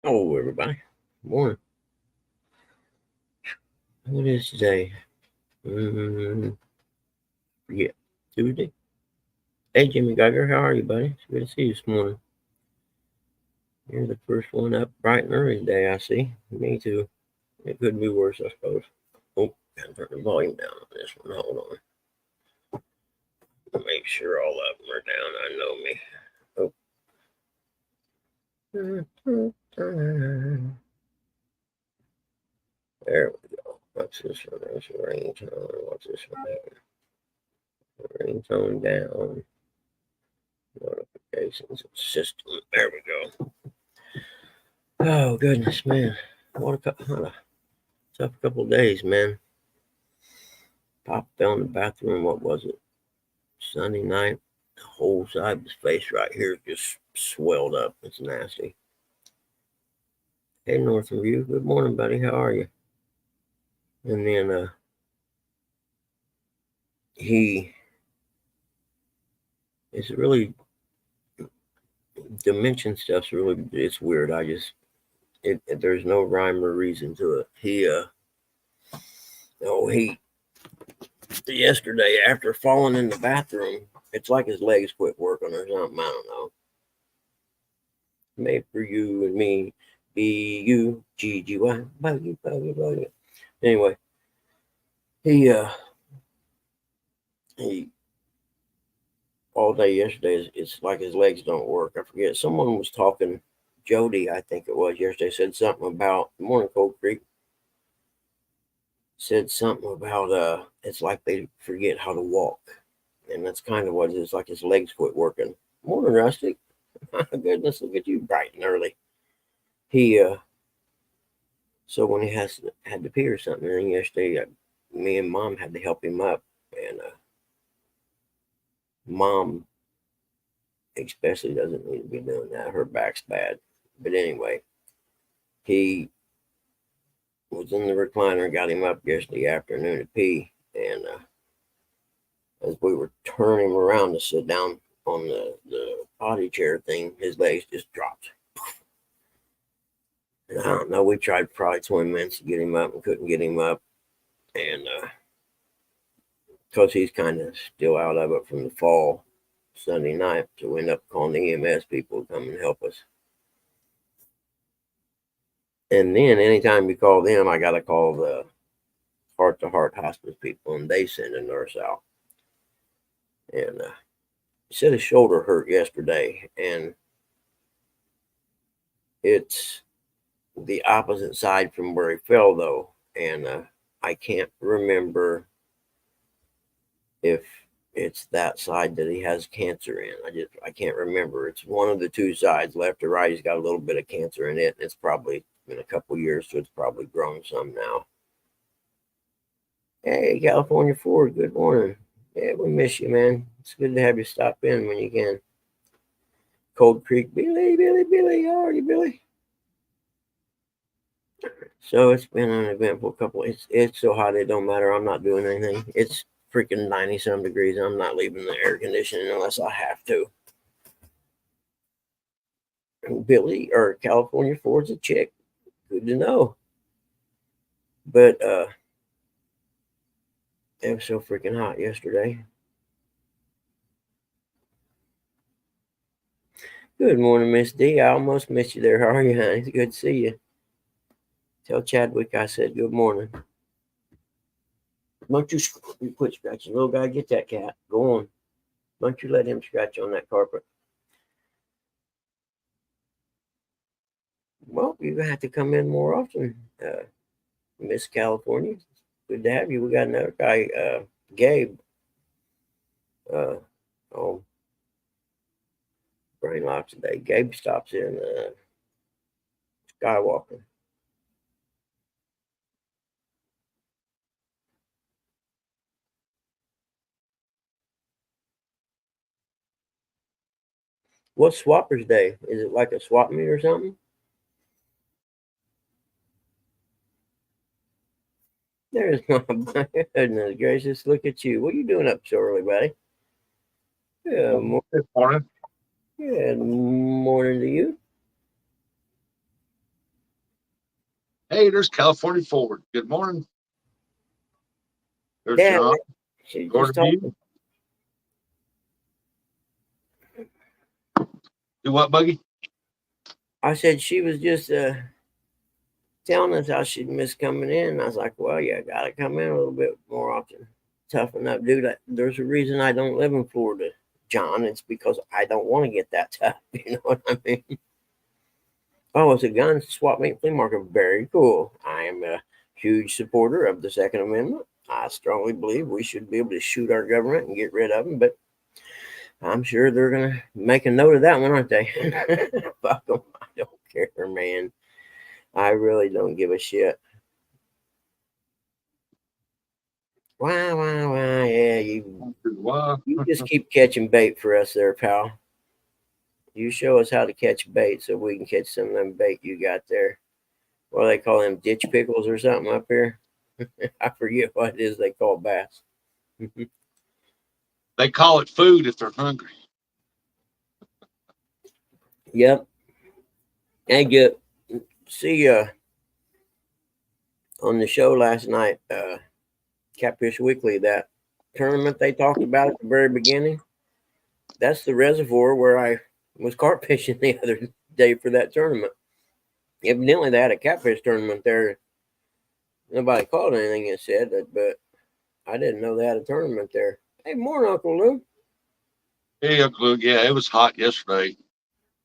Oh, everybody. Morning. What is today? Forget. Tuesday. Hey, Jimmy Geiger. How are you, buddy? It's good to see you this morning. You're the first one up bright and early today, I see. Me too. It could be worse, I suppose. Oh, gotta turn the volume down on this one. Hold on. Make sure all of them are down. I know me. Oh. There we go. What's this one? There's a ringtone. What's this one here? Ringtone down. Notifications system. There we go. Oh goodness, man! What a tough couple of days, man. Pop fell in the bathroom. What was it? Sunday night. The whole side of his face right here just swelled up. It's nasty. Hey, Northern View. Good morning, buddy. How are you? And then he it's really dimension stuff's really it's weird. There's no rhyme or reason to it. He yesterday after falling in the bathroom, it's like his legs quit working or something. I don't know. Made for you and me, BUGGY, buggy. Anyway, he all day yesterday. It's like his legs don't work. I forget. Someone was talking. Jody, I think it was yesterday, said something about Morning Cold Creek. Said something about it's like they forget how to walk, and that's kind of what it is. Like his legs quit working. Morning, Rustic. My goodness, look at you, bright and early. He So when he had to pee or something, and yesterday, me and Mom had to help him up, and Mom especially doesn't need to be doing that. Her back's bad, but anyway, he was in the recliner, got him up yesterday afternoon to pee, and as we were turning him around to sit down on the potty chair thing, his legs just dropped. And I don't know. We tried probably 20 minutes to get him up and couldn't get him up, and because he's kind of still out of it from the fall Sunday night, so we ended up calling the EMS people to come and help us. And then anytime we call them, I got to call the heart to heart hospice people, and they send a nurse out. And he said his shoulder hurt yesterday, and it's the opposite side from where he fell, though. And I can't remember if it's that side that he has cancer in. I can't remember. It's one of the two sides, left or right. He's got a little bit of cancer in it. And it's probably been a couple years, so it's probably grown some now. Hey, California Ford, good morning. Yeah, we miss you, man. It's good to have you stop in when you can. Cold Creek, Billy, how are you, Billy? So it's been an eventful couple. It's so hot it don't matter. I'm not doing anything. It's freaking 90 some degrees. I'm not leaving the air conditioning unless I have to. Billy or California Ford's a chick. Good to know. But it was so freaking hot yesterday. Good morning, Miss D. I almost missed you there. How are you, honey? It's good to see you. Tell Chadwick I said good morning. Why don't you quit scratching? Little guy, get that cat. Go on. Why don't you let him scratch on that carpet? Well, you're going to have to come in more often, Miss California. Good to have you. We got another guy, Gabe. Oh, brain lock today. Gabe stops in Skywalker. What's Swappers Day? Is it like a swap meet or something? There's my goodness gracious. Look at you. What are you doing up so early, buddy? Good morning. Good morning. Good morning to you. Hey, there's California Forward. Good morning. There's Yeah, John. she just Gordon told Hughes. me. Do what, Buggy? I said she was just telling us how she'd miss coming in. I was like, well, you got to come in a little bit more often. Toughen up, dude. There's a reason I don't live in Florida, John. It's because I don't want to get that tough. You know what I mean? Oh, it's a gun swap meet flea market. Very cool. I am a huge supporter of the Second Amendment. I strongly believe we should be able to shoot our government and get rid of them, but I'm sure they're going to make a note of that one, aren't they? Fuck them. I don't care, man. I really don't give a shit. Wow. Yeah, you just keep catching bait for us there, pal. You show us how to catch bait so we can catch some of them bait you got there. What do they call them, ditch pickles or something up here? I forget what it is they call bass. They call it food if they're hungry. Yep. And get see on the show last night, Catfish Weekly, that tournament they talked about at the very beginning. That's the reservoir where I was carp fishing the other day for that tournament. Evidently, they had a catfish tournament there. Nobody called anything and said that, but I didn't know they had a tournament there. Hey, morning, Uncle Lou. Hey, Uncle Lou. Yeah, it was hot yesterday.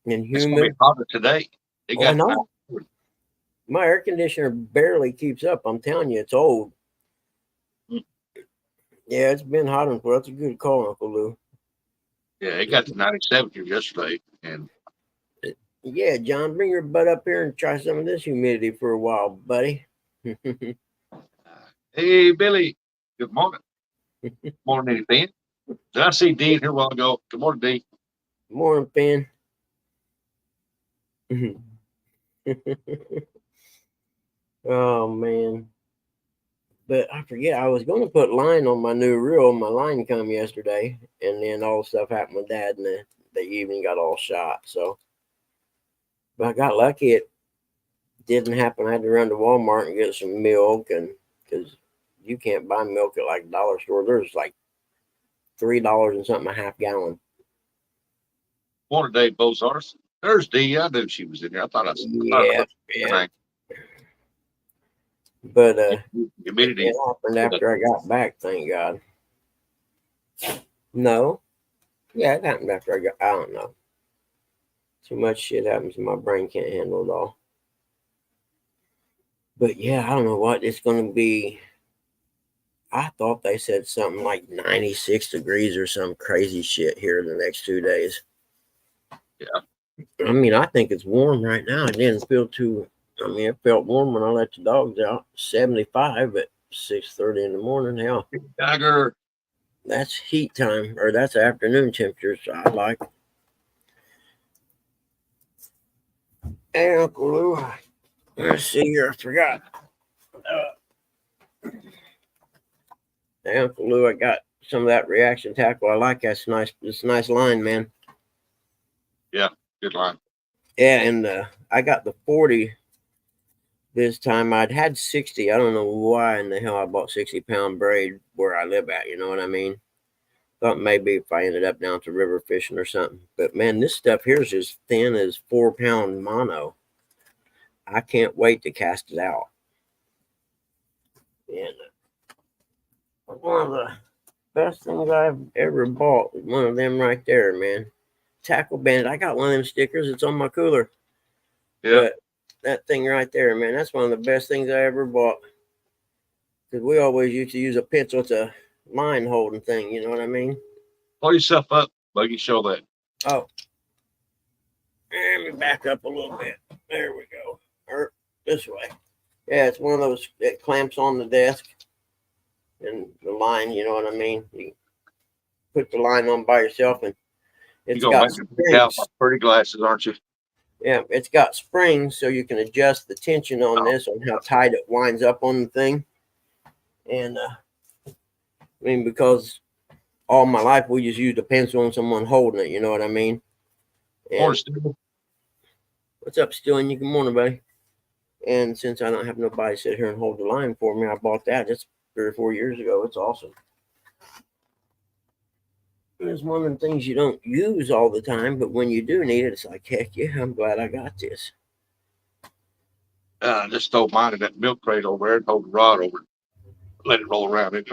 And It's going to be humid. hotter today. It got I know. My air conditioner barely keeps up. I'm telling you, it's old. Yeah, it's been hot and that's a good call, Uncle Lou. Yeah, it got to 97 here yesterday. And yeah, John, bring your butt up here and try some of this humidity for a while, buddy. hey, Billy. Good morning. Morning, Ben. Did I see Dee here a while ago? Good morning, Dee. Morning, Ben. Oh man. But I forget, I was going to put line on my new reel. My line come yesterday, and then all the stuff happened with Dad, and the evening got all shot. So, but I got lucky; it didn't happen. I had to run to Walmart and get some milk, and because you can't buy milk at like dollar store, there's like $3 and something a half gallon. Morning, Dave Bozars. There's Dee. I knew she was in here. I thought I saw yeah. But humidity. It happened after I got back, thank God. No. Yeah, it happened after I don't know. Too much shit happens and my brain can't handle it all. But yeah, I don't know what it's going to be. I thought they said something like 96 degrees or some crazy shit here in the next 2 days. Yeah. I mean, I think it's warm right now. It didn't feel too. I mean, it felt warm when I let the dogs out. 75 at 6:30 in the morning. Hell, Dagger. That's heat time, or that's afternoon temperature. So I like. Hey, Uncle Lou. Let's see here. I forgot. Hey, Uncle Lou, I got some of that reaction tackle. I like that. It's nice. It's a nice line, man. Yeah, good line. Yeah, and I got the 40 this time. I'd had 60. I don't know why in the hell I bought 60-pound braid where I live at. You know what I mean? Thought maybe if I ended up down to river fishing or something. But man, this stuff here is as thin as 4-pound mono. I can't wait to cast it out. And one of the best things I've ever bought is one of them right there, man. Tackle Bandit. I got one of them stickers. It's on my cooler. Yeah. But that thing right there, man, that's one of the best things I ever bought. Because we always used to use a pencil. It's a line holding thing. You know what I mean? Pull yourself up, Buggy. Show that. Oh. Let me back up a little bit. There we go. Or this way. Yeah, it's one of those that clamps on the desk. And the line, you know what I mean? You put the line on by yourself, and it's got springs. Pretty glasses, aren't you? Yeah, it's got springs, so you can adjust the tension on this, on how tight it winds up on the thing. And I mean, because all my life we just used a pencil and someone holding it. You know what I mean? And, what's up, Stu? Good morning, buddy. And since I don't have nobody sit here and hold the line for me, I bought that just 3 or 4 years ago. It's awesome. It's one of the things you don't use all the time, but when you do need it, it's like, heck yeah, I'm glad I got this. I just throw mine in that milk crate over there and hold the rod over it. Let it roll around it.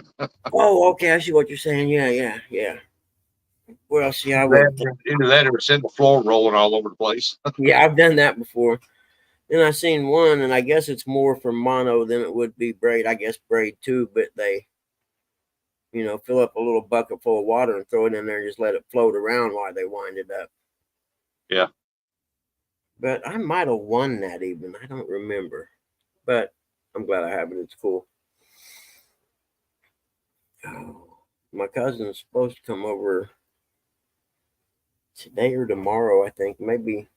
Oh, okay, I see what you're saying. Yeah. Well, see, I would. Either that or send the floor rolling all over the place. Yeah, I've done that before. Then I seen one, and I guess it's more for mono than it would be braid. I guess braid too, but they, fill up a little bucket full of water and throw it in there and just let it float around while they wind it up. Yeah. But I might have won that even. I don't remember. But I'm glad I have it. It's cool. Oh, my cousin's supposed to come over today or tomorrow, I think. Maybe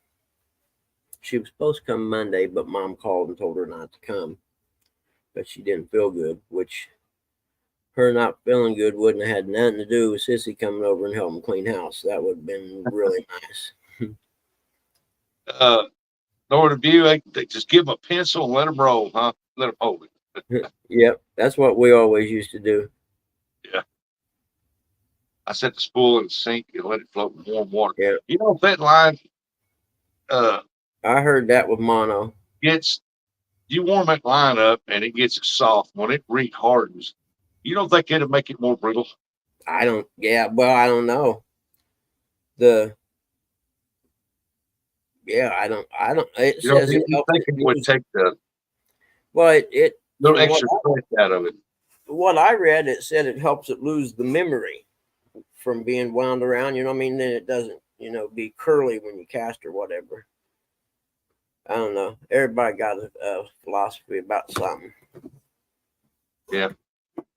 she was supposed to come Monday, but Mom called and told her not to come. But she didn't feel good, which her not feeling good wouldn't have had nothing to do with Sissy coming over and helping clean house. That would have been really nice. Northern View, they just give them a pencil and let them roll, huh? Let them hold it. Yep, that's what we always used to do. Yeah. I set the spool in the sink and let it float in warm water. Yeah. If that line I heard that with mono. You warm that line up and it gets soft. When it re-hardens, you don't think it'll make it more brittle? I don't know. I don't. It says it helps. Think it would take the little extra strength out of it. What I read, it said it helps it lose the memory from being wound around. You know what I mean? Then it doesn't, be curly when you cast or whatever. I don't know. Everybody got a philosophy about something. Yeah,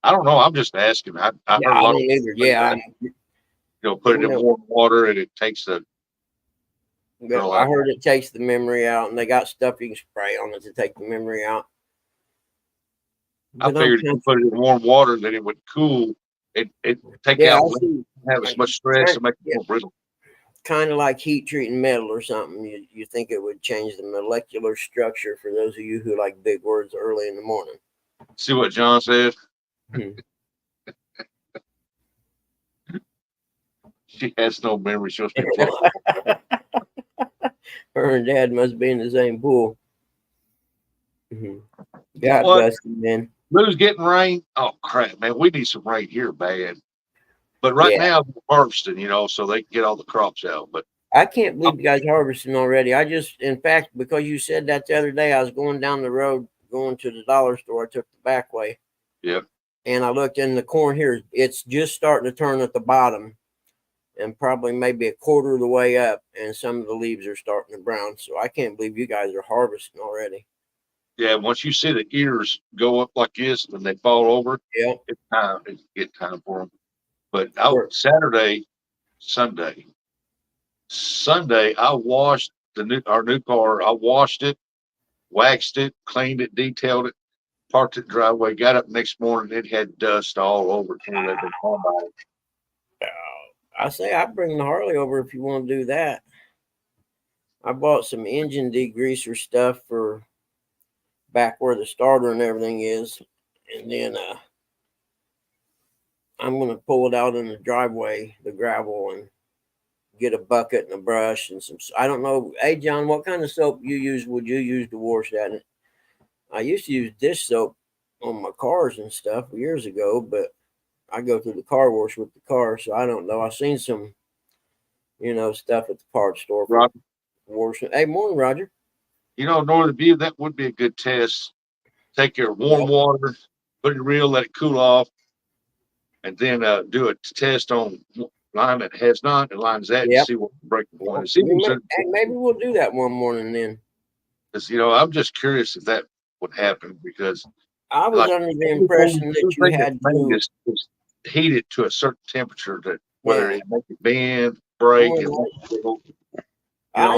I don't know. I'm just asking. I heard a lot of yeah. Put it in warm water and it takes the. I heard it takes the memory out, and they got stuff you can spray on it to take the memory out. I figured if you put it in warm water, then it would cool. It take out, have as much stress to make it more brittle. Kind of like heat treating metal or something. You think it would change the molecular structure for those of you who like big words early in the morning. See what John said? She has no memory. She must be Her and Dad must be in the same pool. God bless you, man. Lou's getting rain. Oh crap, man! We need some rain here bad. But right now we're harvesting, so they can get all the crops out. But I can't believe you guys harvesting already. In fact, because you said that the other day, I was going down the road, going to the dollar store. I took the back way. Yep. And I looked in the corn here. It's just starting to turn at the bottom, and probably maybe a quarter of the way up, and some of the leaves are starting to brown. So I can't believe you guys are harvesting already. Yeah, once you see the ears go up like this, and they fall over, it's time. It's time for them. But Sunday, I washed our new car. I washed it, waxed it, cleaned it, detailed it, parked it in the driveway. Got up next morning, it had dust all over it. I say I bring the Harley over if you want to do that. I bought some engine degreaser stuff for back where the starter and everything is, and then I'm going to pull it out in the driveway, the gravel, and get a bucket and a brush and some. I don't know. Hey, John, what kind of soap would you use to wash that? I used to use dish soap on my cars and stuff years ago, but I go through the car wash with the car, so I don't know. I've seen some, stuff at the parts store for washing. Hey, morning, Roger. Northern View, that would be a good test. Take your warm water, put it real, let it cool off, and then do a test on line that has not and lines that and see what the breaking point is. Maybe we'll do that one morning then. Because I'm just curious if that would happen, because I was under the impression that you had to heat it to a certain temperature that whether it make it bend, break, I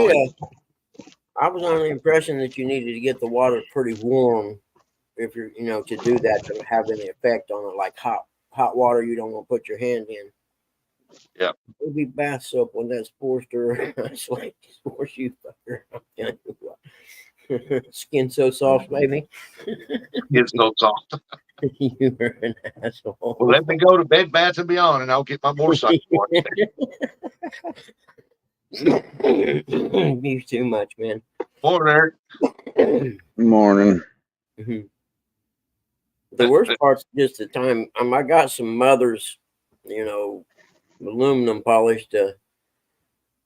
was under the impression that you needed to get the water pretty warm if you're, to do that to have any effect on it, like hot water you don't want to put your hand in. Yeah. Maybe bath soap when that's forced her. It's like force you fucker. Skin so soft, baby. It's so soft. You were an asshole. Well, let me go to Bed Bath and Beyond, and I'll get my motorcycle. Beef too much, man. Morning, Eric. Good morning. The worst part's just the time. I got some mothers, aluminum polish to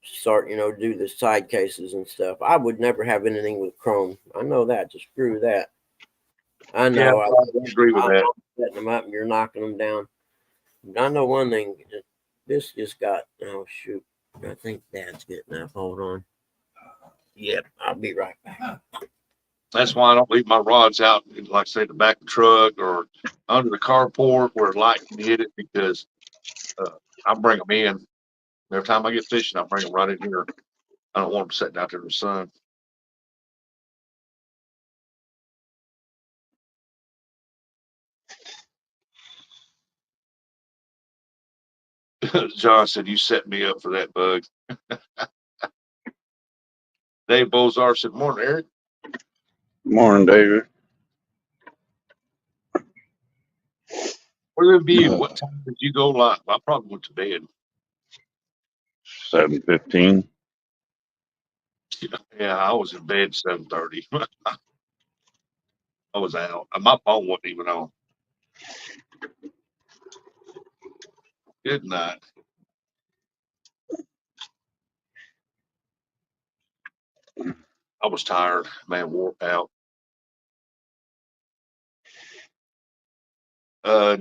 start, do the side cases and stuff. I would never have anything with chrome. I know that. Just screw that. I know. Yeah, I agree with that. Setting them up and you're knocking them down. I know one thing. This just got. Oh shoot! I think Dad's getting up. Hold on. Yep, I'll be right back. That's why I don't leave my rods out, like say, the back of the truck or under the carport where light can hit it, because I bring them in. Every time I get fishing, I bring them right in here. I don't want them sitting out there in the sun. John said, "You set me up for that, Bug." Dave Bozar said, "Morning, Eric." Morning, David. Where have you? What time did you go live? I probably went to bed. 7:15. Yeah, I was in bed 7:30. I was out. My phone wasn't even on. Good night. I was tired, man, wore out.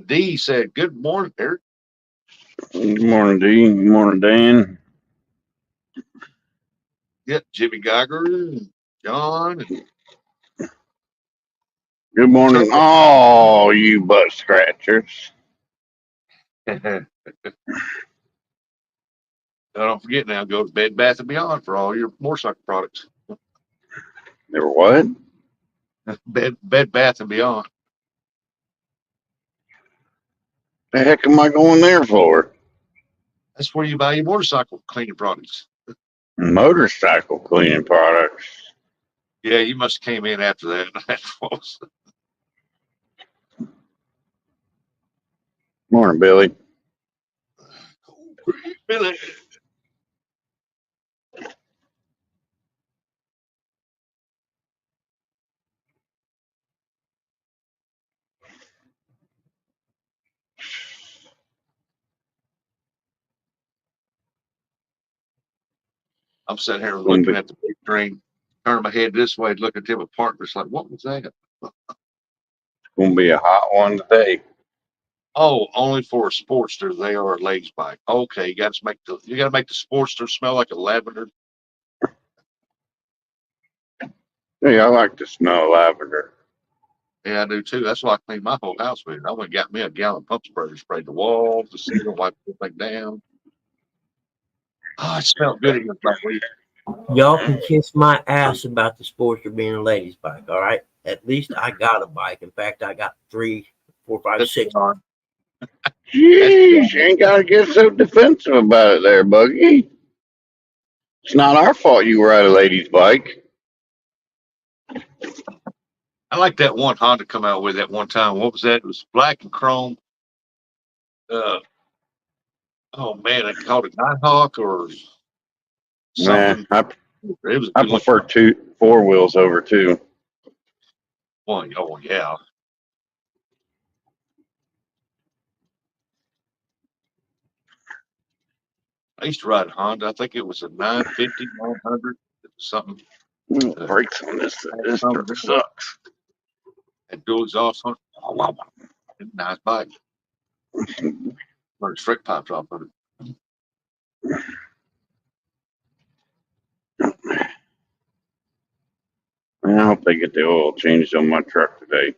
D said, "Good morning, Eric." Good morning, D. Good morning, Dan. Yep, Jimmy Geiger and John. Good morning, all you butt scratchers. Don't forget now, go to Bed Bath and Beyond for all your motorcycle products. They were what? Bed Bath and Beyond. The heck am I going there for? That's where you buy your motorcycle cleaning products. Motorcycle cleaning products. Yeah, you must have came in after that. Morning, Billy. Billy. I'm sitting here looking at the big train, turning my head this way, looking at them apartments like, what was that? It's gonna be a hot one today. Oh, only for a Sportster. They are a ladies' bike. Okay, you got to make the Sportster smell like a lavender. Hey, I like to smell lavender. Yeah, I do too. That's why I cleaned my whole house with it. I went and got me a gallon pump spray, sprayed the walls, the ceiling, wiped everything down. Oh, it smelled good again. Y'all can kiss my ass about the Sportster being a ladies' bike, all right? At least I got a bike. In fact, I got 3, 4, 5, 6. Jeez, you ain't gotta get so defensive about it there, Buggy. It's not our fault you ride a lady's bike. I like that one Honda come out with that one time. What was that? It was black and chrome. Oh man, they called it Nighthawk or something. Nah, It was I prefer 4 wheels over 2. one. Oh yeah. I used to ride a Honda. I think it was a 950, 900, something. Brakes on this truck sucks. And dual exhaust on it. Oh, wow. Nice bike. Learned straight pipes off of it. I hope they get the oil changed on my truck today.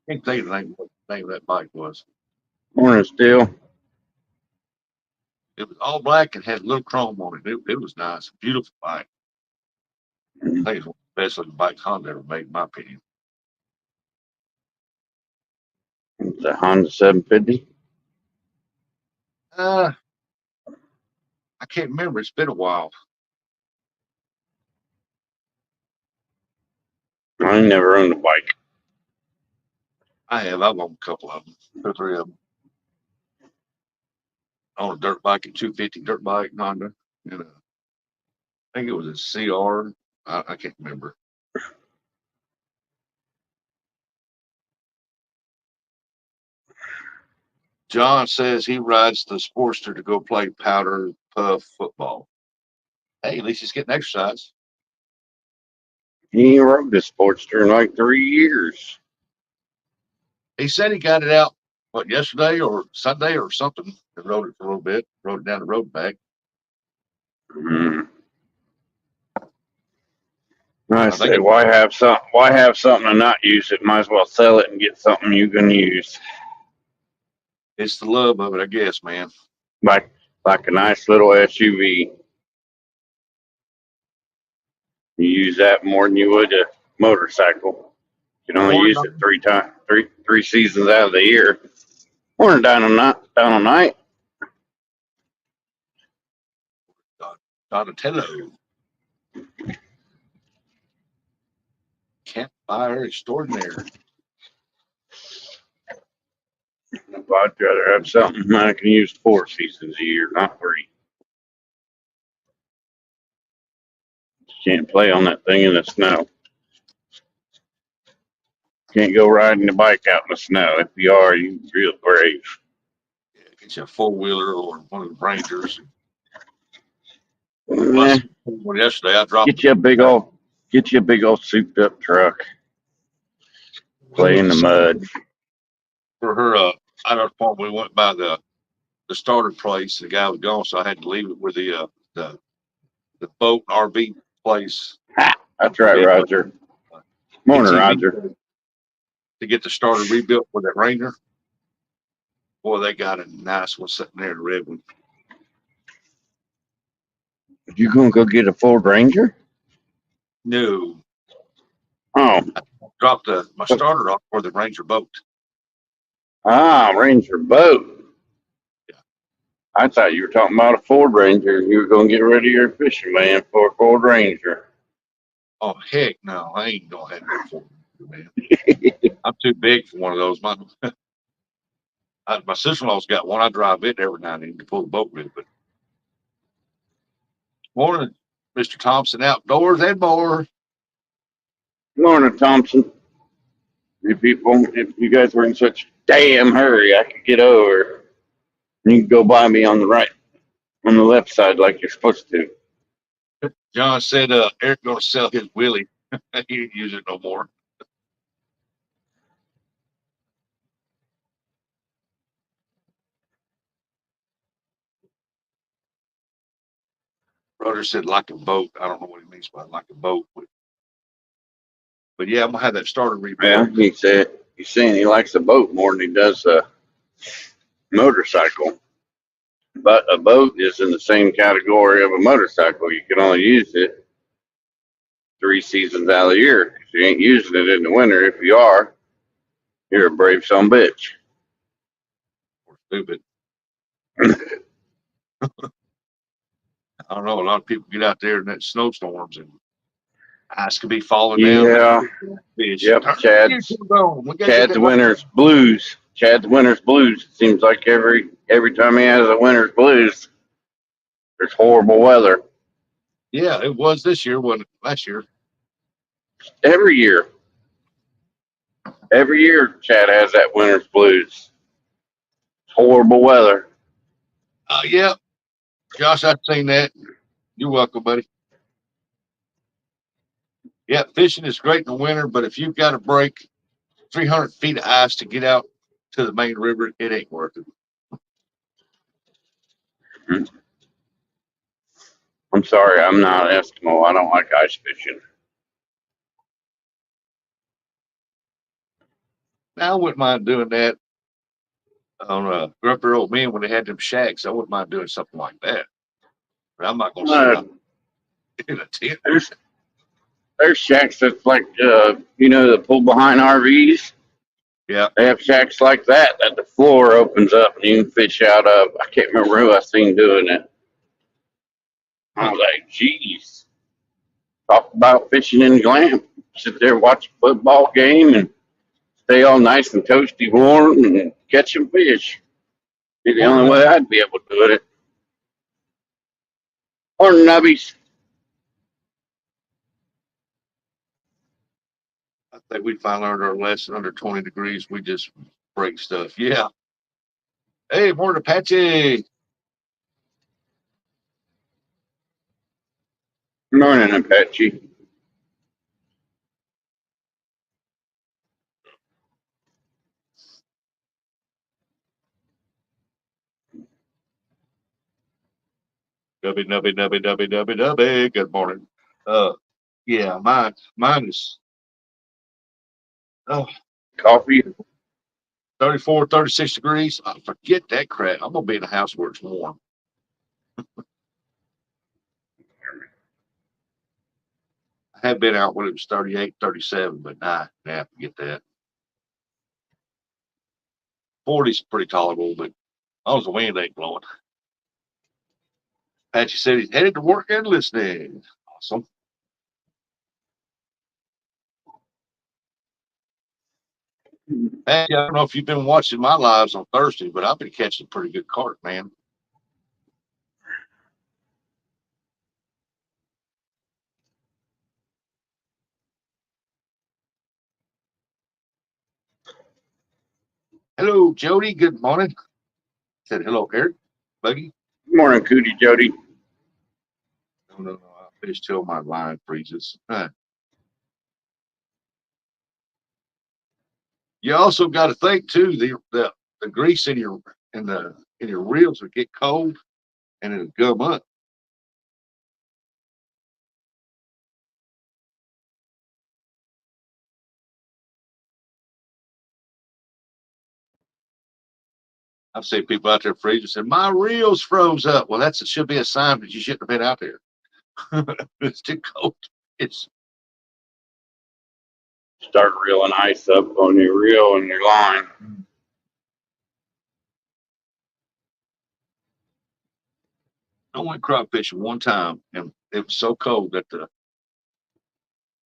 Can't tell you what the name of that bike was. Morning, Steel. It was all black and had a little chrome on it. It was nice. Beautiful bike. I think it's one of the best looking bikes Honda ever made, in my opinion. It's a Honda 750. I can't remember. It's been a while. I ain't never owned a bike. I have. I've owned a couple of them, 2 or 3 of them. On a dirt bike, a 250 dirt bike, Honda, and I think it was a CR. I can't remember. John says he rides the Sportster to go play powder puff football. Hey, at least he's getting exercise. He ain't rode this Sportster in like 3 years. He said he got it out, what, yesterday or Sunday or something, and rode it for a little bit, rode it down the road back. I say, why have something and not use it? Might as well sell it and get something you can use. It's the love of it, I guess, man. Like a nice little SUV. You use that more than you would a motorcycle. You can only use it 3 times, three seasons out of the year. Or down on night. Donatello. Campfire extraordinaire. I'd rather have something I can use 4 seasons a year, not 3. Can't play on that thing in the snow. Can't go riding the bike out in the snow. If you are, you're real brave. Yeah, get you a 4-wheeler or one of the Rangers. Eh, Well, yesterday I dropped. get you a big old souped up truck. Play in the mud. For her, out of the farm, we went by the starter place. The guy was gone, so I had to leave it with the boat and RV place. That's right, Roger. Morning, Roger. To get the starter rebuilt for that Ranger. Boy, they got a nice one sitting there, the red one. You gonna go get a Ford Ranger? No. Oh. I dropped my starter off for the Ranger boat. Ah, Ranger boat. Yeah. I thought you were talking about a Ford Ranger. You were gonna get rid of your fishing van for a Ford Ranger. Oh, heck no. I ain't gonna have no Ford Ranger, man. I'm too big for one of those. My sister-in-law's got one. I drive it every now and then to pull the boat with. But morning, Mr. Thompson, outdoors and more. Morning, Thompson. If you guys were in such a damn hurry, I could get over. You can go by me on the left side like you're supposed to. John said Eric gonna sell his Willie. He ain't use it no more. Brother said like a boat. I don't know what he means by like a boat. But yeah, I'm gonna have that starter rebuilt. Yeah, he's saying he likes a boat more than he does a motorcycle. But a boat is in the same category of a motorcycle. You can only use it 3 seasons out of the year. If you ain't using it in the winter, if you are, you're a brave son of a bitch. Or stupid. I don't know. A lot of people get out there in that snowstorms and ice could be falling down. Yeah. Yep. Chad's winter's blues. Chad's winter's blues. It seems like every time he has a winter's blues, there's horrible weather. Yeah, it was this year, wasn't it? Last year. Every year. Every year Chad has that winter's blues. Horrible weather. Yeah. Josh, I've seen that. You're welcome, buddy. Yeah, fishing is great in the winter, but if you've got to break 300 feet of ice to get out to the main river, it ain't worth it. I'm sorry, I'm not an Eskimo. I don't like ice fishing. Now, I wouldn't mind doing that on Grumpy Old Men when they had them shacks. I wouldn't mind doing something like that. But I'm not going to sit out in a tent. There's shacks that's like, the pull behind RVs. Yeah. They have shacks like that the floor opens up and you can fish out of. I can't remember who I seen doing it. I was like, geez, talk about fishing in glam. Sit there, watch a football game, and stay all nice and toasty warm and catch some fish. Be the only way I'd be able to do it. Or nubbies. I think we finally learned our lesson. Under 20 degrees, we just break stuff. Yeah. Hey, morning, Apache. Morning, Apache. Nubby. Good morning. Yeah, mine is oh, Coffee. 34, 36 degrees. Oh, forget that crap. I'm gonna be in the house where it's warm. I have been out when it was 38, 37, but nah, forget that. 40's pretty tolerable, but as long as the wind ain't blowing. Apache said he's headed to work and listening. Awesome. Hey, I don't know if you've been watching my lives on Thursday, but I've been catching a pretty good carp, man. Hello, Jody. Good morning. Said hello, Eric. Buggy. Morning, Cootie Jody. No. I'll fish till my line freezes. You also got to think too, the grease in your reels will get cold and it'll gum up. I've seen people out there freezing saying, my reels froze up. Well, it should be a sign that you shouldn't have been out there. It's too cold. It's Start reeling ice up on your reel and your line. I went crop fishing one time and it was so cold that the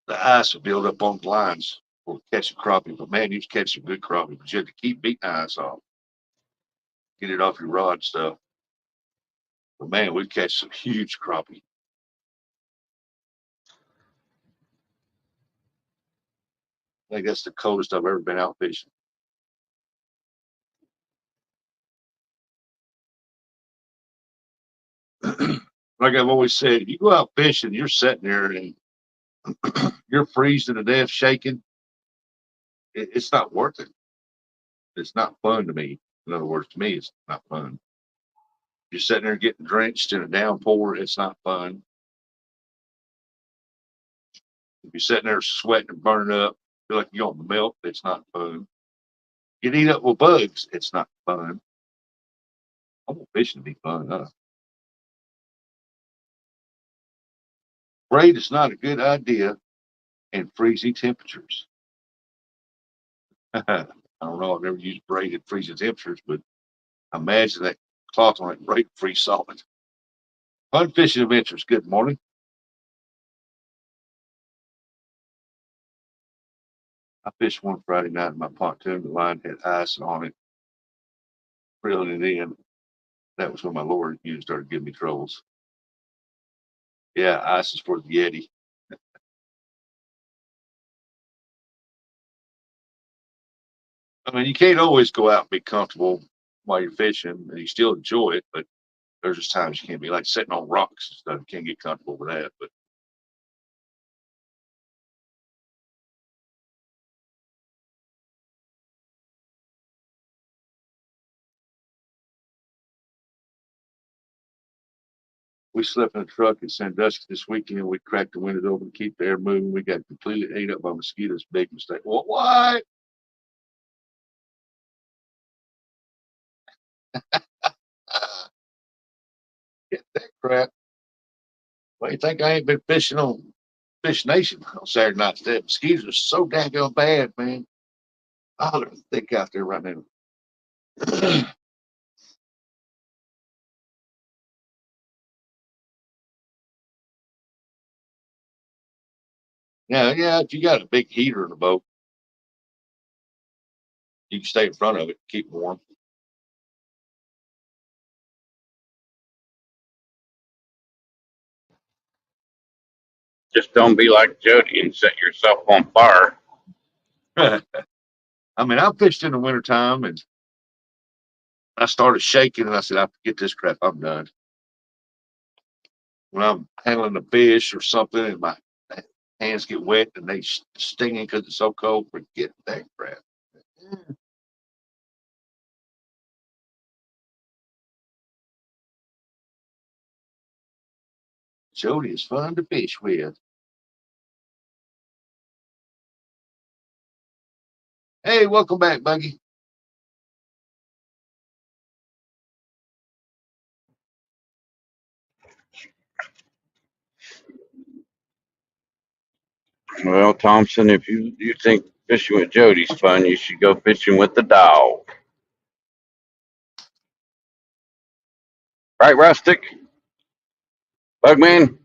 ice would build up on the lines for catching crappie. But man, you catch some good crappie, but you had to keep beating the ice off, get it off your rod and stuff. But man, we'd catch some huge crappie. I think that's the coldest I've ever been out fishing. Like I've always said, if you go out fishing, you're sitting there and you're freezing to death, shaking. It's not worth it. It's not fun to me. In other words, to me, it's not fun. You're sitting there getting drenched in a downpour. It's not fun. If you're sitting there sweating and burning up, feel like you're on the melt, it's not fun. Get eat up with bugs, it's not fun. I want fishing to be fun, huh? Braid is not a good idea in freezing temperatures. I don't know. I've never used braid at freezing temperatures, but I imagine that cloth on that braid freeze solid. Fun fishing adventures. Good morning. I fished one Friday night in my pontoon. The line had ice on it, reeling it in. That was when my Lord started giving me troubles. Yeah, ice is for the Yeti. I mean, you can't always go out and be comfortable while you're fishing, and you still enjoy it. But there's just times you can't be like sitting on rocks and stuff. You can't get comfortable with that. But we slept in a truck at Sandusky this weekend. We cracked the windows open to keep the air moving. We got completely ate up by mosquitoes. Big mistake. What? Get that crap. Why you think I ain't been fishing on Fish Nation on Saturday night? That mosquitoes are so daggone bad, man. Oh, there's thick out there right now. Yeah. If you got a big heater in the boat, you can stay in front of it, keep it warm. Just don't be like Jody and set yourself on fire. I mean, I fished in the wintertime and I started shaking and I said, I forget this crap, I'm done. When I'm handling a fish or something and my hands get wet and they stinging because it's so cold, forget that crap. Jody is fun to fish with. Hey, welcome back, Buggy. Well, Thompson, if you think fishing with Jody's fun, you should go fishing with the dog. Right, Rustic? Bugman?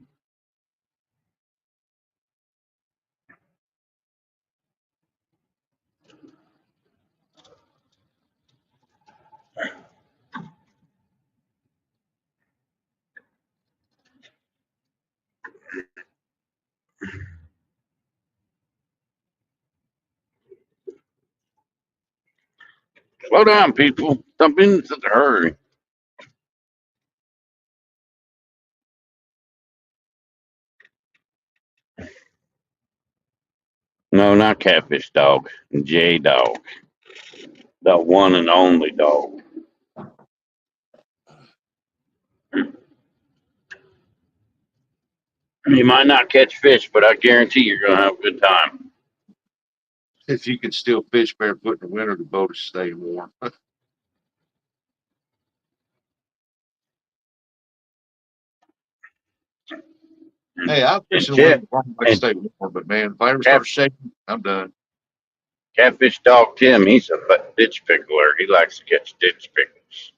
Slow down, people. Don't be in such a hurry. No, not Catfish Dog. J Dog. The one and only dog. You might not catch fish, but I guarantee you're going to have a good time. If you can still fish barefoot in the winter, the boat is staying warm. Hey, I fish in the winter, I stay warm, but man, if I ever start shaking, I'm done. Catfish Dog Tim, he's a ditch pickler. He likes to catch ditch pickles.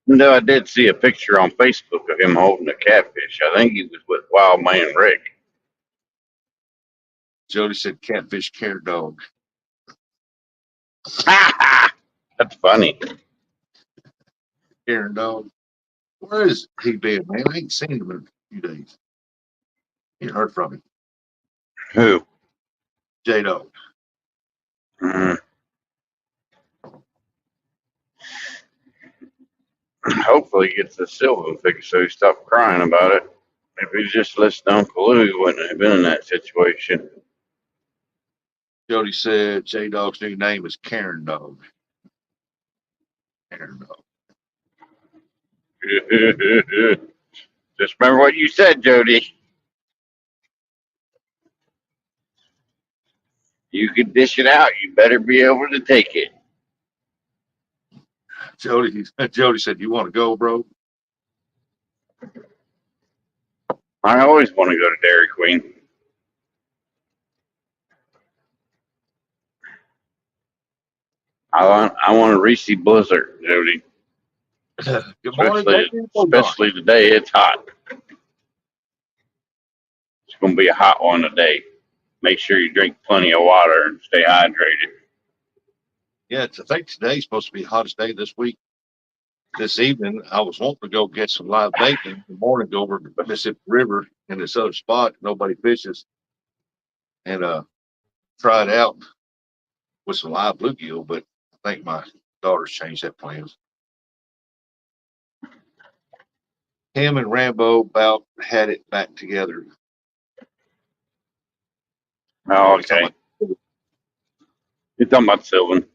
No, I did see a picture on Facebook of him holding a catfish. I think he was with Wild Man Rick. Jody said catfish care dog. That's funny. Karen dog. Where is he been, man? I ain't seen him in a few days. You heard from him. Who? J Dog. Hopefully he gets the Sylvan fixed so he stopped crying about it. If he just listened to Uncle Lou, he wouldn't have been in that situation. Jody said J Dog's new name is Karen Dog. Karen Dog. Just remember what you said, Jody. You can dish it out. You better be able to take it. Jody said, "You want to go, bro?" I always want to go to Dairy Queen. I want a Reese Blizzard, Jody. Good morning. Especially today, it's hot. It's going to be a hot one today. Make sure you drink plenty of water and stay hydrated. Yeah, I think today's supposed to be the hottest day this week. This evening, I was wanting to go get some live bait in the morning, go over to the Mississippi River in this other spot nobody fishes, and try it out with some live bluegill. But I think my daughter's changed that plans. Him and Rambo about had it back together. Oh, okay. You're talking about Sylvan.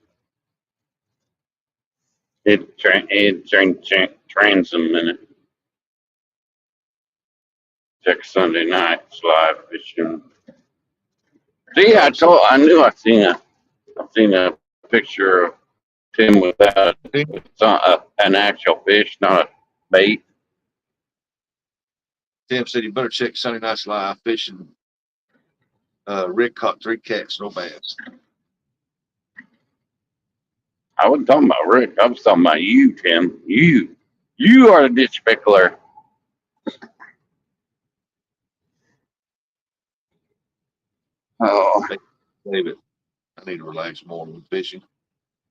Transom in it. Check Sunday nights live fishing. See, I knew I've seen a picture of Tim with that. It's an actual fish, not a bait. Tim said you better check Sunday night's live fishing. Rick caught 3 cats, no bass. I wasn't talking about Rick. I was talking about you, Tim. You are the ditch pickler. Oh, David, I need to relax more with fishing.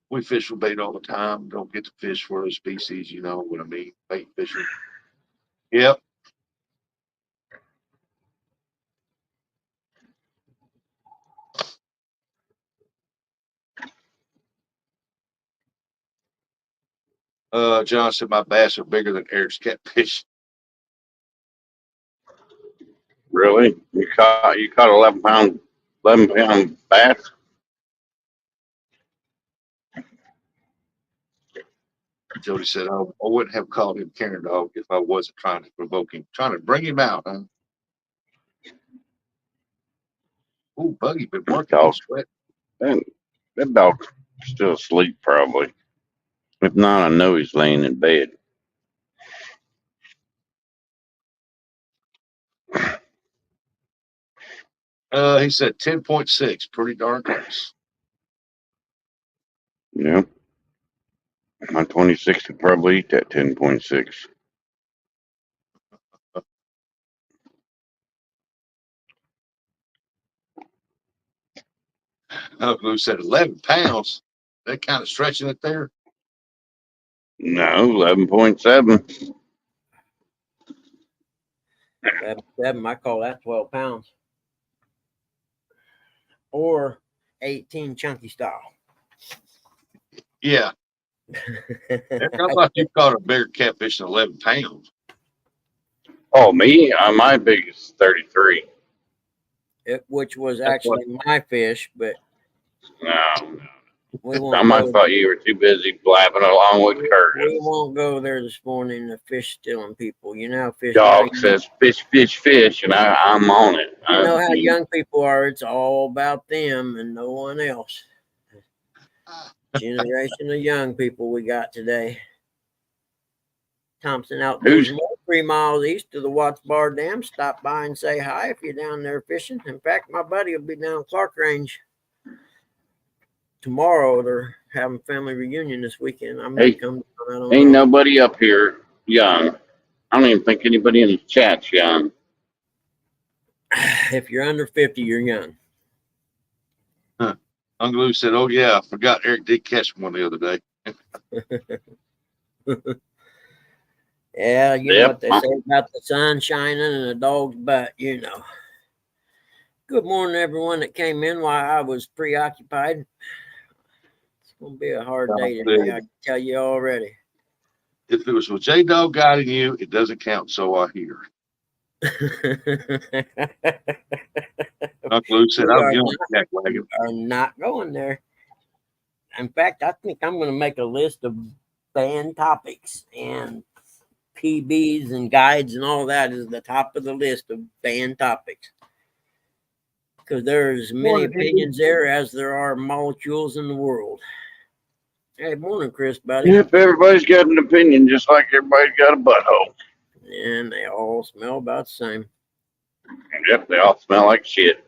We fish for bait all the time. Don't get to fish for a species, you know what I mean? Bait fishing. Yep. John said my bass are bigger than Eric's catfish. really? You caught 11 pound bass? Jody said I wouldn't have called him Karen Dog if I wasn't trying to provoke him, trying to bring him out, huh? Ooh, Buggy been working. Dog. He's sweat. That dog's still asleep, probably. If not, I know he's laying in bed. He said 10.6, pretty darn close. Yeah. My 26 could probably eat that 10.6. Who said 11 pounds? That kind of stretching it there. No, 11.7. 7, I call that 12 pounds. Or 18 chunky style. Yeah. Eric, I thought you caught a bigger catfish than 11 pounds. Oh, me? My biggest 33. Which was actually my fish, but No. we I won't might go. thought you were too busy blabbing along with We Curtis. won't go there this morning. The fish stealing people. You know how fish. Dog says fish, fish, fish, and I'm on it. You know how young people are. It's all about them and no one else. Generation of young people we got today. Thompson Outdoors, 3 miles east of the Watts Bar Dam. Stop by and say hi if you're down there fishing. In fact, my buddy will be down Clark Range tomorrow. They're having family reunion this weekend. I may come down. I don't ain't know. nobody up here young. I don't even think anybody in the chat's young. If you're under 50, you're young. Huh. Uncle Lou said, "Oh yeah, I forgot Eric did catch one the other day." Yeah, you know what they say about the sun shining and the dog's butt, you know. Good morning, everyone that came in while I was preoccupied. It's going to be a hard day today, I can tell you already. If it was with J-Dog guiding you, it doesn't count, so I hear. Uncle Lou said, "I'm not going there. In fact, I think I'm going to make a list of banned topics, and PBs and guides and all that is the top of the list of banned topics. Because there's many opinions there as there are molecules in the world." Hey, morning, Chris, buddy. Yep, everybody's got an opinion, just like everybody's got a butthole. And they all smell about the same. Yep, they all smell like shit.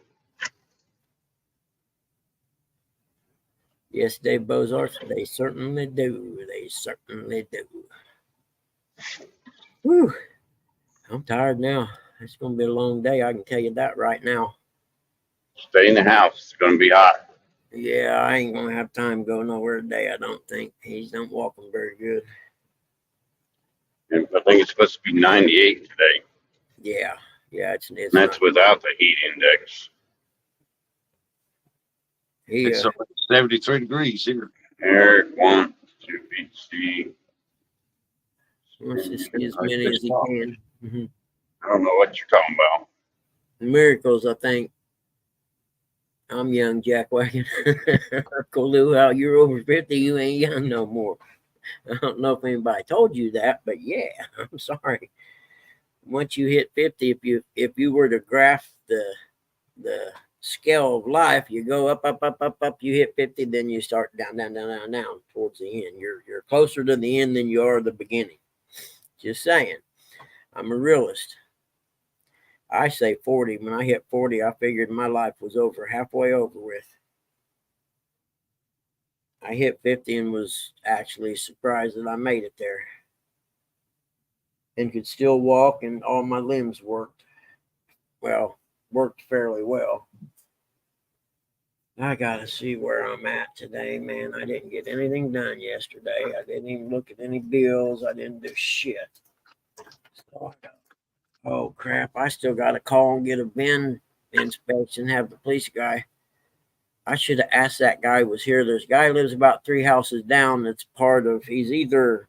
Yes, Dave Bozarth, they certainly do. They certainly do. Whew. I'm tired now. It's going to be a long day. I can tell you that right now. Stay in the house. It's going to be hot. Yeah, I ain't going to have time to go nowhere today, I don't think. He's not walking very good. And I think it's supposed to be 98 today. Yeah, it's that's without the heat index. It's 73 degrees here. Eric wants to see. Wants to see as many as he can. Mm-hmm. I don't know what you're talking about. Miracles, I think. I'm young, Jack Wagon. Uncle Lou, how you're over 50, you ain't young no more. I don't know if anybody told you that, but yeah, I'm sorry. Once you hit 50, if you were to graph the scale of life, you go up, you hit 50, then you start down towards the end. You're closer to the end than you are the beginning. Just saying. I'm a realist. I say 40. When I hit 40, I figured my life was over, halfway over with. I hit 50 and was actually surprised that I made it there and could still walk, and all my limbs worked. Well, worked fairly well. I gotta see where I'm at today, man. I didn't get anything done yesterday. I didn't even look at any bills. I didn't do shit. So oh crap! I still got to call and get a VIN inspection. Have the police guy. I should have asked that guy who was here. There's a guy who lives about 3 houses down. That's part of. He's either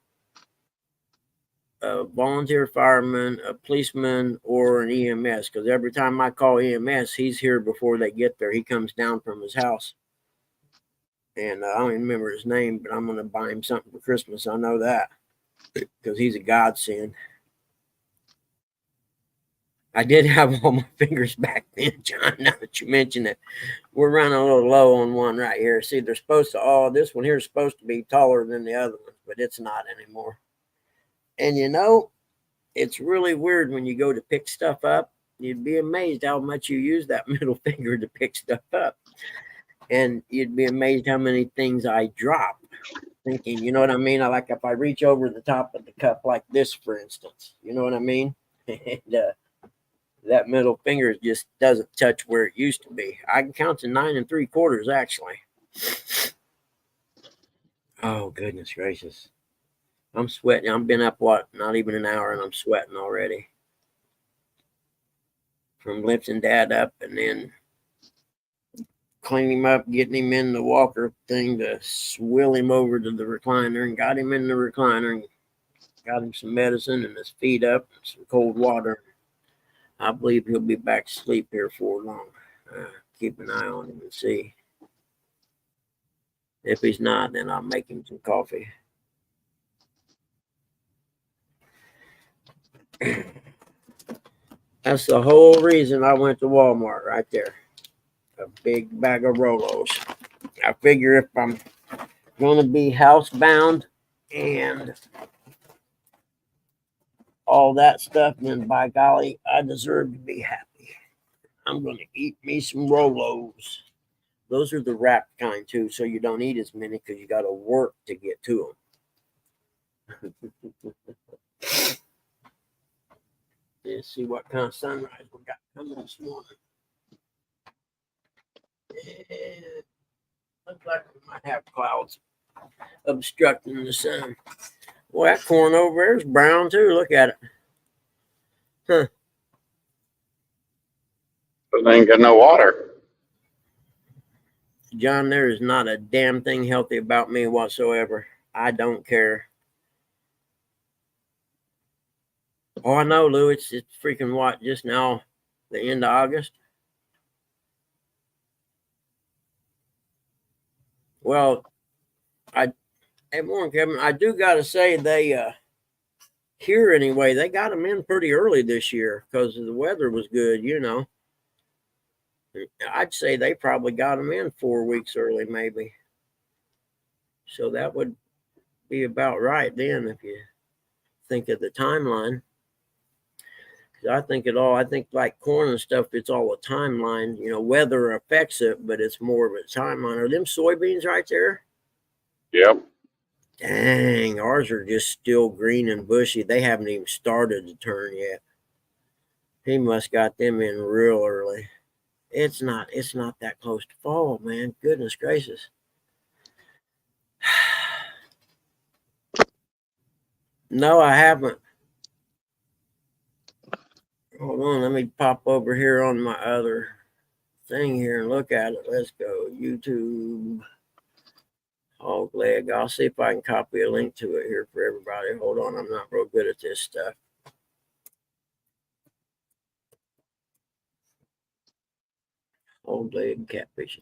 a volunteer fireman, a policeman, or an EMS. Because every time I call EMS, he's here before they get there. He comes down from his house. And I don't even remember his name, but I'm going to buy him something for Christmas. I know that because he's a godsend. I did have all my fingers back then, John, now that you mention it. We're running a little low on one right here. See, they're supposed to, this one here is supposed to be taller than the other ones, but it's not anymore. And you know, it's really weird when you go to pick stuff up. You'd be amazed how much you use that middle finger to pick stuff up. And you'd be amazed how many things I drop thinking, you know what I mean? I like if I reach over the top of the cup like this, for instance, you know what I mean? And that middle finger just doesn't touch where it used to be. I can count to 9 3/4 actually. Oh goodness gracious. I'm sweating. I've been up not even an hour and I'm sweating already. From lifting Dad up and then cleaning him up, getting him in the walker thing to swill him over to the recliner and got him in the recliner and got him some medicine and his feet up and some cold water. I believe he'll be back to sleep here for long. Keep an eye on him and see. If he's not, then I'll make him some coffee. That's the whole reason I went to Walmart right there. A big bag of Rolos. I figure if I'm going to be housebound and all that stuff, then by golly, I deserve to be happy. I'm going to eat me some Rolos. Those are the wrapped kind too, so you don't eat as many because you got to work to get to them. Let's see what kind of sunrise we got coming this morning. It looks like we might have clouds obstructing the sun. Well, that corn over there is brown too. Look at it. Huh. But they ain't got no water. John, there is not a damn thing healthy about me whatsoever. I don't care. Oh, I know, Lou. It's freaking what? Just now, the end of August. Well, hey, morning, Kevin. I do got to say they here anyway. They got them in pretty early this year because the weather was good. You know, I'd say they probably got them in 4 weeks early, maybe. So that would be about right then if you think of the timeline. I think like corn and stuff, it's all a timeline. You know, weather affects it, but it's more of a timeline. Are them soybeans right there? Yep. Dang, ours are just still green and bushy. They haven't even started to turn yet. He must got them in real early. It's not that close to fall, man. Goodness gracious. No, I haven't. Hold on, let me pop over here on my other thing here and look at it. Let's go. YouTube. Hog leg. I'll see if I can copy a link to it here for everybody. Hold on, I'm not real good at this stuff. Hog leg catfishing.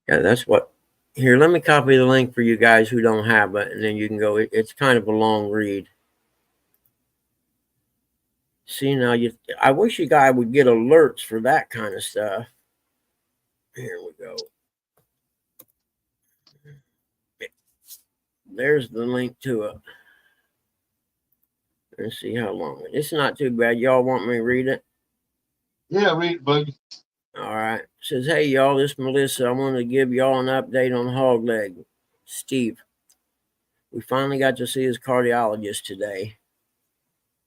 Yeah, that's what. Here, let me copy the link for you guys who don't have it, and then you can go. It's kind of a long read. See, now I wish you guys would get alerts for that kind of stuff. Here we go. There's the link to it. Let's see how long. It's not too bad. Y'all want me to read it? Yeah, read it, buddy. All right. It says, hey, y'all, this is Melissa. I want to give y'all an update on hog leg. Steve, we finally got to see his cardiologist today.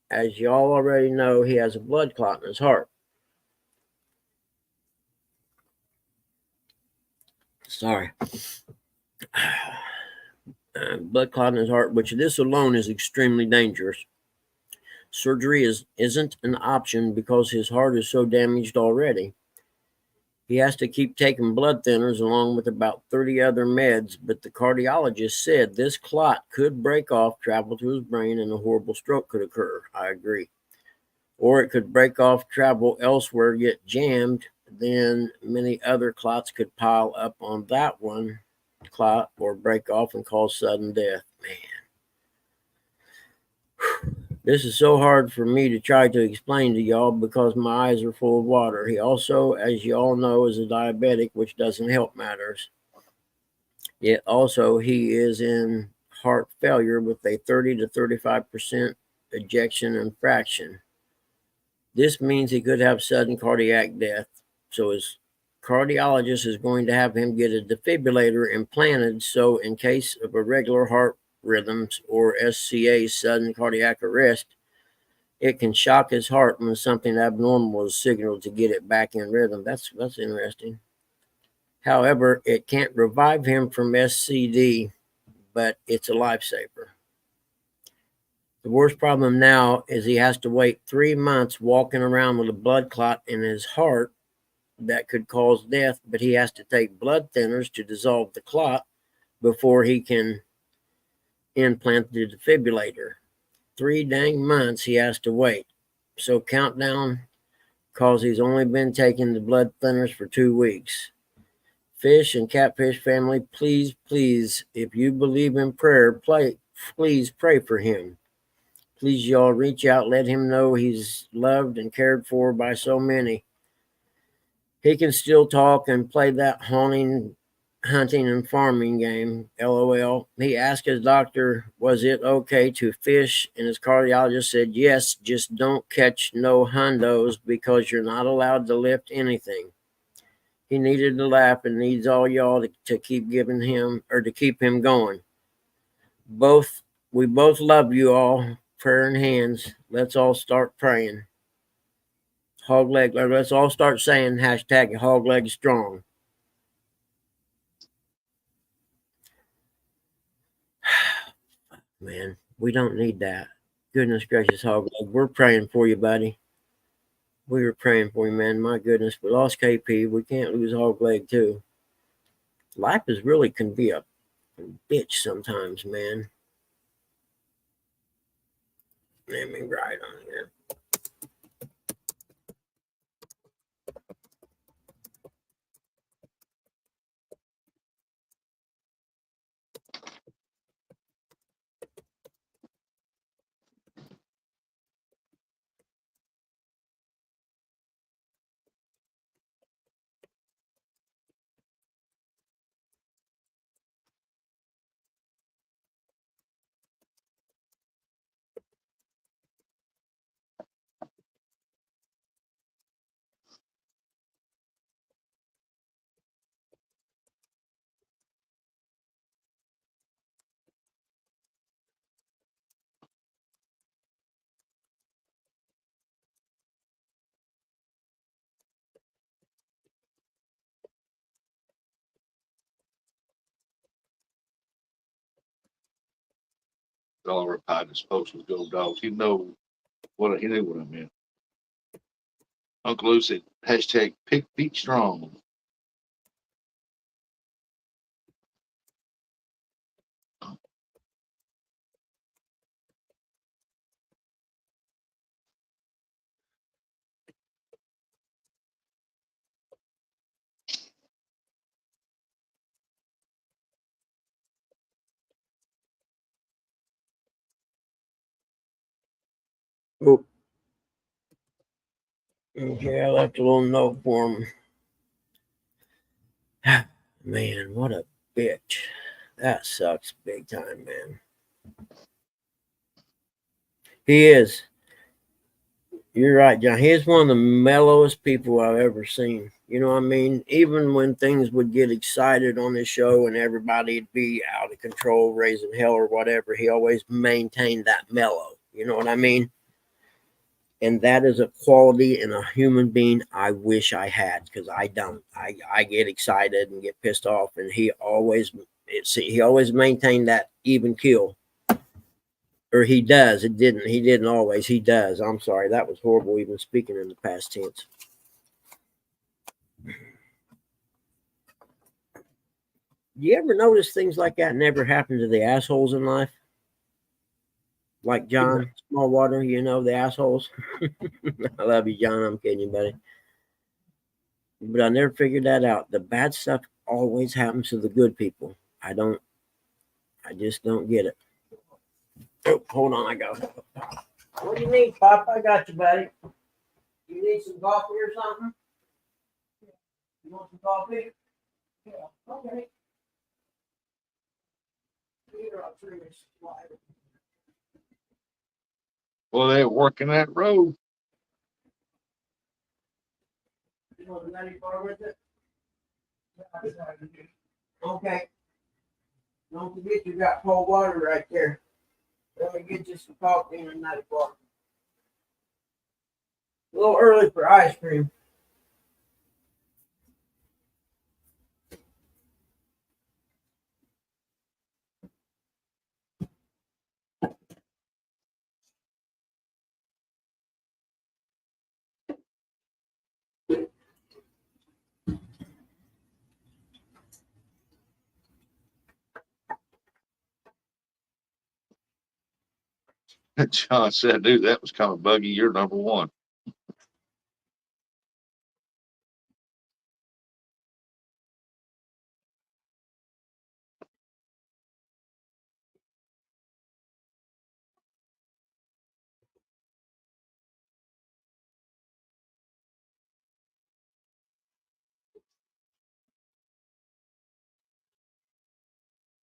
As y'all already know, he has a blood clot in his heart. Sorry. Blood clot in his heart, which this alone is extremely dangerous. Surgery isn't an option because his heart is so damaged already. He has to keep taking blood thinners along with about 30 other meds, but the cardiologist said this clot could break off, travel to his brain, and a horrible stroke could occur. I agree. Or it could break off, travel elsewhere, get jammed. Then many other clots could pile up on that one clot or break off and cause sudden death. Man. This is so hard for me to try to explain to y'all because my eyes are full of water. He also, as you all know, is a diabetic, which doesn't help matters. Yet also he is in heart failure with a 30 to 35% ejection and fraction. This means he could have sudden cardiac death. So his cardiologist is going to have him get a defibrillator implanted so in case of irregular heart rhythms or SCA, sudden cardiac arrest, it can shock his heart when something abnormal is signaled to get it back in rhythm. That's interesting. However, it can't revive him from SCD, but it's a lifesaver. The worst problem now is he has to wait 3 months walking around with a blood clot in his heart that could cause death, but he has to take blood thinners to dissolve the clot before he can implant the defibrillator. 3 dang months he has to wait. So countdown, because he's only been taking the blood thinners for 2 weeks. Fish and catfish family, please, please, if you believe in prayer, please pray for him. Please, y'all, reach out, let him know he's loved and cared for by so many. He can still talk and play that hunting and farming game, LOL. He asked his doctor, was it okay to fish? And his cardiologist said, yes, just don't catch no hundos because you're not allowed to lift anything. He needed to laugh and needs all y'all to keep giving him or to keep him going. We both love you all. Prayer in hands. Let's all start praying. Hog leg. Let's all start saying hashtag hog leg strong. Man, we don't need that. Goodness gracious, hog leg. We're praying for you, buddy. We were praying for you, man. My goodness, we lost KP. We can't lose hog leg too. Life is really can be a bitch sometimes, man. Let me write on here. Oliver Piden's post was go dogs. He knew what I meant. Uncle Lou said hashtag pick feet strong. Oh, okay, I left a little note for him. Man, what a bitch. That sucks big time, man. He is. You're right, John. He's one of the mellowest people I've ever seen. You know what I mean? Even when things would get excited on his show and everybody'd be out of control, raising hell or whatever, he always maintained that mellow. You know what I mean? And that is a quality in a human being I wish I had, because I don't. I get excited and get pissed off, and he always maintained that even keel. Or he does. He didn't always. He does. I'm sorry. That was horrible, even speaking in the past tense. Do you ever notice things like that never happen to the assholes in life? Like John Smallwater, you know, the assholes. I love you, John. I'm kidding you, buddy. But I never figured that out. The bad stuff always happens to the good people. I just don't get it. Oh, hold on, I got it. What do you need, Pop? I got you, buddy. You need some coffee or something? You want some coffee? Yeah, okay. Well, they're working that road. You want the nutty bar with it? Okay. Don't forget you got cold water right there. Let me get you some coffee and a nutty bar. A little early for ice cream. John said, dude, that was kind of buggy. You're number one.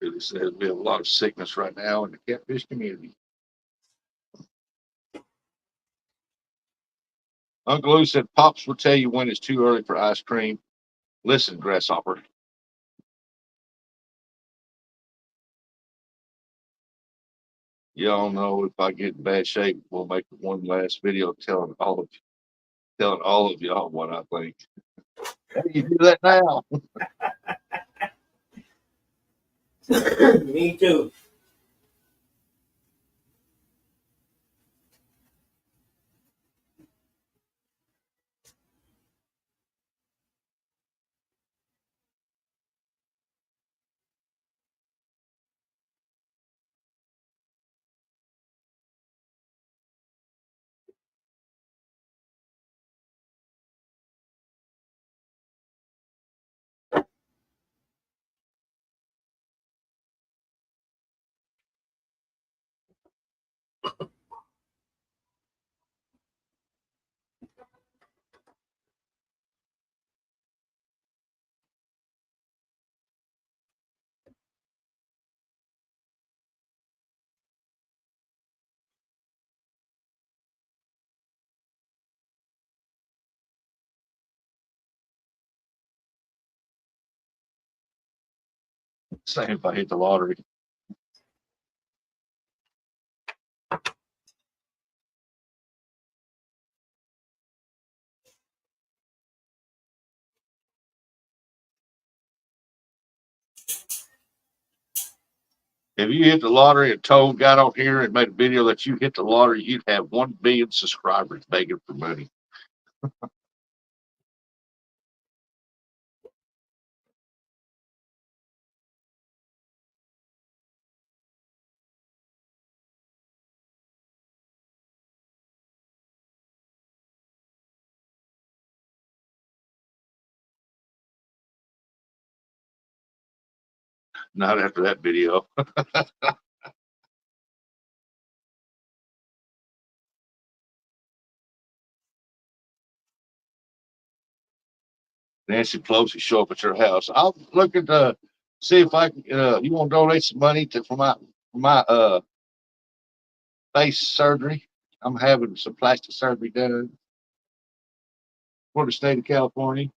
He said there's been a lot of sickness right now in the catfish community. Uncle Lou said, Pops will tell you when it's too early for ice cream. Listen, grasshopper. Y'all know if I get in bad shape, we'll make one last video telling all of y'all what I think. Hey, you do that now. Me too. Same if I hit the lottery. If you hit the lottery and told got on here and made a video that you hit the lottery, you'd have 1 billion subscribers begging for money. Not after that video. Nancy Pelosi show up at your house. I'll look at see if I can. You want to donate some money for my face surgery? I'm having some plastic surgery done for the state of California.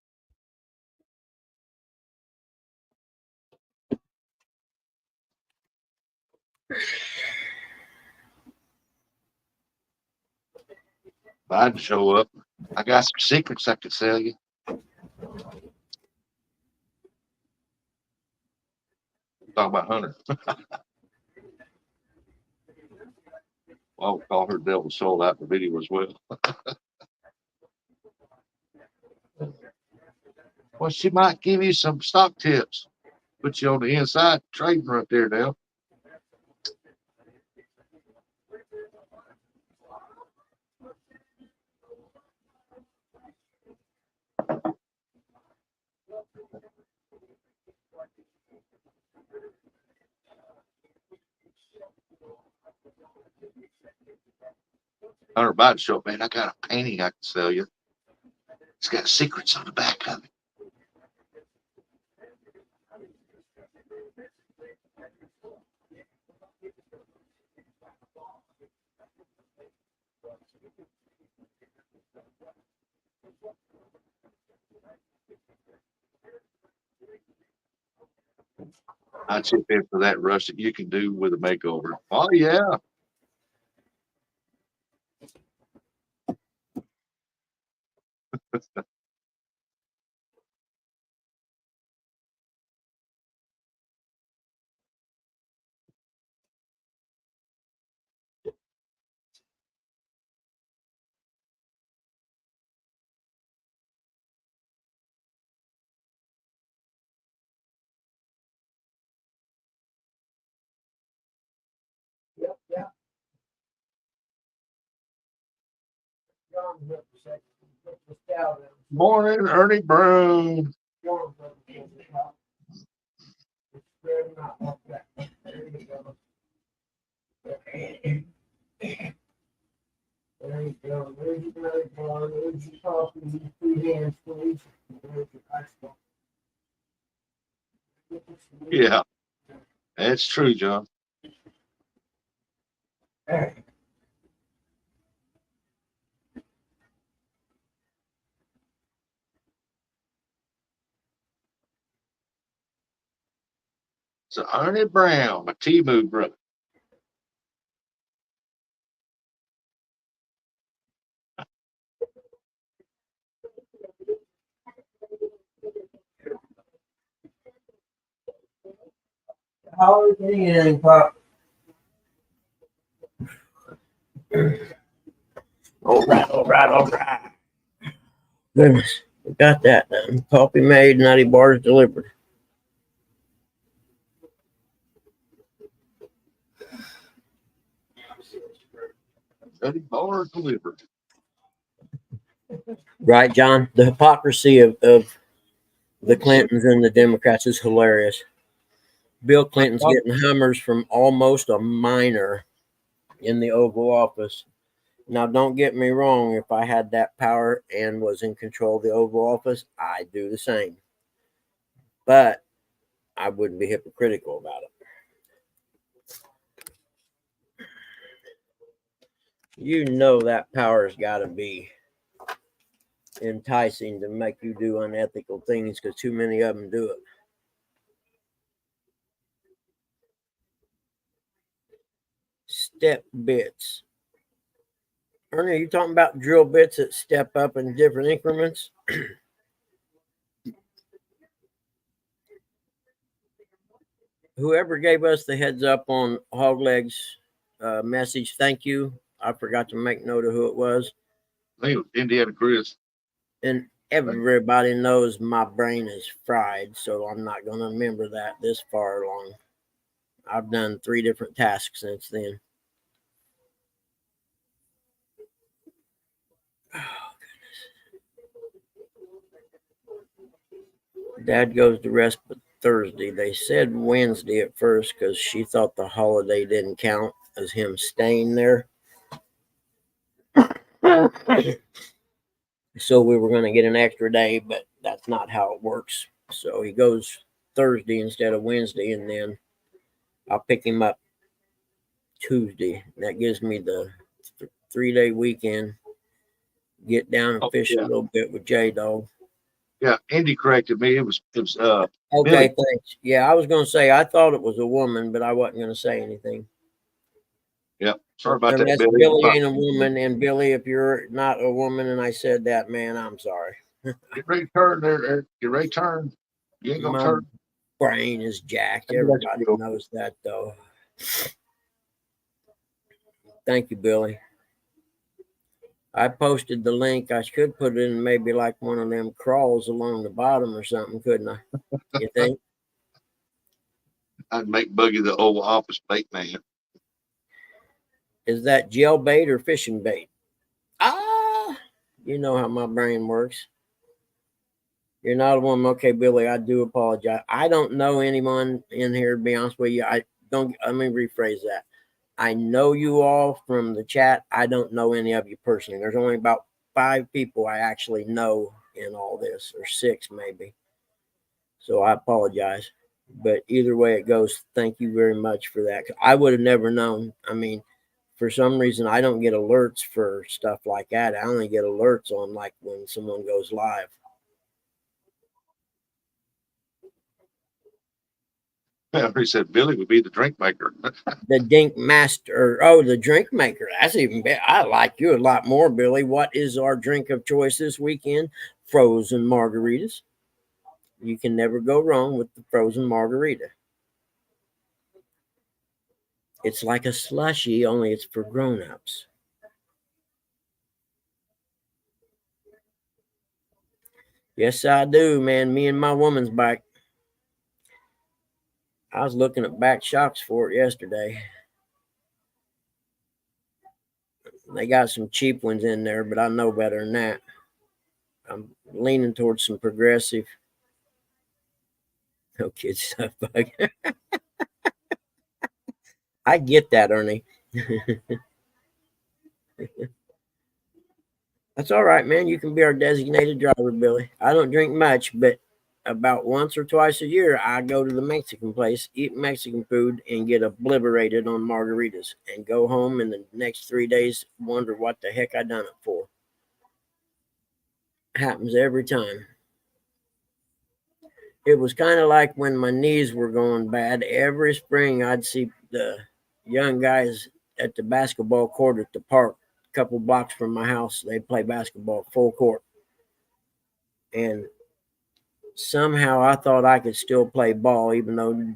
I'd show up. I got some secrets I could sell you. Talk about Hunter. Well, call her Devil Soul out the video as well. Well, she might give you some stock tips. Put you on the inside trading right there now. Hunter Biden show, man, I got a painting I can sell you. It's got secrets on the back of it. I chip in for that rush that you can do with a makeover. Oh yeah. Morning, Ernie Brown. There you go. There's your belly bar. There's your coffee. Use 2 hands, please. There's your ice cream. Yeah, that's true, John. There. So Ernie Brown, my T-Moo brother. How are you getting, Pop? All right. Goodness, we got that done. Coffee made, nutty bars delivered. Nutty bars delivered. Right, John? The hypocrisy of the Clintons and the Democrats is hilarious. Bill Clinton's getting Hummers from almost a minor in the Oval Office. Now, don't get me wrong. If I had that power and was in control of the Oval Office, I'd do the same. But I wouldn't be hypocritical about it. You know that power's got to be enticing to make you do unethical things because too many of them do it. Step bits. Ernie, are you talking about drill bits that step up in different increments? Whoever gave us the heads up on Hogleg's message, thank you. I forgot to make note of who it was. I think it was Indiana Chris. And everybody knows my brain is fried, so I'm not going to remember that this far along. I've done 3 different tasks since then. Oh, goodness. Dad goes to respite Thursday. They said Wednesday at first because she thought the holiday didn't count as him staying there. So we were going to get an extra day, but that's not how it works. So he goes Thursday instead of Wednesday, and then I'll pick him up Tuesday. That gives me the 3-day weekend. Get down and fish a little bit with J Dog. Yeah, Andy corrected me. It was okay. Billy. Thanks. Yeah, I was going to say I thought it was a woman, but I wasn't going to say anything. Yeah, sorry about Unless that, Billy. Billy ain't a woman, and Billy, if you're not a woman, and I said that, man, I'm sorry. Get ready to turn there. Get ready to turn. You ain't gonna My turn. brain is jacked. Everybody knows that, though. Thank you, Billy. I posted the link. I could put it in maybe like one of them crawls along the bottom or something, couldn't I? You think? I'd make Buggy the Oval Office bait man. Is that gel bait or fishing bait? You know how my brain works. You're not a woman. Okay, Billy, I do apologize. I don't know anyone in here, to be honest with you. Let me rephrase that. I know you all from the chat. I don't know any of you personally. There's only about 5 people I actually know in all this, or 6 maybe. So I apologize. But either way it goes, thank you very much for that. I would have never known. I mean, for some reason, I don't get alerts for stuff like that. I only get alerts on like when someone goes live. He said Billy would be the drink maker. The Dink Master. Oh, the drink maker. That's even better. I like you a lot more, Billy. What is our drink of choice this weekend? Frozen margaritas. You can never go wrong with the frozen margarita. It's like a slushy, only it's for grown-ups. Yes, I do, man. Me and my woman's bike. I was looking at back shocks for it yesterday. They got some cheap ones in there, but I know better than that. I'm leaning towards some progressive. No kid stuff, bug. I get that, Ernie. That's all right, man. You can be our designated driver, Billy. I don't drink much, but about once or twice a year, I go to the Mexican place, eat Mexican food, and get obliterated on margaritas, and go home in the next 3 days, wonder what the heck I done it for. Happens every time. It was kind of like when my knees were going bad. Every spring, I'd see the young guys at the basketball court at the park, a couple blocks from my house. They play basketball full court. And somehow I thought I could still play ball, even though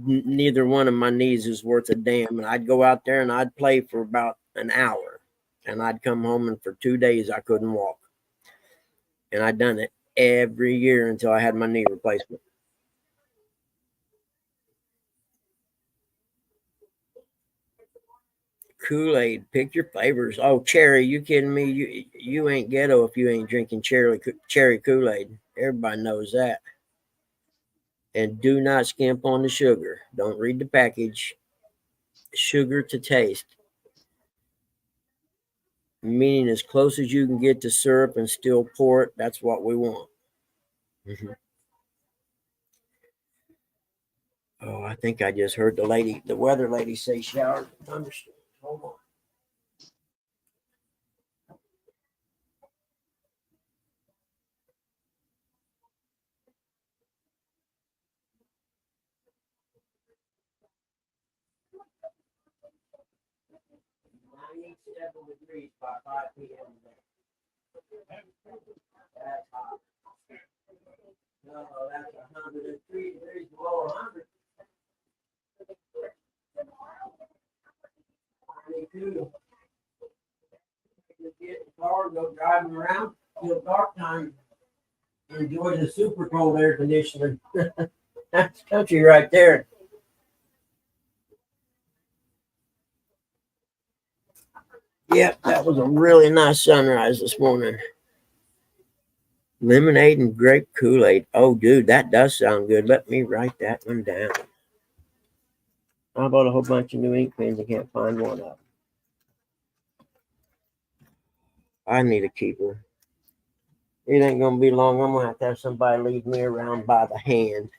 neither one of my knees is worth a damn. And I'd go out there and I'd play for about an hour. And I'd come home, and for 2 days, I couldn't walk. And I'd done it every year until I had my knee replacement. Kool-Aid, pick your flavors. Oh, cherry, you kidding me? You ain't ghetto if you ain't drinking cherry Kool-Aid. Everybody knows that. And do not skimp on the sugar. Don't read the package. Sugar to taste. Meaning as close as you can get to syrup and still pour it. That's what we want. Oh, I think I just heard the weather lady say shower thunderstorms. Hold on. Degrees by 5 p.m. That's hot. No, that's 103 degrees below 100. 92. Just get in the car, go driving around till dark time. Enjoy the super cold air conditioning. That's country right there. Yep, that was a really nice sunrise this morning. Lemonade and grape Kool-Aid. Oh, dude, that does sound good. Let me write that one down. I bought a whole bunch of new ink pens. I can't find one of them. I need a keeper. It ain't gonna be long. I'm gonna have somebody lead me around by the hand.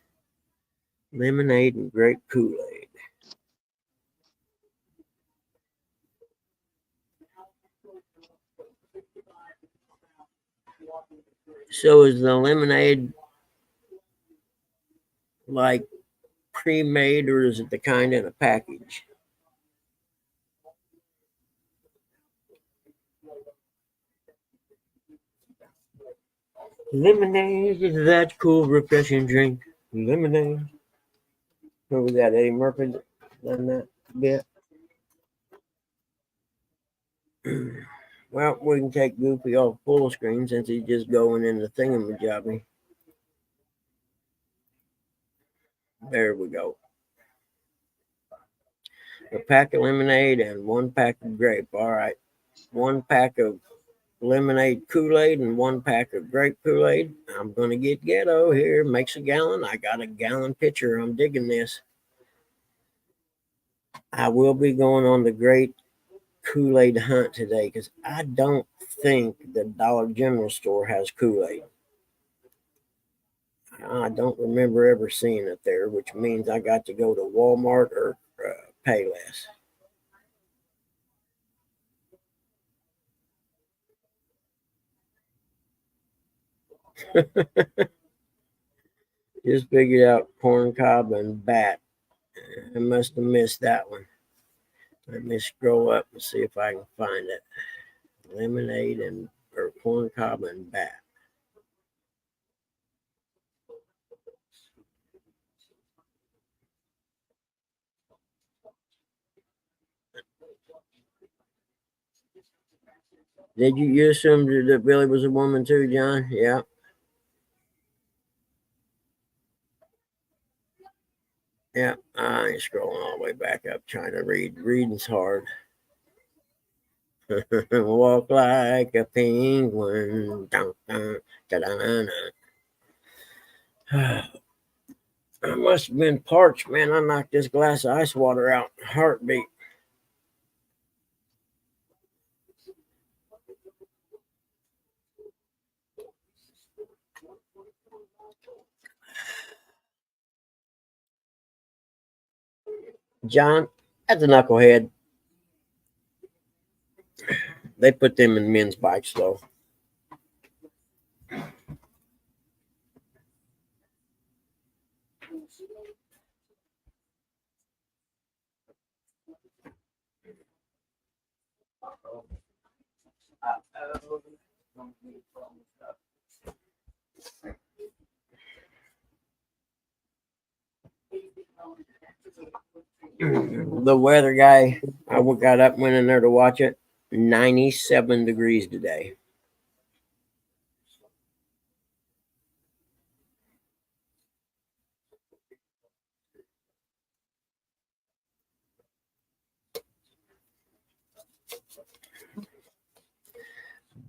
Lemonade and grape Kool-Aid. So is the lemonade like pre-made, or is it the kind in a package? Lemonade is that cool, refreshing drink. Lemonade. What was that? Eddie Murphy done that bit. Well, we can take Goofy off full screen since he's just going in the thingamajobby. There we go. A pack of lemonade and 1 pack of grape. All right. 1 pack of lemonade Kool-Aid and 1 pack of grape Kool-Aid. I'm going to get ghetto here. Makes a gallon. I got a gallon pitcher. I'm digging this. I will be going on the great Kool-Aid hunt today because I don't think the Dollar General store has Kool-Aid. I don't remember ever seeing it there, which means I got to go to Walmart or Payless. Just figured out corn cob and bat. I must have missed that one. Let me scroll up and see if I can find it. Lemonade and or corn cob and bat. Did you assume that Billy was a woman too, John? Yeah. Yeah, I ain't scrolling all the way back up trying to read. Reading's hard. Walk like a penguin. Dun, dun, dun, dun, dun. I must have been parched, man. I knocked this glass of ice water out. Heartbeat. John, that's a knucklehead. They put them in men's bikes, though. The weather guy, I got up, went in there to watch it. 97 degrees today.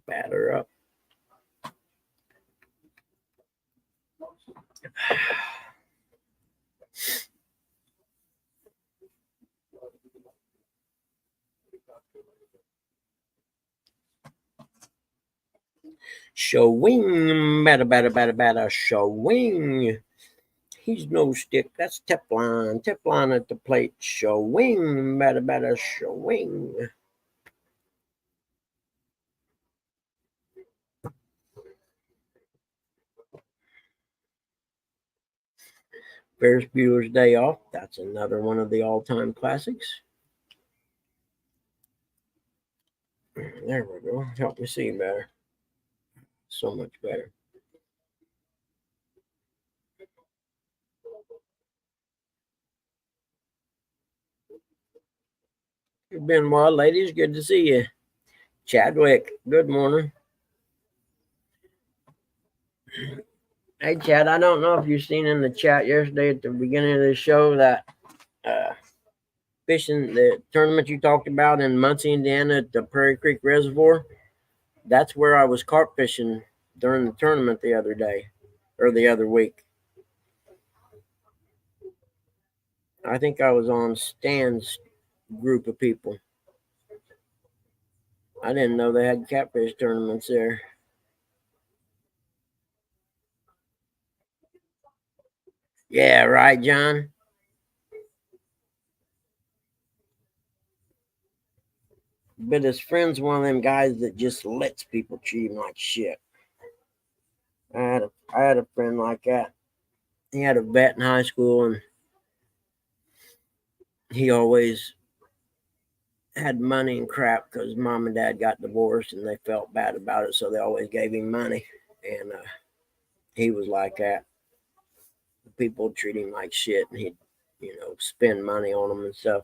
Batter up. Showing, batter, showing. He's no stick. That's Teflon. Teflon at the plate. Showing, batter, showing. Ferris Bueller's Day Off. That's another one of the all-time classics. There we go. Help me see better. So much better. It's been a while, ladies. Good to see you. Chadwick, good morning. Hey, Chad, I don't know if you've seen in the chat yesterday at the beginning of the show that fishing, the tournament you talked about in Muncie, Indiana at the Prairie Creek Reservoir. That's where I was carp fishing during the tournament the other day, or the other week. I think I was on Stan's group of people. I didn't know they had catfish tournaments there. Yeah, right, John? But his friend's one of them guys that just lets people treat him like shit. I had a friend like that. He had a vet in high school, and he always had money and crap because mom and dad got divorced and they felt bad about it, so they always gave him money. And he was like that. People treat him like shit, and he'd, spend money on them and stuff.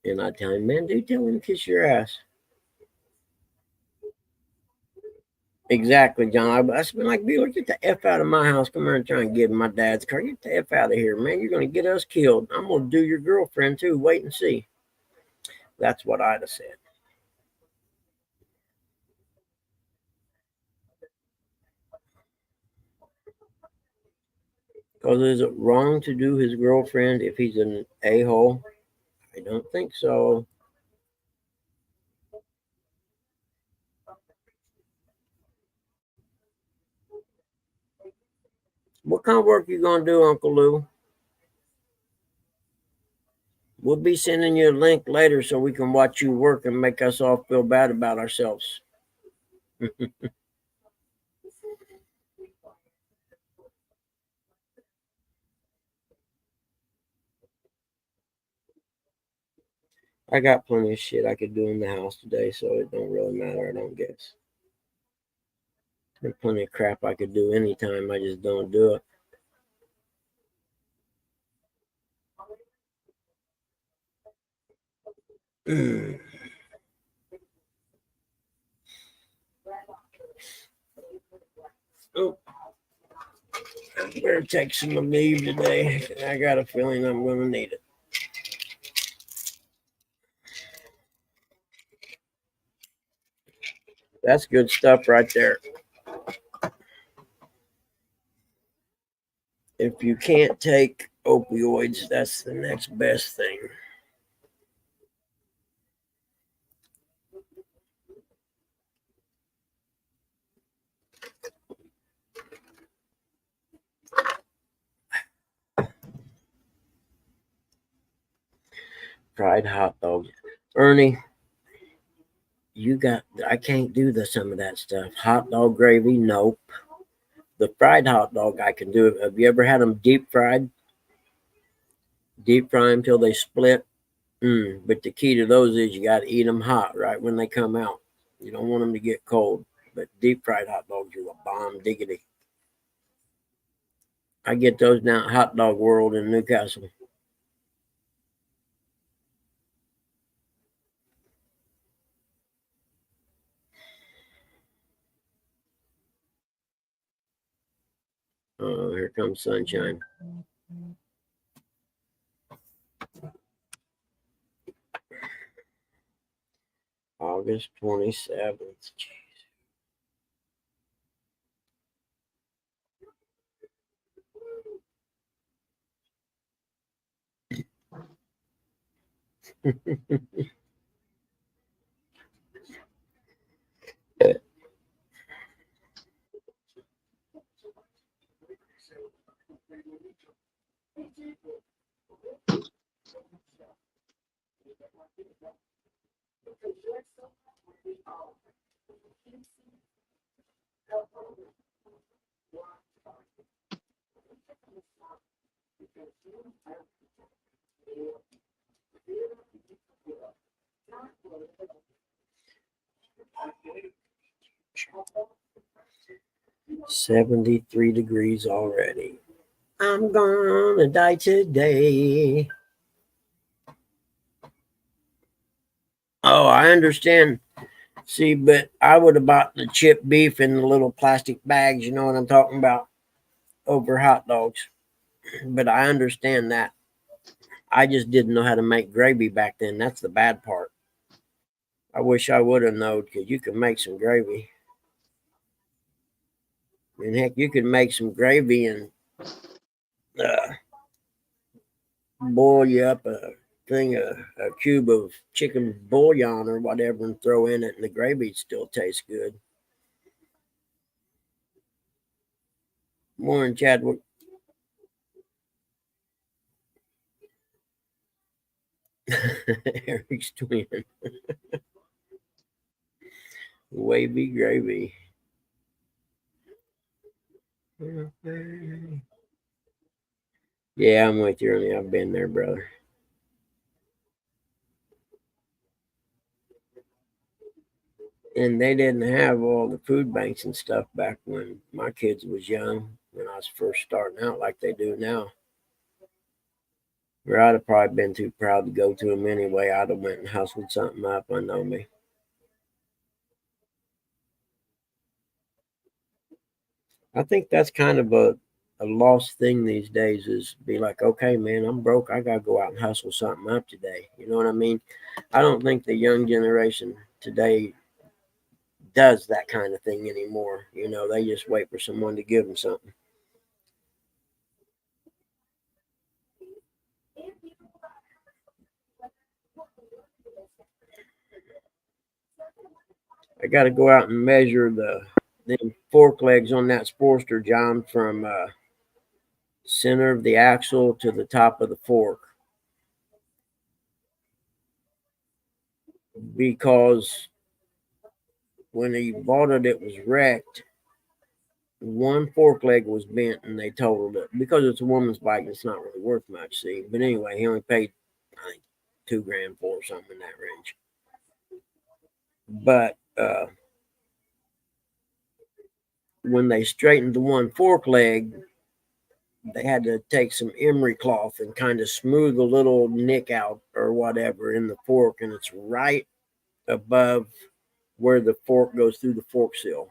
And I'd tell him, man, dude, tell him to kiss your ass. Exactly, John. I've been like, Bueller, get the F out of my house. Come here and try and get in my dad's car. Get the F out of here, man. You're going to get us killed. I'm going to do your girlfriend, too. Wait and see. That's what I'd have said. Because is it wrong to do his girlfriend if he's an a-hole? I don't think so. What kind of work you going to do, Uncle Lou? We'll be sending you a link later so we can watch you work and make us all feel bad about ourselves. I got plenty of shit I could do in the house today, so it don't really matter, I don't guess. There's plenty of crap I could do anytime, I just don't do it. Oh, I better take some leave today. I got a feeling I'm going to need it. That's good stuff right there. If you can't take opioids, that's the next best thing. Fried hot dogs. Ernie, I can't do some of that stuff. Hot dog gravy, nope. The fried hot dog I can do. Have you ever had them deep fried? Deep fry them till they split. But the key to those is you got to eat them hot right when they come out. You don't want them to get cold. But deep fried hot dogs are a bomb diggity. I get those down at Hot Dog World in Newcastle. Oh, here comes sunshine. August 27th. Jeez. 73 degrees already. I'm gonna die today. Oh, I understand. See, but I would have bought the chipped beef in the little plastic bags, you know what I'm talking about, over hot dogs. But I understand that. I just didn't know how to make gravy back then. That's the bad part. I wish I would have known, because you can make some gravy. And heck, you can make some gravy and boil you up a cube of chicken bouillon or whatever and throw in it, and the gravy still tastes good. Morning, Chadwick. Eric's twin. Wavy gravy. Yeah, I'm with you, Ernie. I've been there, brother. And they didn't have all the food banks and stuff back when my kids was young, when I was first starting out like they do now. Or I'd have probably been too proud to go to them anyway. I'd have went and hustled something up. I know me. I think that's kind of a lost thing these days, is be like, okay, man, I'm broke. I got to go out and hustle something up today. You know what I mean? I don't think the young generation today does that kind of thing anymore. You know, they just wait for someone to give them something. I got to go out and measure the fork legs on that Sportster, John, from center of the axle to the top of the fork, because when he bought it, it was wrecked. One fork leg was bent, and they totaled it. Because it's a woman's bike, it's not really worth much. See, but anyway, he only paid, I think, $2,000 for or something in that range. But when they straightened the one fork leg, they had to take some emery cloth and kind of smooth a little nick out or whatever in the fork, and it's right above where the fork goes through the fork seal.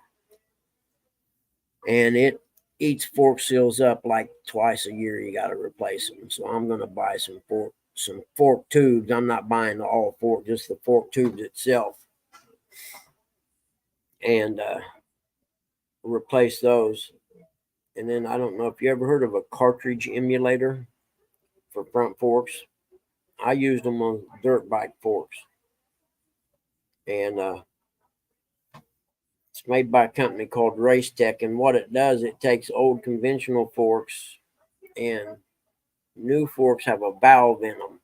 And it eats fork seals up like twice a year. You got to replace them. So I'm going to buy some fork tubes. I'm not buying the all fork, just the fork tubes itself, and replace those. And then I don't know if you ever heard of a cartridge emulator for front forks. I used them on dirt bike forks, and it's made by a company called Race Tech. And what it does, it takes old conventional forks, and new forks have a valve in them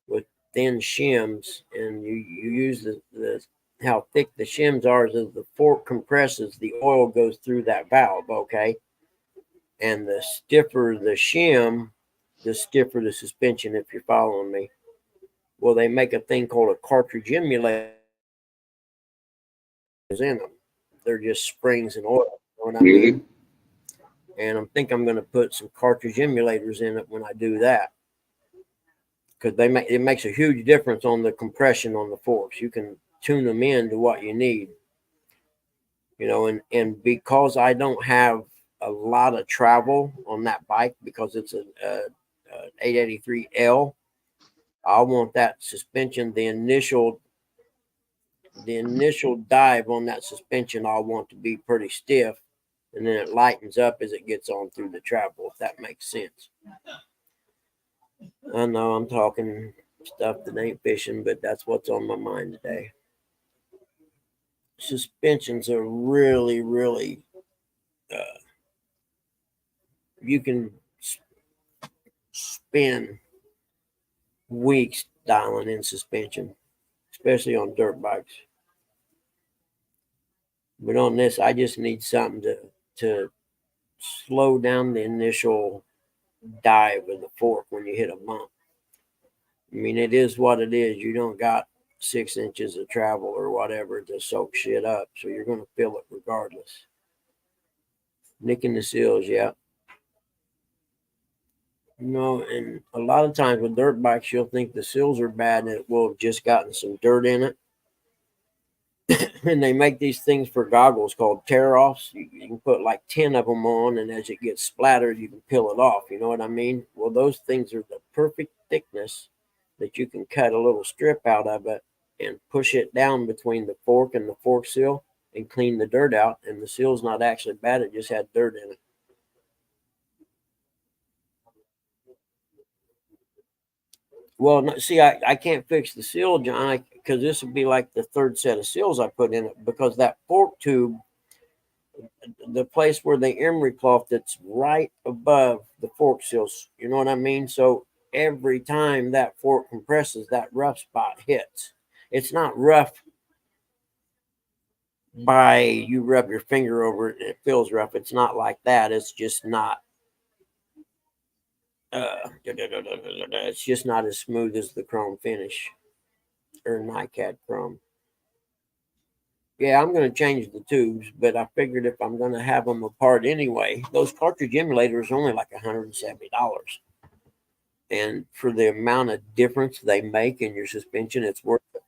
with thin shims, and you use the how thick the shims are. As the fork compresses, the oil goes through that valve, okay? And the stiffer the shim, the stiffer the suspension, if you're following me. Well, they make a thing called a cartridge emulator in them. They're just springs and oil, you know what I mean? And I think I'm going to put some cartridge emulators in it when I do that, because it makes a huge difference on the compression on the forks. You can tune them in to what you need, you know. And because I don't have a lot of travel on that bike, because it's an 883L, I want that suspension, the initial dive on that suspension, I want to be pretty stiff, and then it lightens up as it gets on through the travel, if that makes sense. I know I'm talking stuff that ain't fishing, but that's what's on my mind today. Suspensions are really, really, you can spend weeks dialing in suspension, especially on dirt bikes. But on this, I just need something to slow down the initial dive of the fork when you hit a bump. I mean, it is what it is. You don't got 6 inches of travel or whatever to soak shit up, so you're going to feel it regardless. Nicking the seals, yeah. You know, and a lot of times with dirt bikes, you'll think the seals are bad and it will have just gotten some dirt in it. And they make these things for goggles called tear-offs. You can put like 10 of them on, and as it gets splattered, you can peel it off. You know what I mean? Well, those things are the perfect thickness that you can cut a little strip out of it and push it down between the fork and the fork seal and clean the dirt out. And the seal's not actually bad. It just had dirt in it. Well, see, I can't fix the seal, John, because this would be like the third set of seals I put in it, because that fork tube, the place where the emery cloth, that's right above the fork seals, you know what I mean? So every time that fork compresses, that rough spot hits. It's not rough by you rub your finger over it and it feels rough. It's not like that. It's just not. It's just not as smooth as the chrome finish or NiCad chrome. Yeah, I'm going to change the tubes, but I figured if I'm going to have them apart anyway, those cartridge emulators are only like $170. And for the amount of difference they make in your suspension, it's worth it.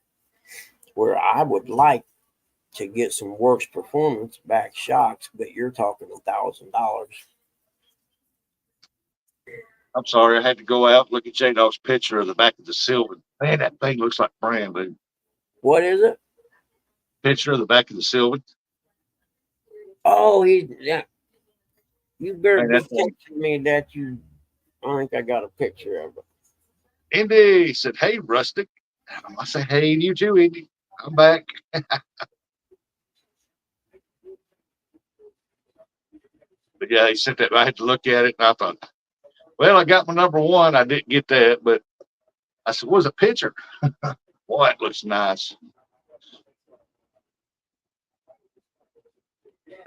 Where I would like to get some works performance back shocks, but you're talking $1,000. I'm sorry, I had to go out and look at J-Dog's picture of the back of the Sylvan. Man, that thing looks like brand new. What is it? Picture of the back of the Sylvan. Oh, yeah. You better Man, be that thing. texting me that you. I think I got a picture of it. Indy said, "Hey, Rustic." I said, "Hey, you too, Indy. I'm back." But yeah, he said that I had to look at it, and I thought, well, I got my number one. I didn't get that, but I said, "What's a picture?" Boy, it looks nice.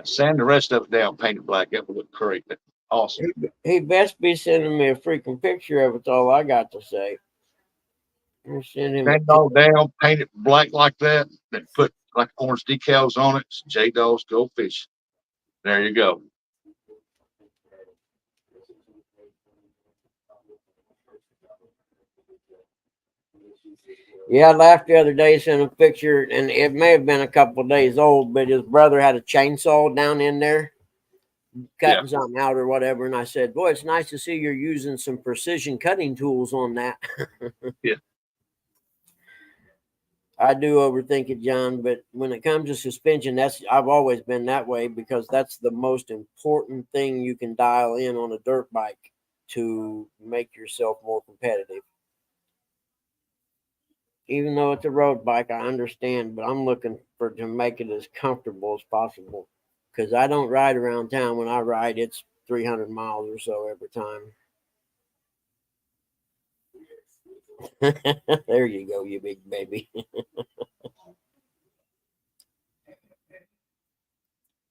Sand the rest of it down, paint it black. That would look great. Awesome. He best be sending me a freaking picture of it. That's all I got to say. Send him Sand it all down, paint it black like that, then put like orange decals on it. J-Dogs Go Fish. There you go. Yeah, I laughed the other day, sent a picture, and it may have been a couple of days old, but his brother had a chainsaw down in there cutting something out or whatever. And I said, boy, it's nice to see you're using some precision cutting tools on that. Yeah. I do overthink it, John, but when it comes to suspension, I've always been that way because that's the most important thing you can dial in on a dirt bike to make yourself more competitive. Even though it's a road bike, I understand, but I'm looking to make it as comfortable as possible because I don't ride around town. When I ride, it's 300 miles or so every time. There you go, you big baby. Did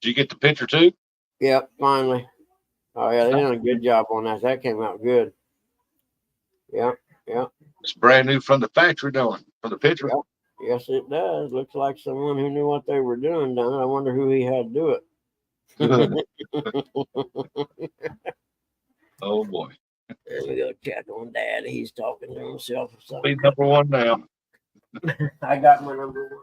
you get the picture too? Yep, finally. Oh yeah, they did a good job on that. That came out good. Yep. It's brand new from the factory, from the picture. Yep. Yes, it does. Looks like someone who knew what they were doing done it. I wonder who he had do it. Oh boy. Let me go check on Dad. He's talking to himself or something. Be number one now. I got my number one.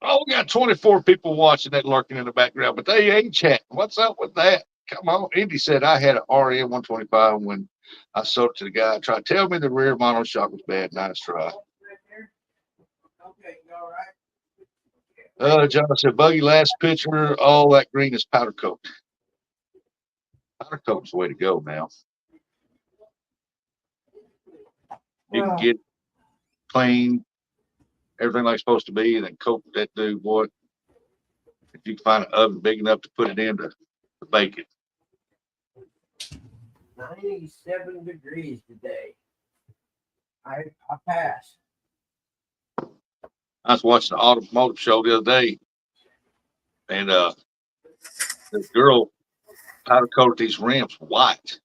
Oh, we got 24 people watching that lurking in the background, but they ain't chatting. What's up with that? Come on. Indy said I had an RN 125 when I sold it to the guy. Tried to tell me the rear monoshock was bad. Nice try. John said, Buggy, last picture, all that green is powder coat. Powder coat's the way to go now. You can get clean, everything like it's supposed to be, and then coat that dude, boy. If you can find an oven big enough to put it in to bake it. 97 degrees today. I passed. I was watching the automotive show the other day, and the girl powder coated these rims white,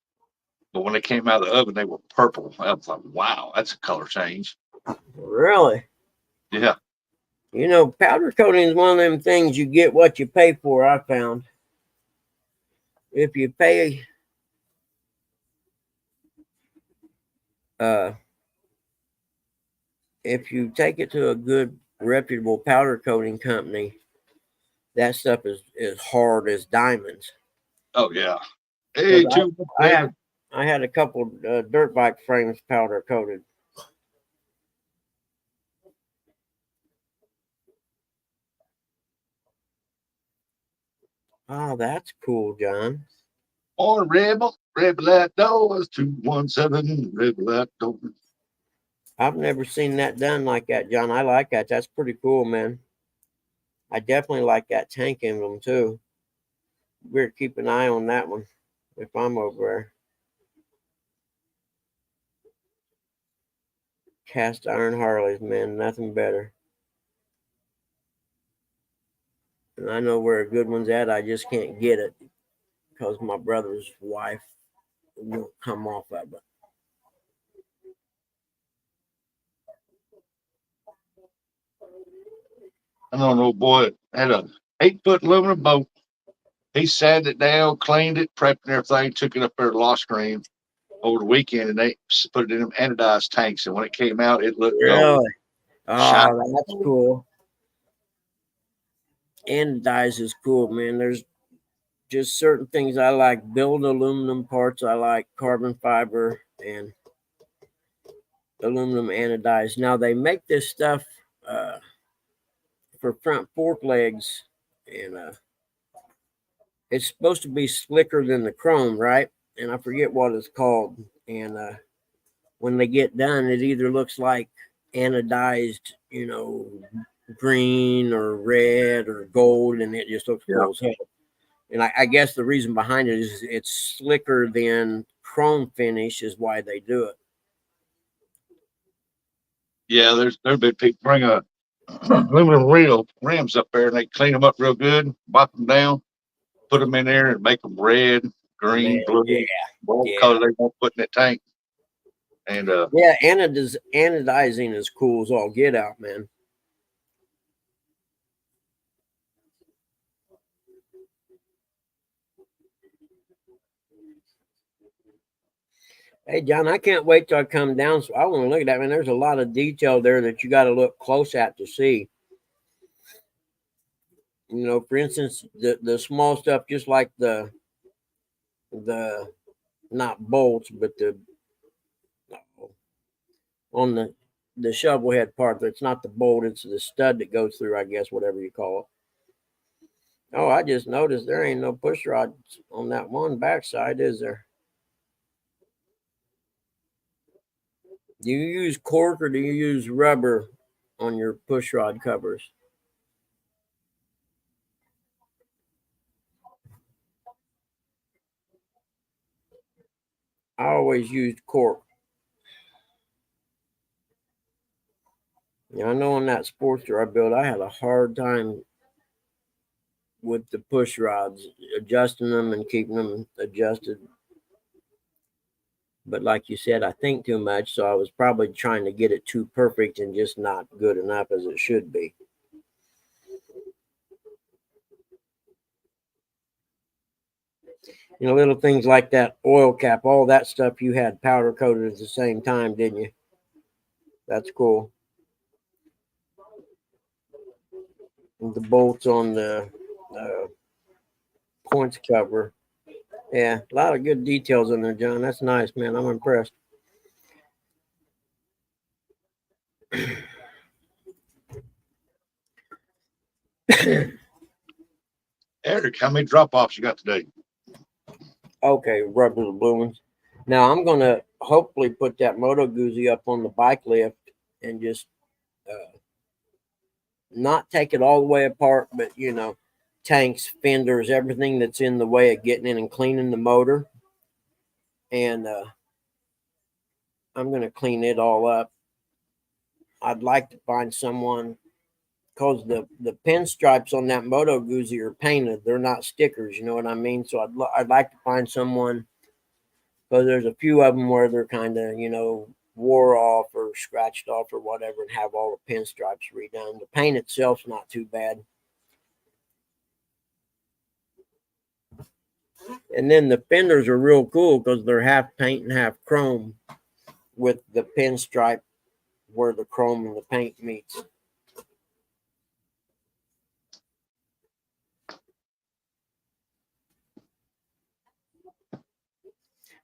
but when they came out of the oven, they were purple. I was like, wow, that's a color change. Really? Yeah. You know, powder coating is one of them things you get what you pay for, I found. If you pay if you take it to a good reputable powder coating company, that stuff is hard as diamonds. Oh yeah. Hey, I had a couple dirt bike frames powder coated. Oh, that's cool, John. Or Rebel outdoors 217 Rebel outdoors. I've never seen that done like that, John. I like that. That's pretty cool, man. I definitely like that tank emblem too. We're keep an eye on that one if I'm over there. Cast iron Harleys, man, nothing better. And I know where a good one's at. I just can't get it because my brother's wife won't come off of it. I don't know, boy, had a 8-foot aluminum boat. He sanded it down, cleaned it, prepped and everything, took it up there to Lost Stream over the weekend, and they put it in them anodized tanks. And when it came out, it looked gold. Really? Shiny. Oh, that's cool. Anodize is cool, man. There's just certain things I like. Build aluminum parts. I like carbon fiber and aluminum anodized. Now they make this stuff for front fork legs, and it's supposed to be slicker than the chrome, right? And I forget what it's called. And when they get done, it either looks like anodized, green or red or gold, and it just looks cool as hell. And I guess the reason behind it is it's slicker than chrome finish is why they do it. Yeah, there's been people bring a aluminum rims up there, and they clean them up real good, wipe them down, put them in there, and make them red, green, Man, blue, whatever color they want to put in that tank. And yeah, anodizing is cool as all get out, man. Hey, John, I can't wait till I come down. So I want to look at that, man. There's a lot of detail there that you got to look close at to see. For instance, the small stuff, just like the not bolts, but on the shovel head part. It's not the bolt; it's the stud that goes through. I guess whatever you call it. Oh, I just noticed there ain't no push rods on that one backside, is there? Do you use cork or do you use rubber on your push rod covers? I always used cork. I know on that Sportster I built, I had a hard time with the push rods, adjusting them and keeping them adjusted. But like you said, I think too much, so I was probably trying to get it too perfect and just not good enough as it should be. Little things like that oil cap, all that stuff you had powder coated at the same time, didn't you? That's cool. And the bolts on the points cover. Yeah, a lot of good details in there, John. That's nice, man. I'm impressed. Eric, how many drop offs you got today? Okay, rubber the blue ones. Now I'm gonna hopefully put that Moto Guzzi up on the bike lift and just not take it all the way apart, but tanks, fenders, everything that's in the way of getting in and cleaning the motor. And I'm gonna clean it all up. I'd like to find someone because the pinstripes on that Moto Guzzi are painted. They're not stickers. You know what I mean? So I'd like to find someone, because there's a few of them where they're kind of, wore off or scratched off or whatever, and have all the pinstripes redone. The paint itself's not too bad. And then the fenders are real cool because they're half paint and half chrome with the pinstripe where the chrome and the paint meets.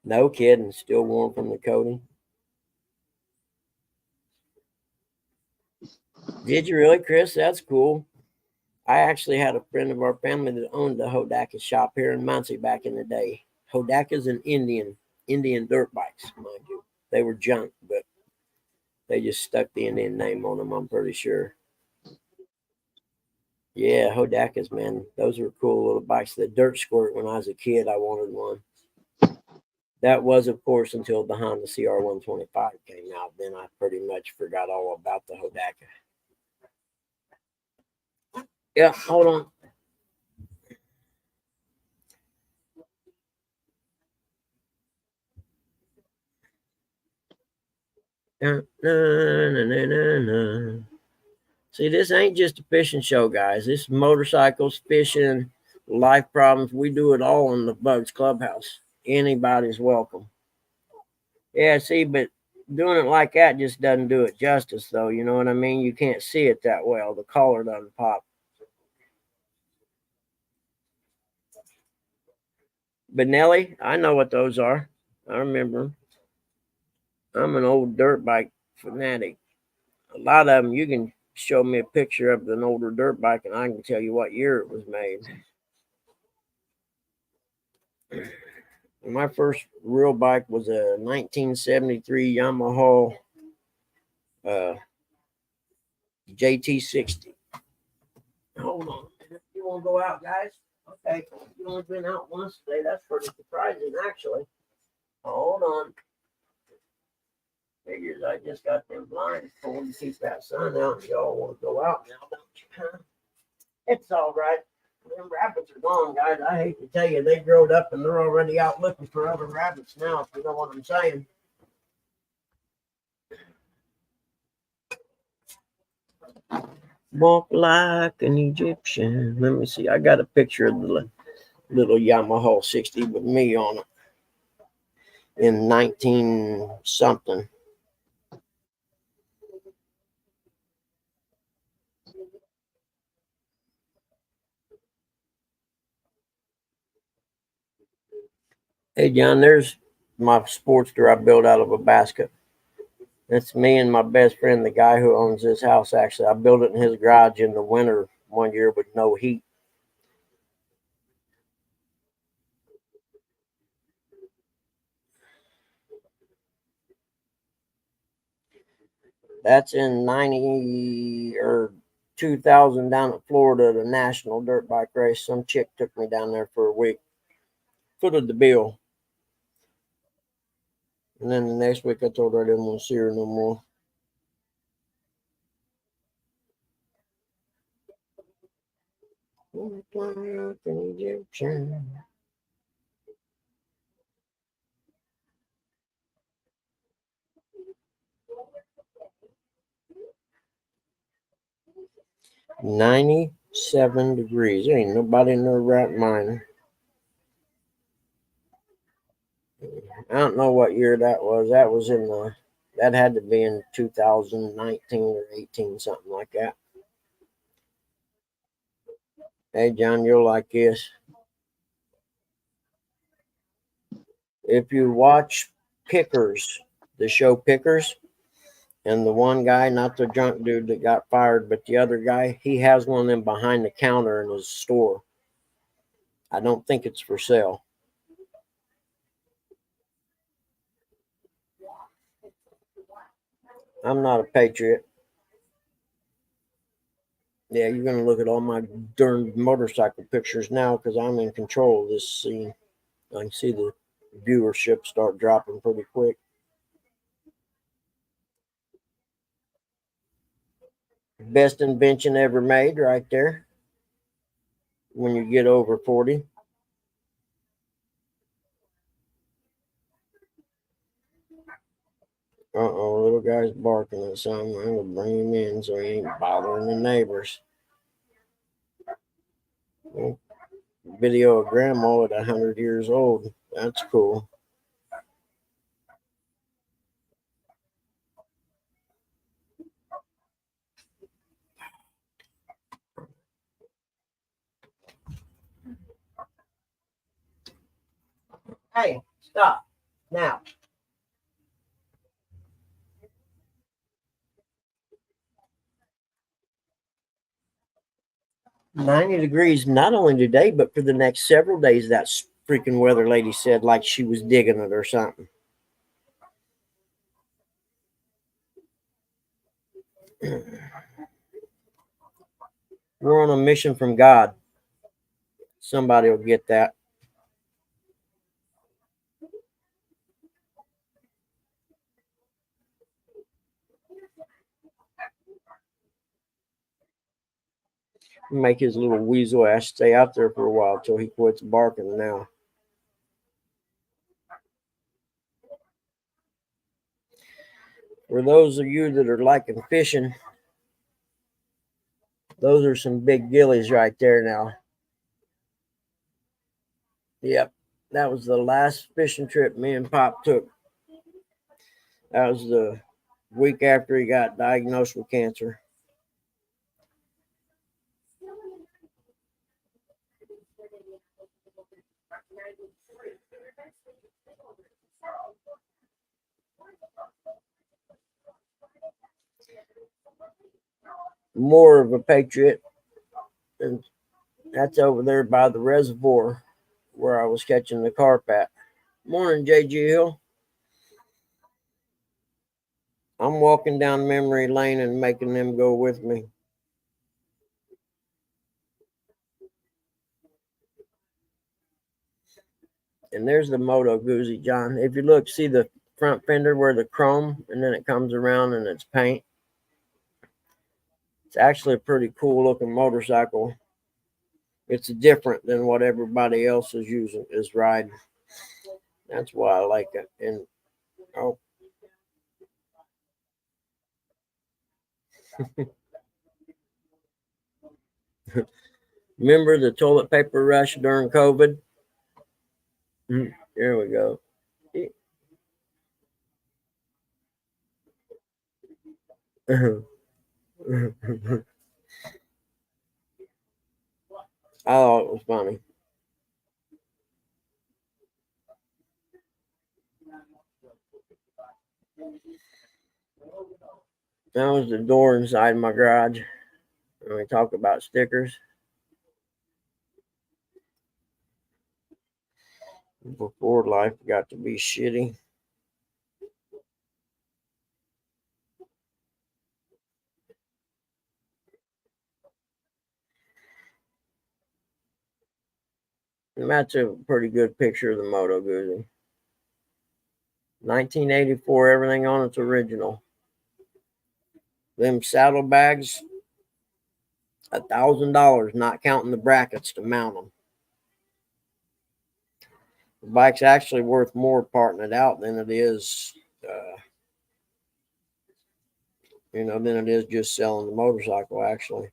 No kidding, still warm from the coating. Did you really, Chris? That's cool. I actually had a friend of our family that owned the Hodaka shop here in Muncie back in the day. Hodaka's an Indian dirt bikes, mind you. They were junk, but they just stuck the Indian name on them, I'm pretty sure. Yeah, Hodakas, man. Those were cool little bikes. The dirt squirt, when I was a kid, I wanted one. That was, of course, until the Honda CR125 came out. Then I pretty much forgot all about the Hodaka. Yeah, hold on. See, this ain't just a fishing show, guys. This is motorcycles, fishing, life problems. We do it all in the Bugs Clubhouse. Anybody's welcome. Yeah, see, but doing it like that just doesn't do it justice, though. You know what I mean? You can't see it that well. The collar doesn't pop. But Nelly, I know what those are. I remember. I'm an old dirt bike fanatic. A lot of them, you can show me a picture of an older dirt bike, and I can tell you what year it was made. My first real bike was a 1973 Yamaha JT60. Hold on. You want to go out, guys? Okay. You only been out once today. That's pretty surprising, actually. Hold on. Figures I just got them blinds pulled to keep that sun out. Y'all want to go out now, don't you? It's all right. Them rabbits are gone, guys. I hate to tell you, they growed up and they're already out looking for other rabbits now, if you know what I'm saying. Walk like an Egyptian. Let me see. I got a picture of the little Yamaha 60 with me on it in 19 something. Hey, John, there's my Sportster I built out of a basket. It's me and my best friend, the guy who owns this house, actually. I built it in his garage in the winter one year with no heat. That's in 90 or 2000 down at Florida, the national dirt bike race. Some chick took me down there for a week. Footed the bill. And then the next week I told her I didn't want to see her no more. Like an Egyptian. $97 degrees. There ain't nobody in their right mind. I don't know what year that was. That was in the, that had to be in 2019 or 18, something like that. Hey, John, you'll like this. If you watch Pickers, the show Pickers, and the one guy, not the drunk dude that got fired, but the other guy, he has one of them behind the counter in his store. I don't think it's for sale. I'm not a patriot. Yeah, you're going to look at all my darn motorcycle pictures now because I'm in control of this scene. I can see the viewership start dropping pretty quick. Best invention ever made right there when you get over 40. Uh-oh, little guy's barking at something. I'm going to bring him in so he ain't bothering the neighbors. Video of grandma at 100 years old. That's cool. Hey, stop. Now. $90 degrees, not only today, but for the next several days, that freaking weather lady said, like she was digging it or something. We're on a mission from God. Somebody will get that. Make his little weasel ass stay out there for a while till he quits barking now. For those of you that are liking fishing, those are some big gillies right there now. Yep, that was the last fishing trip me and Pop took. That was the week after he got diagnosed with cancer. More of a patriot, and that's over there by the reservoir where I was catching the carp at. Morning, JG Hill. I'm walking down memory lane and making them go with me. And there's the Moto Guzzi, John. If you look, see the front fender where the chrome, and then it comes around and it's paint. It's actually a pretty cool looking motorcycle. It's different than what everybody else is riding. That's why I like it. And oh, remember the toilet paper rush during COVID? There we go. I thought it was funny. That was the door inside my garage. When we talk about stickers. Before life got to be shitty. And that's a pretty good picture of the Moto Guzzi. 1984, everything on it's original. Them saddlebags, $1,000, not counting the brackets to mount them. The bike's actually worth more parting it out than it is, than it is just selling the motorcycle, actually.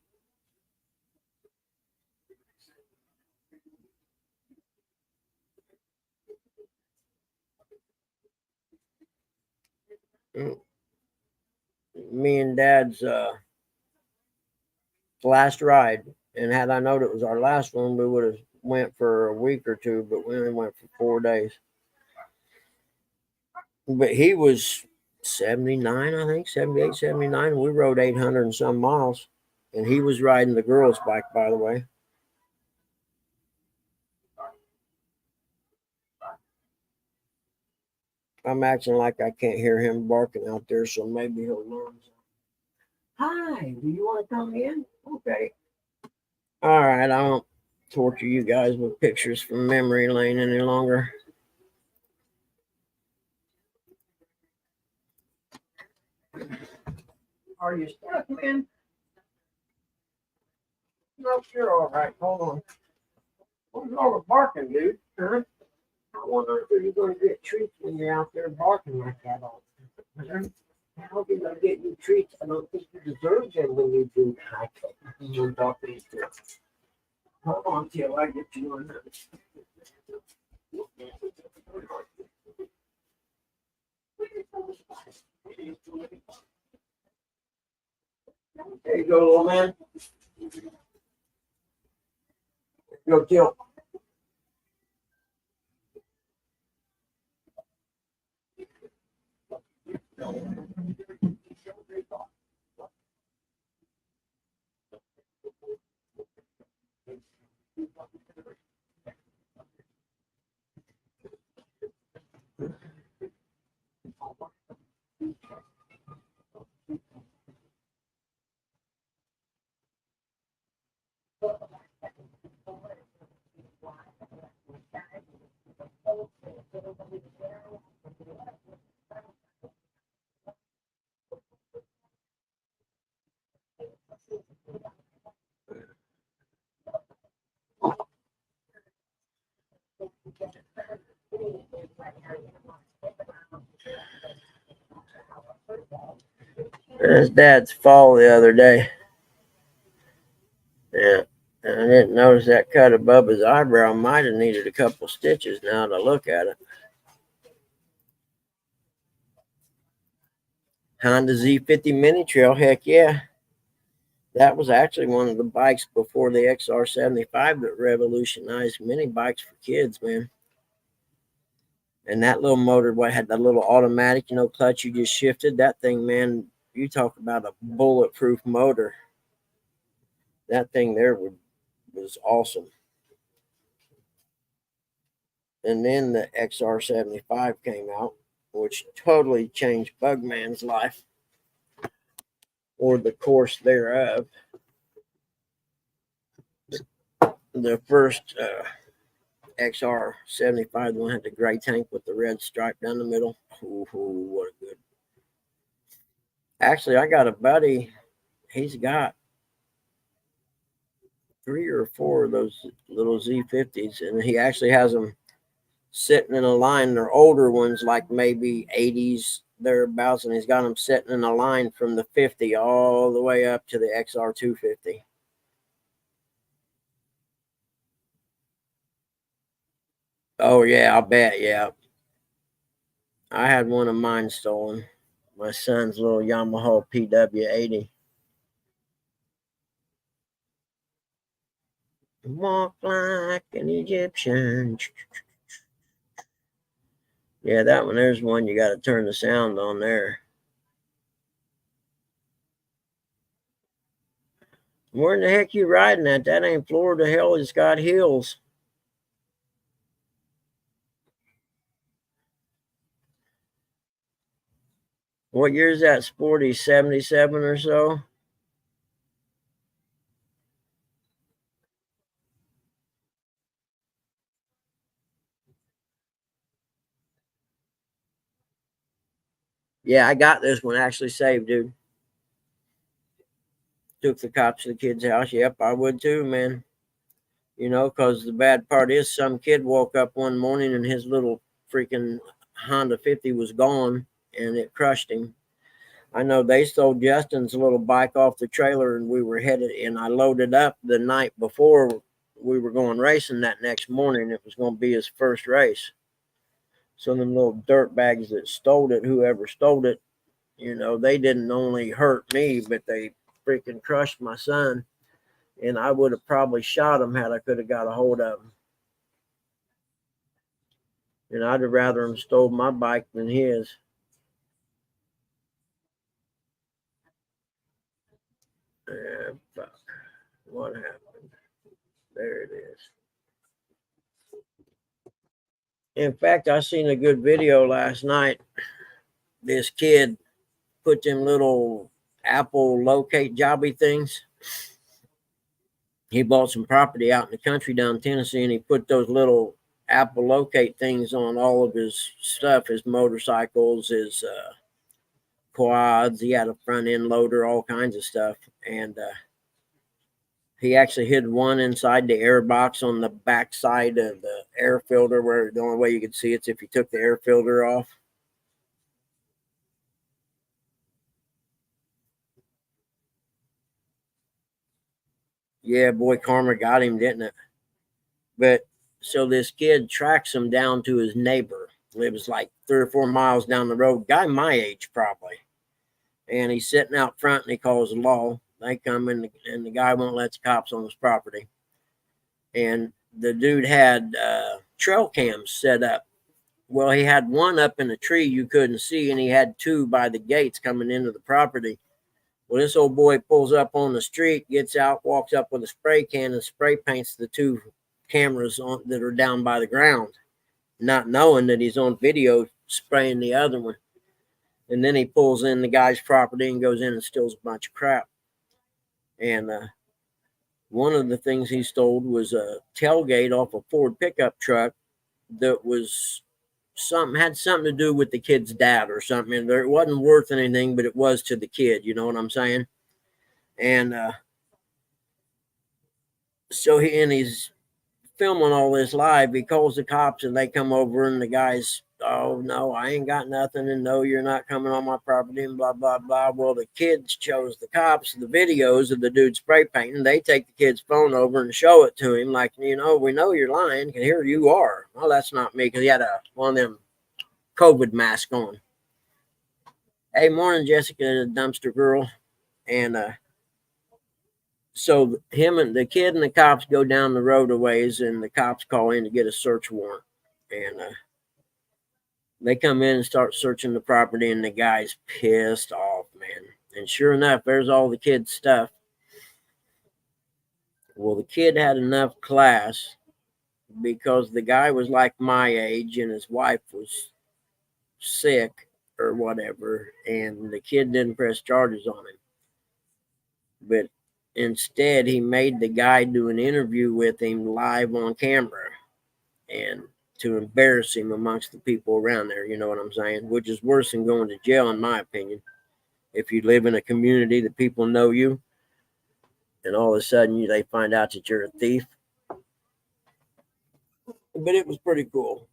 Me and Dad's last ride, and had I known it was our last one, we would have went for a week or two, but we only went for 4 days. But he was 79, I think, 78, 79. We rode 800 and some miles, and he was riding the girls' bike, by the way. I'm acting like I can't hear him barking out there, so maybe he'll learn. Hi, do you want to come in? Okay. All right, I won't torture you guys with pictures from memory lane any longer. Are you stuck, man? No, you're all right. Hold on. What's all the barking, dude? Huh? I wonder if you're going to get treats when you're out there barking like that all the time. I hope you're going to get you treats. I don't think you deserve them when you do. I can't talk to you. Hold on till I get you on that. There you go, little man. Go kill. His dad's fall the other day. Yeah. And I didn't notice that cut above his eyebrow. Might have needed a couple stitches now to look at it. Honda Z50 Mini Trail, heck yeah. That was actually one of the bikes before the XR75 that revolutionized mini bikes for kids, man. And that little motor had that little automatic, clutch you just shifted. That thing, man, you talk about a bulletproof motor. That thing there was awesome. And then the XR75 came out, which totally changed Bugman's life, or the course thereof. The first XR75, the one had the gray tank with the red stripe down the middle. Ooh, what a good. Actually, I got a buddy. He's got 3 or 4 of those little Z50s, and he actually has them sitting in a line. They're older ones, like maybe 80s thereabouts, and he's got them sitting in a line from the 50 all the way up to the XR250. Oh yeah, I'll bet. Yeah, I had one of mine stolen. My son's little Yamaha PW80. Walk like an Egyptian. Yeah, that one, there's one you got to turn the sound on there. Where in the heck you riding at? That ain't Florida. Hell, it's got hills. What year is that Sporty? 77 or so? Yeah, I got this one actually saved, dude. Took the cops to the kid's house. Yep, I would too, man. Because the bad part is some kid woke up one morning and his little freaking Honda 50 was gone and it crushed him. I know they stole Justin's little bike off the trailer and we were headed, and I loaded up the night before we were going racing that next morning. It was going to be his first race. So them little dirt bags that stole it, whoever stole it, they didn't only hurt me, but they freaking crushed my son. And I would have probably shot him had I could have got a hold of him. And I'd have rather him stole my bike than his. Fuck. What happened? There it is. In fact, I seen a good video last night. This kid put them little Apple locate jobby things. He bought some property out in the country down in Tennessee, and he put those little Apple locate things on all of his stuff, his motorcycles, his quads. He had a front end loader, all kinds of stuff. And he actually hid one inside the air box on the back side of the air filter, where the only way you could see it's if you took the air filter off. Yeah, boy, karma got him, didn't it? But so this kid tracks him down to his neighbor. Lives like 3 or 4 miles down the road. Guy my age, probably. And he's sitting out front and he calls the law. They come in and the guy won't let the cops on his property. And the dude had trail cams set up. Well, he had one up in a tree you couldn't see, and he had 2 by the gates coming into the property. Well, this old boy pulls up on the street, gets out, walks up with a spray can and spray paints the 2 cameras on that are down by the ground, not knowing that he's on video spraying the other one. And then he pulls in the guy's property and goes in and steals a bunch of crap. And one of the things he stole was a tailgate off a Ford pickup truck that was had something to do with the kid's dad or something. And it wasn't worth anything, but it was to the kid. You know what I'm saying? And so he's filming all this live. He calls the cops and they come over, and the guy's oh no, I ain't got nothing, and no, you're not coming on my property, and blah blah blah. Well, the kids chose the cops the videos of the dude spray painting. They take the kid's phone over and show it to him, like, we know you're lying, and here you are. Well, that's not me, because he had one of them COVID mask on. Hey, morning, Jessica, the dumpster girl. And so him and the kid and the cops go down the road a ways, and the cops call in to get a search warrant. And they come in and start searching the property, and the guy's pissed off, man. And sure enough, there's all the kid's stuff. Well, the kid had enough class because the guy was like my age and his wife was sick or whatever, and the kid didn't press charges on him. But instead, he made the guy do an interview with him live on camera, and to embarrass him amongst the people around there, you know what I'm saying? Which is worse than going to jail, in my opinion. If you live in a community that people know you, and all of a sudden they find out that you're a thief. But it was pretty cool.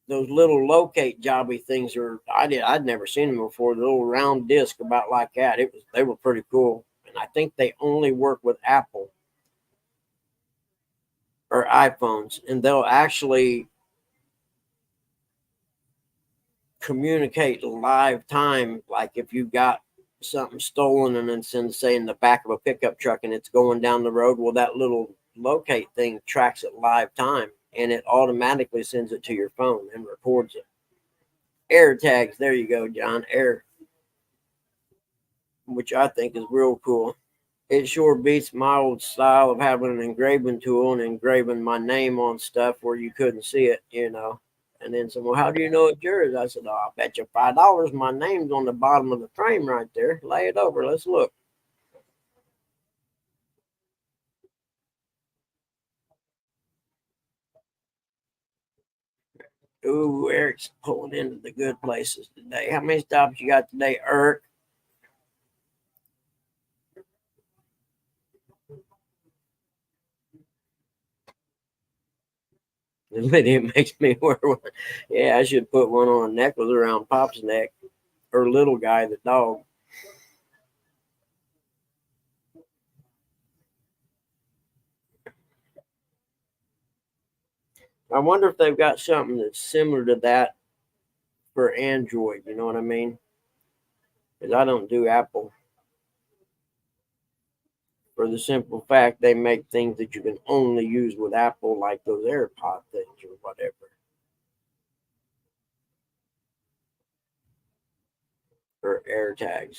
Those little locate jobby things I'd never seen them before. The little round disc about like that. They were pretty cool. And I think they only work with Apple or iPhones, and they'll actually communicate live time. Like if you got something stolen and it's say in the back of a pickup truck and it's going down the road, well, that little locate thing tracks it live time, and it automatically sends it to your phone and records it. Air tags, there you go, John. Air, which I think is real cool. It sure beats my old style of having an engraving tool and engraving my name on stuff where you couldn't see it, And then someone, how do you know it's yours? I said, oh, I'll bet you $5 my name's on the bottom of the frame right there. Lay it over. Let's look. Ooh, Eric's pulling into the good places today. How many stops you got today, Eric? The video makes me wear one. Yeah, I should put one on a necklace around Pop's neck, or little guy, the dog. I wonder if they've got something that's similar to that for Android. You know what I mean? Because I don't do Apple. For the simple fact they make things that you can only use with Apple, like those AirPod things or whatever. Or AirTags.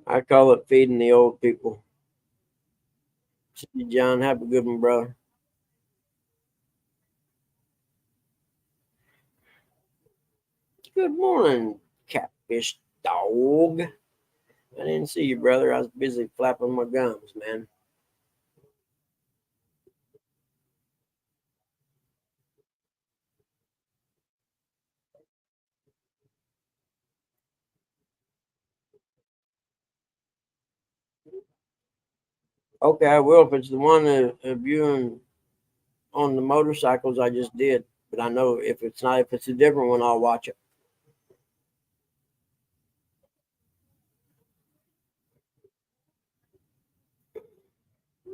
I call it feeding the old people. See you, John. Have a good one, brother. Good morning, catfish dog. I didn't see you, brother. I was busy flapping my gums, man. Okay, I will if it's the one of you and on the motorcycles I just did. But I know if it's not, if it's a different one, I'll watch it.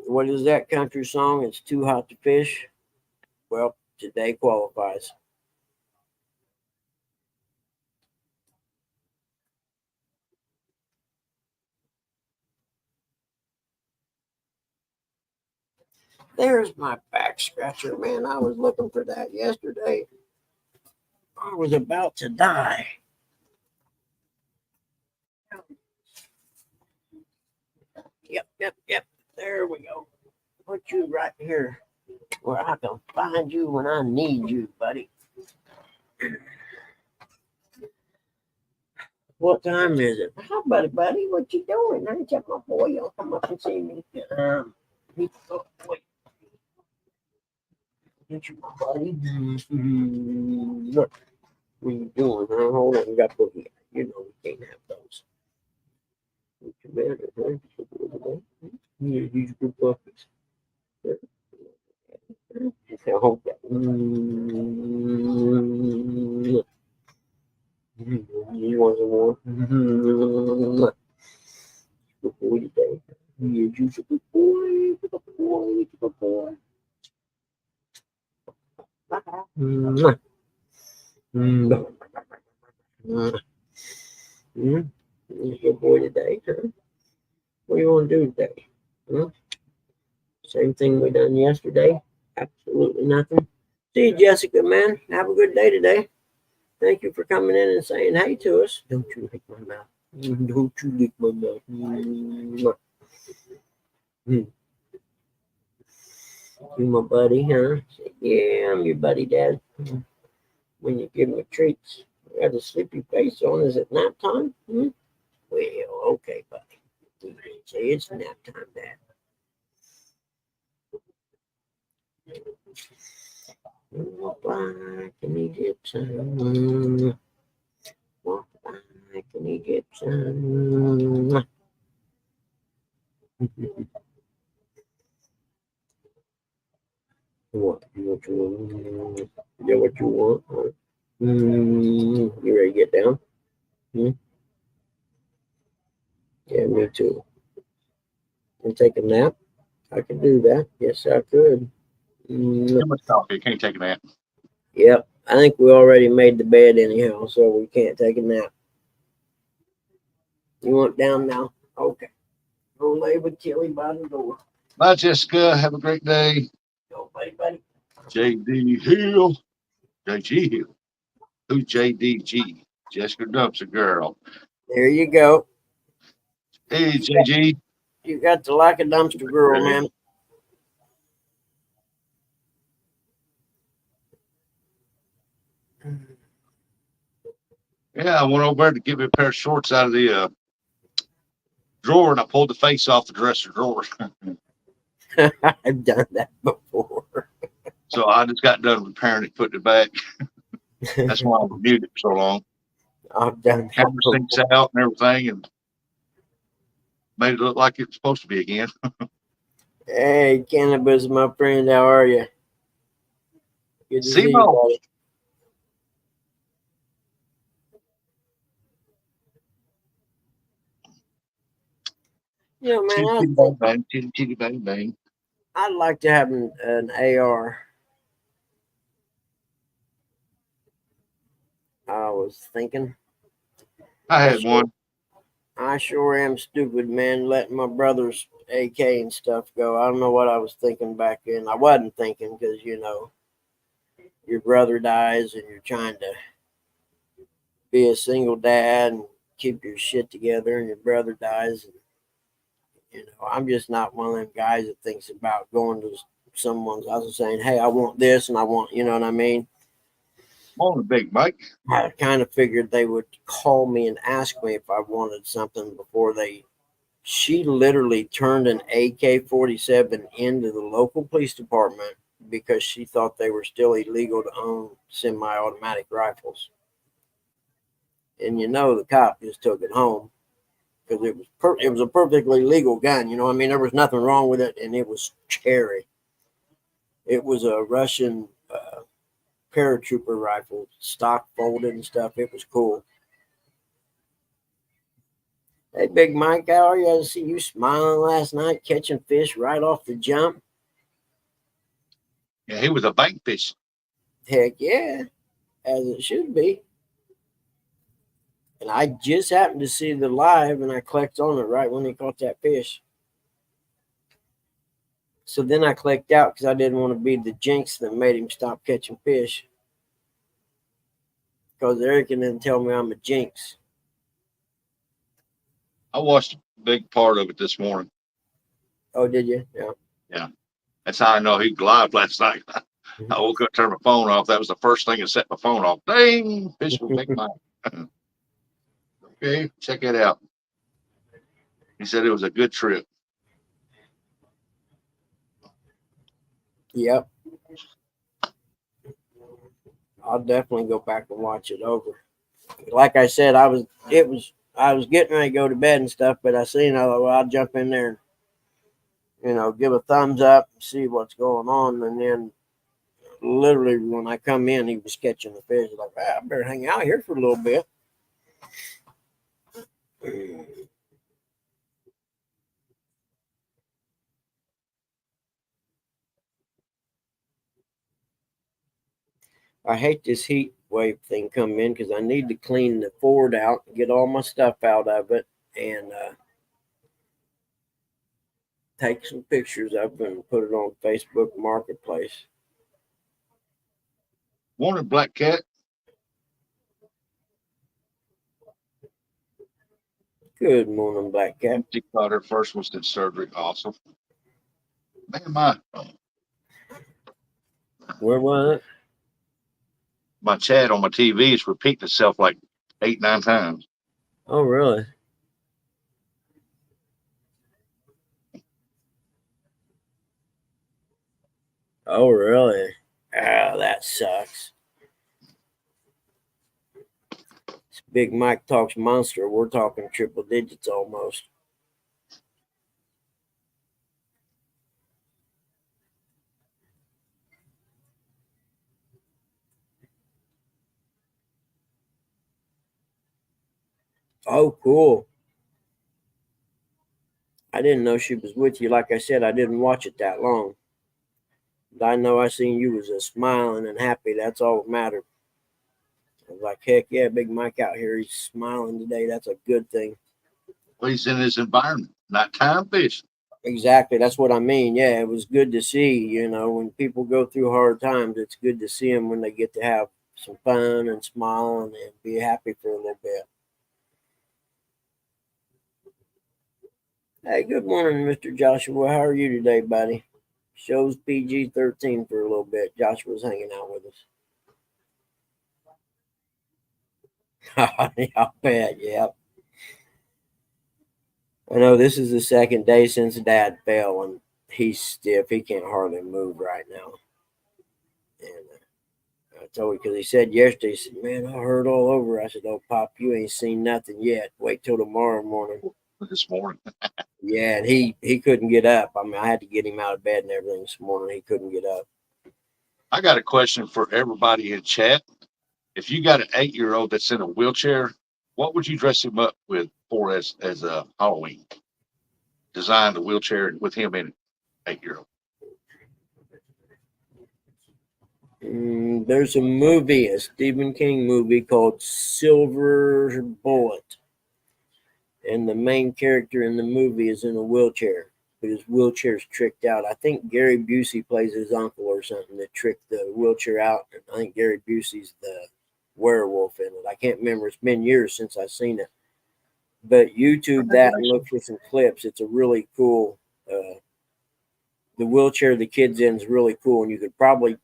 What is that country song? It's too hot to fish. Well, today qualifies. There's my back scratcher, man. I was looking for that yesterday. I was about to die. Yep. There we go. Put you right here where I can find you when I need you, buddy. What time is it? Hi, buddy. What you doing? I ain't check my boy. Y'all come up and see me. Wait. Get you, buddy. Look, what are you doing? Huh? Hold on. You got Boogie. You know we can't have those. Yeah, these good puppies. I hope that. You want some more? Good boy today. Yeah, you a good boy. Good boy. Good boy. Mwah. Mwah. Mwah. You're a good boy today, huh? What do you want to do today? Huh? Same thing we done yesterday. Absolutely nothing. See you, Jessica, man. Have a good day today. Thank you for coming in and saying hey to us. Don't you lick my mouth. Don't you lick my mouth. You my buddy, huh? Say, yeah, I'm your buddy, Dad. When you give me treats, I got a sleepy face on. Is it nap time? Well, okay, buddy. Say it's nap time, Dad. Walk like an Egyptian. Walk like an Egyptian. What? What you want? Is that what you want? You ready to get down? Yeah, me too. And take a nap? I could do that. Yes, I could. Too much coffee. You can't take a nap. Yep. I think we already made the bed anyhow, so we can't take a nap. You want down now? Okay. Go lay with Tilly by the door. Bye, Jessica. Have a great day. Go, buddy. JD Hill. JG Hill. Who's JDG? Jessica Dump's a girl. There you go. Hey, JG. You got the like a dumpster girl, man. Yeah, I went over there to get me a pair of shorts out of the drawer, and I pulled the face off the dresser drawer. I've done that before. So I just got done repairing it, putting it back. That's why I muted it for so long. I've done that Camera before. syncs out and everything, and made it look like it was supposed to be again. Hey, Cannabis, my friend, how are you? Good to see you, buddy. You know, man, Chitty bang bang. I'd like to have an AR. I was thinking. I had one. I sure am stupid, man, letting my brother's AK and stuff go. I don't know what I was thinking back then. I wasn't thinking because, you know, your brother dies and you're trying to be a single dad and keep your shit together, and your brother dies. And, you know, I'm just not one of them guys that thinks about going to someone's house and saying, hey, I want this and I want, you know what I mean? Morning, Big Mike. I kind of figured they would call me and ask me if I wanted something before they. She literally turned an AK-47 into the local police department because she thought they were still illegal to own semi-automatic rifles. And you know, the cop just took it home because it was a perfectly legal gun. You know, I mean, there was nothing wrong with it, and it was cherry. It was a Russian paratrooper rifle, stock folded and stuff. It was cool. Hey, Big Mike, how are you? I see you smiling last night, catching fish right off the jump. Yeah, he was a bank fish. Heck yeah, as it should be. And I just happened to see the live, and I clicked on it right when he caught that fish. So then I clicked out because I didn't want to be the jinx that made him stop catching fish. Because Eric can then tell me I'm a jinx. I watched a big part of it this morning. Oh, did you? Yeah. Yeah. That's how I know he live last night. I woke up, turned my phone off. That was the first thing that set my phone off. Dang, fish will make mine. Okay, check it out. He said it was a good trip. Yep. I'll definitely go back and watch it over. like I said, I was getting ready to go to bed and stuff, but I seen, I thought, well, I'll jump in there and, give a thumbs up and see what's going on. And then literally when I come in, he was catching the fish. Like, I better hang out here for a little bit. I hate this heat wave thing coming in because I need to clean the Ford out and get all my stuff out of it and take some pictures of it and put it on Facebook Marketplace. Morning, Black Cat. Good morning, Black Cat. She thought her first was in surgery. Awesome. Man, Where was it? my chat on my TV is repeating itself like 8, 9 times. Oh, really? Oh, really? Oh, that sucks. It's Big Mike talks monster. We're talking triple digits almost. Oh, cool. I didn't know she was with you. Like I said, I didn't watch it that long. But I know I seen you was smiling and happy. That's all that mattered. I was like, heck yeah, Big Mike out here. He's smiling today. That's a good thing. Well, he's in his environment, not time fishing. Exactly. That's what I mean. Yeah, it was good to see, when people go through hard times, it's good to see them when they get to have some fun and smile and be happy for a little bit. Hey, good morning, Mr. Joshua. How are you today, buddy? Show's PG-13 for a little bit. Joshua's hanging out with us. I'll bet, yeah. I know this is the second day since Dad fell, and he's stiff. He can't hardly move right now. And I told him, because he said yesterday, he said, man, I hurt all over. I said, oh, Pop, you ain't seen nothing yet. Wait till tomorrow morning. This morning. Yeah, and he couldn't get up. I mean, I had to get him out of bed and everything this morning. He couldn't get up. I got a question for everybody in chat. If you got an 8-year-old that's in a wheelchair, what would you dress him up with for as a Halloween? Design the wheelchair with him in it, 8-year-old. There's a movie, a Stephen King movie called Silver Bullet. And the main character in the movie is in a wheelchair, but his wheelchair's tricked out. I think Gary Busey plays his uncle or something that tricked the wheelchair out. And I think Gary Busey's the werewolf in it. I can't remember. It's been years since I've seen it. But YouTube that and look for some clips. It's a really cool. The wheelchair the kid's in is really cool, and you could probably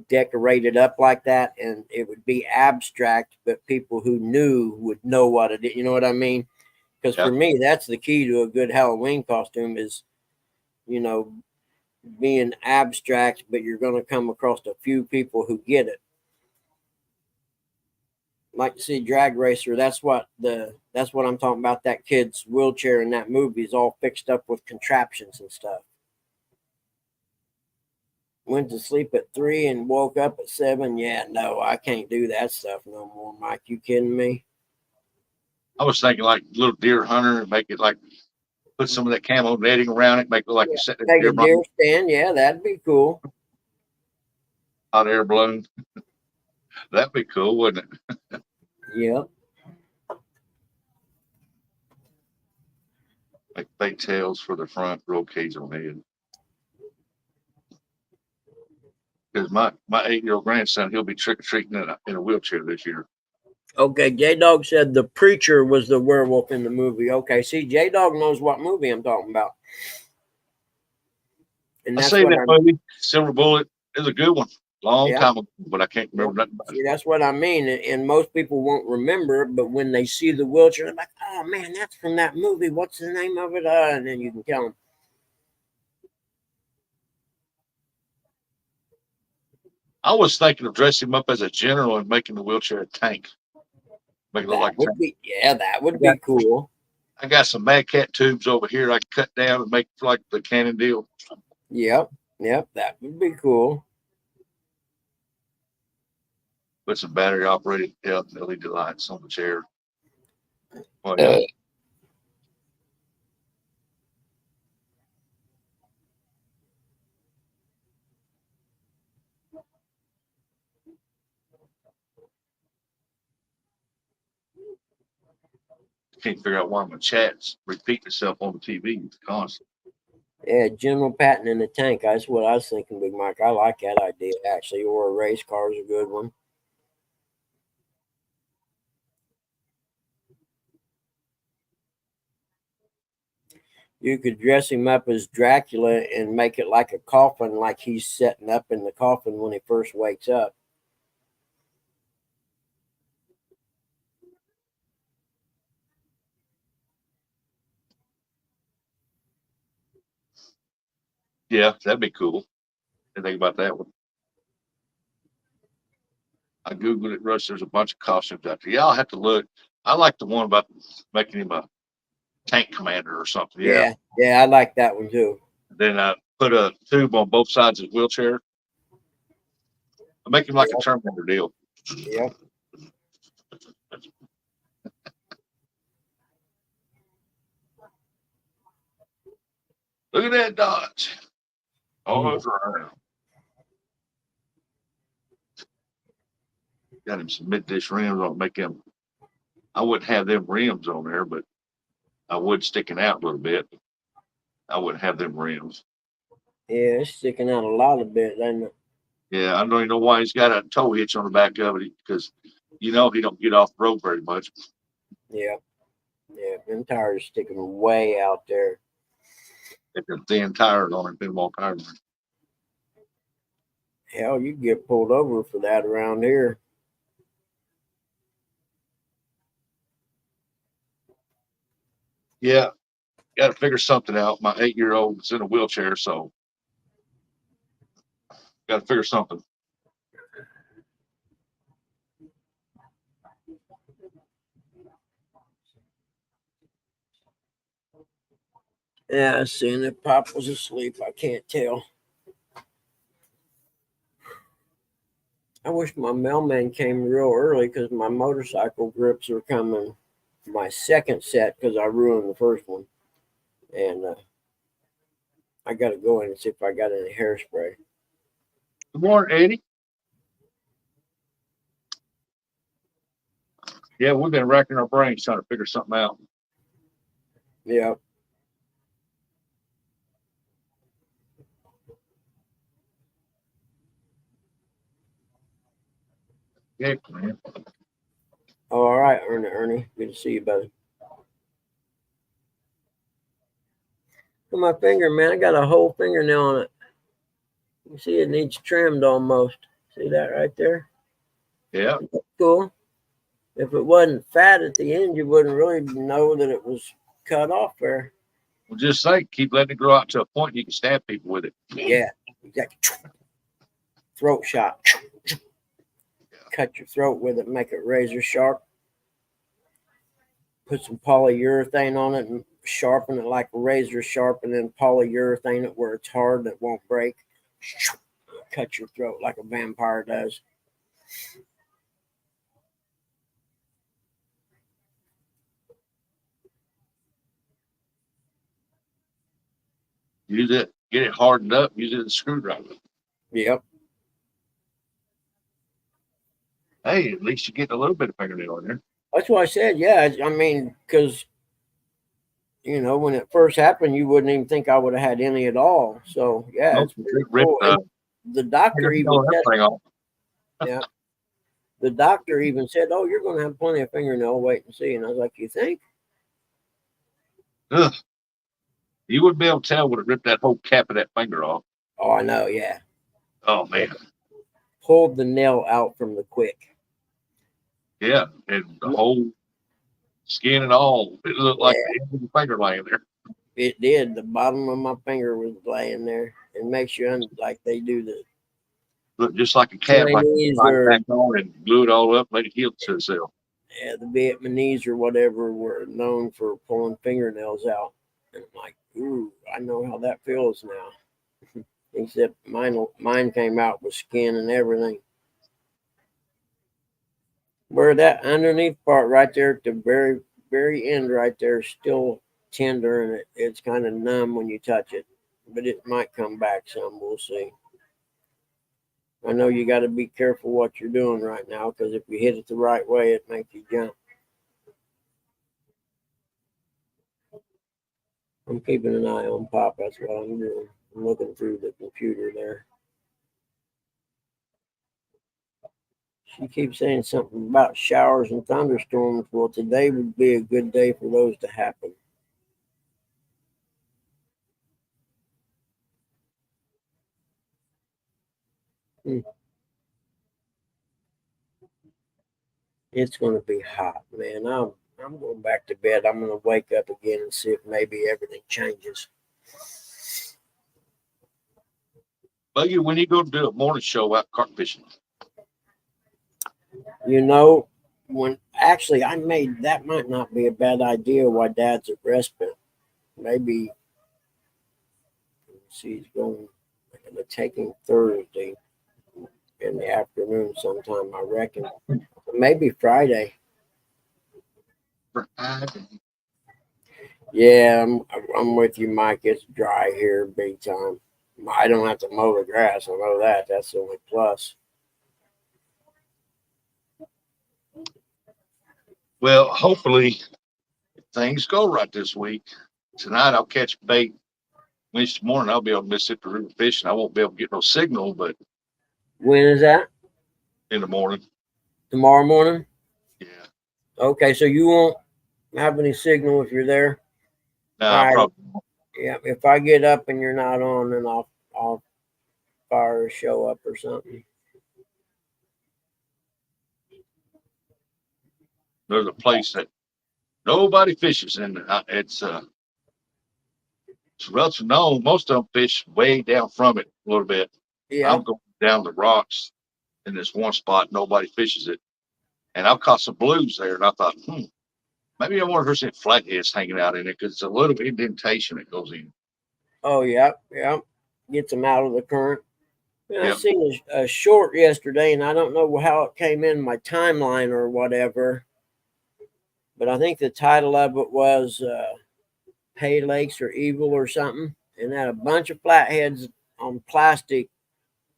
decorate it up like that, and it would be abstract, but people who knew would know what it is. You know what I mean? Because for me, that's the key to a good Halloween costume is, being abstract, but you're going to come across a few people who get it. Like to see Drag Racer. That's what I'm talking about. That kid's wheelchair in that movie is all fixed up with contraptions and stuff. Went to sleep at 3 and woke up at 7. Yeah, no, I can't do that stuff no more, Mike. You kidding me? I was thinking like little deer hunter and make it like put some of that camo netting around it, make it look like you're sitting Take a deer stand. Yeah, that'd be cool. Hot air balloon. That'd be cool, wouldn't it? Yep. Like fake tails for the front, roll cage on head. Because my 8-year-old grandson, he'll be trick-or-treating in a wheelchair this year. Okay, J-Dog said the preacher was the werewolf in the movie. Okay, see, J-Dog knows what movie I'm talking about. And I say that movie, Silver Bullet, is a good one. Long time ago, but I can't remember nothing about it. See, that's what I mean. And most people won't remember, but when they see the wheelchair, they're like, oh, man, that's from that movie. What's the name of it? And then you can tell them. I was thinking of dressing him up as a general and making the wheelchair a tank. Make it look That like would be, yeah, that would be cool. I got some Mad Cat tubes over here I can cut down and make like the cannon deal. Yep, that would be cool. Put some battery operated LED lights on the chair. Well, yeah. Can't figure out why my chat's repeating itself on the TV constantly. Yeah, General Patton in the tank. That's what I was thinking, Big Mike. I like that idea, actually. Or a race car is a good one. You could dress him up as Dracula and make it like a coffin, like he's setting up in the coffin when he first wakes up. Yeah, that'd be cool. Didn't think about that one. I Googled it, Rush. There's a bunch of costumes out there. Yeah, I'll have to look. I like the one about making him a tank commander or something. Yeah, I like that one too. Then put a tube on both sides of his wheelchair. I'll make him like a Terminator deal. Yep. Look at that Dodge. All over around. Got him some mid-dish rims on, make him. I wouldn't have them rims on there, but I would sticking out a little bit. I wouldn't have them rims. Yeah, it's sticking out a lot of bit, doesn't it? Yeah, I don't even know why he's got a tow hitch on the back of it because he don't get off the road very much. Yeah, them tires sticking way out there. If they're thin tires on it, thin wall tires. Hell, you get pulled over for that around here. Yeah, got to figure something out. My 8-year-old is in a wheelchair, so got to figure something. Yeah, I seen it. Pop was asleep. I can't tell. I wish my mailman came real early because my motorcycle grips are coming. My second set because I ruined the first one. And I got to go in and see if I got any hairspray. Good morning, Eddie. Yeah, we've been racking our brains trying to figure something out. Yeah. Yeah, man. Oh, all right, Ernie. Good to see you, buddy. Look at my finger, man. I got a whole fingernail on it. You see it needs trimmed almost. See that right there? Yeah. Cool. If it wasn't fat at the end, you wouldn't really know that it was cut off there. Well, just say, keep letting it grow out to a point you can stab people with it. Yeah, exactly. Throat shot. Cut your throat with it, make it razor sharp. Put some polyurethane on it and sharpen it like a razor sharp, and then polyurethane it where it's hard, that won't break. Cut your throat like a vampire does. Use it, get it hardened up, use it as a screwdriver. Yep. Hey, at least you get a little bit of fingernail in there. That's what I said. Yeah, I mean, because when it first happened, you wouldn't even think I would have had any at all. So yeah, it's pretty cool. The doctor even said, yeah. The doctor even said, "Oh, you're going to have plenty of fingernail. Wait and see." And I was like, "You think?" Ugh. You wouldn't be able to tell when it ripped that whole cap of that finger off. Oh, I know. Yeah. Oh man. Pulled the nail out from the quick. Yeah, and the whole skin and all. It looked like the end of the finger laying there. It did. The bottom of my finger was laying there. It makes you like they do the. Looked just like a cat, like back on and glue it all up, let it heal to itself. the Vietnamese or whatever were known for pulling fingernails out. And I'm like, ooh, I know how that feels now. Except mine came out with skin and everything. Where that underneath part right there at the very, very end right there is still tender, and it's kind of numb when you touch it. But it might come back some. We'll see. I know you got to be careful what you're doing right now, because if you hit it the right way, it makes you jump. I'm keeping an eye on Pop. That's what I'm doing. I'm looking through the computer there. She keeps saying something about showers and thunderstorms. Well, today would be a good day for those to happen. It's going to be hot, man. I'm going back to bed. I'm going to wake up again and see if maybe everything changes. Buggy, when you go do a morning show out carp fishing? You know, when actually I made that might not be a bad idea while Dad's at respite. Maybe he's going to take him Thursday in the afternoon sometime, I reckon. Maybe Friday. Friday. Yeah, I'm with you, Mike. It's dry here big time. I don't have to mow the grass. I know that. That's the only plus. Well, hopefully things go right this week. Tonight I'll catch bait. Wednesday morning I'll be on Mississippi River fishing. I won't be able to get no signal, but When is that? in the morning. Tomorrow morning? Yeah. Okay, so you won't have any signal if you're there? No, All right. probably. Yeah, if I get up and you're not on, then I'll fire a show up or something. There's a place that nobody fishes in. It's relatively known. Most of them fish way down from it a little bit. Yeah. I'm going down the rocks in this one spot. Nobody fishes it. And I've caught some blues there. And I thought, maybe I wonder if there's any flatheads hanging out in it, because it's a little indentation that goes in. Oh, yeah. Gets them out of the current. I Yep. seen a short yesterday, and I don't know how it came in my timeline or whatever, but I think the title of it was Pay Lakes Are Evil or something, and had a bunch of flatheads on plastic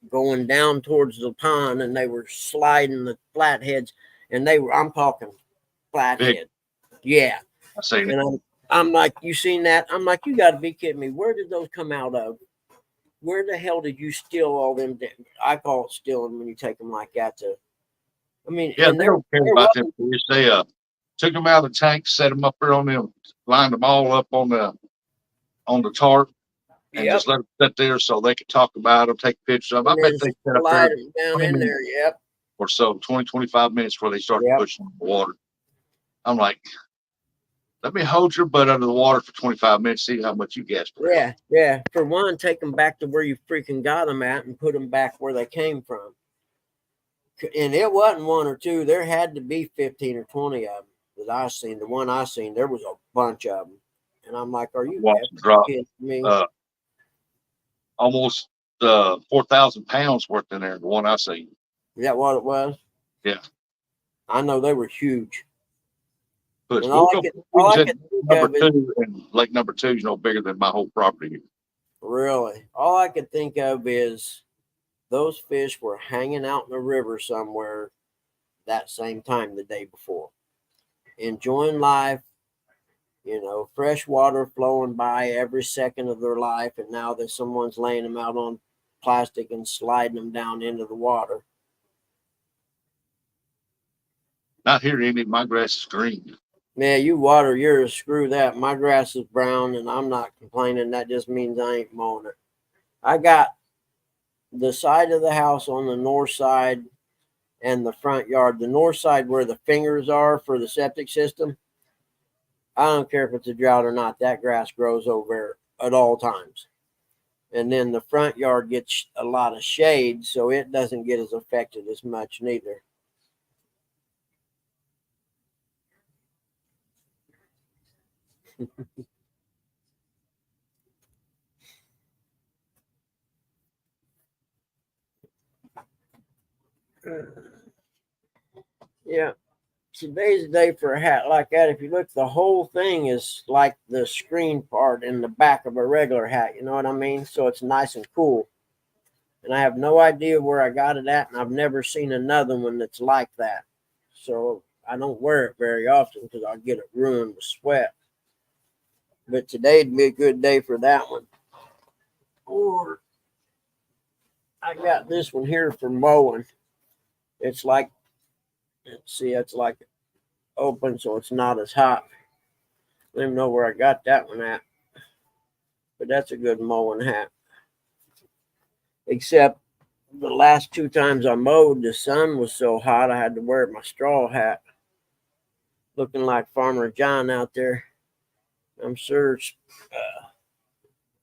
going down towards the pond, and they were sliding the flatheads, and I'm talking flathead. Yeah. I say, And I'm like, you seen that? I'm like, you got to be kidding me. Where did those come out of? Where the hell did you steal all them? I call it stealing when you take them like that. I mean, yeah, and they don't care about them fish. They took them out of the tank, set them up there on them, lined them all up on the tarp, and just let them sit there so they could talk about them, take pictures of them. I bet they set up there them down in there. Yep. Or so, 20, 25 minutes before they started pushing the water. I'm like, let me hold your butt under the water for 25 minutes, see how much you gas per hour. Yeah. For one, take them back to where you freaking got them at and put them back where they came from. And it wasn't one or two. There had to be 15 or 20 of them that I seen. The one I seen, there was a bunch of them. And I'm like, are you kidding me? Almost 4,000 pounds worth in there, the one I seen. Is that what it was? Yeah. I know they were huge. But and all I could number two, and Lake number 2 is no bigger than my whole property. Really? All I could think of is those fish were hanging out in the river somewhere that same time the day before, enjoying life, fresh water flowing by every second of their life. And now that someone's laying them out on plastic and sliding them down into the water. Not here, Andy. My grass is green. Man, you water yours, screw that. My grass is brown, and I'm not complaining. That just means I ain't mowing it. I got the side of the house on the north side and the front yard. The north side where the fingers are for the septic system, I don't care if it's a drought or not, that grass grows over at all times. And then the front yard gets a lot of shade, so it doesn't get as affected as much neither. Yeah. Today's the day for a hat like that. If you look, the whole thing is like the screen part in the back of a regular hat. You know what I mean? So it's nice and cool. And I have no idea where I got it at, and I've never seen another one that's like that. So I don't wear it very often because I'll get it ruined with sweat. But today'd be a good day for that one. Or I got this one here for mowing. It's like, let's see, it's like open, so it's not as hot. I don't even know where I got that one at. But that's a good mowing hat. Except the last 2 times I mowed, the sun was so hot I had to wear my straw hat. Looking like Farmer John out there. I'm sure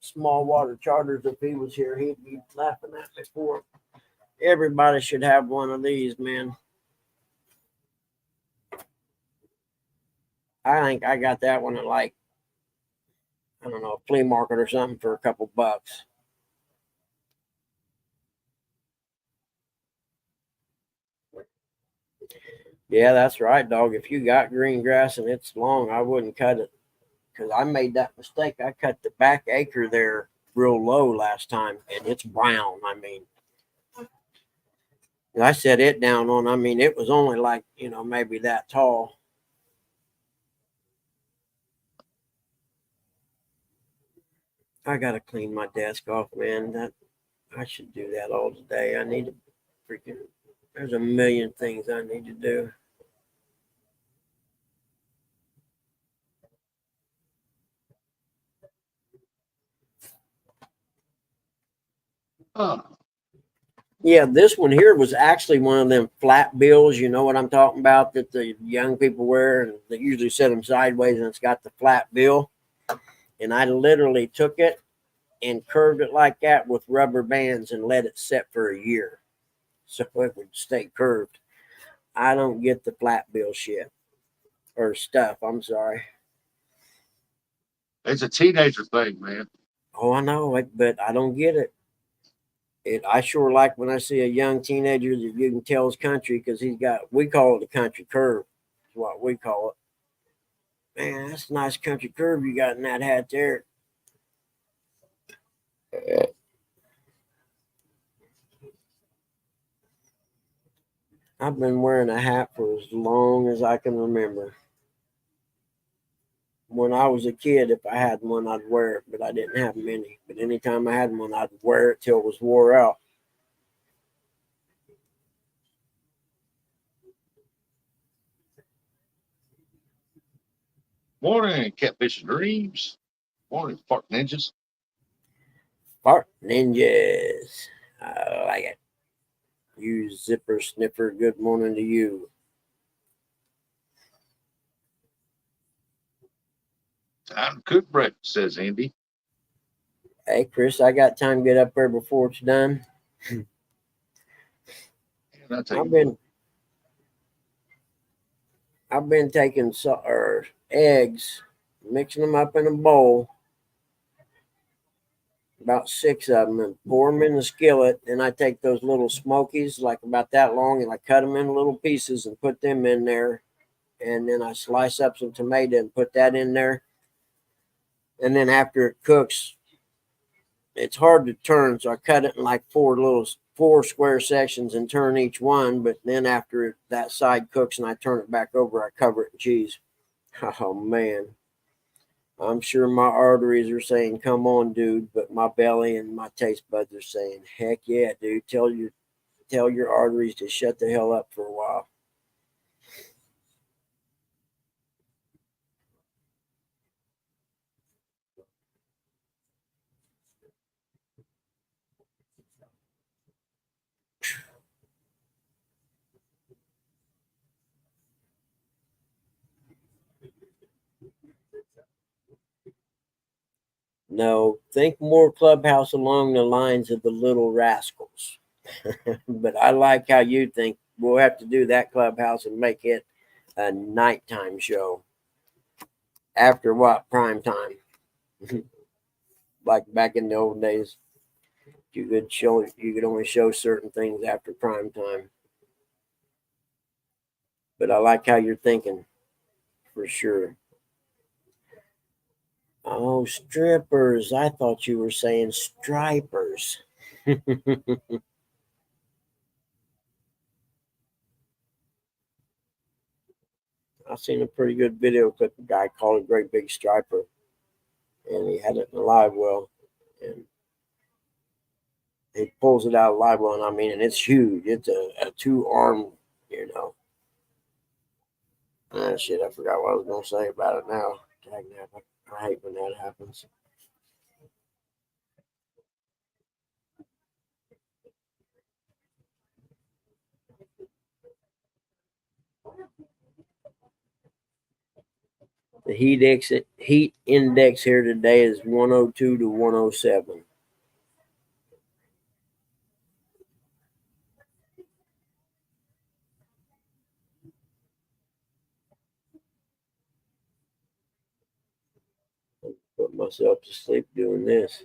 Small Water Charters, if he was here, he'd be laughing at me for it. Everybody should have one of these, man. I think I got that one at like, I don't know, a flea market or something for a couple bucks. Yeah, that's right, dog. If you got green grass and it's long, I wouldn't cut it. Because I made that mistake. I cut the back acre there real low last time, and it's brown. I mean, I set it down on, I mean, it was only like, maybe that tall. I got to clean my desk off, man. I should do that all today. I need to freaking, there's a million things I need to do. Oh, Yeah, this one here was actually one of them flat bills. You know what I'm talking about? That the young people wear, and they usually set them sideways, and it's got the flat bill. And I literally took it and curved it like that with rubber bands and let it set for a year, so it would stay curved. I don't get the flat bill shit or stuff. I'm sorry. it's a teenager thing, man. Oh, I know it, but I don't get it. I sure like when I see a young teenager that you can tell is country because we call it a country curve. Is what we call it. Man, that's a nice country curve you got in that hat there. I've been wearing a hat for as long as I can remember. When I was a kid, if I had one, I'd wear it, but I didn't have many. But anytime I had one, I'd wear it till it was wore out. Morning, Catfish and Dreams. Morning, Fart Ninjas. Fart ninjas. I like it. You zipper sniffer, good morning to you. Time to cook breakfast, says Andy. Hey, Chris, I got time to get up there before it's done. And I take I've been taking eggs, mixing them up in a bowl, about 6 of them, and pour them in the skillet. Then I take those little smokies, like about that long, and I cut them in little pieces and put them in there. And then I slice up some tomato and put that in there. And then after it cooks, it's hard to turn, so I cut it in like 4 square sections and turn each one. But then after that side cooks and I turn it back over, I cover it in cheese. Oh man, I'm sure my arteries are saying, "Come on, dude," but my belly and my taste buds are saying, "Heck yeah, dude! Tell your arteries to shut the hell up for a while." No, think more Clubhouse along the lines of the Little Rascals. But I like how you think. We'll have to do that Clubhouse and make it a nighttime show. After what? Prime time. Like back in the old days, you could only show certain things after prime time. But I like how you're thinking, for sure. Oh, strippers. I thought you were saying stripers. I seen a pretty good video clip. A guy called a great big striper, and he had it in a live well, and he pulls it out of live well, and I mean, and it's huge. It's a 2-arm, you know. Shit, I forgot what I was gonna say about it now. I hate when that happens. The heat index here today is 102 to 107. Put myself to sleep doing this.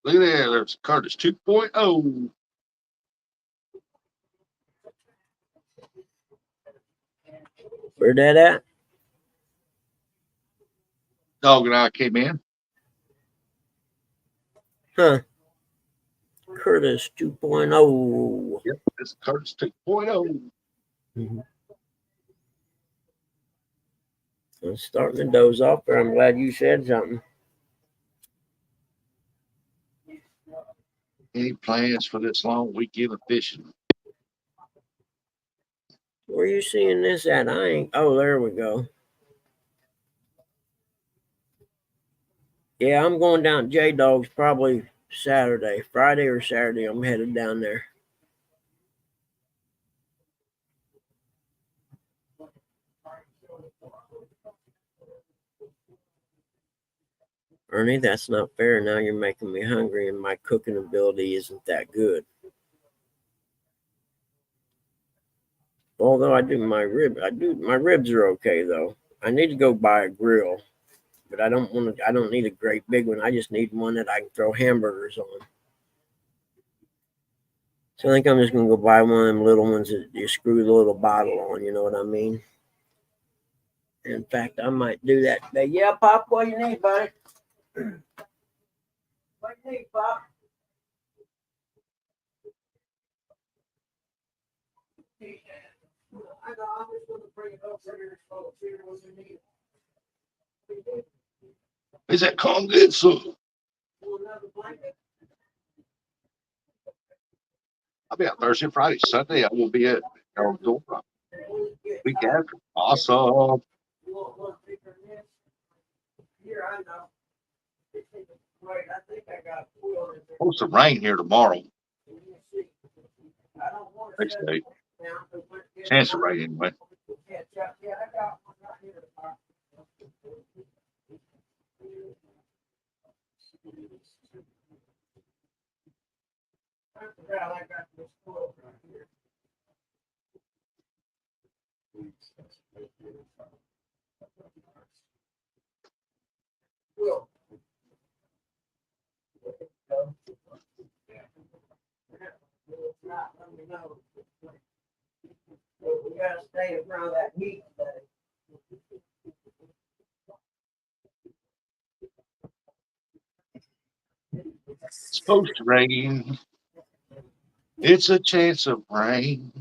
Look at that. There's Curtis 2.0. Where that at? Dog and I came in. Huh. Curtis 2.0. Yep, it's Curtis 2.0. Mm-hmm. I'm starting to doze off, but I'm glad you said something. Any plans for this long weekend of fishing? Where you seeing this at? I ain't. Oh, there we go. Yeah, I'm going down to J Dog's probably Saturday, Friday or Saturday. I'm headed down there. Ernie, that's not fair. Now you're making me hungry, and my cooking ability isn't that good. Although my ribs are okay though. I need to go buy a grill, but I don't need a great big one. I just need one that I can throw hamburgers on. So I think I'm just gonna go buy one of them little ones that you screw the little bottle on. You know what I mean? In fact, I might do that today. Yeah, Pop, what do you need, buddy? What do you need, Pop? I know, I'm just gonna bring it up here so what you need. Is that corn good, son? Another blanket? I'll be out Thursday, Friday, Sunday. I will be at door week after. Awesome. Here, I know. Wait, I think I got Supposed to rain here tomorrow. Next day. Chance of rain anyway. We gotta stay around that heat today. It's supposed to rain. It's a chance of rain.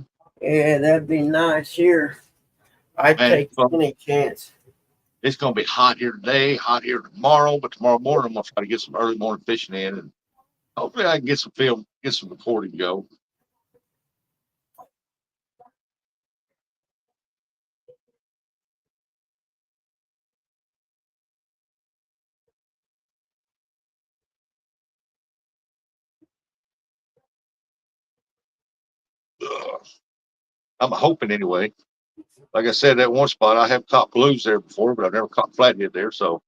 Yeah, that'd be nice here. I'd Man, take any chance. it's gonna be hot here today, hot here tomorrow, but tomorrow morning I'm gonna try to get some early morning fishing in, and hopefully I can get some film, get some recording go. Ugh. I'm hoping anyway. Like I said, that one spot I have caught blues there before, but I've never caught flathead there. So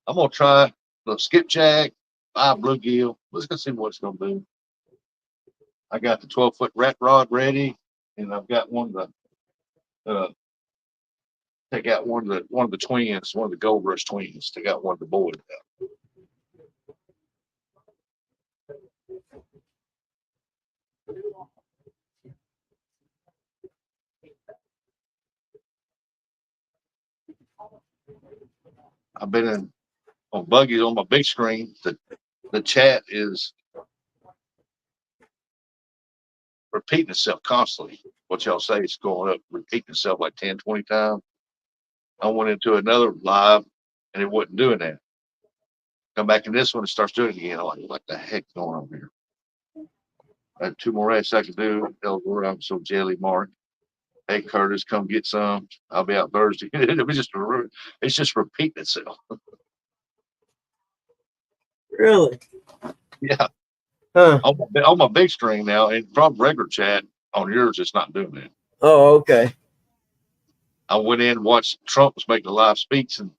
I'm gonna try the skipjack, buy a bluegill. Let's go see what it's gonna do. I got the 12-foot rat rod ready, and I've got one of the take out one of the twins, one of the gold rush twins. Take out one of the boys. I've been in on buggies on my big screen. The chat is repeating itself constantly. What y'all say is going up, repeating itself like 10, 20 times. I went into another live and it wasn't doing that. Come back in this one, it starts doing it again. I'm like, what the heck going on here? I have 2 more races I can do. Elder, I'm so jelly, Mark. Hey, Curtis, come get some. I'll be out Thursday. It's just repeating itself. Really? Yeah. Huh. On my big screen now, and from regular chat on yours, it's not doing that. Oh, okay. I went in and watched Trump was making a live speech, and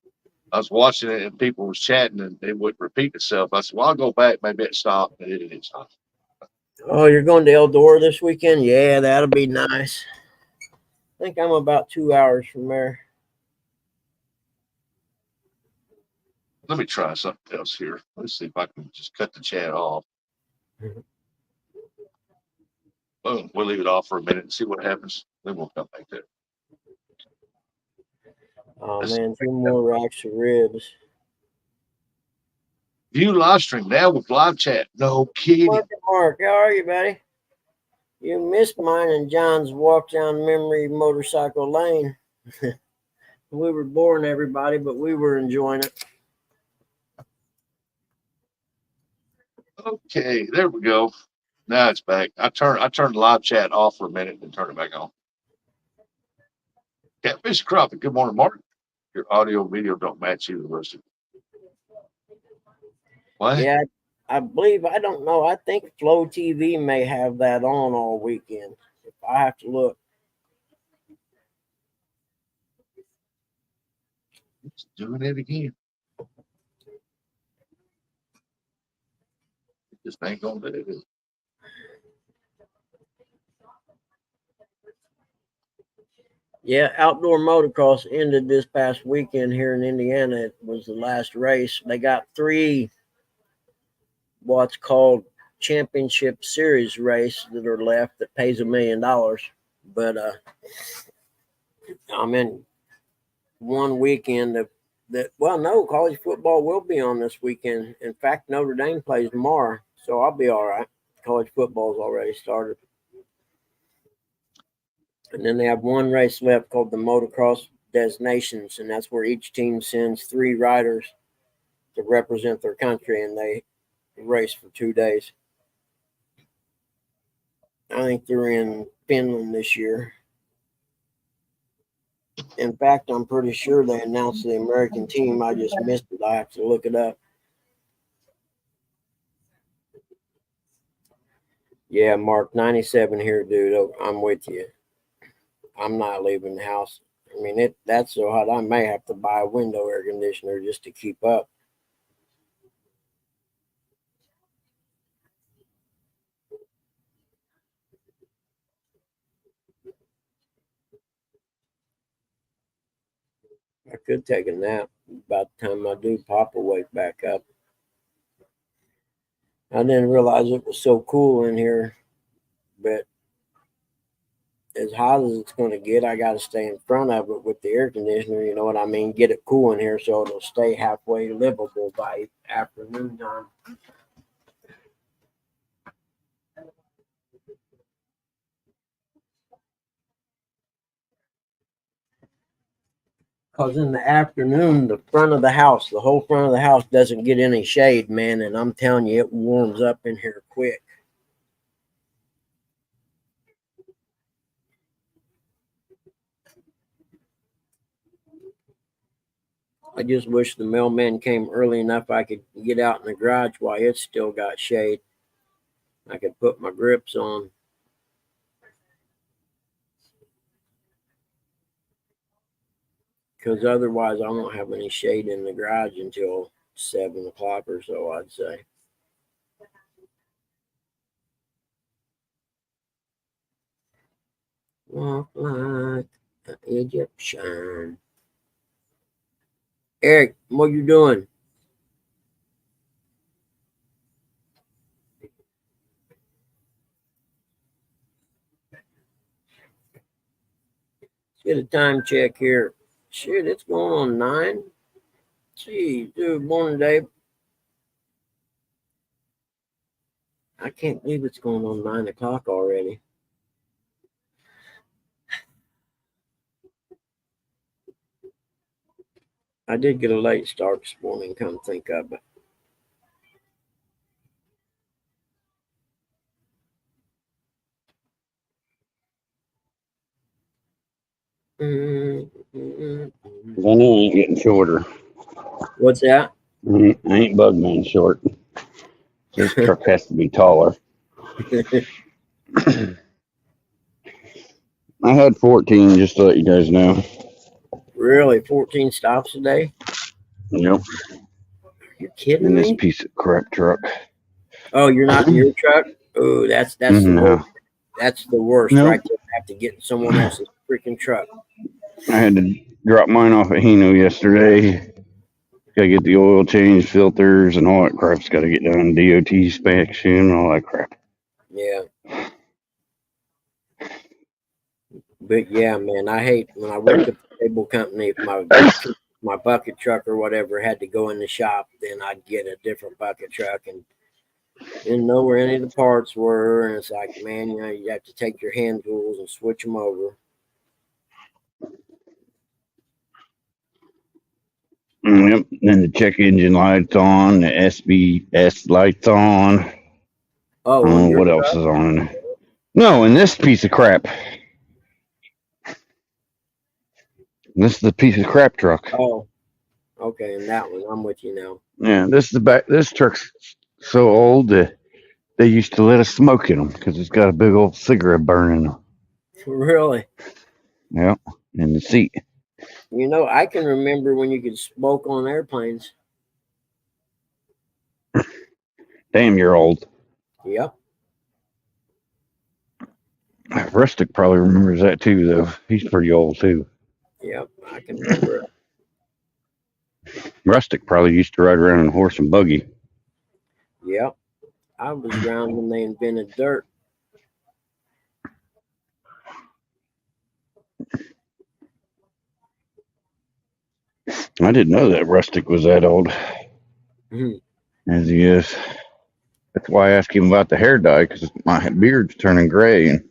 I was watching it, and people was chatting, and it would repeat itself. I said, "Well, I'll go back. Maybe it stopped." And it didn't stop. Oh, you're going to Eldora this weekend? Yeah, that'll be nice. I think I'm about 2 hours from there. Let me try something else here. Let's see if I can just cut the chat off. Boom. We'll leave it off for a minute and see what happens. Then we'll come back to it. Oh, man, 2 more racks of ribs. View live stream now with live chat. No kidding. Mark, how are you, buddy? You missed mine and John's walk down memory motorcycle lane. We were boring everybody, but we were enjoying it. Okay, there we go. Now it's back. I turned the live chat off for a minute and turned it back on. Catfish Crappie. Good morning, Mark. Your audio video don't match either, Rusty. What? Yeah, I believe, I don't know. I think Flow TV may have that on all weekend. If I have to look. It's doing it again. It just ain't gonna let it do. Yeah, outdoor motocross ended this past weekend here in Indiana. It was the last race. They got 3 what's called championship series race that are left that pays $1 million. But I'm in one weekend no, college football will be on this weekend. In fact, Notre Dame plays tomorrow, so I'll be all right. College football's already started. And then they have 1 race left called the Motocross Designations, and that's where each team sends 3 riders to represent their country, and they race for 2 days. I think they're in Finland this year. In fact, I'm pretty sure they announced the American team. I just missed it. I have to look it up. Yeah, Mark, 97 here, dude. I'm with you. I'm not leaving the house. I mean, that's so hot. I may have to buy a window air conditioner just to keep up. I could take a nap. About the time I do, Pop will wake back up. I didn't realize it was so cool in here, but as hot as it's going to get, I got to stay in front of it with the air conditioner. You know what I mean? Get it cool in here so it'll stay halfway livable by afternoon time. Because in the afternoon, the front of the house, the whole front of the house doesn't get any shade, man. And I'm telling you, it warms up in here quick. I just wish the mailman came early enough I could get out in the garage while it's still got shade. I could put my grips on. Because otherwise, I won't have any shade in the garage until 7 o'clock or so, I'd say. Walk like an Egyptian. Eric, what you doing? Let's get a time check here. Shit, it's going on 9. Gee, dude, morning, Dave. I can't believe it's going on 9 o'clock already. I did get a late start this morning, come think of it. I know I ain't getting shorter. What's that? I ain't Bugman short. This truck has to be taller. I had 14, just to let you guys know. Really? 14 stops a day? Yep. You kidding In me? this piece of crap truck. Oh, you're not in your truck? Oh, that's the worst. That's the worst, Nope. right there. Have to get in someone else's freaking truck. I had to drop mine off at Hino yesterday. Got to get the oil change, filters, and all that crap's got to get done. DOT inspection and all that crap. Yeah. But yeah, man, I hate when I worked at the cable company, if my bucket truck or whatever had to go in the shop, then I'd get a different bucket truck and didn't know where any of the parts were. And it's like, man, you have to take your hand tools and switch them over. Yep. Then the check engine lights on, the SBS lights on. Oh, What else is on? No, in this piece of crap. This is the piece of crap truck. Oh, okay, and that one, I'm with you now. Yeah, this is the back. This truck's so old that they used to let us smoke in them because it's got a big old cigarette burn in them. Really? Yeah, in the seat. You know, I can remember when you could smoke on airplanes. Damn, you're old. Yep. Rustic probably remembers that too, though. He's pretty old too. Yep, I can remember it. Rustic probably used to ride around in a horse and buggy. Yep. I was around when they invented dirt. I didn't know that Rustic was that old. As he is. That's why I asked him about the hair dye, because my beard's turning gray, and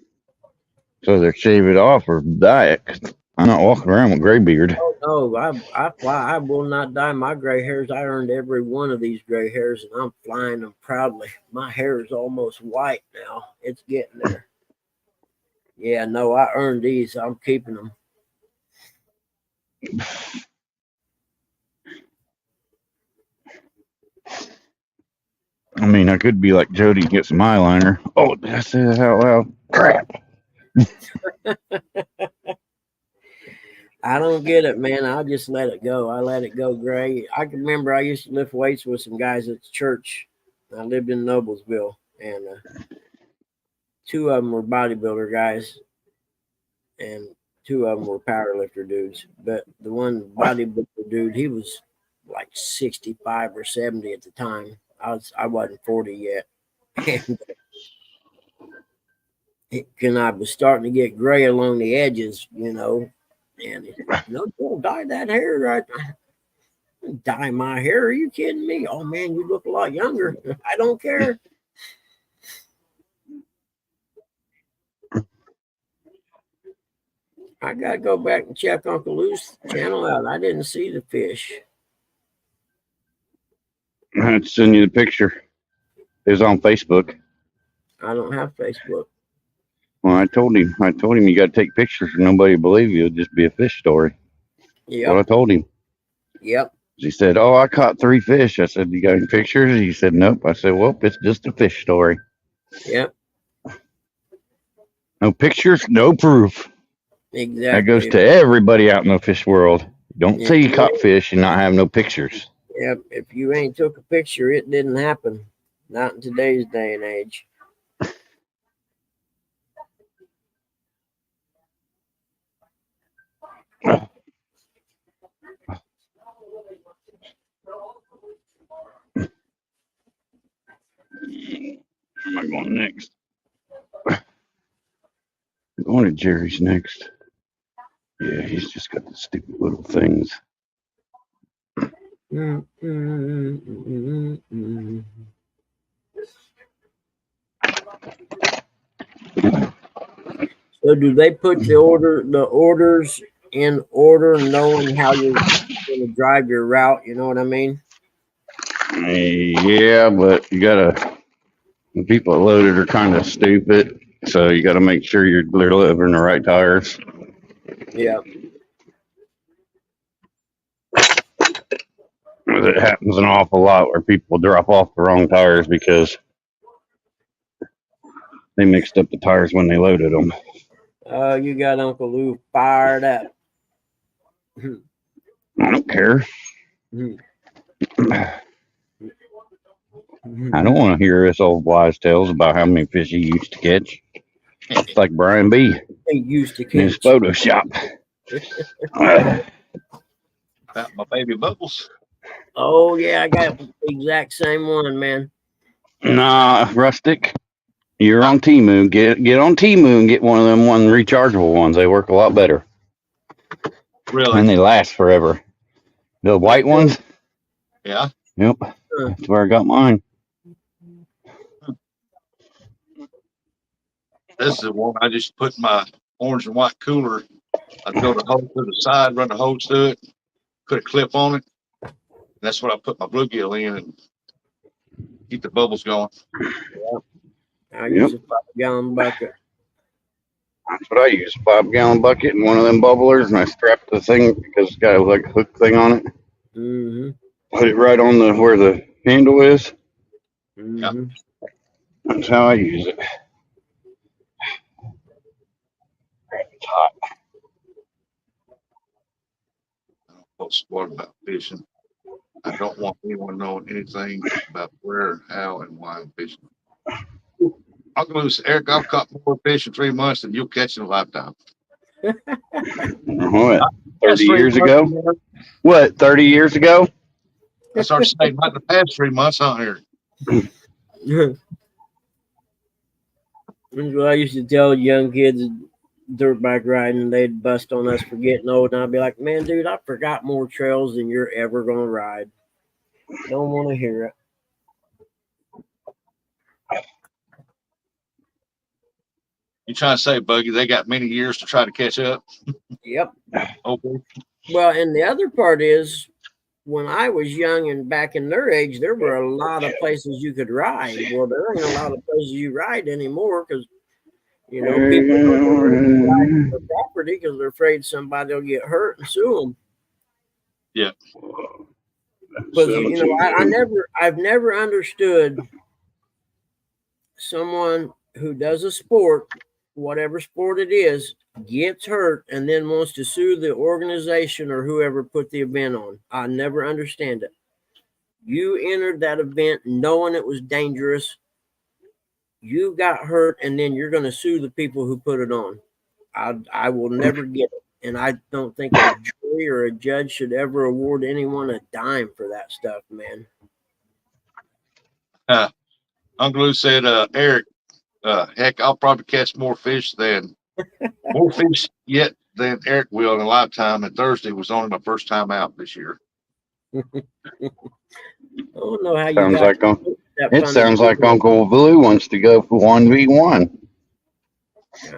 so they're shave it off or dye it. Cause I'm not walking around with gray beard. Oh no, I will not dye my gray hairs. I earned every one of these gray hairs, and I'm flying them proudly. My hair is almost white now. It's getting there. Yeah, no, I earned these. I'm keeping them. I mean, I could be like Jody and get some eyeliner. Oh, did I say that out loud? Crap. I don't get it, man. I'll just let it go. I let it go gray. I can remember I used to lift weights with some guys at the church. I lived in Noblesville, and 2 of them were bodybuilder guys, and 2 of them were powerlifter dudes. But the one bodybuilder dude, he was like 65 or 70 at the time. I wasn't 40 yet. And I was starting to get gray along the edges, you know. And he said, no, don't dye that hair right. Dye my hair? Are you kidding me? Oh man, you look a lot younger. I don't care. I gotta go back and check Uncle Lou's channel out. I didn't see the fish. I'd send you the picture. It was on Facebook. I don't have Facebook. Well, I told him you got to take pictures or nobody will believe you. It'll just be a fish story. Yep. What I told him. Yep. He said, "Oh, I caught 3 fish." I said, "You got any pictures?" He said, "Nope." I said, "Well, it's just a fish story. Yep. No pictures, no proof." Exactly. That goes to everybody out in the fish world. Don't say you caught fish and not have no pictures. Yep. If you ain't took a picture, it didn't happen. Not in today's day and age. Where am I going next? I'm going to Jerry's next. Yeah, he's just got the stupid little things. So do they put the orders in order, knowing how you're going to drive your route? You know what I mean? Yeah, but you gotta. The people that loaded are kind of stupid, so you got to make sure you're delivering the right tires. Yeah. It happens an awful lot where people drop off the wrong tires because they mixed up the tires when they loaded them. Oh, you got Uncle Lou fired up. I don't care. I don't want to hear this old wise tales about how many fish he used to catch. It's like Brian B. He used to in his catch. Photoshop. About my baby bubbles. Oh yeah, I got the exact same one, man. Nah, Rustic, you're on Temu. Get on Temu and get one of them rechargeable ones. They work a lot better. Really? And they last forever. The white ones? Yeah. Yep. That's where I got mine. This is the one I just put in my orange and white cooler. I built a hole to the side, run the hose through it, put a clip on it. That's what I put my bluegill in and keep the bubbles going. Yeah. I use a 5-gallon bucket. That's what I use, a 5-gallon bucket and one of them bubblers, and I strap the thing because it's got like a hook thing on it. Put it right on where the handle is. That's how I use it. It's hot. I don't post squat about fishing. I don't want anyone knowing anything about where, how, and why I'm fishing. I'm gonna lose, Eric. I've caught more fish in 3 months than you'll catch in a lifetime. What? 30 years ago? What? 30 years ago? I started saying not the past 3 months, huh, Eric? That's what I used to tell young kids dirt bike riding, and they'd bust on us for getting old, and I'd be like, "Man, dude, I forgot more trails than you're ever gonna ride. Don't want to hear it." You trying to say, Buggy, they got many years to try to catch up? Yep. Okay. Well, and the other part is, when I was young and back in their age, there were a lot of places you could ride. Well, there ain't a lot of places you ride anymore because, you know, people don't ride their property because they're afraid somebody will get hurt and sue them. Yeah. But you know, I've never understood someone who does a sport, whatever sport it is, gets hurt and then wants to sue the organization or whoever put the event on. I never understand it. You entered that event knowing it was dangerous. You got hurt, and then you're going to sue the people who put it on. I will never get it. And I don't think a jury or a judge should ever award anyone a dime for that stuff, man. Uncle Lou said, Eric, heck, I'll probably catch more fish yet than Eric will in a lifetime. And Thursday was only my first time out this year. I don't know how you Sounds got like it sounds like Uncle Blue wants to go for 1v1.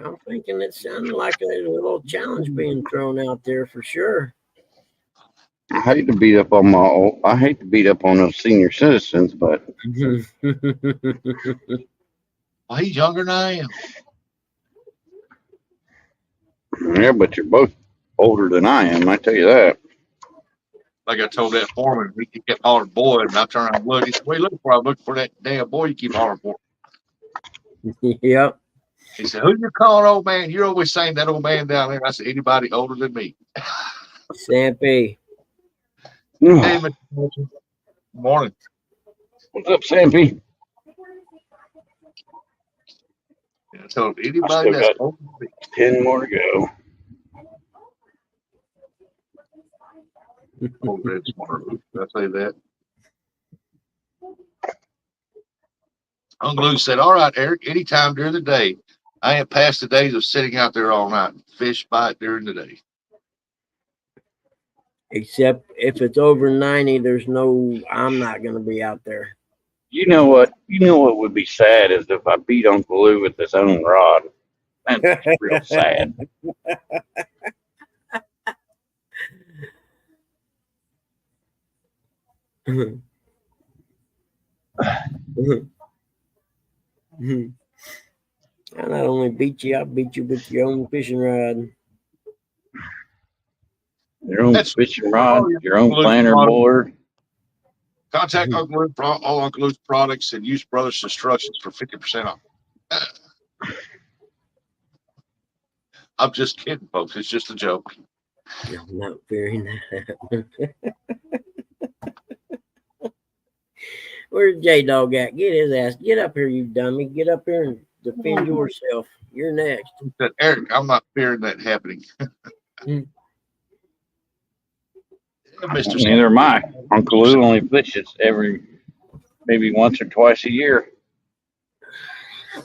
I'm thinking it sounded like there's a little challenge being thrown out there for sure. I hate to beat up on those senior citizens, but Well, he's younger than I am. yeah, but you're both older than I am. I tell you that. Like I told that foreman, he kept hollering boy, and I turned around and looked. He said, "What are you looking for?" I looked for that damn boy you keep hollering for. Yep. He said, "Who you calling old man? You're always saying that old man down there." I said, "Anybody older than me." Sampy. Hey, Mr. Wilson. Morning. What's up, Sampy? I told him, I anybody still that's got older than me. 10 more to go. Oh, that's smart. Did I say that? Uncle Lou said, "All right, Eric, anytime during the day. I ain't past the days of sitting out there all night. Fish bite during the day." Except if it's over 90, I'm not going to be out there. You know what? Would be sad is if I beat Uncle Lou with his own rod. That's real sad. I not only beat you, I beat you with your own fishing rod. Your own fishing rod, your own planter board. Contact Uncle Lou for all Uncle Lou's products and use Brothers Instructions for 50% off. I'm just kidding, folks. It's just a joke. I'm not fearing that. Where's J-Dog at? Get his ass. Get up here, you dummy. Get up here and defend yourself. You're next. He said, "Eric, I'm not fearing that happening." Mr. Neither am I. Uncle Lou only fishes maybe once or twice a year.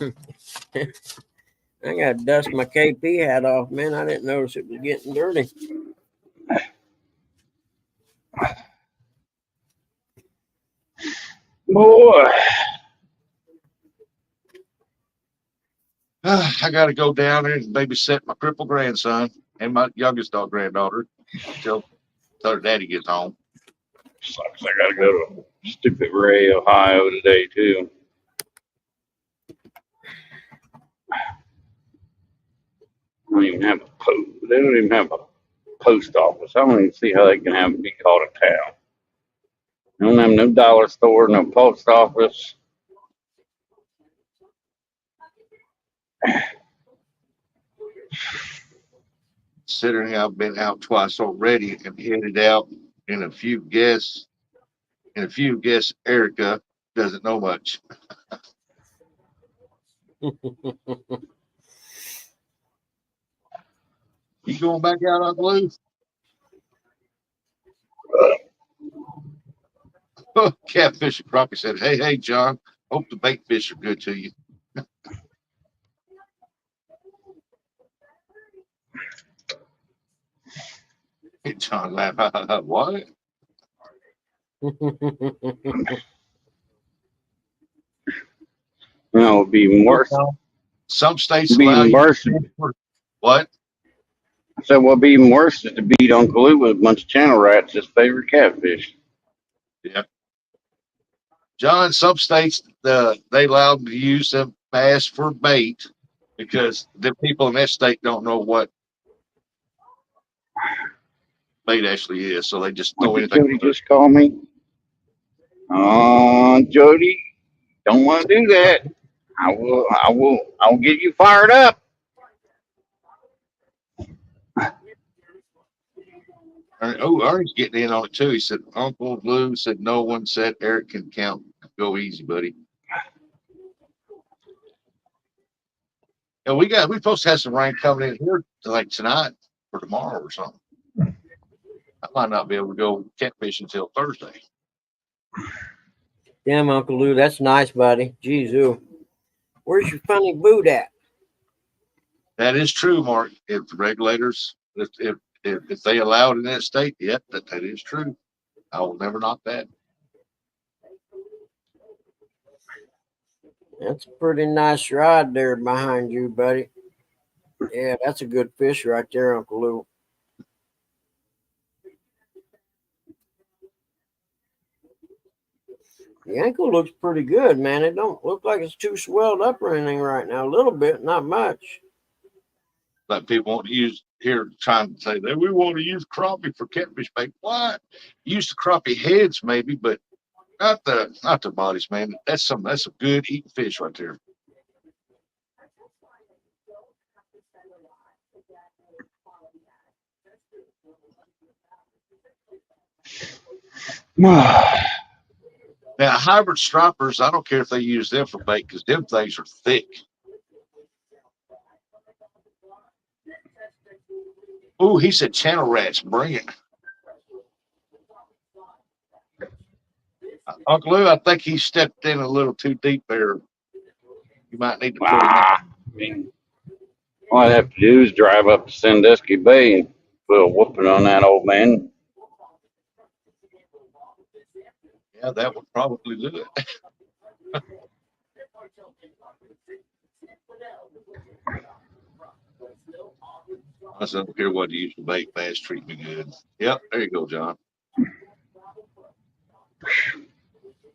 I got to dust my KP hat off, man. I didn't notice it was getting dirty. Boy. I got to go down there and babysit my crippled grandson and my youngest granddaughter until her daddy gets home. Sucks. I got to go to stupid Ray, Ohio today, too. They don't even have a post office. I don't even see how they can be called a town. They don't have no dollar store, no post office. Considering I've been out twice already and headed out in a few guests, Erica doesn't know much. You going back out, Uncle Lou? Catfish and Crockett said, hey, John, hope the bait fish are good to you. John laughed. What? No, it'd be even worse. Some states allow you. What? So what'd be even worse is to beat Uncle Lou with a bunch of channel rats, his favorite catfish. Yeah. John, some states they allow them to use them bass for bait because the people in that state don't know what bait actually is, so they just throw What did anything. Jody just call me? Oh, Jody, don't want to do that. I'll get you fired up. Ernie's getting in on it too. He said, Uncle Lou said no one said Eric can count. Go easy, buddy. And we're supposed to have some rain coming in here like tonight or tomorrow or something. I might not be able to go catfish until Thursday. Damn, Uncle Lou, that's nice, buddy. Jeez, where's your funny boot at? That is true, Mark. If the regulators, if they allow it in that state, yep, that is true. I will never knock that. That's a pretty nice rod there behind you, buddy. Yeah, that's a good fish right there, Uncle Lou. The ankle looks pretty good, man. It don't look like it's too swelled up or anything right now. A little bit, not much. Like people want to use here trying to say that we want to use crappie for catfish bait. What? Use the crappie heads maybe, but not the bodies, man. That's a good eating fish right there. Now hybrid stripers, I don't care if they use them for bait because them things are thick. Oh, he said channel rats, bring it. Uncle Lou, I think he stepped in a little too deep there. You might need to put him out. I mean, all I'd have to do is drive up to Sandusky Bay and put a whooping on that old man. Yeah, that would probably do it. I don't care what you use to bait, bass treat me good. Yep, there you go, John.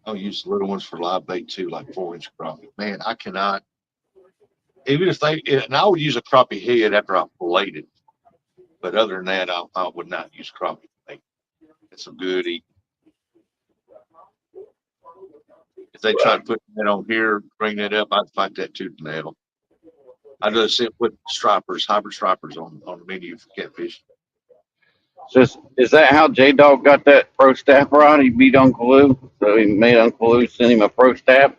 I'll use the little ones for live bait too, like 4-inch crappie. Man, I cannot. Even if they, and I would use a crappie head after I filleted it. But other than that, I would not use crappie bait. It's a good eat. If they try to put that on here, bring that up, I'd fight that tooth and nail. I'd just sit with stripers, hybrid stripers on the menu for catfish. So is that how J Dog got that pro staff rod? He beat Uncle Lou, so he made Uncle Lou send him a pro staff.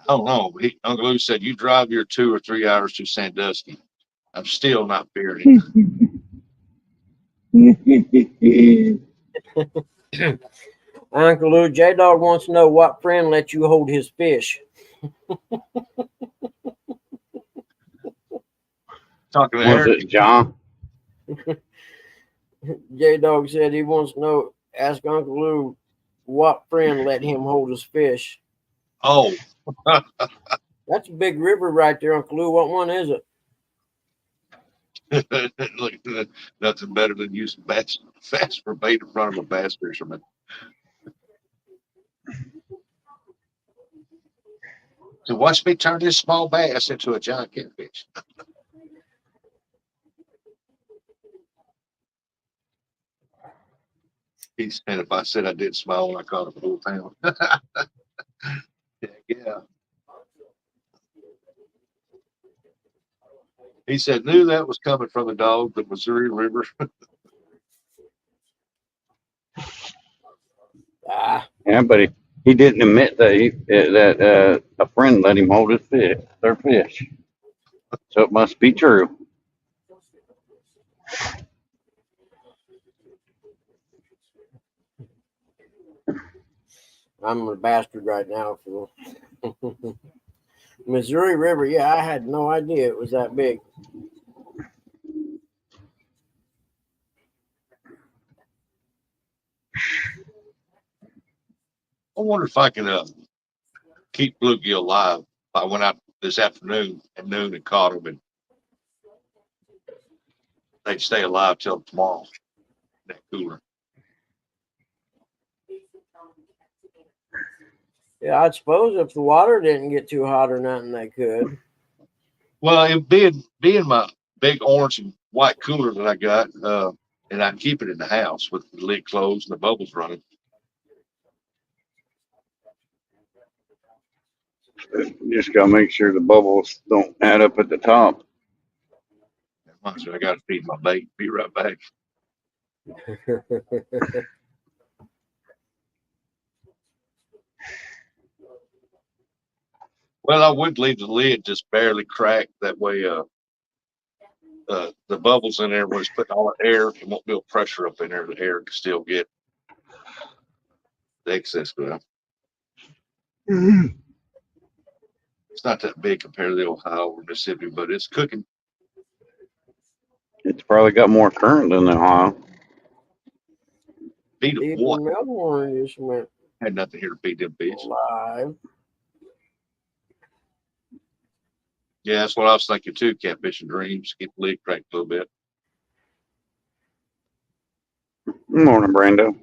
I don't know. Uncle Lou said, you drive your 2 or 3 hours to Sandusky. I'm still not fearing it. Uncle Lou, J Dog wants to know what friend let you hold his fish. Talking to Was Eric. it John? J Dog said he wants to know, ask Uncle Lou what friend let him hold his fish. Oh. That's a big river right there, Uncle Lou. What one is it? Look, nothing better than using bass for bait in front of a bass fisherman. So watch me turn this small bass into a giant catfish. He said if I said I did small, I caught a full pound. Yeah. He said knew that was coming from the dog, the Missouri River. Yeah, but he didn't admit that a friend let him hold their fish. So it must be true. I'm a bastard right now, fool. Missouri River, yeah, I had no idea it was that big. I wonder if I can keep bluegill alive. I went out this afternoon at noon and caught them, and they'd stay alive till tomorrow. That cooler. Yeah, I suppose if the water didn't get too hot or nothing, they could. Well, it being my big orange and white cooler that I got, and I keep it in the house with the lid closed and the bubbles running. Just gotta make sure the bubbles don't add up at the top. I got to feed my bait. Be right back. Well, I would leave the lid just barely cracked. That way, the bubbles in there was putting all the air and won't build pressure up in there. The air can still get the excess stuff. It's not that big compared to the Ohio or Mississippi, but it's cooking. It's probably got more current than the Ohio. Feed them Even what? Melbourne just went Had nothing here to feed them fish. live. Yeah, that's what I was thinking too. Catfish and dreams. Get the lid cracked a little bit. Morning, Brando.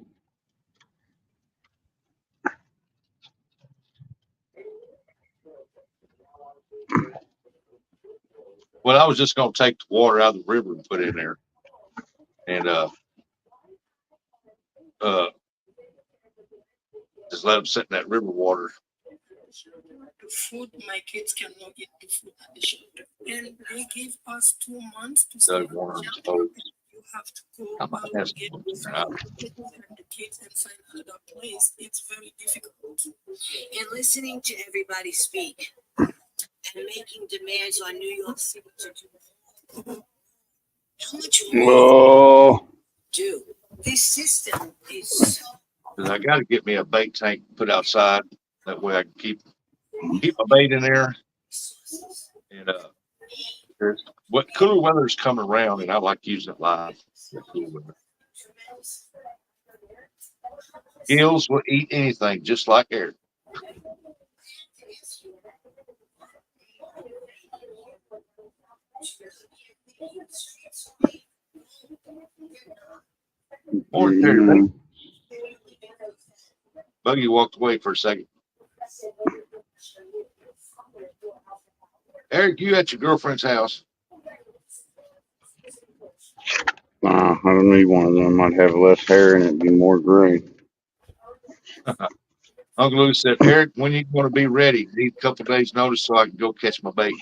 Well, I was just going to take the water out of the river and put it in there, and just let them sit in that river water. The food, my kids cannot eat the food at the shelter, and they gave us 2 months to stay at the shelter. You have to go out and get the food and the kids and find another place. It's very difficult. And listening to everybody speak and making demands on New York City to do how much more do this system is. Because I got to get me a bait tank put outside. That way I can keep my bait in there. And there's what cooler weather's coming around, and I like using it live. Cool weather. Gills will eat anything, just like Eric. Morning, Terry. Buggy walked away for a second. Eric, you at your girlfriend's house? I don't need one of them. Might have less hair and it'd be more gray. Uncle Lou said, Eric, when you going to be ready? Need a couple days notice so I can go catch my bait.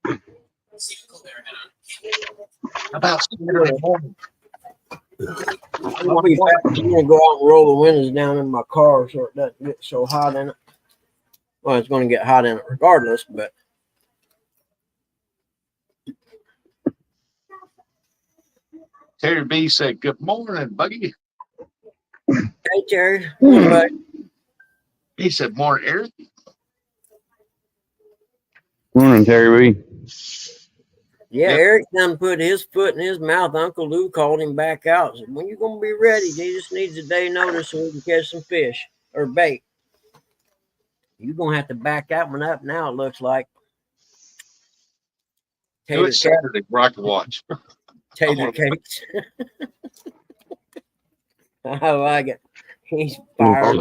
How about Saturday morning? I'll be back. I'm gonna go out and roll the windows down in my car so it doesn't get so hot in it. Well, it's gonna get hot in it regardless, but Terry B said, good morning, Buggy. hey Terry, morning, buddy. He said, morning, Eric. Morning, Terry B. Yeah, Yep. Eric done put his foot in his mouth. Uncle Lou called him back out. Said, when you gonna be ready? He just needs a day notice so we can catch some fish or bait. You're gonna have to back that one up now, it looks like. Do it Saturday where I can watch. Tater cakes. I like it. He's fired.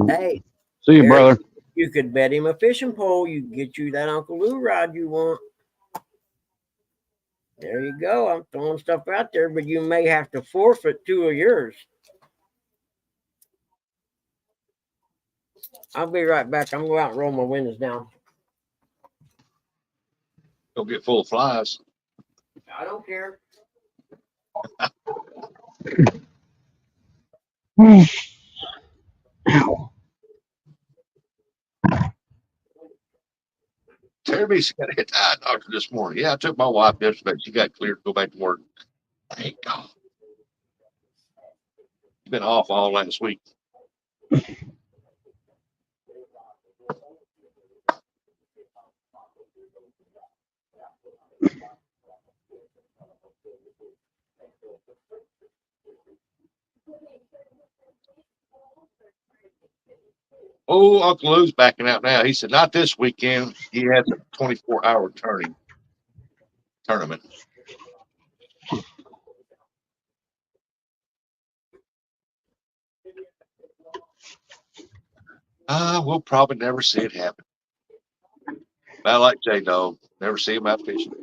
Hey, see you, Eric, brother. you could bet him a fishing pole. You can get you that Uncle Lou rod you want. There you go. I'm throwing stuff out there, but you may have to forfeit 2 of yours. I'll be right back. I'm going to go out and roll my windows down. Don't get full of flies. I don't care. Ow. Terry B's got to hit the eye doctor this morning. Yeah, I took my wife yesterday. She got cleared to go back to work. Thank God. She's been off all last week. Oh, Uncle Lou's backing out now. He said, not this weekend. He has a 24-hour tournament. We'll probably never see it happen. I like J-Dog. Never see him out fishing.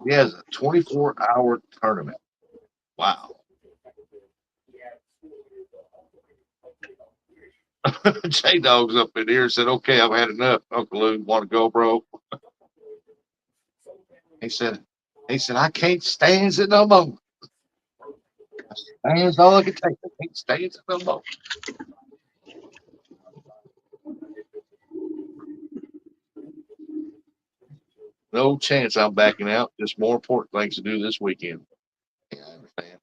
He has a 24-hour tournament. Wow. J-Dog's up in here and said, okay, I've had enough. Uncle Lou, want to go, bro? He said, I can't stand it no more. Stands all I can take. I can't stand it no more. No chance I'm backing out. Just more important things to do this weekend. Yeah, I understand.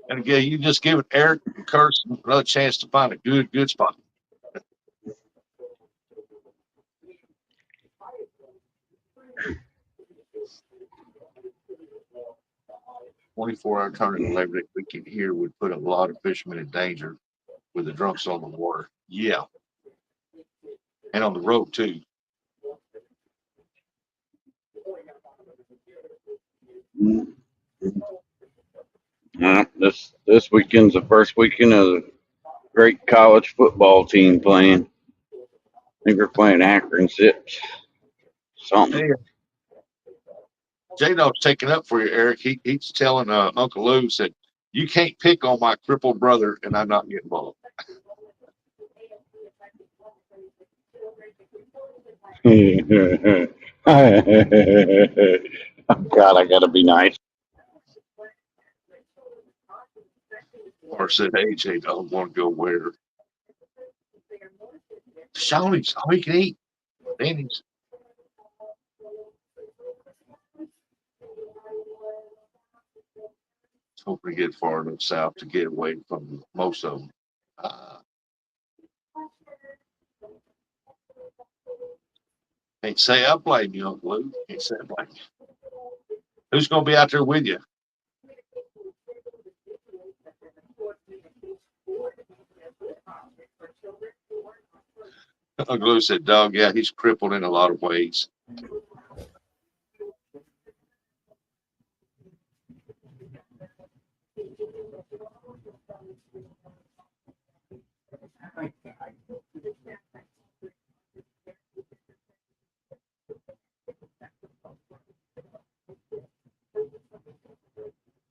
And again, you just give Eric and Kurt another chance to find a good spot. "24-hour tournament in Labor Day weekend here would put a lot of fishermen in danger with the drunks on the water." Yeah. And on the road too. This weekend's the first weekend of the great college football team playing. I think we're playing Akron Zips. Something. Hey, J-Dog's taking up for you, Eric. He's telling Uncle Lou, said, "You can't pick on my crippled brother and I'm not getting involved." Oh, God, I gotta be nice. Or said, "Hey, J-Dog, want to go where?" Shawnee's, all you can eat. Danny's. Hoping to get far enough south to get away from most of them. Can't say I blame you, Uncle Lou. Can't say I blame you. Who's going to be out there with you? Uncle Lou said, "Dog, yeah, he's crippled in a lot of ways."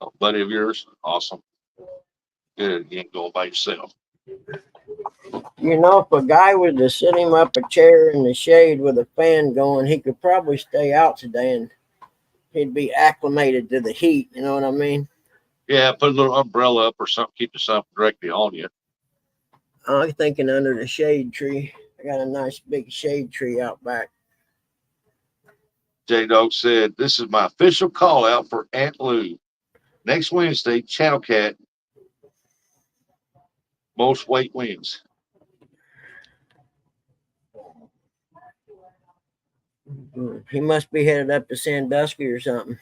A buddy of yours? Awesome. Good. You ain't going by yourself. You know, if a guy was to set him up a chair in the shade with a fan going, he could probably stay out today and he'd be acclimated to the heat. You know what I mean? Yeah, put a little umbrella up or something, keep the sun directly on you. I'm thinking under the shade tree. I got a nice big shade tree out back. J-Dog said, "This is my official call out for Aunt Lou. Next Wednesday, Channel Cat, most weight wins." He must be headed up to Sandusky or something.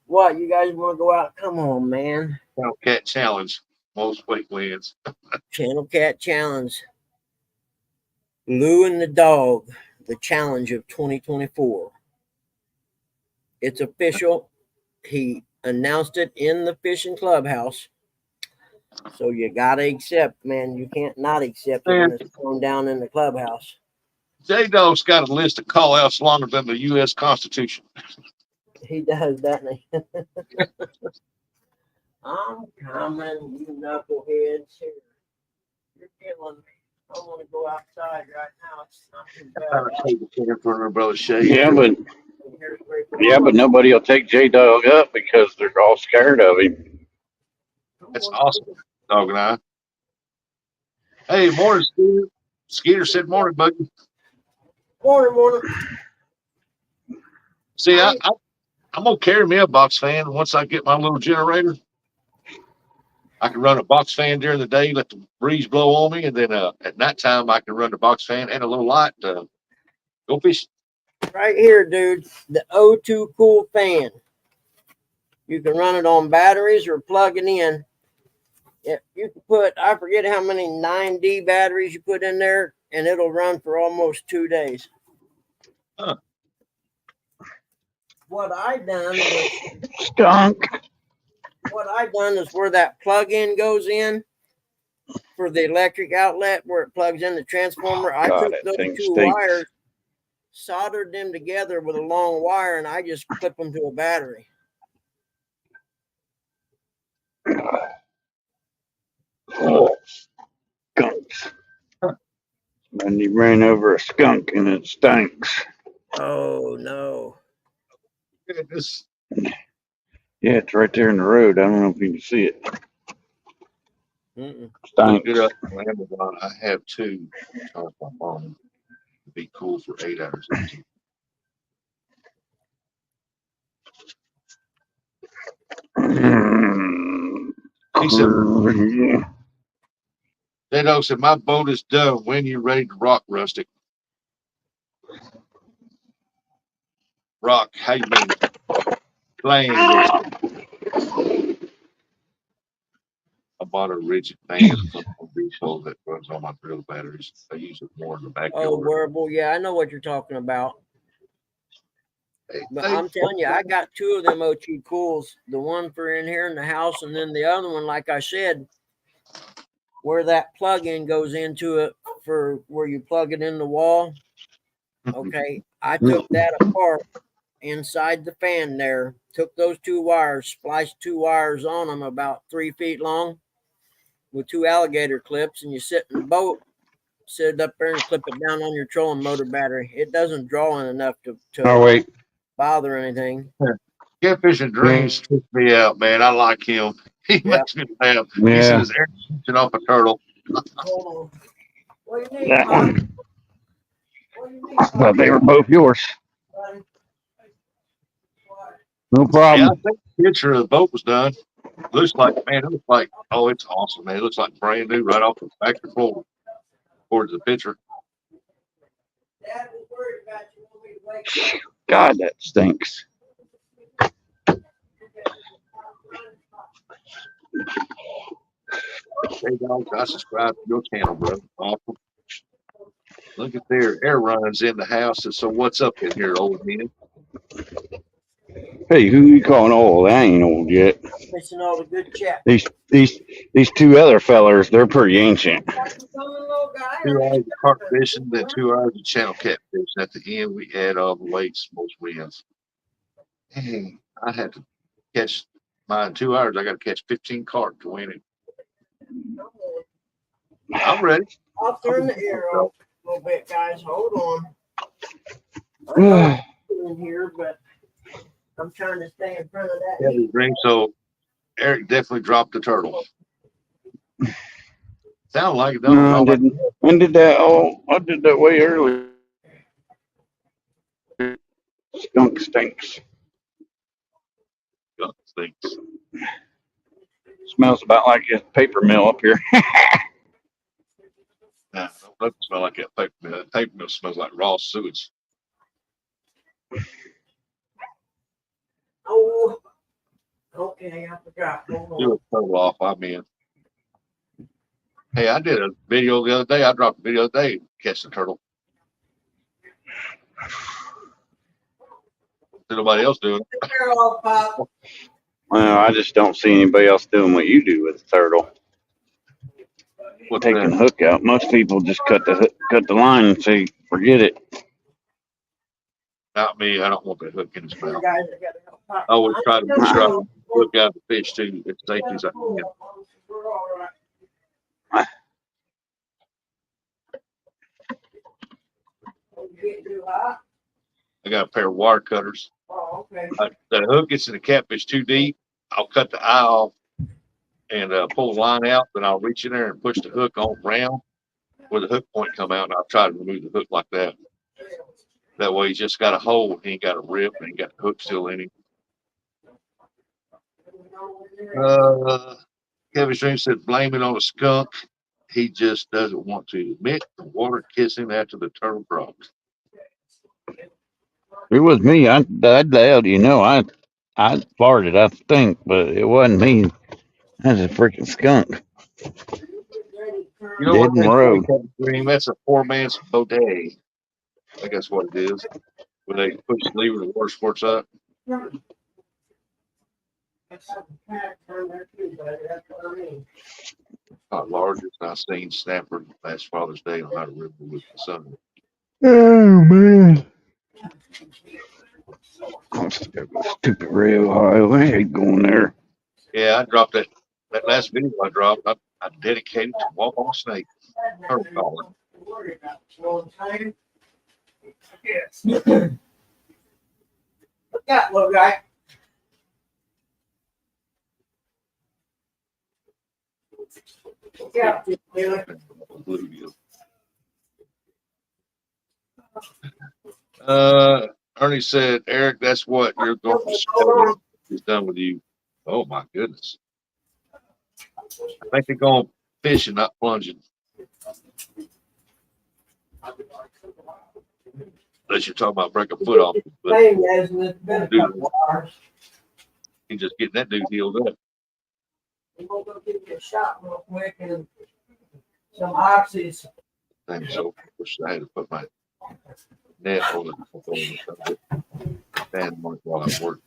What, you guys want to go out? Come on, man. Channel Cat Challenge, most weight wins. Channel Cat Challenge. Lou and the Dog, the challenge of 2024. It's official. He announced it in the fishing clubhouse. So you got to accept, man. You can't not accept it when it's thrown down in the clubhouse. J-Dog's got a list of call outs longer than the U.S. Constitution. He does, doesn't he? I'm coming, you knuckleheads. Here. You're killing me. I want to go outside right now. It's not too bad. For brother Shay. Yeah, but nobody will take J-Dog up because they're all scared of him. That's awesome, Dog and I. Hey, morning, Skeeter. Skeeter said, "Morning, buddy." Morning. See, I'm going to carry me a box fan once I get my little generator. I can run a box fan during the day, let the breeze blow on me, and then at nighttime I can run the box fan and a little light to go fishing. Right here, dude. The O2 Cool fan. You can run it on batteries or plug it in. Yeah, you can put, I forget how many 9D batteries you put in there, and it'll run for almost 2 days. Huh. What I done was Skunk. What I done is where that plug-in goes in for the electric outlet, where it plugs in the transformer. I took those two wires, soldered them together with a long wire, and I just clip them to a battery. Oh, skunks. And he ran over a skunk and it stinks. Oh, no. Goodness. Yeah, it's right there in the road. I don't know if you can see it. Look it up on Amazon. I have two. Charge my phone. It'd be cool for 8 hours. He said, Dado said, my boat is done. When you ready to rock, Rustic? Rock, how you been playing this? I bought a rigid band from Home Depot that runs on my drill batteries. I use it more in the backyard. Oh, wearable. Yeah, I know what you're talking about. But I'm telling you, I got two of them OT cools. The one for in here in the house, and then the other one, like I said, where that plug-in goes into it for where you plug it in the wall. Okay, I took that apart inside the fan there, took those two wires, spliced two wires on them about 3 feet long with two alligator clips, and you sit in the boat, sit up there and clip it down on your trolling motor battery. It doesn't draw in enough to bother anything. Catfish and Dreams took me out, man. I like him. He makes me laugh. He says air shooting off a turtle. Hold on. What do you need, That Mom? one. What do you need, But they were both yours. buddy? No Yeah, I problem. think the picture of the boat was done. Looks like, man, it looks like, oh, it's awesome, man. It looks like brand new right off the factory floor. Towards the picture. Dad was worried about you. Want me to wake you up? God, that stinks. Hey, dog, I subscribe to your channel, bro. Awesome. Look at their air runs in the house. And so what's up in here, old man? Hey, who you calling old? I ain't old yet. Missing all the good chat. These two other fellers, they're pretty ancient. 2 hours of carp fishing, then 2 hours of channel catfish. At the end, we add all the weights, most wins. Dang, I had to catch mine 2 hours. I got to catch 15 carp to win it. I'm ready. I'll turn the air off a little bit, guys. Hold on. I know it's in here, but I'm trying to stay in front of that. Heavy drink, so Eric definitely dropped the turtle. Sound like it, don't No, I didn't. I did that. Oh, I did that way early. Skunk stinks. Skunk stinks. Smells about like a paper mill up here. Nah, don't let it smell like that paper mill. That paper mill smells like raw sewage. Oh, okay, I forgot. Hold Do on. a turtle off, I mean. Hey, I did a video the other day. I dropped a video the other day catching a turtle. Nobody else doing it. Air off, Pop. Well, I just don't see anybody else doing what you do with the turtle. What's Taking the that? hook out. Most people just cut the line and say, forget it. Not me. I don't want that hook in his mouth. Guys, I gotta help Pop. I always try to make sure I look out the fish too, as safety as I can. We're all right. Getting too hot? I got a pair of wire cutters. Oh, okay. The hook gets in the catfish too deep. I'll cut the eye off and pull the line out. Then I'll reach in there and push the hook on round where the hook point come out. And I'll try to remove the hook like that. That way he's just got a hole. He ain't got a rip and he got the hook still in him. Kevin Stream said, blame it on a skunk. He just doesn't want to admit the water kissed him after the turtle dropped. It was me. I doubt, I farted, I think, but it wasn't me. That's a freaking skunk. You know Dead what in they the say, road. Kevin Stream? That's a poor man's bidet. I think that's what it is. When they push the lever, the water squirts up. Not largest. I've seen snapper last Father's Day on how to river with the sun. Oh, man. Oh, stupid rail highway. I hate going there. Yeah, I dropped that last video I dropped. I dedicated to walk on a snake. Turtle calling. Yes. Look that little guy. Yeah. Ernie said, Eric, that's what you're going to show. He's done with you. Oh my goodness. I think they're going fishing, not plunging. Unless you're talking about breaking a foot off. But he's just getting that dude healed up. I'm gonna go give you a shot real quick and some oxys. Thing so wish I had to put my net on it. Stand mark while I work.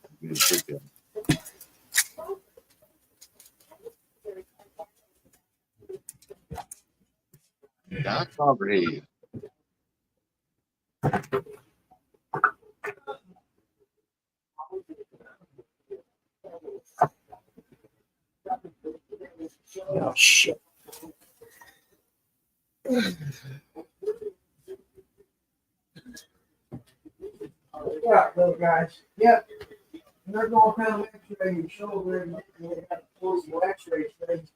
Doc Poverty. Oh shit. Yeah, those guys. Yep. And they're gonna come x-ray your shoulder and they got a portable x-ray thing.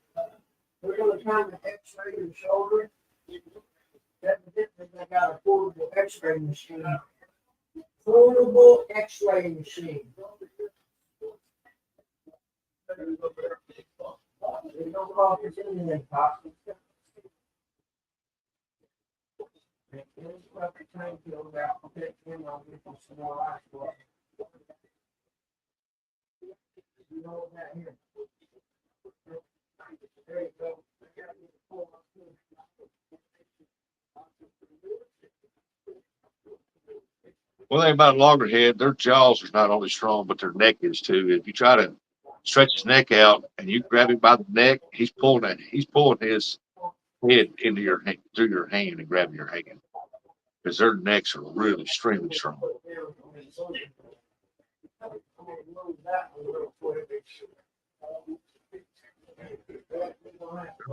They're gonna come and x-ray your shoulder. Evidently, they got a portable x-ray machine. Portable x-ray machine. They don't call this anything possible. There you go. One thing about a loggerhead, their jaws are not only strong, but their neck is too. If you try to stretch his neck out and you grab him by the neck, he's pulling his head into your hand, through your hand and grabbing your hand. Because their necks are really extremely strong.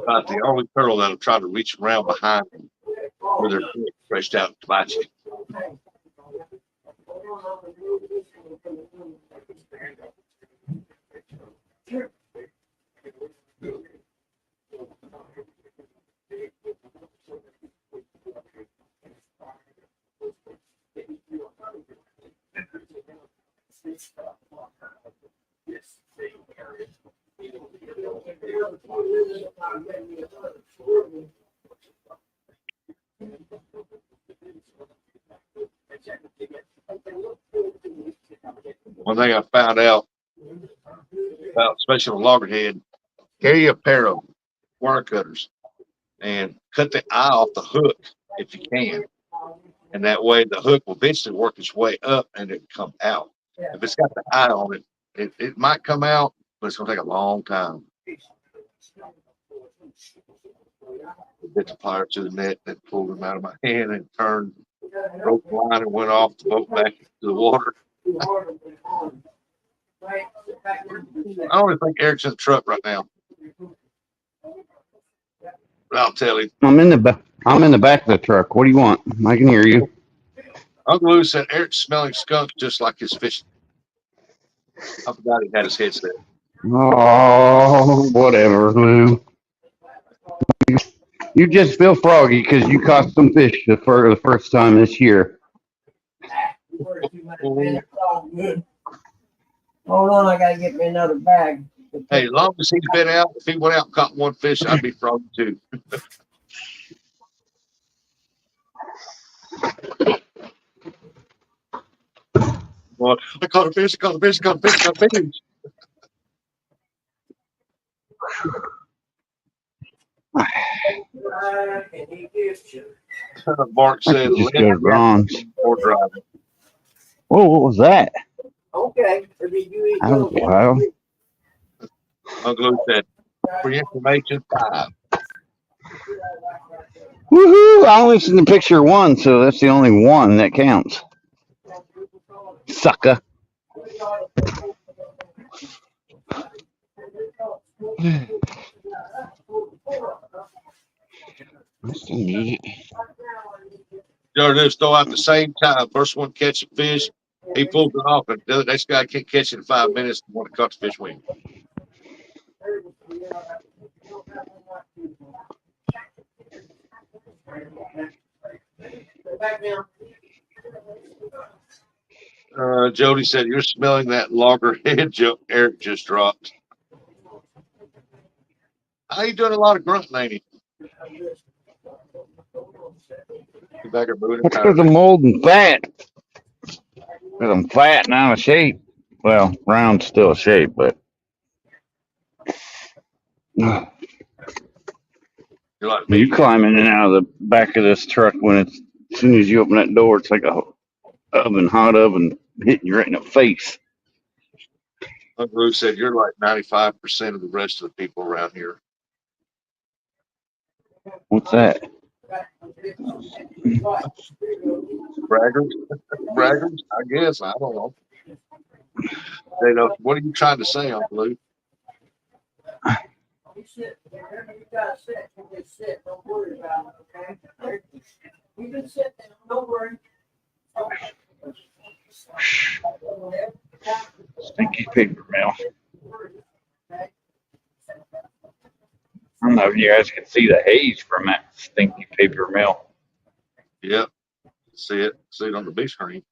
About the only turtle that'll try to reach around behind them with their neck stretched out to bite you. One thing I found out about, especially with loggerhead, carry a pair of wire cutters and cut the eye off the hook if you can. And that way the hook will eventually work its way up and it come out. If it's got the eye on it, it might come out, but it's gonna take a long time. Bit the plier to the net that pulled him out of my hand and turned, broke the line and went off the boat back into the water. I don't think Eric's in the truck right now. But I'll tell him. I'm in the back of the truck. What do you want? I can hear you. Uncle Lou said Eric's smelling skunk just like his fish. I forgot he had his headset. Oh, whatever, Lou. You just feel froggy because you caught some fish for the first time this year. Hold on, I gotta get me another bag. Hey, as long as he's been out, if he went out and caught one fish, I'd be froggy too. Well, I caught a fish, I caught a fish, I caught a fish, I caught a fish. Mark said, Just goes wrong. or driving. Whoa, what was that? Okay. Or did you eat That was those? wild. Uncle Lou said, for your information, 5. Woohoo! I only seen the picture one, so that's the only one that counts. Sucker. Y'all just throw out the same time. First one catch a fish, he pulls it off, and the next guy can't catch it in 5 minutes and want to cut the fish wing. Jody said, you're smelling that loggerhead, Eric just dropped. He doing a lot of grunting, ain't he? Get back there moving That's because I'm old and fat. Because I'm fat and out of shape. Well, round's still a shape, but. You're like me. You climb in and out of the back of this truck when it's, as soon as you open that door, it's like a hot oven hitting you right in the face. Uncle Lou said you're like 95% of the rest of the people around here. What's that? Braggers, braggers. I guess I don't know. They know. What are you trying to say, Uncle Lou? You sit, wherever you gotta sit, you just sit, don't worry about it, okay? You can sit down, don't worry. Stinky paper mail. I don't know if you guys can see the haze from that stinky paper mail. Yep. See it on the big screen.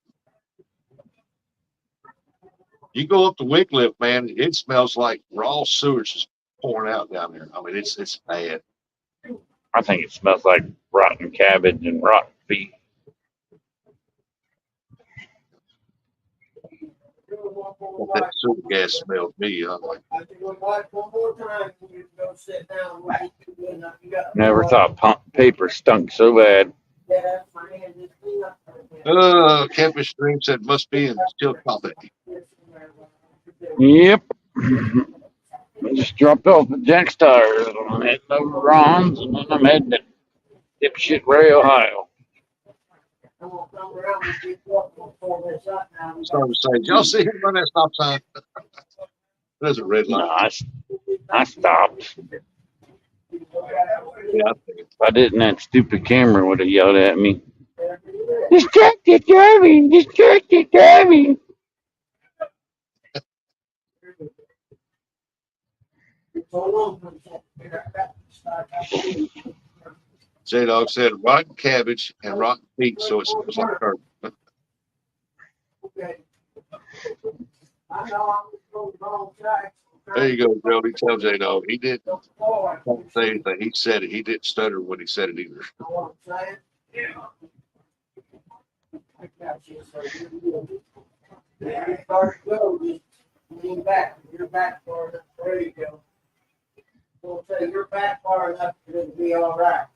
You go up to Wycliffe, man, it smells like raw sewage is pouring out down there. I mean, it's bad. I think it smells like rotten cabbage and rotten feet. What that sewer gas smell to me. I'm like, One more time, you go sit down. Never thought paper stunk so bad. Campus Stream said must be in Chillicothe. Yep. I just dropped off at Jack's Tires and I'm heading over to Ron's and then I'm heading to dipshit Ray, Ohio. Starting to say, did y'all see him run that stop sign? There's a red light. No, I stopped. Yeah, If I didn't, that stupid camera would have yelled at me. Distracted driving! Distracted driving! J-Dog said rotten cabbage and rotten feet, so it smells like curd. There you go, Jody. Tell J-Dog. He didn't say anything. He said it. He didn't stutter when he said it either. Lean back. You're back far enough. There you go. We'll say you're back far enough for it to be all right.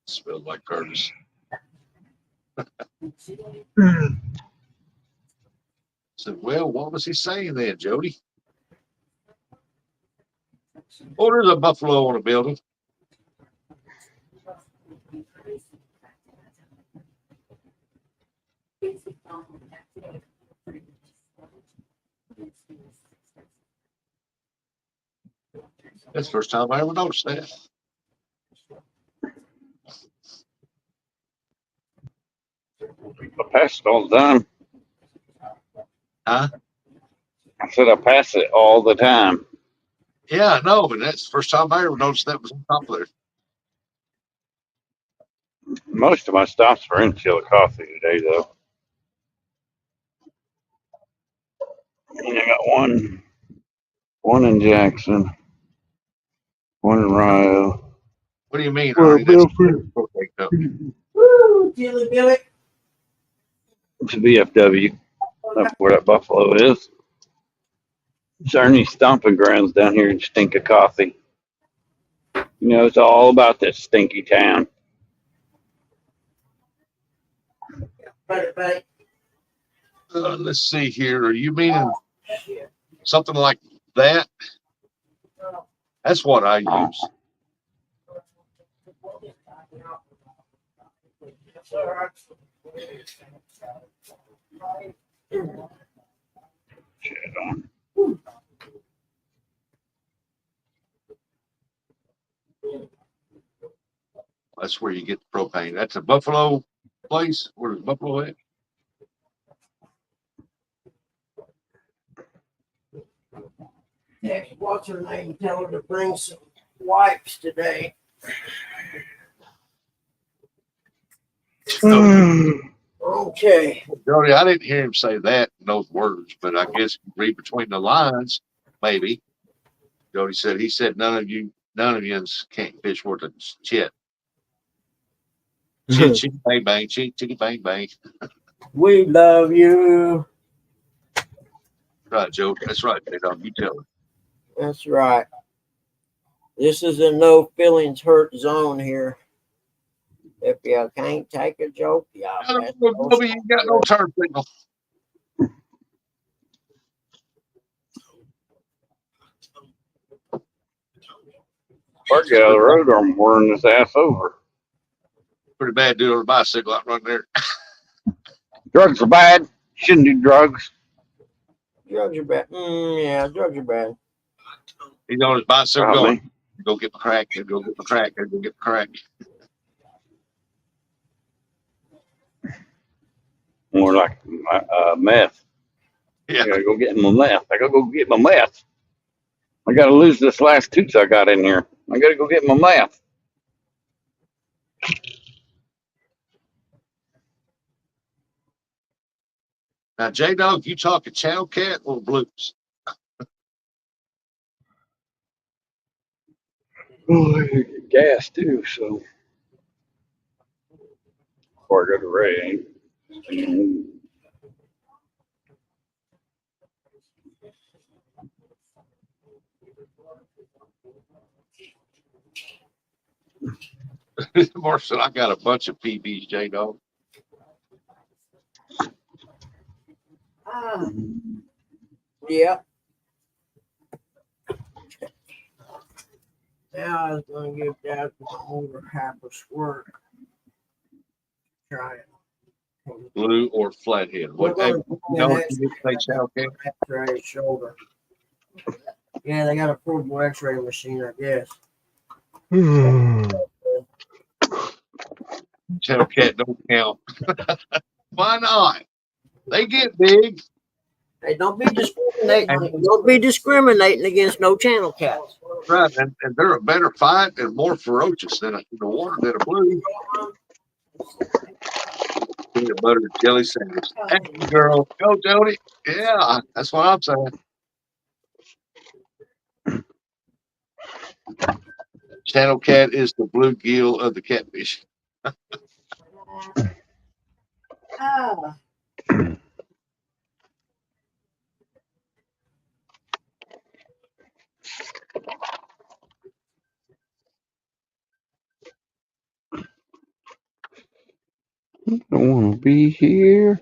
Smells like Curtis. Said, well, what was he saying then, Jody? Oh, there's a buffalo on a building. That's the first time I ever noticed that. I pass it all the time. Huh? I said I pass it all the time. Yeah, I know, but that's the first time I ever noticed that was on top of there. Most of my stops were in Chillicothe today, though. And I got one in Jackson, one in Rio. What do you mean, Ernie? That's Woo, Dilly Billy. To VFW. That's where that buffalo is. It's Ernie's stomping grounds down here in Stinkacothe. You know, it's all about this stinky town. Let's see here. Are you meaning something like that? That's what I use. Shit on. That's where you get the propane. That's a Buffalo place. Where's Buffalo at? text what's her name, tell her to bring some wipes today. Okay. Jody, I didn't hear him say that in those words, but I guess you read between the lines, maybe. Jody said he said none of yous can't fish worth a shit. Chitty bang bang, chitty bang bang. We love you. Right, Joe. That's right, J-Dog. You tell her. That's right. This is a no feelings hurt zone here. If you can't take a joke, You got no turn signal. Or get out of the road or I'm wearing this ass over. Pretty bad dude on a bicycle out running there. Drugs are bad. Shouldn't do drugs. Drugs are bad. Yeah, drugs are bad. He's on his bicycle Probably. going, go get my crack, go get my crack, go get my crack. More like meth. Yeah. I gotta go get my meth. I gotta go get my meth. I gotta lose this last tooth I got in here. I gotta go get my meth. Now, J-Dog, you talking Channel Cat or Blues? Oh, I get gas too, so before I go to Ray. Mark I got a bunch of PBs, J-Dog. Yeah. Now I was going to give Dad over half a squirt. Try it. Blue or flathead. What? Hey, you didn't say Channel Cat? X-ray shoulder. Yeah, they got a portable X-ray machine, I guess. Channel Cat don't count. Why not? They get big. Hey, don't be discriminating. Don't be discriminating against no channel cats. Right, and they're a better fight and more ferocious than the water than a blue. Peanut butter and jelly sandwich. Hey, girl, go Jody. Yeah, that's what I'm saying. Channel Cat is the bluegill of the catfish. I don't want to be here.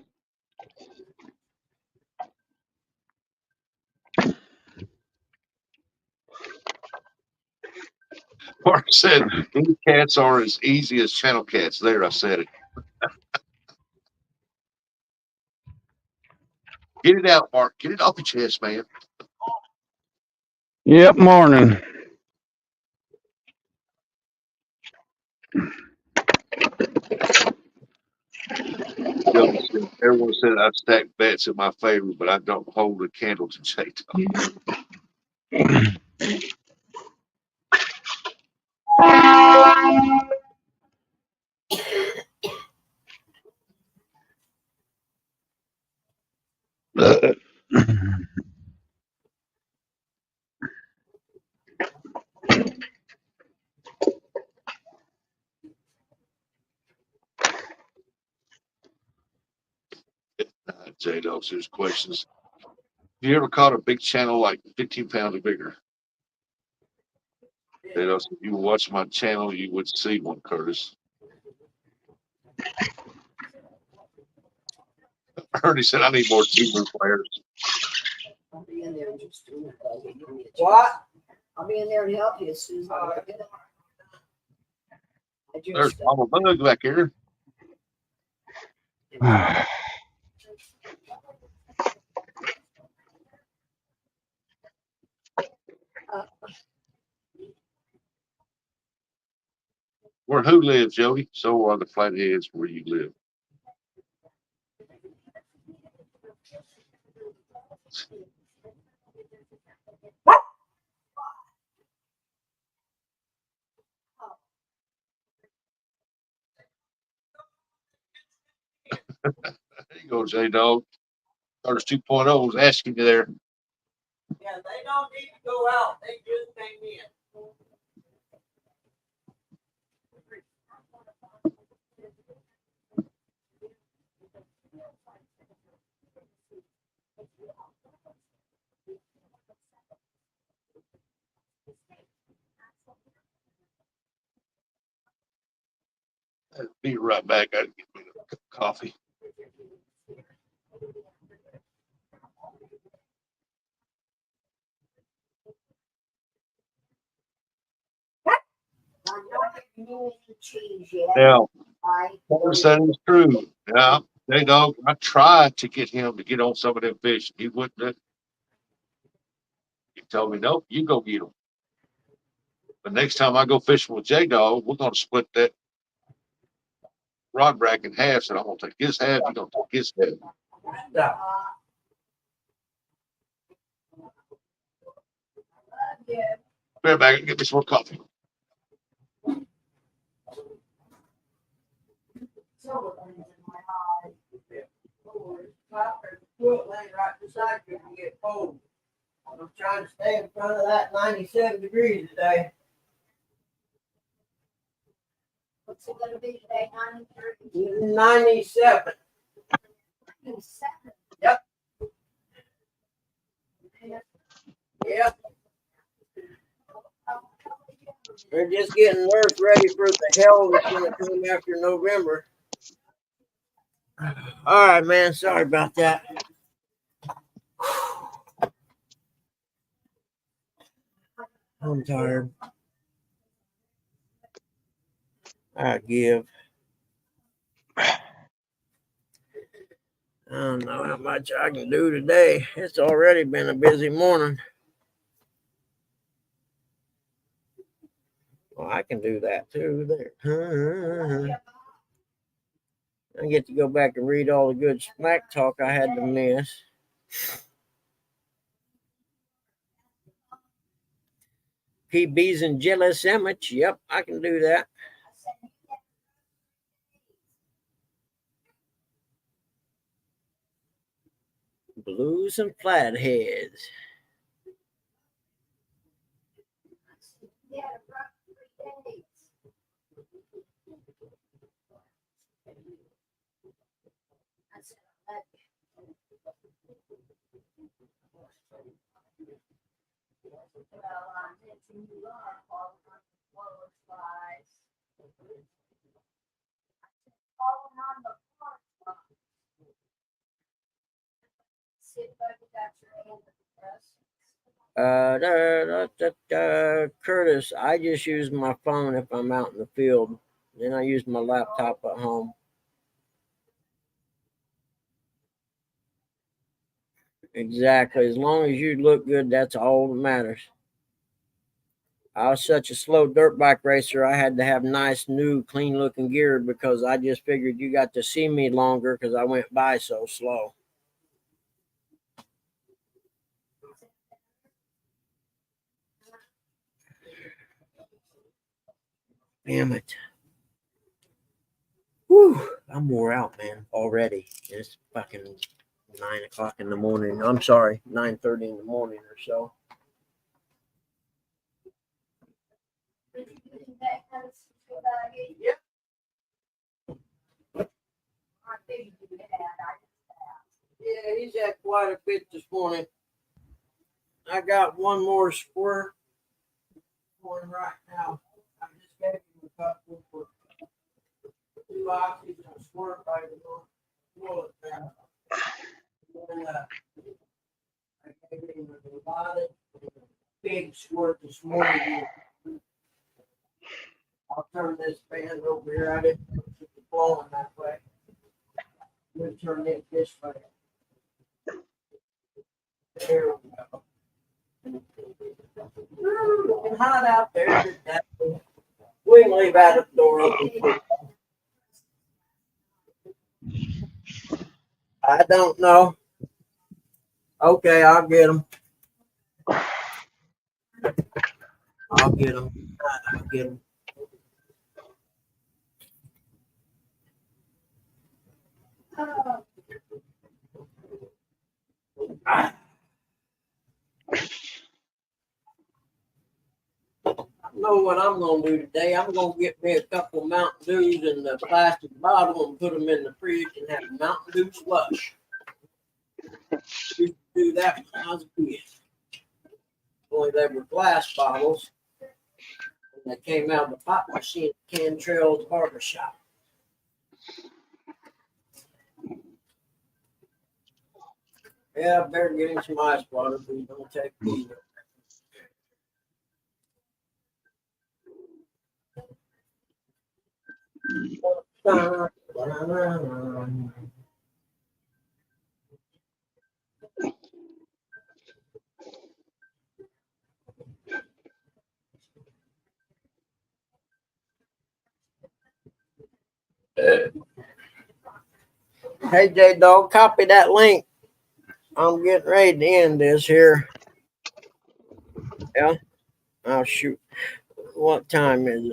Mark said blue cats are as easy as channel cats. There, I said it. Get it out, Mark. Get it off your chest, man. Yep, morning. Everyone said I stack bets in my favor, but I don't hold a candle to J-Dog. J-Dog says questions. Have you ever caught a big channel like 15 pounds or bigger? J-Dog said, if you watch my channel, you would see one, Curtis. Ernie said, I need more team players. I'll be in there in just a minute. What? I'll be in there and help you as soon as I get it. There's Mama Bug back here. Where who lives, Jody? So are the flatheads where you live. There you go, J-Dog. Curtis 2.0 is asking you there. Yeah, they don't need to go out. They just came in. I'll be right back. I gotta get me a cup of coffee. Now, Curtis, that is true. Yeah, J-Dog, I tried to get him to get on some of them fish. He wouldn't. He told me, nope, you go get them. But next time I go fishing with J-Dog, we're going to split that rod rack in half. So I'm going to take his half. You're going to take his half. Bear back and get me some more coffee. Laying right beside you can get cold. I'm trying to stay in front of that 97 degrees today. What's it gonna be today, 93? 97. 97. Yep. Yep. They're just getting nerves ready for the hell that's going to come after November. All right, man. Sorry about that. I'm tired. I give. I don't know how much I can do today. It's already been a busy morning. Well, I can do that too. There. I get to go back and read all the good smack talk I had to miss. PB's and jelly sandwich. Yep, I can do that. Blues and flatheads. Yeah, rough 3 days. I said, well, it's in New York, all the floor slides. All on the floor slides. See if I got your hand at the press. Curtis, I just use my phone if I'm out in the field. Then I use my laptop at home. Exactly. As long as you look good, that's all that matters. I was such a slow dirt bike racer. I had to have nice, new, clean looking gear because I just figured you got to see me longer because I went by so slow. Damn it. Whew, I'm wore out, man, already. It's fucking 9 o'clock in the morning. I'm sorry, 9:30 in the morning or so. Yep. Yeah, he's had quite a bit this morning. I got one more squirt going right now. I just gave him a couple for 2 oxys and a squirt right now. And, I gave him a lot of big squirt this morning. I'll turn this fan over here. I didn't put it blowing that way. We'll turn it this way. There we go. Looking hot out there today. We can leave out the door open. I don't know. Okay, I'll get them. I'll get them. I'll get them. Know what I'm gonna do today? I'm gonna get me a couple Mountain Dews in the plastic bottle and put them in the fridge and have a Mountain Dew slush. Used to do that when I was a kid. Only they were glass bottles. And they came out of the pop machine at Cantrell's barbershop. Yeah, I better get him some ice water, but you don't take it either. Hey, J Dog, copy that link. I'm getting ready to end this here. Yeah. Oh, shoot. What time is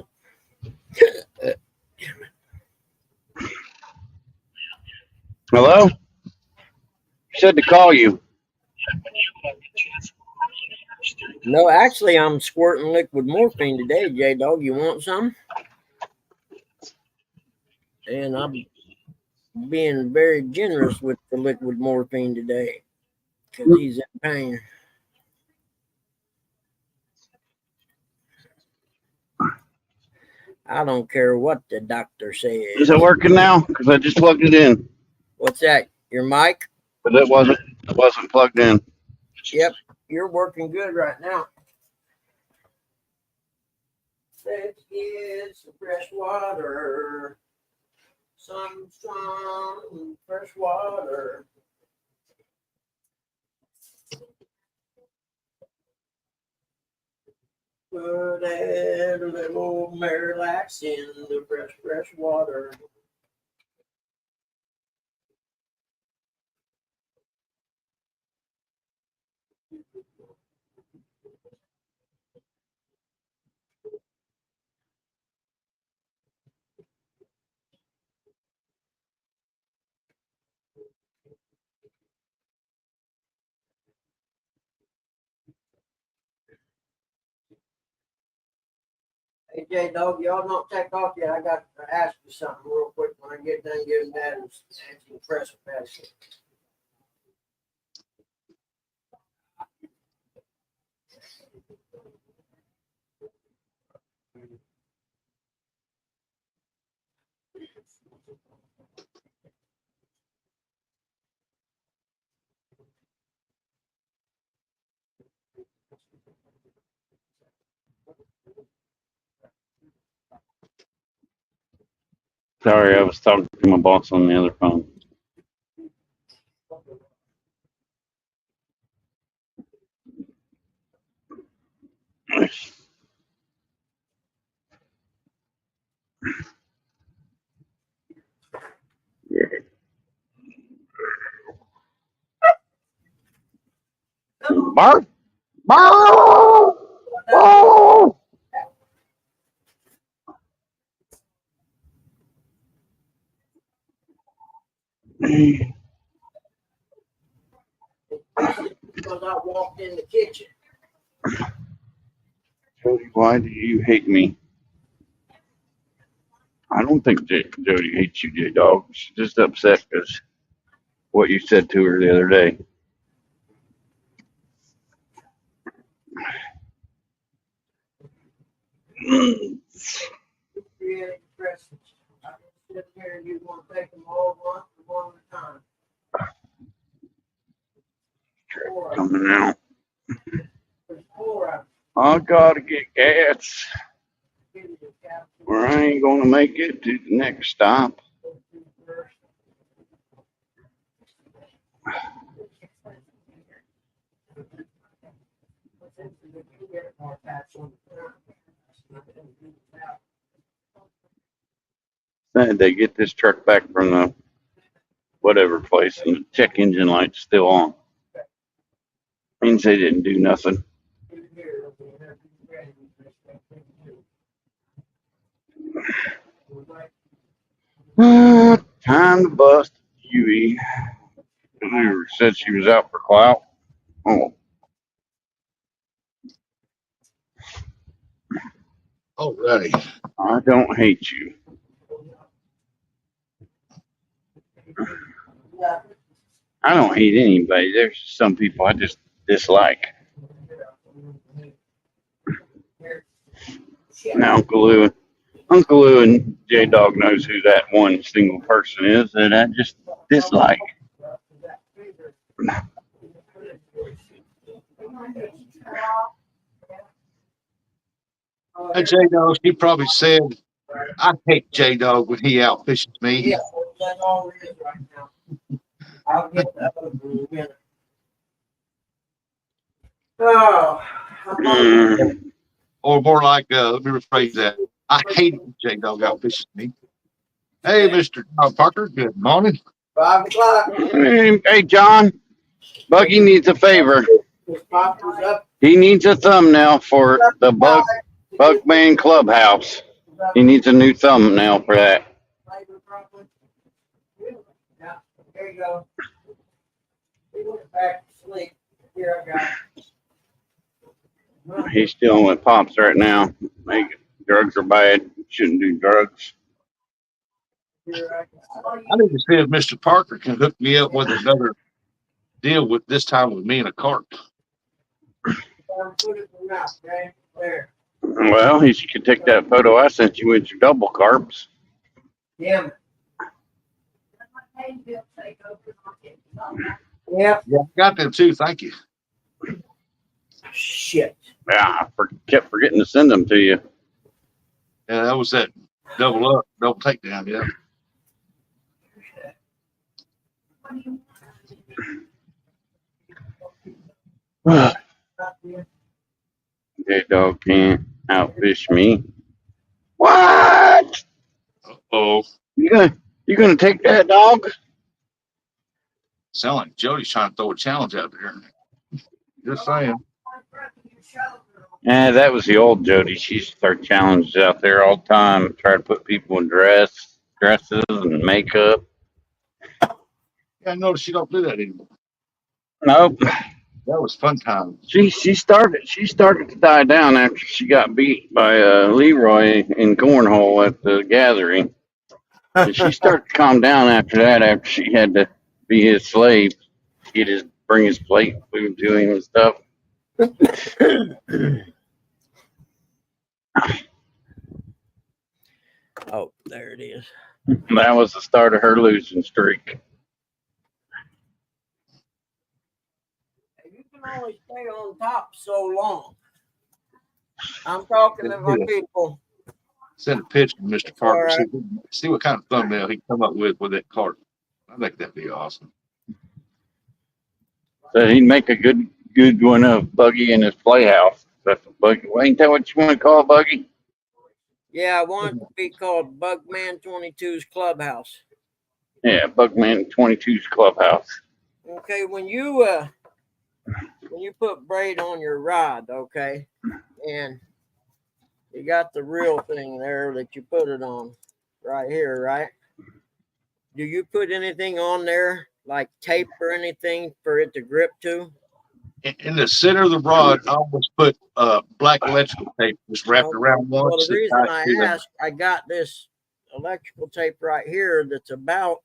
it? Hello? You said to call you. No, actually, I'm squirting liquid morphine today, J Dog. You want some? And I'm being very generous with the liquid morphine today because he's in pain. I don't care what the doctor says. Is it working now? Because I just plugged it in. What's that? Your mic? But it wasn't plugged in. Yep, you're working good right now. Let's get some fresh water. Some strong fresh water. Put a little Marilax in the fresh water. Hey, J Dog, y'all don't take off yet. I got to ask you something real quick when I get done giving that antidepressant medicine. Sorry, I was talking to my boss on the other phone. Bark! Bark! Bark! Because I walked in the kitchen. Jody, why do you hate me? I don't think Jody hates you, J-Dog. She's just upset because what you said to her the other day. Antidepressants. I can sit here and you want to take them all one at a time. Coming out. There's 4 of them. I gotta get gas, or I ain't gonna make it to the next stop. Said they get this truck back from the whatever place, and the check engine light's still on. Means they didn't do nothing. Time to bust Maybe. You said she was out for clout. Oh, Alrighty. I don't hate you. I don't hate anybody. There's some people I just dislike. Now, Uncle Lou and J Dog knows who that one single person is that I just dislike. Hey, J Dog, he probably said, I hate J Dog when he out fishes me. Yeah, that's all it is right now. I'll get the other one in a minute. Oh, Or more like, let me rephrase that. I hate J Dog out fishing me. Hey, Mr. Parker, good morning. 5 o'clock. Hey, John. Buggy needs a favor. His popper's up. He needs a thumbnail for the Bugman Clubhouse. He needs a new thumbnail for that. Yeah, there you go. He went back to sleep. Here I got it. He's dealing with pops right now. Drugs are bad. Shouldn't do drugs. Here I got it. I need to see if Mr. Parker can hook me up with another deal with this time with me and a cart. Or put it in the mouth, okay? There. Well, he could take that photo I sent you with your double carps. Damn it. Yep. Yeah, I got them too. Thank you. Shit. Yeah, I kept forgetting to send them to you. Yeah, that was that double takedown. Yeah. J-Dog can't outfish me. What? Oh, You gonna take that, dog? sound like Jody's trying to throw a challenge out there. Just saying. Yeah, that was the old Jody. She used to start challenges out there all the time, try to put people in dresses and makeup. Yeah, I noticed you don't do that anymore. Nope. That was fun time. She started to die down after she got beat by Leroy in cornhole at the gathering. And she started to calm down after that. After she had to be his slave, bring his plate food to him and stuff. Oh, there it is. That was the start of her losing streak. You can only stay on top so long. I'm talking to my people. Send a picture to Mr. Parker. All right. See what kind of thumbnail he can come up with that cart. I think that'd be awesome. So he'd make a good one of Buggy in his playhouse. That's what Buggy. Well, ain't that what you want to call Buggy? Yeah, I want it to be called BUGMAN22'S Clubhouse. Yeah, BUGMAN22'S Clubhouse. Okay, when you put braid on your rod, okay, and you got the real thing there that you put it on right here, right? Do you put anything on there like tape or anything for it to grip to? In the center of the rod, I always put black electrical tape just wrapped around once. Well, the reason I asked, I got this electrical tape right here that's about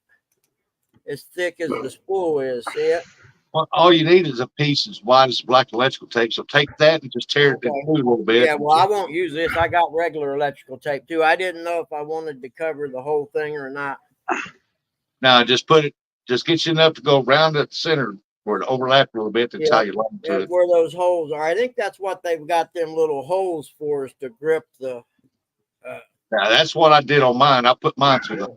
as thick as the spool is. See it? Well, all you need is a piece as wide as black electrical tape. So take that and just tear it in two a little bit. Yeah, well, I won't use this. I got regular electrical tape too. I didn't know if I wanted to cover the whole thing or not. Now just get you enough to go around the center where it overlaps a little bit to tie your line to it. Where those holes are. I think that's what they've got them little holes for, is to grip the. Now that's what I did on mine. I put mine to the.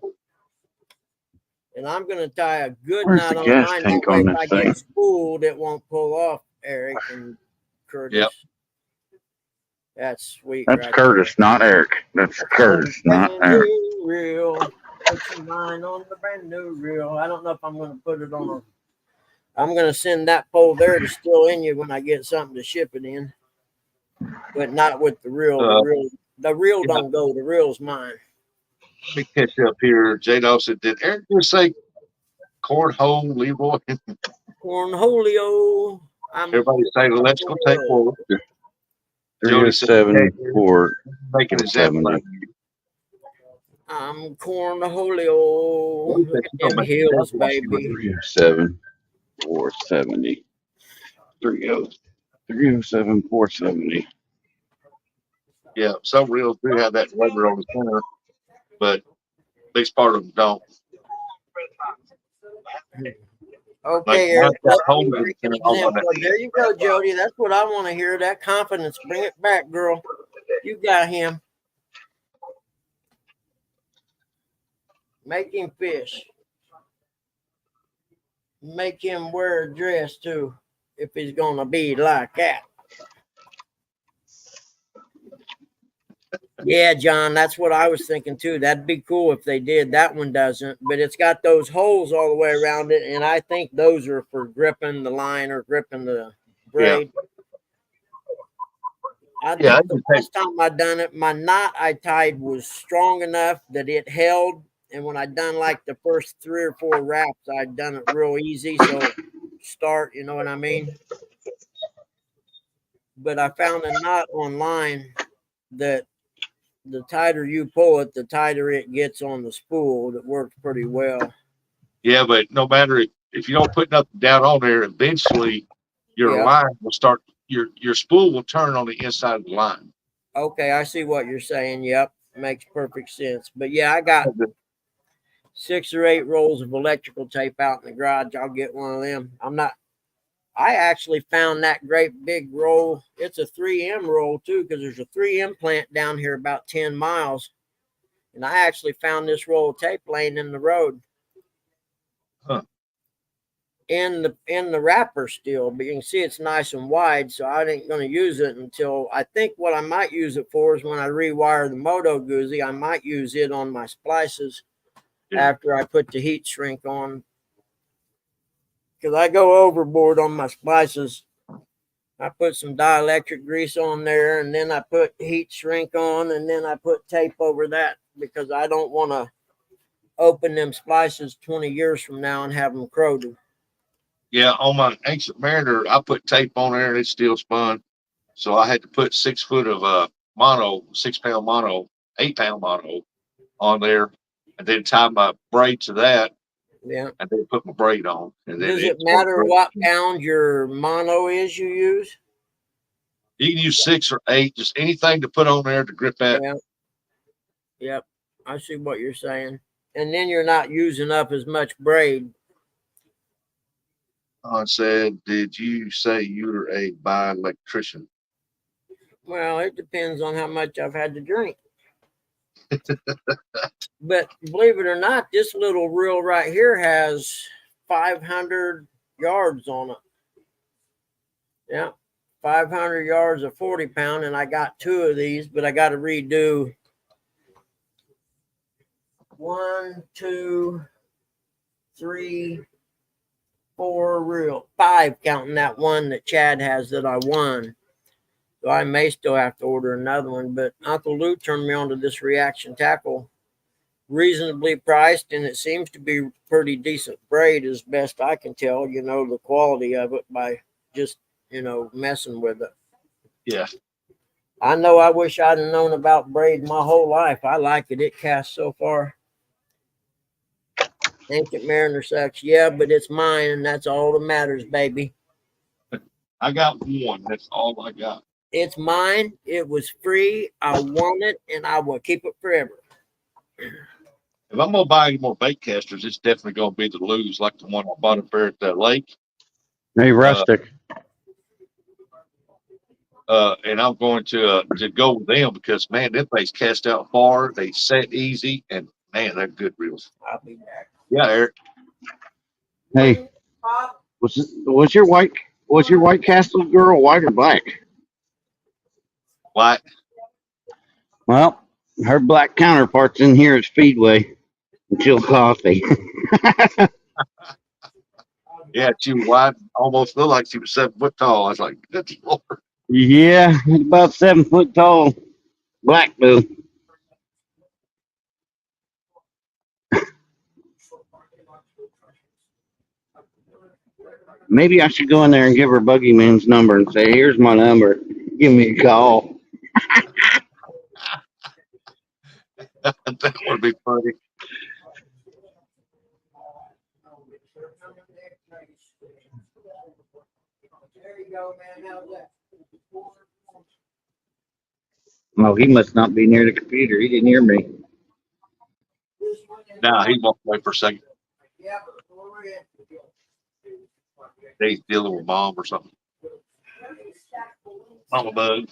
And I'm going to tie a good Where's knot the on gas mine. tank That way on if this I thing? get spooled, it won't pull off, Eric and Curtis. Yep. That's sweet. That's right Curtis, not Eric. That's Curtis, not Eric. Reel. Put your mind on the brand new reel. I don't know if I'm going to put it on a. I'm going to send that pole there to still in you when I get something to ship it in, but not with the reel. The reel don't go. The reel's mine. Let me catch up here. J-Dog said, did Eric just say cornhole, Leroy. Cornholio. Everybody say, let's go take forward. Jody said, 307 for making his effort. I'm Cornholio. Look at them hills, baby. 307 470. 307 470. Yeah, some reels do have that rubber on the center, but at least part of them don't. Okay, Like, Eric. that hole Great in the center, all example. that. There you go, Jody. That's what I want to hear. That confidence. Bring it back, girl. You got him. Make him fish. Make him wear a dress too, if he's gonna be like that. Yeah, John, that's what I was thinking too. That'd be cool if they did. That one doesn't, but it's got those holes all the way around it, and I think those are for gripping the line or gripping the braid. I think the last time I done it, my knot I tied was strong enough that it held, and when I done like the first 3 or 4 wraps, I'd done it real easy. So start, you know what I mean? But I found a knot online that the tighter you pull it, the tighter it gets on the spool. That works pretty well. Yeah, but no matter if you don't put nothing down on there, eventually your line will start, your spool will turn on the inside of the line. Okay, I see what you're saying. Yep, makes perfect sense. But yeah, I got 6 or 8 rolls of electrical tape out in the garage. I'll get one of them. I actually found that great big roll. It's a 3M roll too, because there's a 3M plant down here about 10 miles. And I actually found this roll of tape laying in the road. Huh. In the wrapper still, but you can see it's nice and wide, so I ain't going to use it until, I think what I might use it for is when I rewire the Moto Guzzi. I might use it on my splices after I put the heat shrink on, because I go overboard on my splices. I put some dielectric grease on there, and then I put heat shrink on, and then I put tape over that, because I don't want to open them splices 20 years from now and have them corroded. Yeah, on my Ancient Mariner, I put tape on there and it still spun. So I had to put 6 foot of mono, 6-pound mono, 8-pound mono on there, and then tie my braid to that. Yeah. And then put my braid on. And then does it matter what pound your mono is you use? You can use 6 or 8, just anything to put on there to grip that. Yeah. Yep. I see what you're saying. And then you're not using up as much braid. I said, did you say you're a bi-electrician? Well, it depends on how much I've had to drink. But believe it or not, this little reel right here has 500 yards on it. Yeah, 500 yards of 40-pound, and I got 2 of these, but I got to redo 1, 2, 3, 4 reel, 5 counting that one that Chad has that I won. So I may still have to order another one, but Uncle Lou turned me on to this reaction tackle, reasonably priced, and it seems to be pretty decent braid as best I can tell, you know, the quality of it by just, you know, messing with it. Yeah. I know I wish I'd have known about braid my whole life. I like it. It casts so far. Ancient Mariner sucks. Yeah, but it's mine, and that's all that matters, baby. I got one. That's all I got. It's mine. It was free. I want it, and I will keep it forever. If I'm gonna buy any more bait casters, it's definitely gonna be the Lew's, like the one I bought up there at the lake. Hey, Rustic. And I'm going to go with them because, man, them things cast out far. They set easy, and man, they're good reels. I'll be back. Yeah, Eric. Hey, was your White Castle girl white or black? White. Well, her black counterpart's in here at Speedway and Chill Coffee. Yeah, she was wide, almost looked like she was 7 foot tall. I was like, good Lord. Yeah, about 7 foot tall. Black boo. Maybe I should go in there and give her Buggyman's number and say, "Here's my number. Give me a call." That would be funny. There you go, man. How's that? Oh, he must not be near the computer. He didn't hear me. Now he walked away for a second. Yeah, over here. He's dealing with mom or something. Mama bug.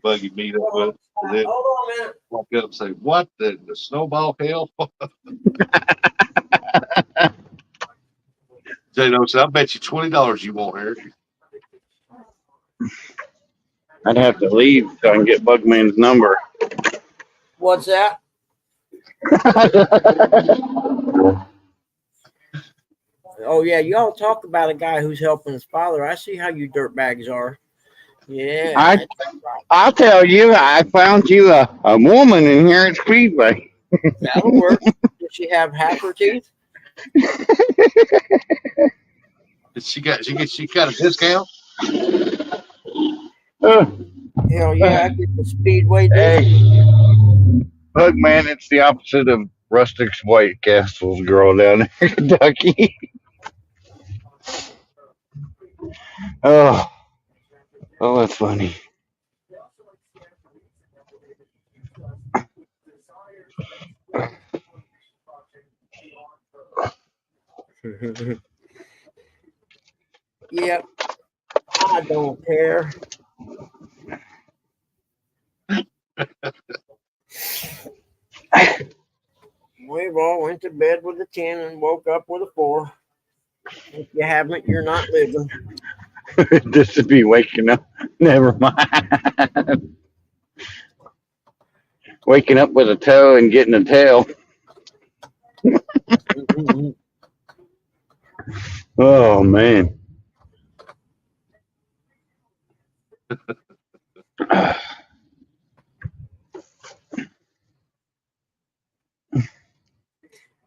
Buggy meet up with. And then Hold on a minute. walk up and say, "What the snowball hell?" J-Lo said, "I bet you $20 you won't hear." I'd have to leave so I can get Bugman's number. What's that? Oh yeah, y'all talk about a guy who's helping his father. I see how you dirtbags are. Yeah. I'll tell you, I found you a woman in here at Speedway. That'll work. Does she have half her teeth? She got a discount. Hell yeah, I get the Speedway Hey, discount. Bugman, it's the opposite of Rustic's White Castle's girl down there in Kentucky. Oh, that's funny. Yep. I don't care. We've all went to bed with a 10 and woke up with a 4. If you haven't, you're not living. This would be waking up. Never mind. Waking up with a toe and getting a tail. Oh, man.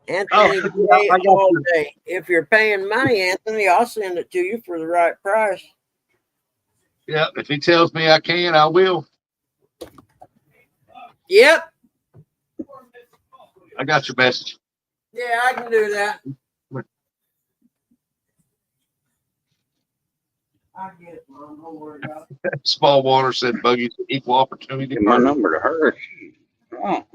Anthony, pay all day. If you're paying money, Anthony, I'll send it to you for the right price. Yeah, if he tells me I can, I will. Yep. I got your message. Yeah, I can do that. I get it, Mom. Don't worry about it. Small Water said Buggy's equal opportunity. Get my number to her. Oh.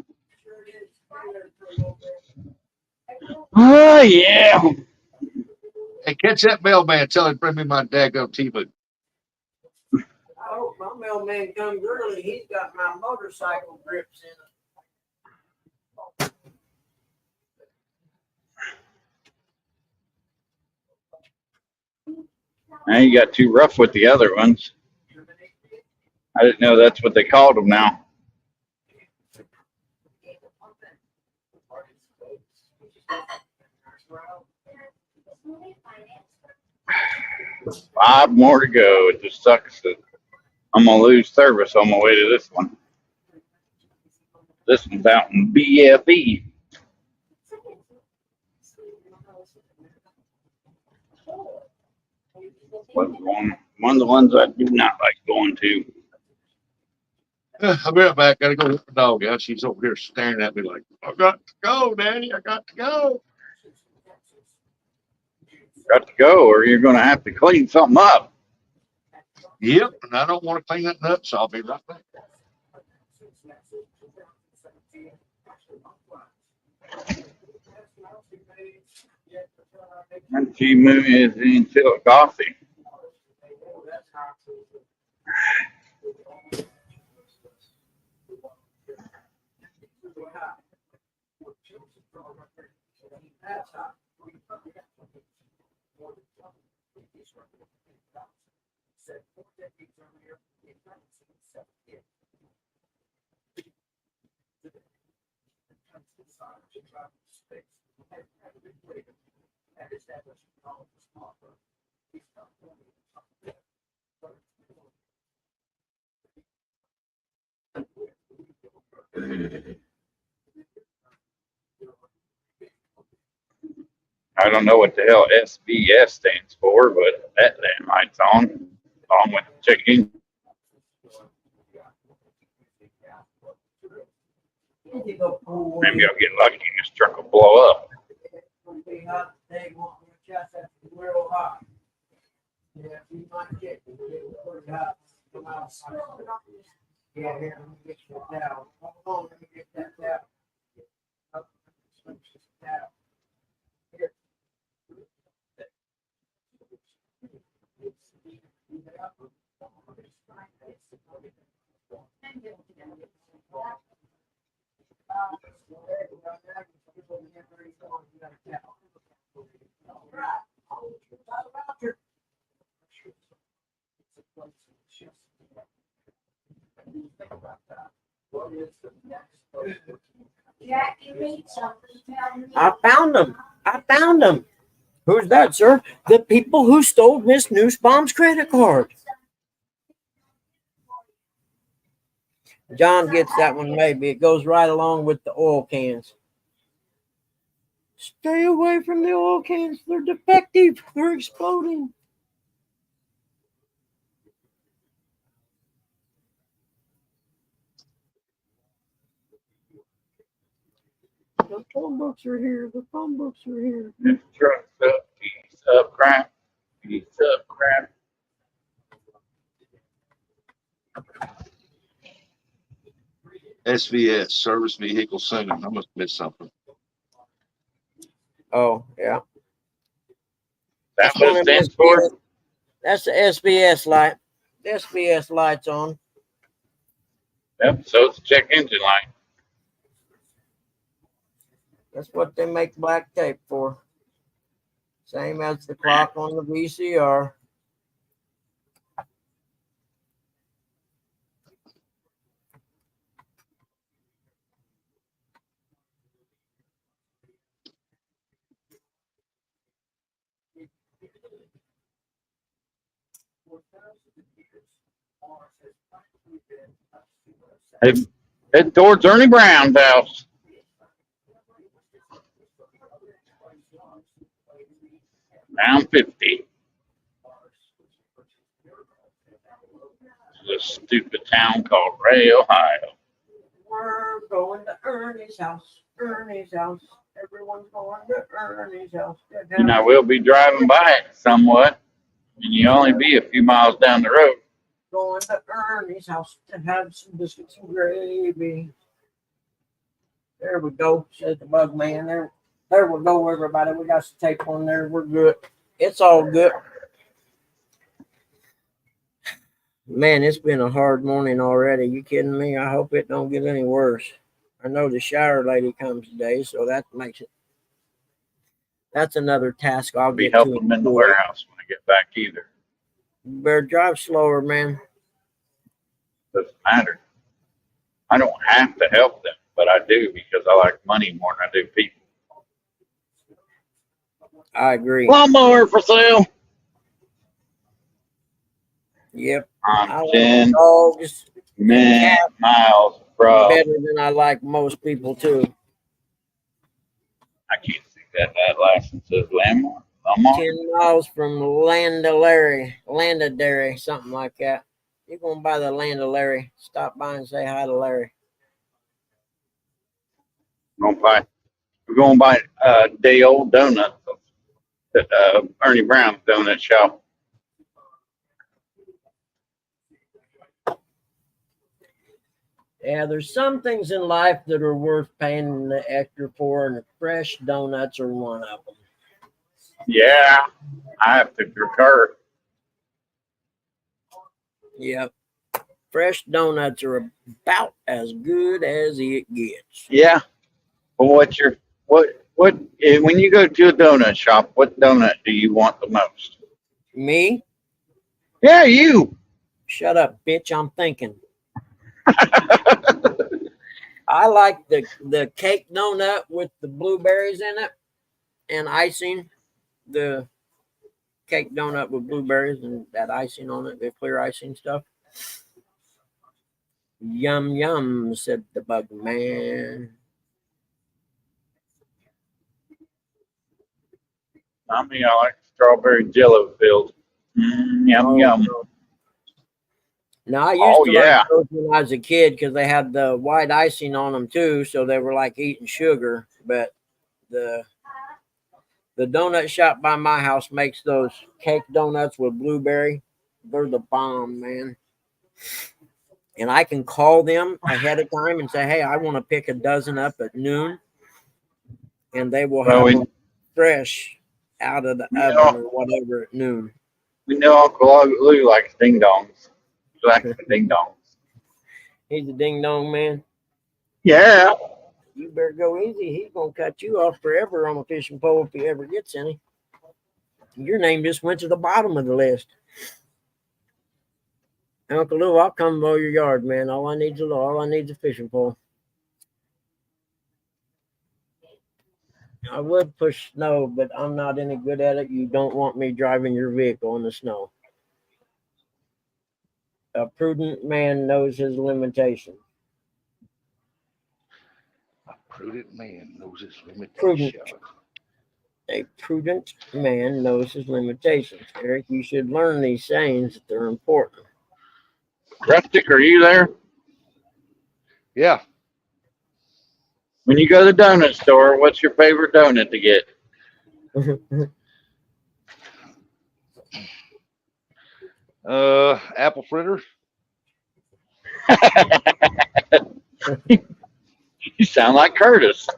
Oh, yeah. Hey, catch that mailman. Tell him bring me my daggone T-boot. I hope my mailman comes early. He's got my motorcycle grips in it. Now you got too rough with the other ones. I didn't know that's what they called them now. Five more to go. It just sucks that I'm going to lose service on my way to this one. This one's out in BFE. One of the ones I do not like going to. I'll be right back. Gotta go with the dog out. She's over here staring at me like, I got to go, Daddy. I got to go. Got to go, or you're going to have to clean something up. Yep, and I don't want to clean that up, so I'll be right back. And she moves into a coffee. I don't know what the hell SVS stands for, but that damn light's on, along with the check engine. Maybe I'll get lucky and this truck will blow up. Yeah, you might get it. Pretty hot. Come outside. Yeah, here, let me get you a towel. Hold on, let me get that towel. Oh, let me get the towel. Here. Jack, you need something, tell me. I found them. I found them. Who's that, sir? The people who stole Miss Newsbaum's credit card. John gets that one, maybe. It goes right along with the oil cans. Stay away from the oil cans. They're defective. They're exploding. The phone books are here. The phone books are here. This truck's up, piece up crap, piece up crap. SVS, Service Vehicle Center. I must have missed something. Oh, yeah. That's what it stands for? That's the SBS light. The SBS light's on. Yep, so it's a check engine light. That's what they make black tape for. Same as the clock on the VCR. Head towards Ernie Brown's house. Down 50. This stupid town called Ray, Ohio. We're going to Ernie's house. Ernie's house. Everyone's going to Ernie's house. And I will be driving by it somewhat. And you only be a few miles down the road. Going to Ernie's house to have some biscuits and gravy. There we go, said the bug man. There we go, everybody. We got some tape on there. We're good. It's all good. Man, it's been a hard morning already. You kidding me? I hope it don't get any worse. I know the shower lady comes today, so that makes it. That's another task I'll Be get helping to. them in the warehouse when I get back either. You better drive slower, man. Doesn't matter. I don't have to help them, but I do because I like money more than I do people. I agree. Lawnmower for sale. Yep. I'm I like 10 dogs miles from. better than I like most people too. I can't see that license says lawnmower. 10 miles from Landadary, something like that. You're going by the Landadary. Stop by and say hi to Larry. We're going by day old donuts at Ernie Brown's donut shop. Yeah, there's some things in life that are worth paying the extra for, and fresh donuts are one of them. Yeah, I have to concur. Yep. Fresh donuts are about as good as it gets. Yeah. But when you go to a donut shop, what donut do you want the most? Me? Yeah, you. Shut up, bitch. I'm thinking. I like the cake donut with the blueberries in it and icing. The cake donut with blueberries and that icing on it, the clear icing stuff. Yum, yum, said the bug man. I mean, I like strawberry jello filled. Yum, yum. Now, I used Oh, to yeah. like those when I was a kid because they had the white icing on them too, so they were like eating sugar. But the donut shop by my house makes those cake donuts with blueberry. They're the bomb, man. And I can call them ahead of time and say, "Hey, I want to pick a dozen up at noon," and they will Well, have we, them fresh out of the oven or whatever at noon. we know Uncle Lou likes ding dongs. He likes the ding dongs. He's a ding dong man. Yeah. You better go easy. He's gonna cut you off forever on a fishing pole if he ever gets any. Your name just went to the bottom of the list. Uncle Lou, I'll come mow your yard, man. All I need is a fishing pole. I would push snow, but I'm not any good at it. You don't want me driving your vehicle in the snow. A prudent man knows his limitations. A prudent man knows his limitations. Prudent. A prudent man knows his limitations. Eric, you should learn these sayings that they're important. Rustic, are you there? Yeah. When you go to the donut store, what's your favorite donut to get? Apple fritter. You sound like Curtis.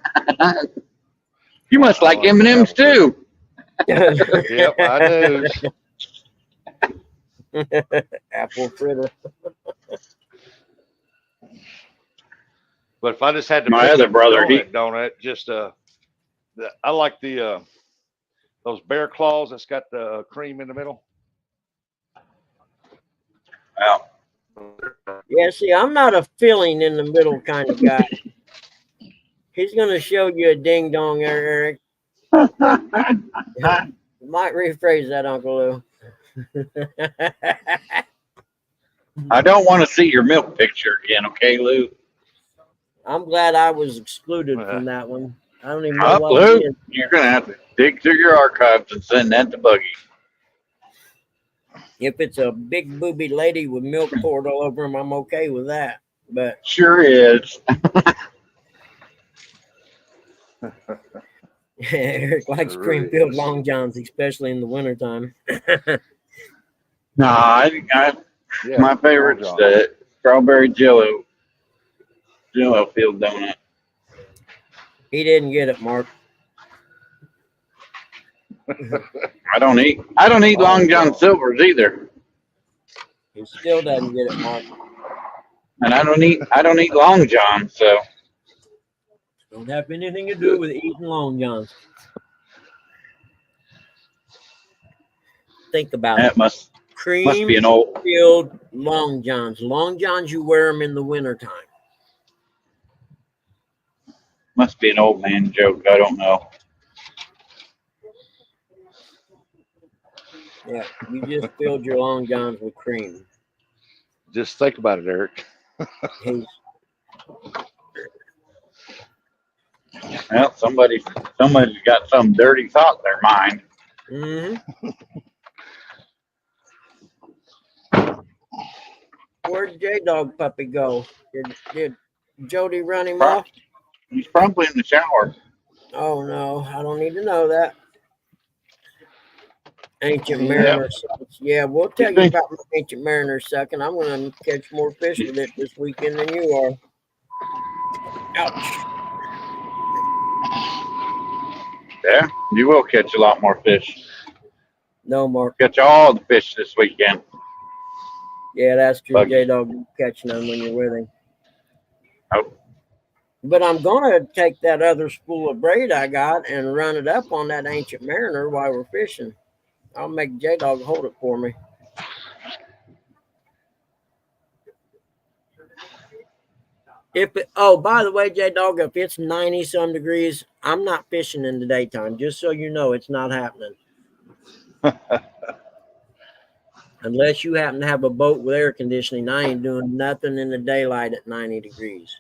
You must like M&M's too. Yep, I do. Apple fritter. But if I just had to My pick other a brother, donut, just I like the those bear claws that's got the cream in the middle. Wow. Yeah, see, I'm not a filling in the middle kind of guy. He's going to show you a ding dong, Eric. Might rephrase that, Uncle Lou. I don't want to see your milk picture again, okay, Lou? I'm glad I was excluded from that one. I don't even know what Lou, it is. you're going to have to dig through your archives and send that to Buggy. If it's a big booby lady with milk poured all over him, I'm okay with that. But sure is. Eric likes cream-filled long johns, especially in the wintertime. No, my favorite's the strawberry jello filled donut. He didn't get it, Mark. I don't eat Long John Silver's either. He still doesn't get it, Mark. And I don't eat Long John, so don't have anything to do with eating long johns. Think about it. Must be an old filled long johns. Long johns, you wear them in the wintertime. Must be an old man joke. I don't know. Yeah, you just filled your long johns with cream. Just think about it, Eric. Well, somebody's got some dirty thought in their mind. Mm-hmm. Where'd J-Dog puppy go? Did Jody run him off? He's probably in the shower. Oh, no. I don't need to know that. Ancient Mariner sucks. Yeah, we'll tell you about my Ancient Mariner sucking. I'm going to catch more fish with it this weekend than you are. Ouch. Yeah, you will catch a lot more fish. No, Mark. Catch all the fish this weekend. Yeah, that's true. J-Dog catching them when you're with him. Oh. But I'm going to take that other spool of braid I got and run it up on that Ancient Mariner while we're fishing. I'll make J-Dog hold it for me. By the way, J-Dog, if it's 90-some degrees, I'm not fishing in the daytime. Just so you know, it's not happening. Unless you happen to have a boat with air conditioning, I ain't doing nothing in the daylight at 90 degrees.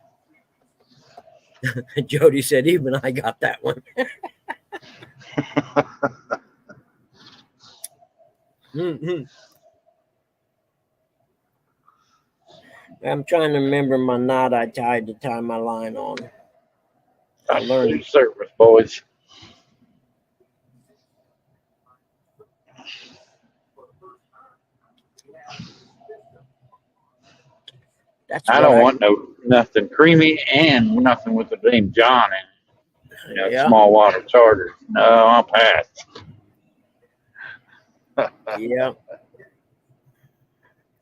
Jody said, even I got that one. I'm trying to remember my knot I tied to tie my line on. I learned Food service, boys. that's I what don't want nothing creamy and nothing with the name John in it. You know, yeah. small water charter. No, I'll pass. Yeah.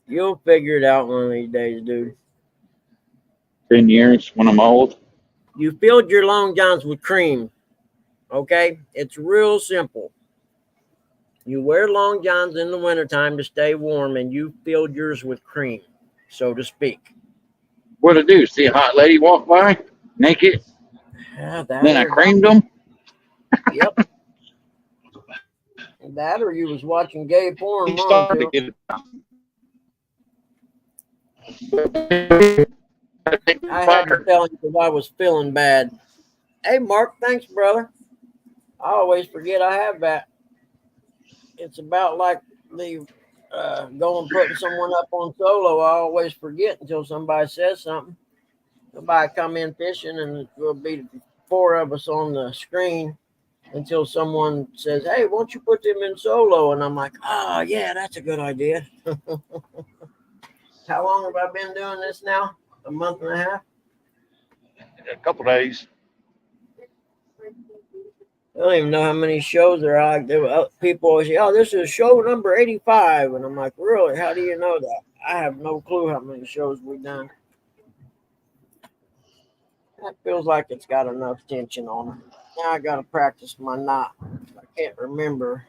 You'll figure it out one of these days, dude. 10 years when I'm old. You filled your Long Johns with cream. Okay? It's real simple. You wear Long Johns in the wintertime to stay warm, and you filled yours with cream, so to speak. What'd I do? See a hot lady walk by naked? Yeah, that Then I or creamed them? Yep. That or you was watching gay porn, He one started to too. get it. I had to tell him because I was feeling bad. Hey, Mark, thanks, brother. I always forget I have that. It's about like the going putting someone up on solo. I always forget until somebody says something. Somebody come in fishing and it will be 4 of us on the screen until someone says, "Hey, won't you put them in solo?" And I'm like, "Oh, yeah, that's a good idea." How long have I been doing this now? A month and a half? A couple days. I don't even know how many shows there are. People always say, "Oh, this is show number 85." And I'm like, "Really? How do you know that?" I have no clue how many shows we've done. That feels like it's got enough tension on it. Now I got to practice my knot. I can't remember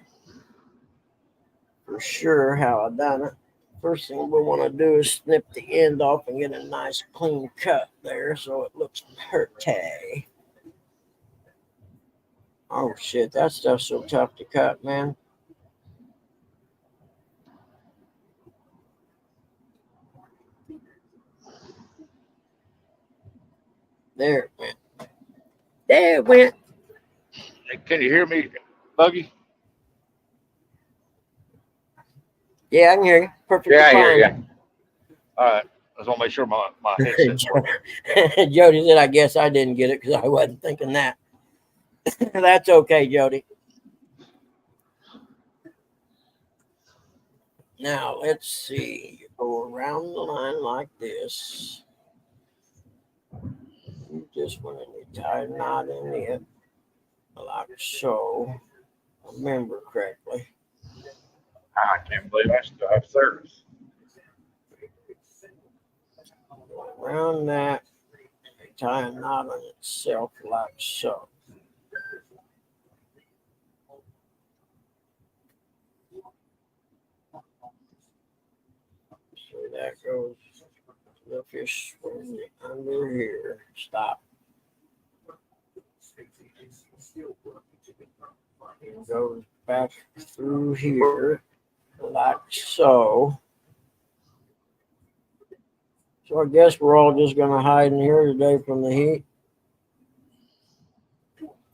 for sure how I done it. First thing we want to do is snip the end off and get a nice clean cut there so it looks pretty. Oh shit, that stuff's so tough to cut, man. There it went. There it went. Can you hear me, Buggy? Yeah, I can hear you perfectly Yeah, I hear fine. you. All right. I just want to make sure my headset's working. Jody said, "I guess I didn't get it because I wasn't thinking that." That's okay, Jody. Now let's see. You go around the line like this. You just want to tie a knot in it, like so. Remember correctly. I can't believe I still have service. Go around that, tie a knot on itself like so. So that goes the fish under here. Stop. It goes back through here like so. So I guess we're all just gonna hide in here today from the heat.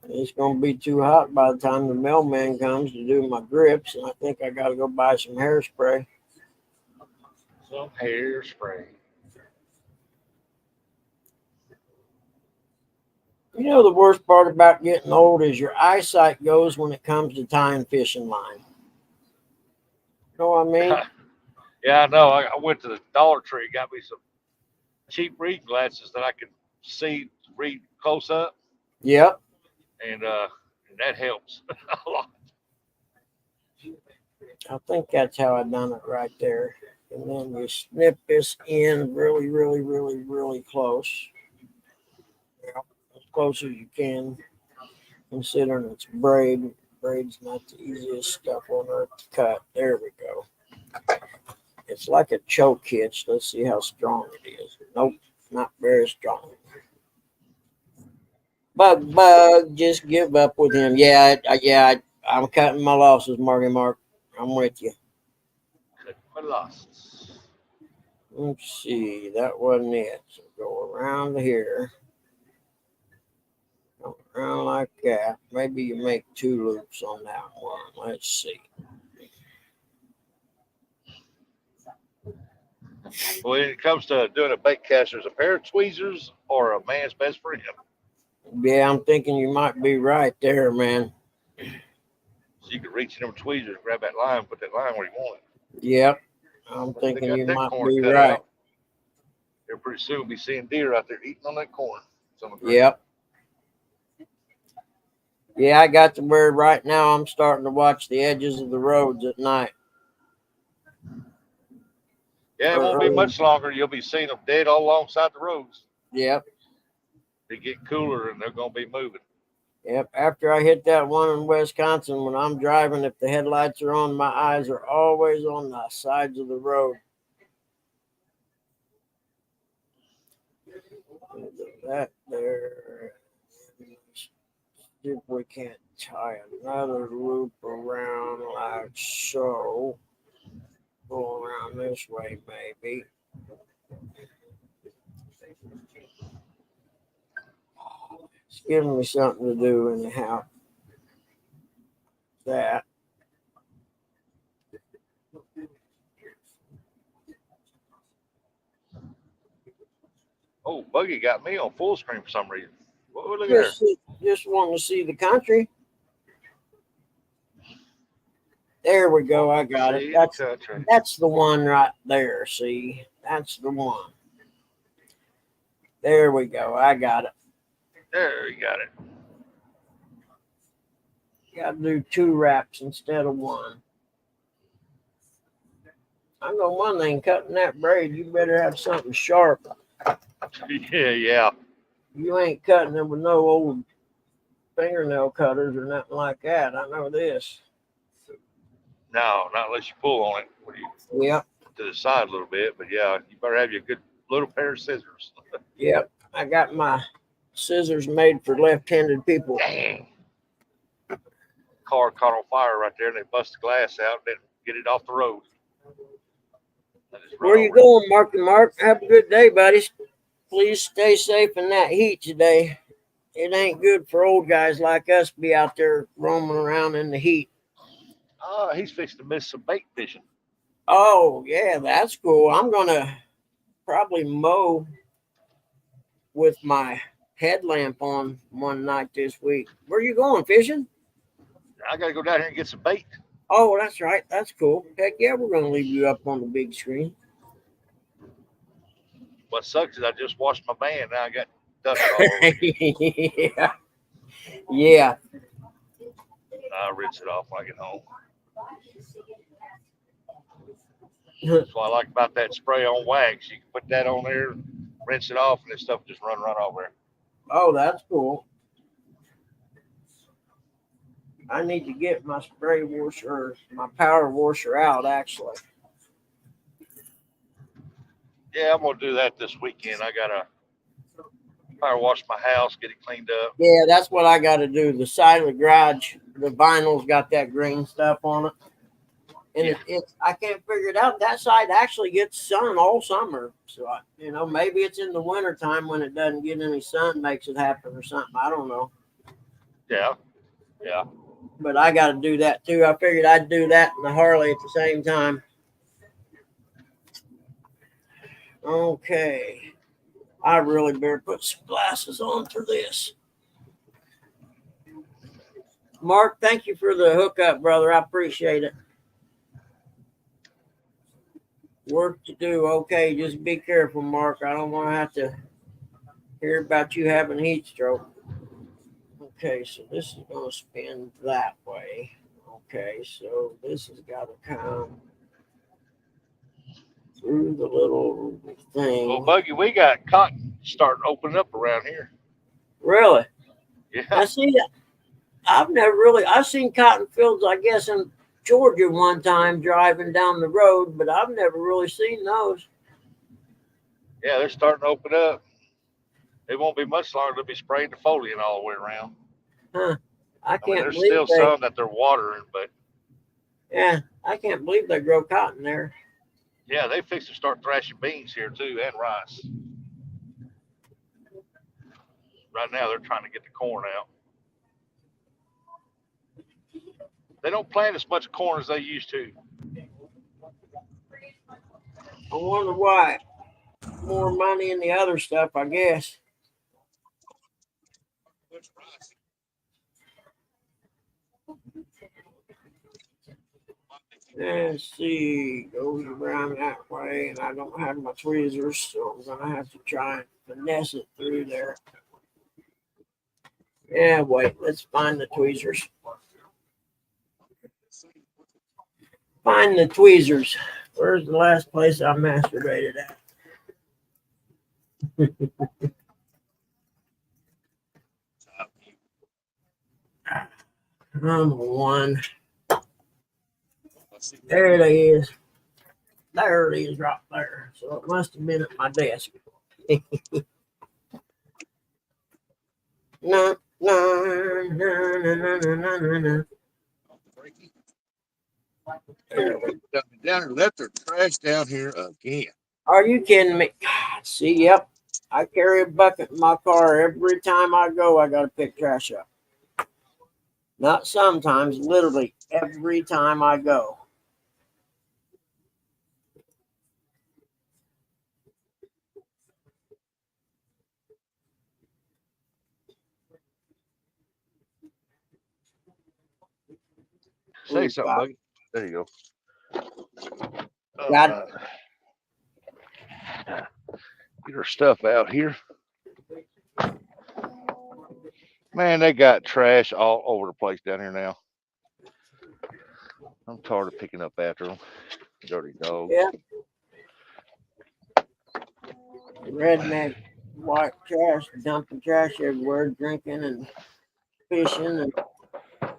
It's gonna be too hot by the time the mailman comes to do my grips, and I think I gotta go buy some hairspray. Some hairspray. You know, the worst part about getting old is your eyesight goes when it comes to tying fishing line. You know what I mean? Yeah, I know. I went to the Dollar Tree, got me some cheap reading glasses that I can read close up, Yep. and that helps a lot. I think that's how I done it right there. And then you snip this end really, really, really, really close. Yep. As close as you can, considering it's braid. Braid's not the easiest stuff on earth to cut. There we go. It's like a choke hitch. Let's see how strong it is. Nope, not very strong. Bug, just give up with him. I'm cutting my losses, Marky Mark. I'm with you. Cut my losses. Let's see, that wasn't it. So go around here. Go around like that. Maybe you make 2 loops on that one. Let's see. When it comes to doing a bait cast, there's a pair of tweezers or a man's best friend. Yeah, I'm thinking you might be right there, man. So you can reach in them tweezers, grab that line, put that line where you want it. Yep. I'm They thinking got you that might corn be cut right. out. Here pretty soon we'll be seeing deer out there eating on that corn. Yep. Yeah, I got to where right now I'm starting to watch the edges of the roads at night. Yeah, it won't be much longer. You'll be seeing them dead all alongside the roads. Yep. They get cooler and they're going to be moving. Yep. After I hit that one in Wisconsin, when I'm driving, if the headlights are on, my eyes are always on the sides of the road. That there. See if we can't tie another loop around like so. Go around this way, maybe. It's giving me something to do anyhow. That. Oh, Buggy got me on full screen for some reason. Whoa, look at her. Just wanting to see the country. There we go. I got it. That's the one right there. See, that's the one. There we go. I got it. There, you got it. Got to do 2 wraps instead of 1. I know one thing. Cutting that braid, you better have something sharp. Yeah. You ain't cutting it with no old fingernail cutters or nothing like that. I know this. No, not unless you pull on it. Yep. To the side a little bit, but yeah, you better have your good little pair of scissors. Yep. I got my scissors made for left-handed people. Dang. Car caught on fire right there and they bust the glass out and then get it off the road. Where you going, Marky Mark? Have a good day, buddies. Please stay safe in that heat today. It ain't good for old guys like us to be out there roaming around in the heat. He's fixing to miss some bait fishing. Oh, yeah, that's cool. I'm going to probably mow with my headlamp on one night this week. Where are you going, fishing? I got to go down here and get some bait. Oh, that's right. That's cool. Heck yeah, we're going to leave you up on the big screen. What sucks is I just washed my van. Now I got dust all over it. Yeah. Yeah. I'll rinse it off when I get home. That's what I like about that spray on wax. You can put that on there, rinse it off, and this stuff just run right over there. Oh, that's cool. I need to get my spray washer, my power washer out, actually. Yeah, I'm going to do that this weekend. I got to power wash my house, get it cleaned up. Yeah, that's what I got to do. The side of the garage, the vinyl's got that green stuff on it. And it's I can't figure it out. That side actually gets sun all summer. So, maybe it's in the wintertime when it doesn't get any sun makes it happen or something. I don't know. Yeah. But I got to do that too. I figured I'd do that and the Harley at the same time. Okay. I really better put some glasses on for this. Mark, thank you for the hookup, brother. I appreciate it. Work to do. Okay, just be careful, Mark. I don't want to have to hear about you having heat stroke. Okay, so this is going to spin that way. Okay, so this has got to come through the little thing. Well, Buggy, we got cotton starting to open up around here. Really? Yeah. I see that. I've seen cotton fields, I guess, in Georgia one time driving down the road, but I've never really seen those. Yeah, they're starting to open up. It won't be much longer. They'll be spraying defoliant all the way around. Huh. I can't there's believe still some that they're watering, but yeah, I can't believe they grow cotton there. Yeah, they fixed to start thrashing beans here too, and rice. Right now, they're trying to get the corn out. They don't plant as much corn as they used to. I wonder why. More money in the other stuff, I guess. Let's see, goes around that way, and I don't have my tweezers, so I'm gonna have to try and finesse it through there. Yeah, wait, let's find the tweezers. Find the tweezers. Where's the last place I masturbated at? Number one. There it is. There it is right there. So it must have been at my desk. No, no, no, no, no, no, no, no. Down and left their trash down here again. Are you kidding me? God, see, yep. I carry a bucket in my car every time I go. I got to pick trash up. Not sometimes, literally every time I go. Say something, buddy. There you go. Got it. Get her stuff out here. Man, they got trash all over the place down here now. I'm tired of picking up after them. Dirty dogs. Yeah. Redneck, white trash, dumping trash everywhere, drinking and fishing. And I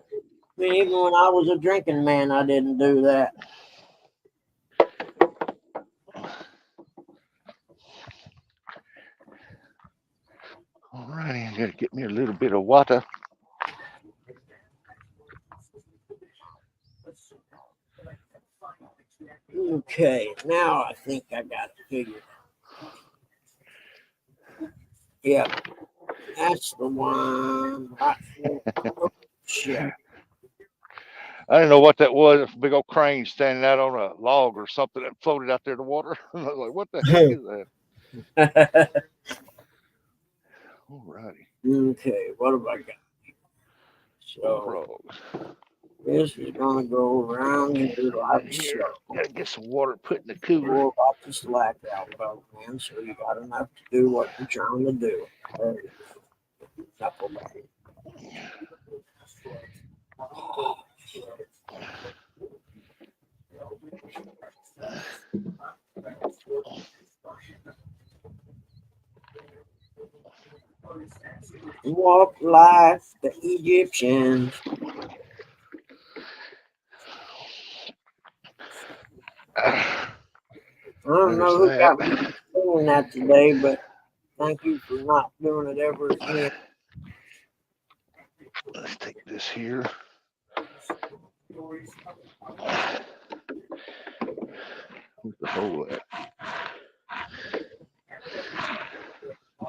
mean, even when I was a drinking man, I didn't do that. All righty, I gotta get me a little bit of water. Okay, now I think I got it figured. Yep, that's the one. Right there. Oh, shit. I didn't know what that was. A big old crane standing out on a log or something that floated out there in the water. I was like, what the heck is that? All righty. Okay, what have I got? So this is gonna go around here like so. Gotta get some water put in the cooler. We're about to slack out, though, man. So you got enough to do what you're trying to do. Knuckle back. Walk like the Egyptians. I don't know who got me doing that today, but thank you for not doing it ever again. Let's take this here. Where's the hole at?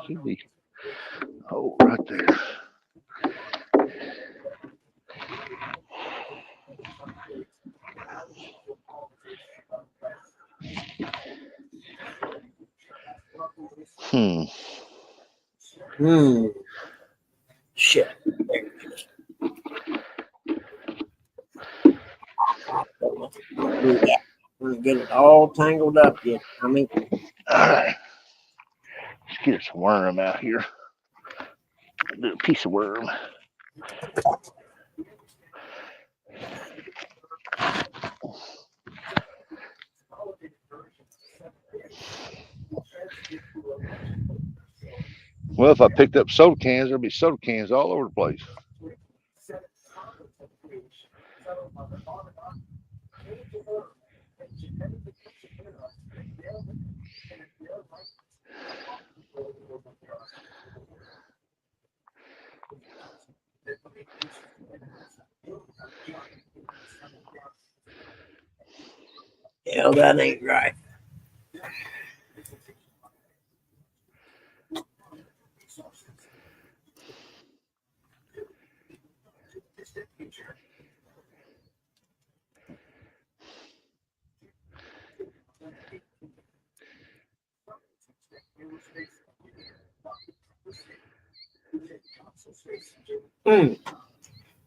Should be a hole right there. Shit. There it is. Don't do that. I'm gonna get it all tangled up yet. I mean, all right. Let's get some worm out here. A little piece of worm. Well, if I picked up soda cans, there'd be soda cans all over the place. hell, that ain't right.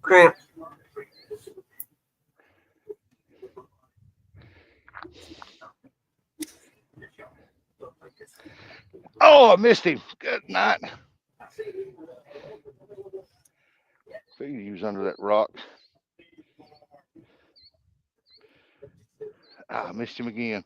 Cramp. Oh, I missed him. Good night. Figured he was under that rock. I missed him again.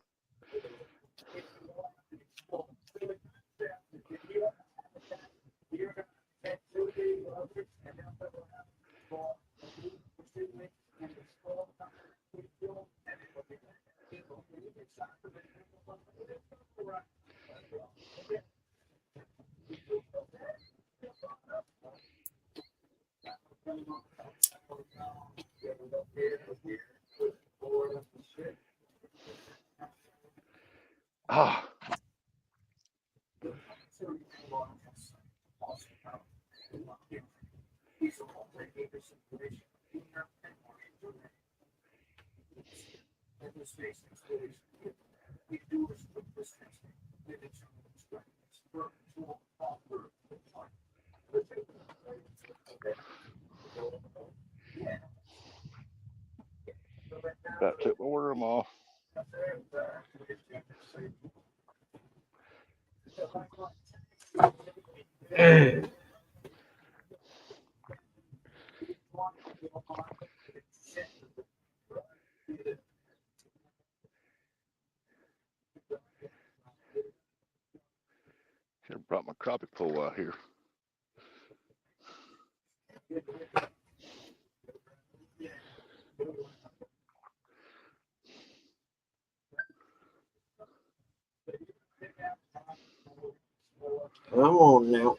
Ah. About took my worm off. Should have brought my crappie pole out here. Come on now.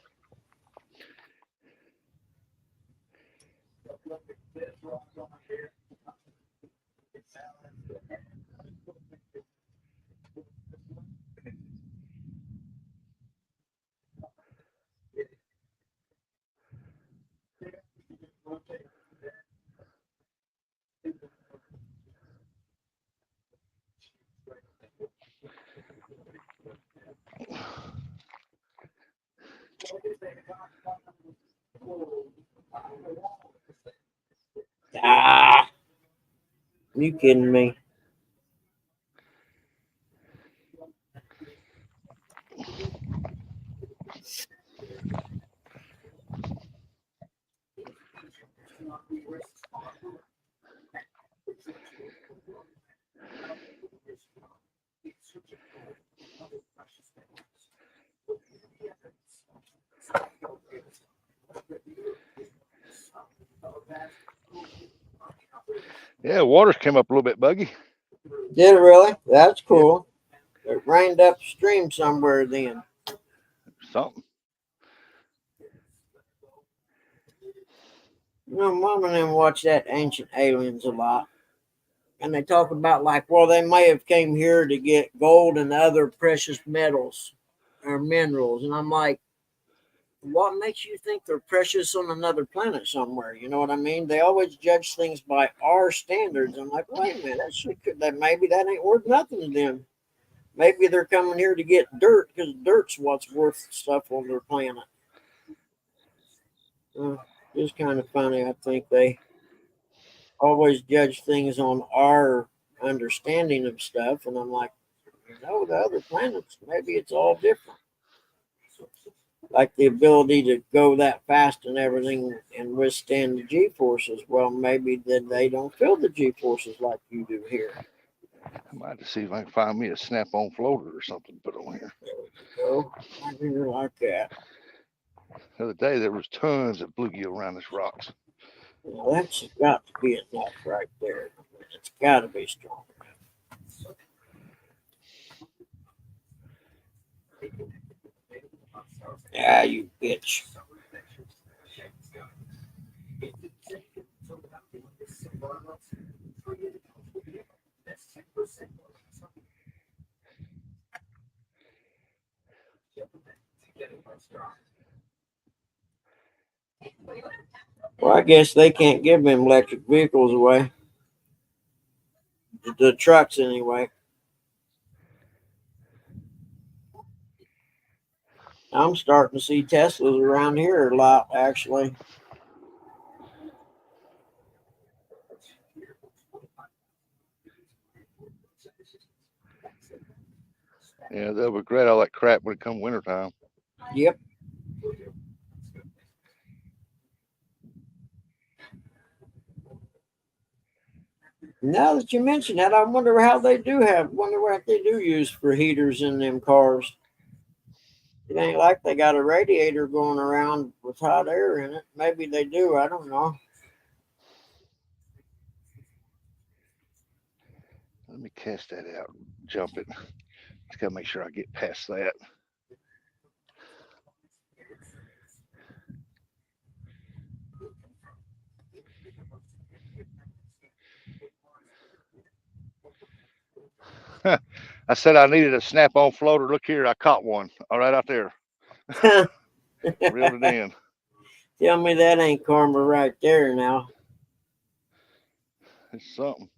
Ah, you kidding me? Yeah, water's came up a little bit, Buggy. Did it really? That's cool. It rained upstream somewhere then. Something. You know, Mom and them watch that Ancient Aliens a lot. And they talk about like, well, they may have came here to get gold and other precious metals or minerals. And I'm like, what makes you think they're precious on another planet somewhere? You know what I mean? They always judge things by our standards. I'm like, wait a minute, that maybe that ain't worth nothing to them. Maybe they're coming here to get dirt because dirt's what's worth stuff on their planet. It's kind of funny. I think they always judge things on our understanding of stuff, and I'm like, no, the other planets, maybe it's all different. Like the ability to go that fast and everything and withstand the G forces. Well, maybe then they don't feel the G forces like you do here. I might have to see if I can find me a snap-on floater or something to put on here. There we go. I figure like that. The other day there was tons of bluegill around these rocks. Well, that's got to be enough right there. It's got to be strong enough. Yeah, you bitch. Well, I guess they can't give them electric vehicles away. The trucks, anyway. I'm starting to see Teslas around here a lot, actually. Yeah, they'll regret all that crap when it comes wintertime. Yep. Now that you mention that, I wonder what they do use for heaters in them cars. It ain't like they got a radiator going around with hot air in it. Maybe they do. I don't know. Let me cast that out. Jump it. Just gotta make sure I get past that. I said I needed a snap-on floater. Look here, I caught one. All right, out there. Reeled it in. Tell me that ain't karma right there now. It's something.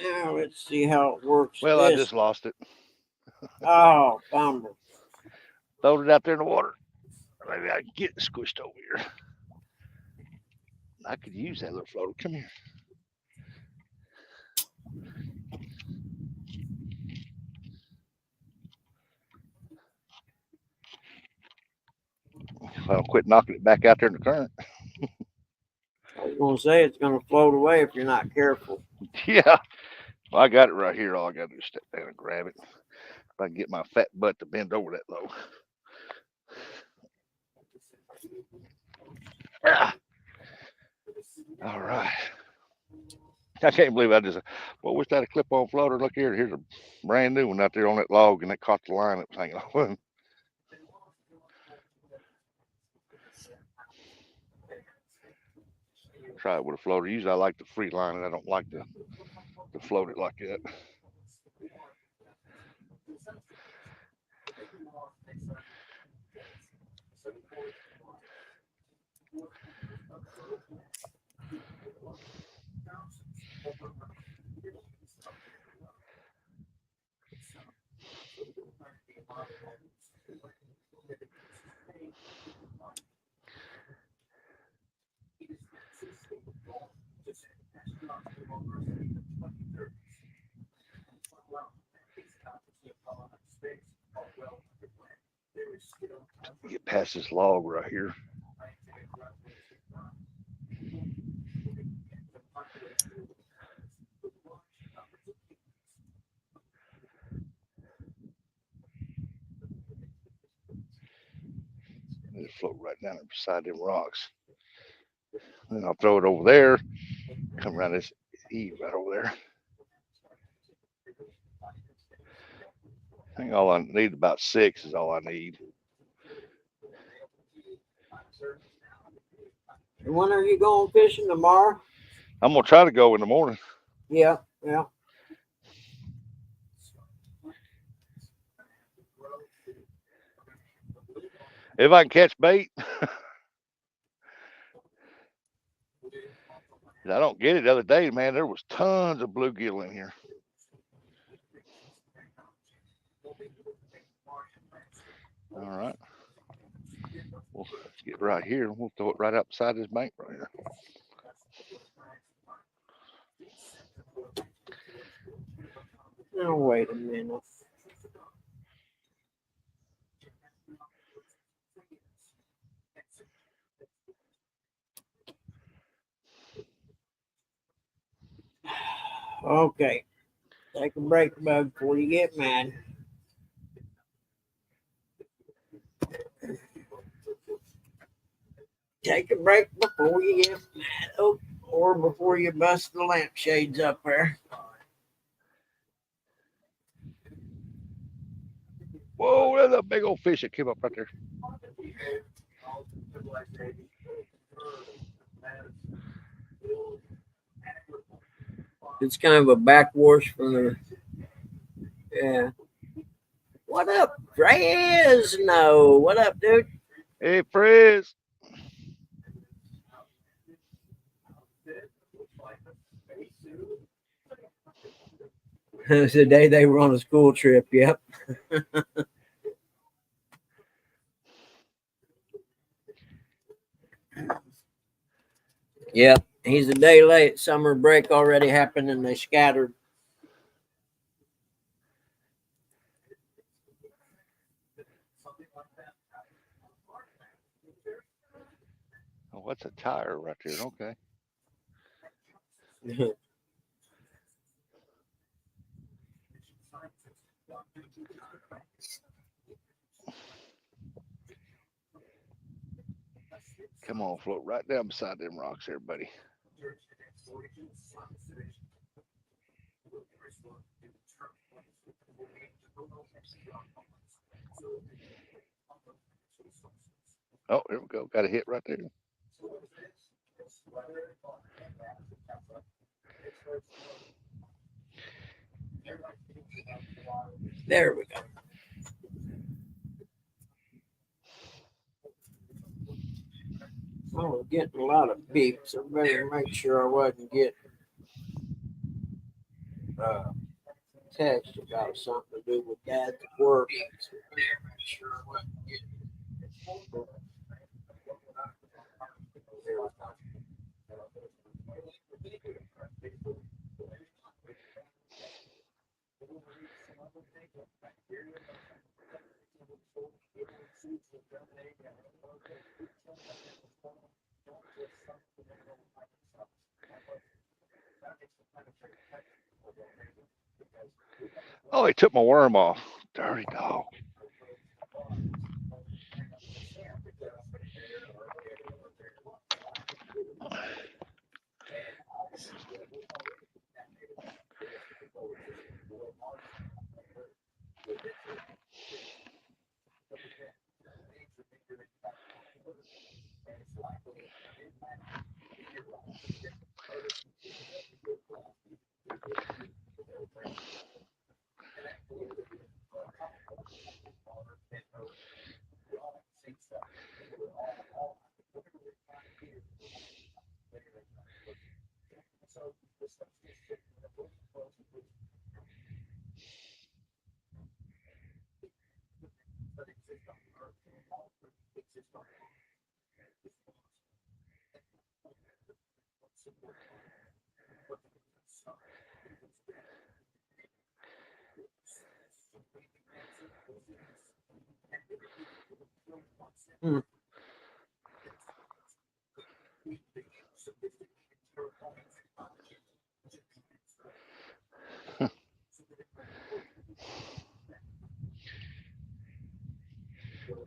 Now let's see how it works. Well, I just lost it. Oh, bummer. Throwed it out there in the water. Maybe I can get it squished over here. I could use that little floater. Come here. If I don't quit knocking it back out there in the current. I was going to say it's going to float away if you're not careful. Yeah. Well, I got it right here. All I got to do is step down and grab it. If I can get my fat butt to bend over that low. Ah. All right. I can't believe I just, well, wish that a clip-on floater. Look here. Here's a brand new one out there on that log, and that caught the line that was hanging on. Try it with a floater. Usually I like the free line, and I don't like to float it like that. Get past this log right here. It'll float right down there beside them rocks. Then I'll throw it over there. Come around this eave right over there. I think all I need, about 6 is all I need. When are you going fishing tomorrow? I'm gonna try to go in the morning. Yeah. If I can catch bait. I don't get it. The other day, man, there was tons of bluegill in here. All right. We'll get right here. We'll throw it right up beside this bank right here. Now wait a minute. Okay. Take a break, bud, before you get mad. Take a break before you get mad. Or before you bust the lampshades up there. Whoa, there's a big old fish that came up right there. It's kind of a backwash from the. Yeah. What up, Fresno? What up, dude? Hey, Frizz. It's the day they were on a school trip. Yep. Yep. He's a day late. Summer break already happened and they scattered. Oh, what's a tire right there? Okay. Come on, float right down beside them rocks there, buddy. Oh, here we go. Got a hit right there. There we go. I was getting a lot of beeps. I better make sure I wasn't getting text about something to do with Dad's work. So I better make sure I wasn't getting. Oh, he took my worm off. Dirty dog.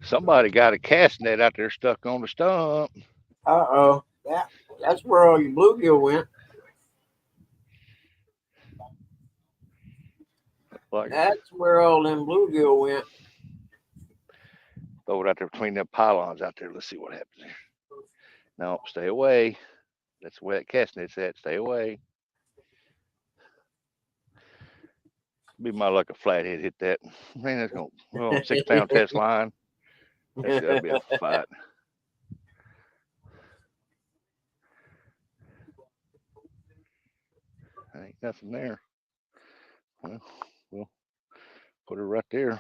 Somebody got a cast net out there stuck on the stump. Uh-oh. That's where all your bluegill went. Like, That's where all them bluegill went. throw it out there between them pylons out there. Let's see what happens there. No, stay away. That's where that cast net's at. Stay away. Be my luck a flathead hit that. Man, that's going to, 6-pound test line. That'll be a fight. Ain't nothing there. Well, we'll put her right there.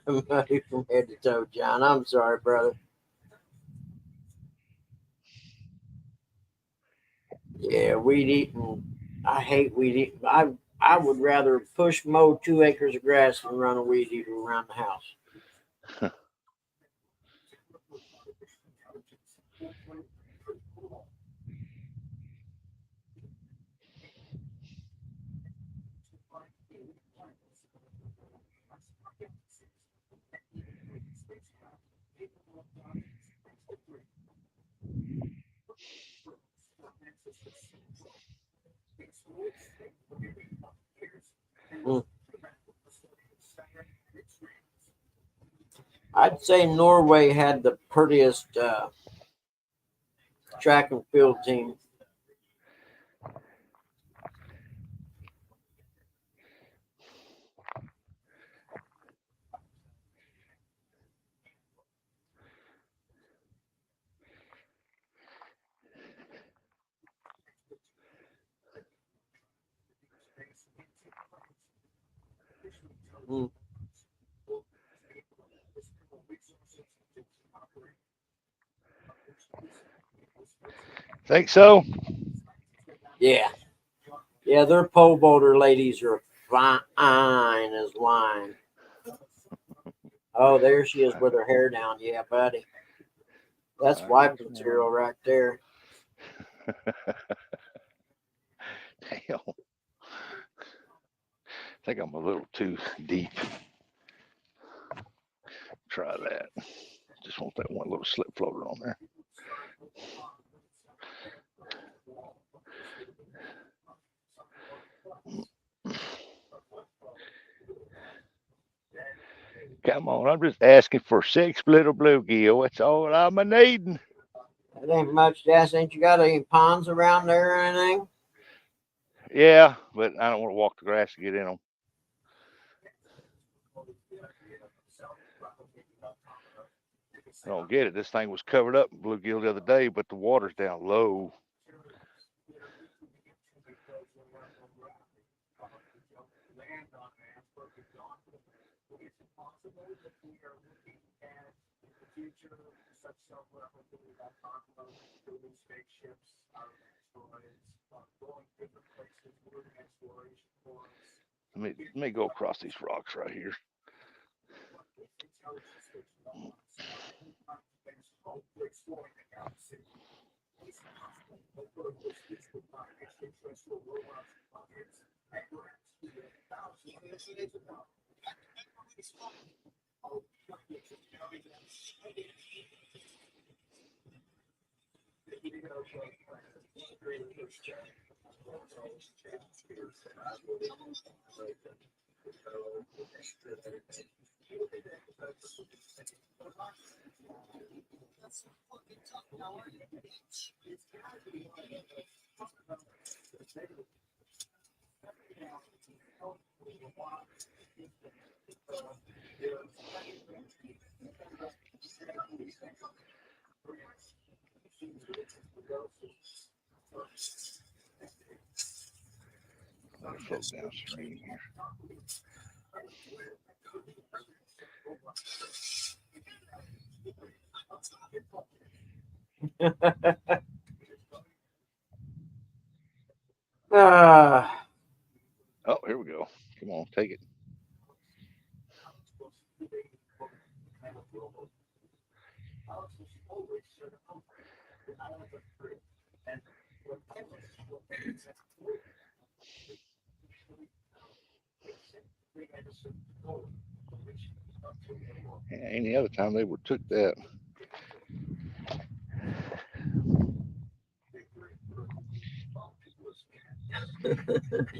Muddy from head to toe, John. I'm sorry, brother. Yeah, weed eating. I hate weed eating. I would rather push mow 2 acres of grass than run a weed eater around the house. I'd say Norway had the prettiest track and field team. Think so? Yeah. Yeah, their pole vaulter ladies are fine as wine. Oh, there she is with her hair down. Yeah, buddy. That's wife material right there. Damn. I think I'm a little too deep. Try that. Just want that one little slip floater on there. Come on, I'm just asking for 6 little bluegill. That's all I'm a needing. That ain't much to ask. Ain't you got any ponds around there or anything? Yeah, but I don't want to walk the grass to get in them. I don't get it. This thing was covered up in bluegill the other day, but the water's down low. Let me go across these rocks right here. Let it float downstream here. Oh, here we go. Come on, take it. Yeah, any other time they would took that.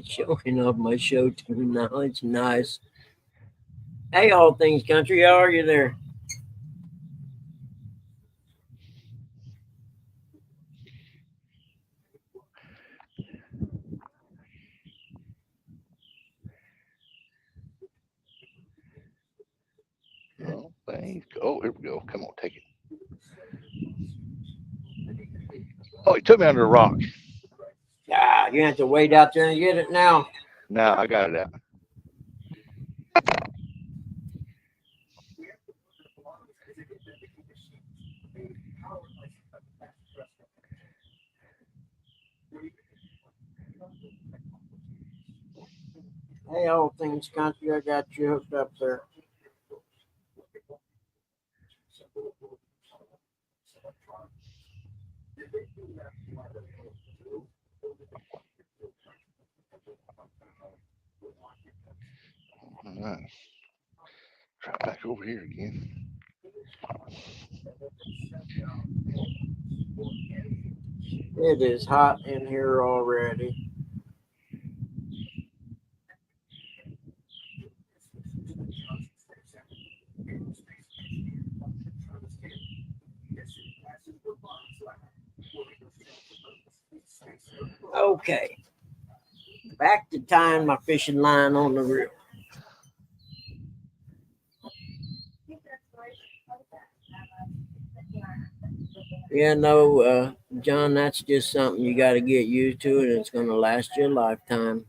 Showing off my show too now. It's nice. Hey, all things country, how are you there? Oh, thanks. Oh, here we go. Come on, take it. Oh, he took me under a rock. Ah, you have to wait out there and get it now. Now I got it out. Hey, all things country, I got you hooked up there. All right. Try back over here again. It is hot in here already. Okay. Back to tying my fishing line on the reel. Yeah, no, John, that's just something you got to get used to, and it's going to last you a lifetime.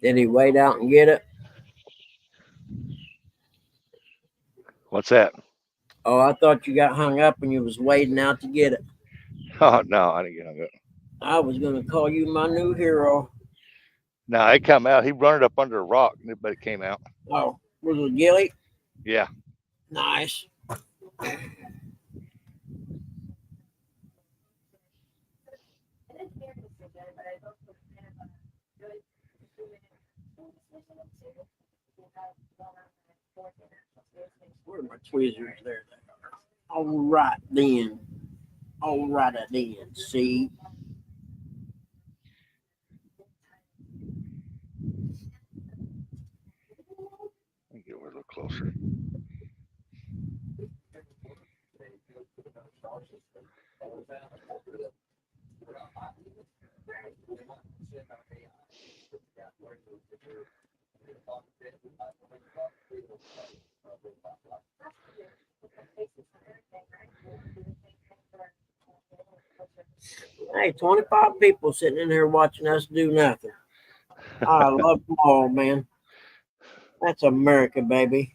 Did he wait out and get it? What's that? Oh, I thought you got hung up and you was waiting out to get it. Oh, no, I didn't get hung up. I was going to call you my new hero. No, it come out. He run it up under a rock, but it came out. Oh, was it Gilly? Yeah. Nice. Where are my tweezers? There they are. All right then. All right then. See? Let me get over a little closer. Hey, 25 people sitting in here watching us do nothing. I love them all, man. That's America, baby.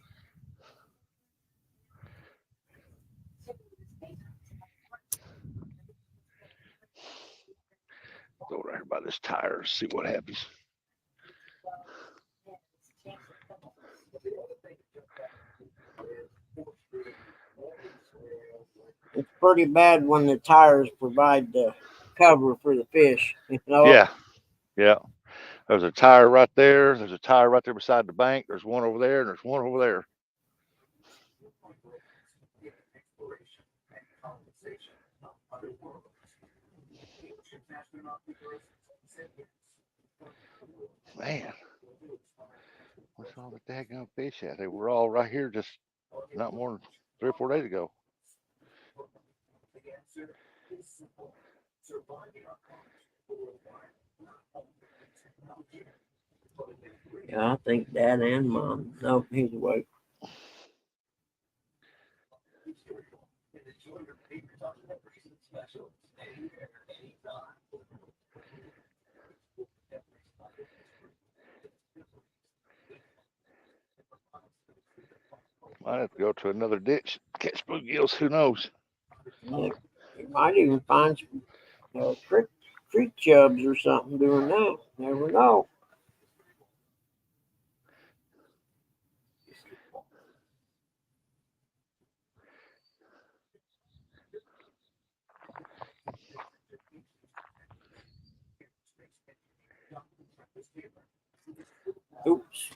Go right here by this tire, see what happens. It's pretty bad when the tires provide the cover for the fish. You know? Yeah. Yeah. There's a tire right there. There's a tire right there beside the bank. There's one over there, and there's one over there. Man, what's all the daggone fish at? They were all right here just not more than 3 or 4 days ago. Yeah, I think Dad and Mom. No, he's awake. Might have to go to another ditch, catch bluegills. Who knows? Yeah, you might even find some creek chubs or something doing that. Never know. Oops.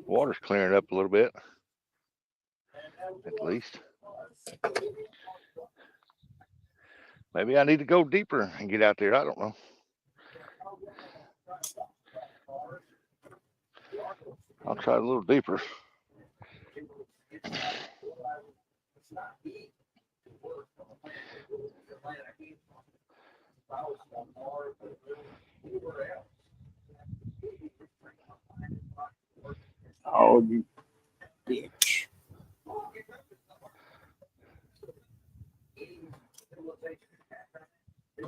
Water's clearing up a little bit, at least. Maybe I need to go deeper and get out there. I don't know. I'll try a little deeper. Oh, you bitch.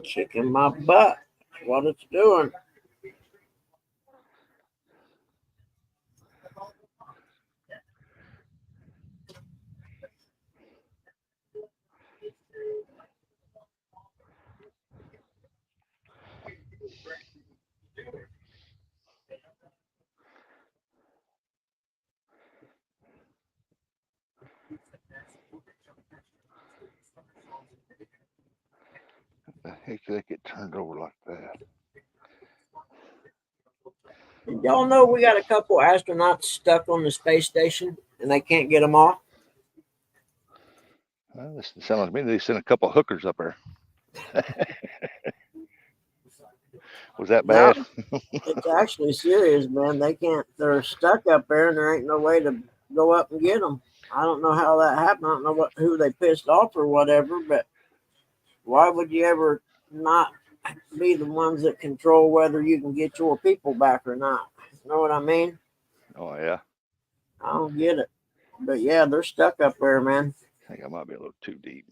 Kicking my butt. That's what it's doing. heck they get turned over like that? Y'all know we got a couple astronauts stuck on the space station and they can't get them off. Well, this sounds like me. They sent a couple of hookers up there. Was that bad? No, it's actually serious, man. They can't. They're stuck up there, and there ain't no way to go up and get them. I don't know how that happened. I don't know who they pissed off or whatever. But why would you ever not be the ones that control whether you can get your people back or not? You know what I mean? Oh yeah. I don't get it. But yeah, they're stuck up there, man. I think I might be a little too deep.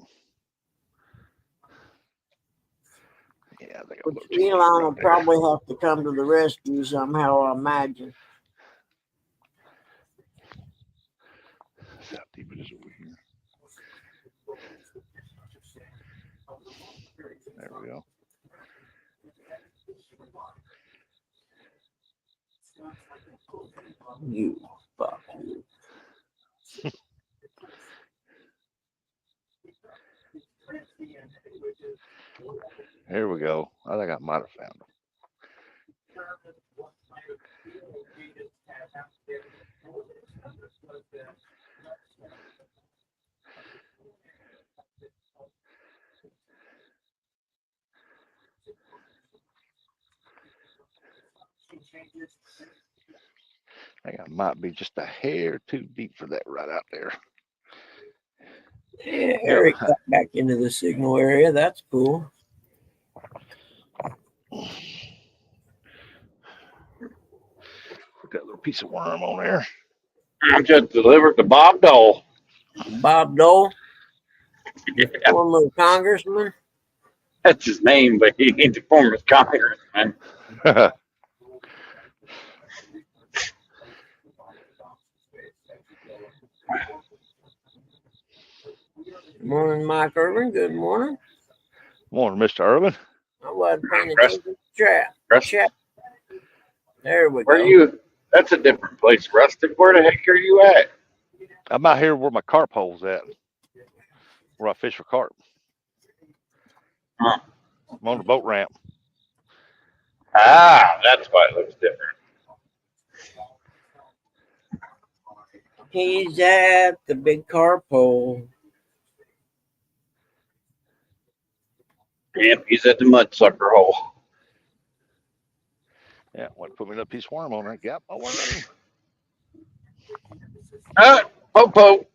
Yeah, I think I'm a little too deep. Elon will Right probably have to come to the rescue somehow, I imagine. How deep it is over here. There we go. You fuck you. Here we go. I think I might have found them. I think I might be just a hair too deep for that right out there. Yeah, Eric got back into the signal area. That's cool. Put that little piece of worm on there. I just delivered to Bob Dole. Bob Dole, Yeah, former congressman. that's his name, but he ain't the former congressman. Morning, Mike Irvin. Good morning. Morning, Mr. Irvin. I wasn't paying attention to chat. There we Where go. you? That's a different place, Rustic. Where the heck are you at? I'm out here where my carp hole's at, where I fish for carp. Huh. I'm on the boat ramp. Ah, that's why it looks different. He's at the big carp hole. Yep, he's at the mudsucker hole. Yeah, want to put me a piece of worm on there. Got my worm. Popo,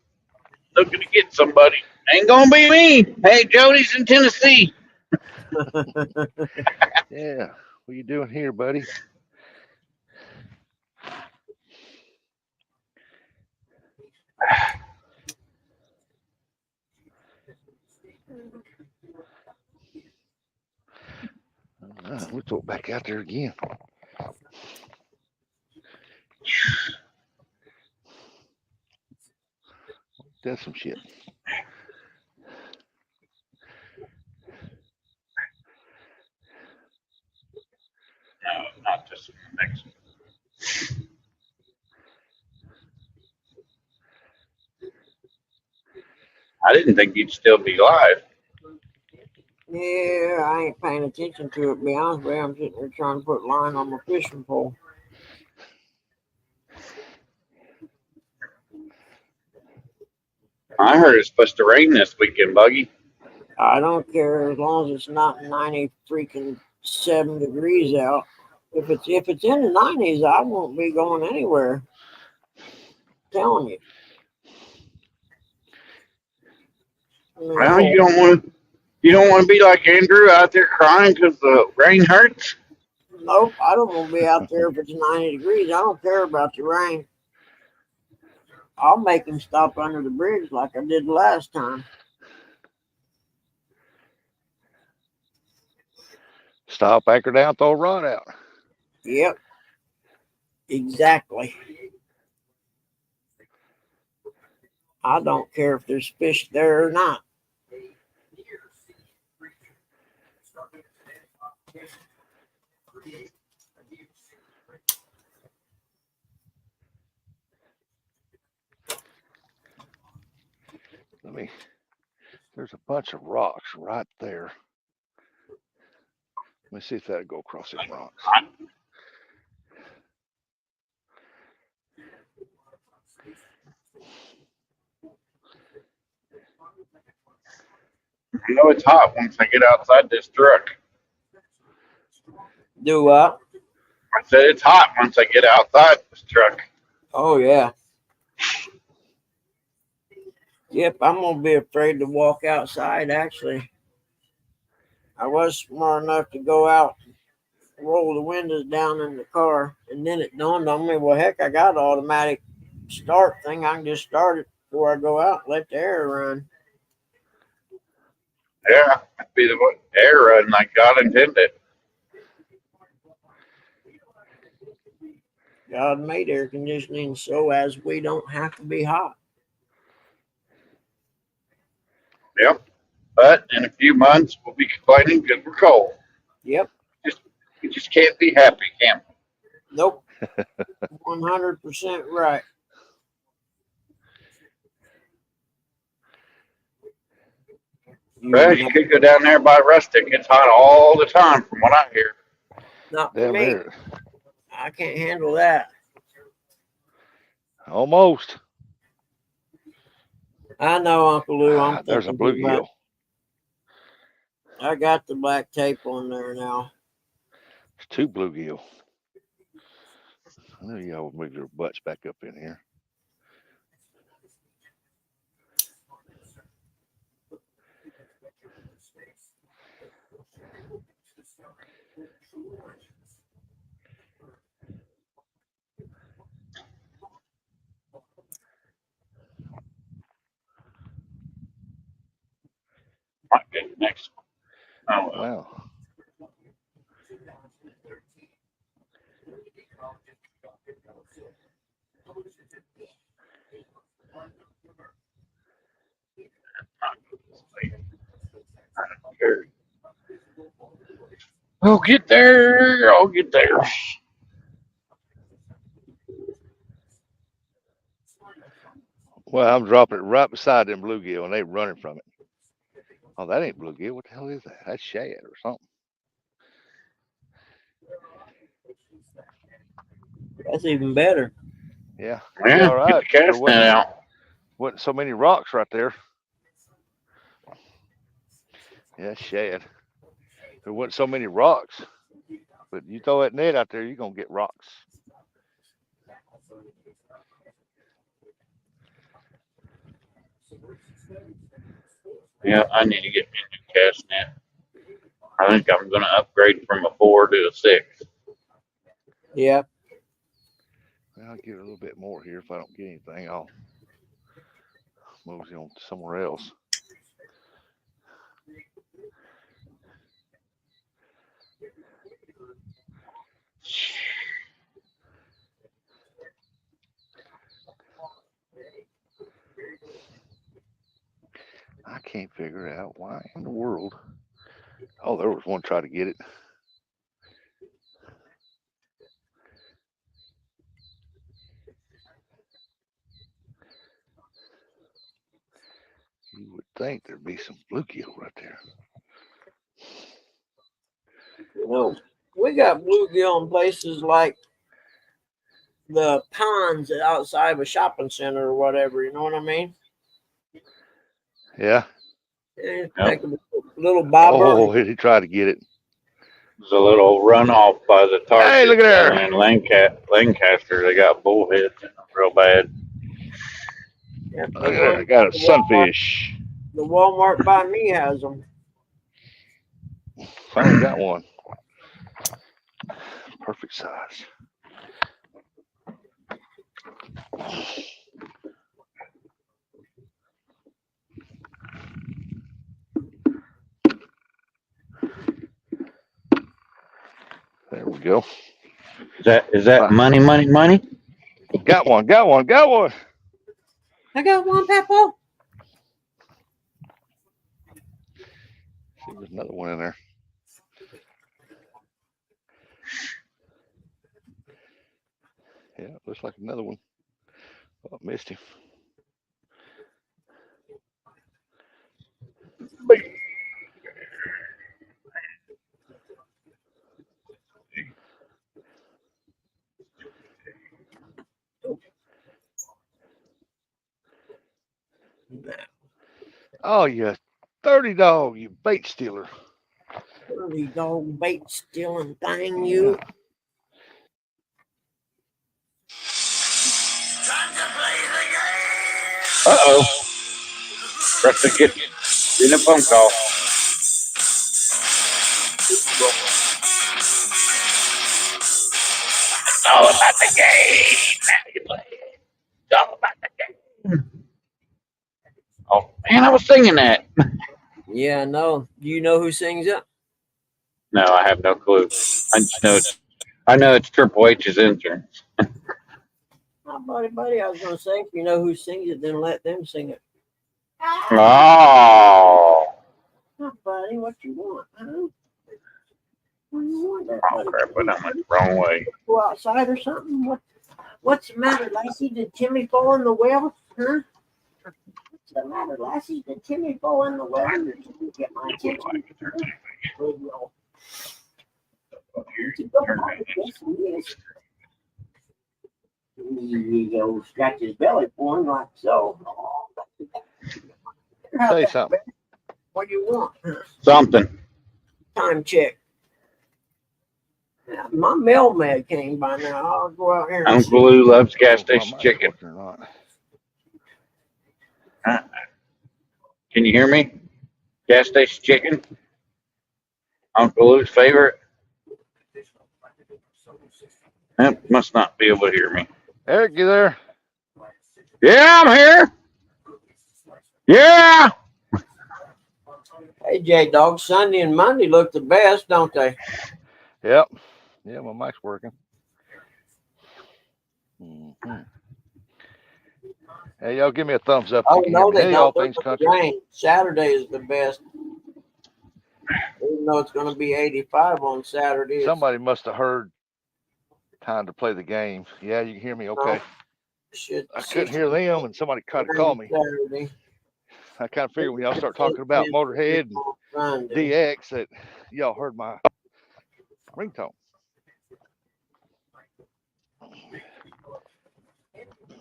looking to get somebody. Ain't gonna be me. Hey, Jody's in Tennessee. Yeah, what you doing here, buddy? We'll throw it back out there again. That's some shit. No, not just Mexico. I didn't think you'd still be live. Yeah, I ain't paying attention to it, to be honest with you. I'm sitting there trying to put line on my fishing pole. I heard it's supposed to rain this weekend, Buggy. I don't care as long as it's not 97 degrees out. If it's in the 90s, I won't be going anywhere. I'm telling you. Well, you don't want to be like Andrew out there crying because the rain hurts. Nope, I don't want to be out there if it's 90 degrees. I don't care about the rain. I'll make him stop under the bridge like I did last time. Stop, anchor down, throw a rod out. Yep, exactly. I don't care if there's fish there or not. There's a bunch of rocks right there. me see if that'll go across them rocks. I know it's hot once I get outside this truck. Do what? I said it's hot once I get outside this truck. Oh, yeah. Yep, I'm going to be afraid to walk outside, actually. I was smart enough to go out, roll the windows down in the car, and then it dawned on me, well, heck, I got an automatic start thing. I can just start it before I go out, let the air run. Yeah, it'd be the air run like God intended. God made air conditioning so as we don't have to be hot. Yep. But in a few months, we'll be complaining because we're cold. Yep. We just can't be happy, can we? Nope. 100% right. Well, you could go down there by Rustic. It's hot all the time from what I hear. Not for Damn me. there. I can't handle that. Almost. I know, Uncle Lou. I'm There's a thinking too much. bluegill. I got the black tape on there now. There's 2 bluegill. I know y'all would move your butts back up in here. Might be the next one. Oh, well. Wow. I'll get there. I'll get there. Well, I'm dropping it right beside them bluegill, and they running from it. Oh, that ain't bluegill. What the hell is that? That's shad or something. That's even better. Yeah. Yeah, All right. get the cast net out. Wasn't so many rocks right there. Yeah, shad. There wasn't so many rocks. But you throw that net out there, you're going to get rocks. Yeah, I need to get me a new cast net. I think I'm going to upgrade from a 4 to a 6. Yep. Well, I'll give it a little bit more here. If I don't get anything, I'll mosey on somewhere else. I can't figure out why in the world. Oh, there was one try to get it. You would think there'd be some bluegill right there. You know, we got bluegill in places like the ponds outside of a shopping center or whatever. You know what I mean? Yeah. Yeah, take a little bobber. Oh, he tried to get it. There's a little runoff by the Target. Hey, look at there. And Lancaster, they got bullheads in them real bad. Yep, Look at there. I got a sunfish. The Walmart by me has them. Finally got one. Perfect size. There we go. Is that money? Got one. I got one, Peppo. See, there's another one in there. Yeah, looks like another one. Oh, I missed him. Oh, you 30 dog, you bait stealer. Dirty dog bait stealing thing, you. Uh-oh. Preston getting a phone call. It's all about the game. Now you play it. It's all about the game. Oh, man, I was singing that. Yeah, no. Do you know who sings it? No, I have no clue. I know it's Triple H's entrance. Oh, buddy, I was going to say, if you know who sings it, then let them sing it. Oh. Oh, buddy, what you want, huh? What do you want there, Oh, buddy? crap, but I went the wrong way. Go outside or something? What's the matter, Lassie? Did Timmy fall in the well? Huh? What's the matter, Lassie? Did Timmy fall in the well? Or did you get my attention? Oh, no. Yes, he go scratch his belly for him like so. Tell you something. What do you want? Something. Time check. Yeah, my mailman came by now. I'll go out here and Uncle Lou loves gas station Well, chicken. or not. Can you hear me? Gas station chicken? Uncle Lou's favorite? Must not be able to hear me. Eric, you there? Yeah, I'm here. Yeah. Hey, J-Dog, Sunday and Monday look the best, don't they? Yep. Yeah, my mic's working. Mm-hmm. Hey, y'all, give me a thumbs up if Oh, you can hear no, me. they Any of y'all don't. things They're country? rain. Saturday is the best. Even though it's going to be 85 on Saturday. Somebody must have heard time to play the game. Yeah, you can hear me okay. I couldn't hear them, and somebody tried to call me. Saturday. I kind of figured when y'all start talking about Motorhead and DX that y'all heard my ringtone.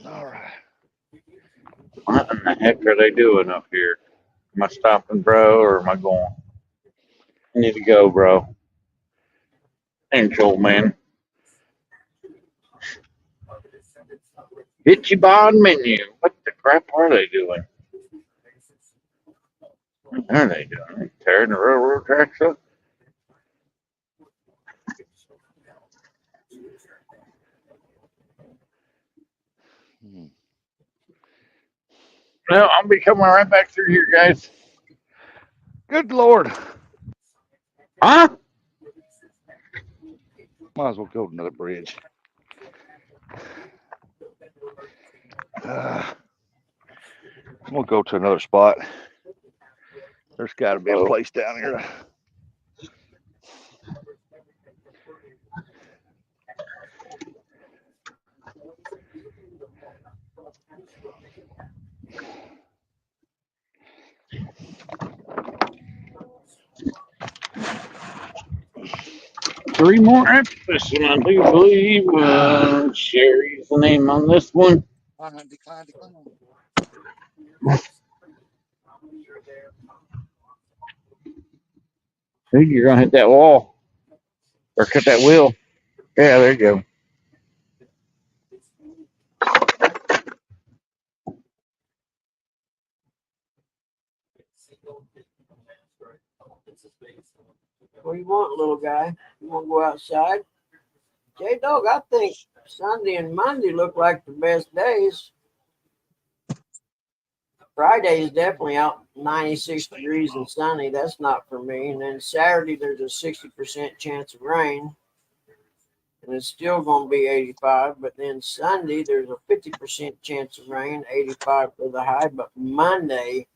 All right. What in the heck are they doing up here? Am I stopping, bro, or am I going? I need to go, bro. Thanks, old man. Hit your bond menu. What the crap are they doing? What are they doing? Tearing the railroad tracks up? No, I'll be coming right back through here, guys. Good Lord. Huh? Might as well go to another bridge. I'm going to go to another spot. There's got to be a place down here. Three more after this one, I do believe. Sherry's the name on this one. Decline. Dude, you're gonna hit that wall or cut that wheel. Yeah, there you go. What do you want, little guy? You want to go outside? J-Dog, I think Sunday and Monday look like the best days. Friday is definitely out 96 degrees and sunny. That's not for me. And then Saturday, there's a 60% chance of rain. And it's still going to be 85. But then Sunday, there's a 50% chance of rain, 85 for the high. But Monday,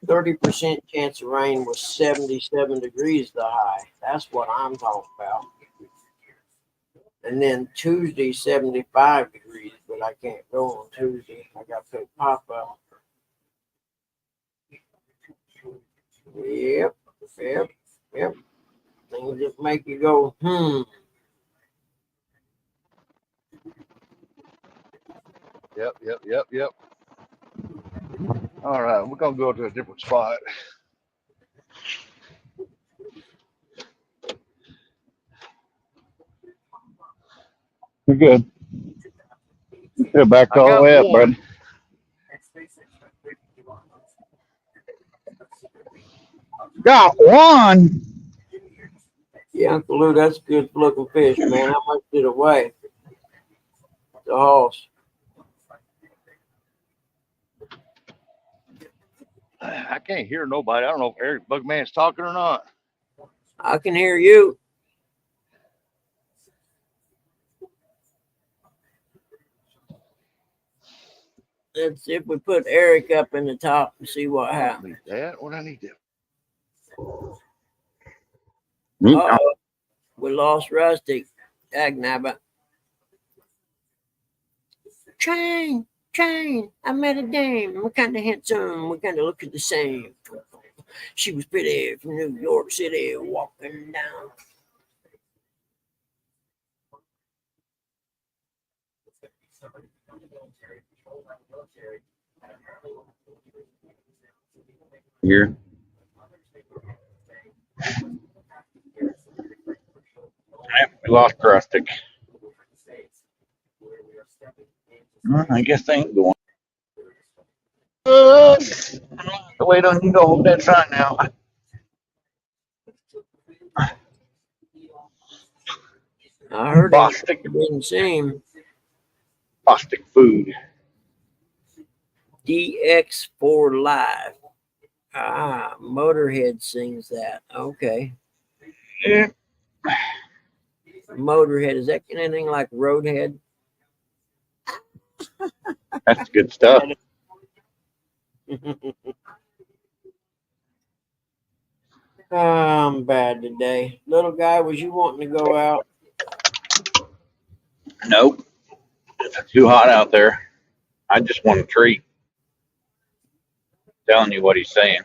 30% chance of rain with 77 degrees the high. That's what I'm talking about. And then Tuesday, 75 degrees, but I can't go on Tuesday. I got to pop up. Yep. Things that make you go, Yep. All right, we're gonna go to a different spot. You're good. You could have backed I all the got way up, one. bud. Got one. Yeah, Uncle Lou, that's a good looking fish, man. How much did it weigh? The horse. I can't hear nobody. I don't know if Eric Bugman's talking or not. I can hear you. Let's see if we put Eric up in the top and see what I happens. don't need that. What I need to. Uh-oh. We lost Rusty. Dagnabbit. Train, I met a dame. We're kind of handsome. We kind of look the same. She was pretty from New York City, walking down. Here. We lost Rustic. Well, I guess they ain't going. I don't have to wait on you to hold that sign now. I heard Bostic. him. Didn't see him. Bostic food. DX4 Live. Ah, Motorhead sings that. Okay. Yeah. Motorhead. Is that anything like Roadhead? That's good stuff. I'm bad today. Little guy, was you wanting to go out? Nope. It's too hot out there. I just want a treat. Telling you what he's saying.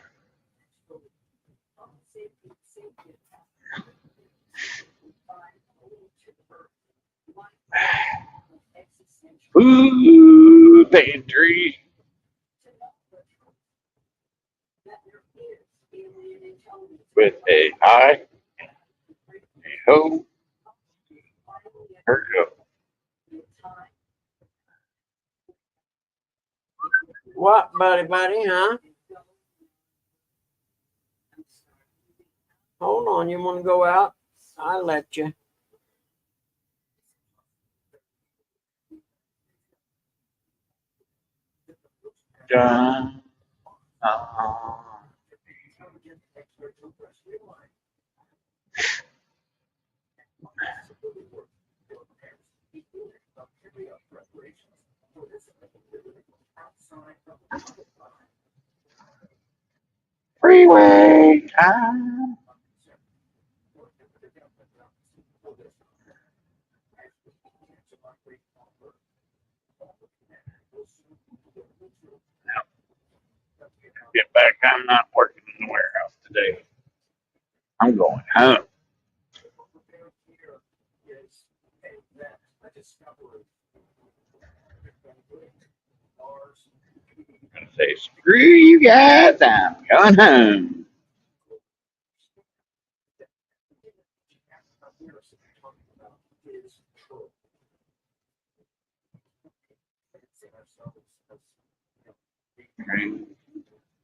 Food pantry. With a hi, a ho, her go. What, buddy, huh? Hold on, you want to go out? I'll let you. Dun, freeway time. Get back. I'm not working in the warehouse today. I'm going home. I'm gonna say, screw you guys. I'm going home.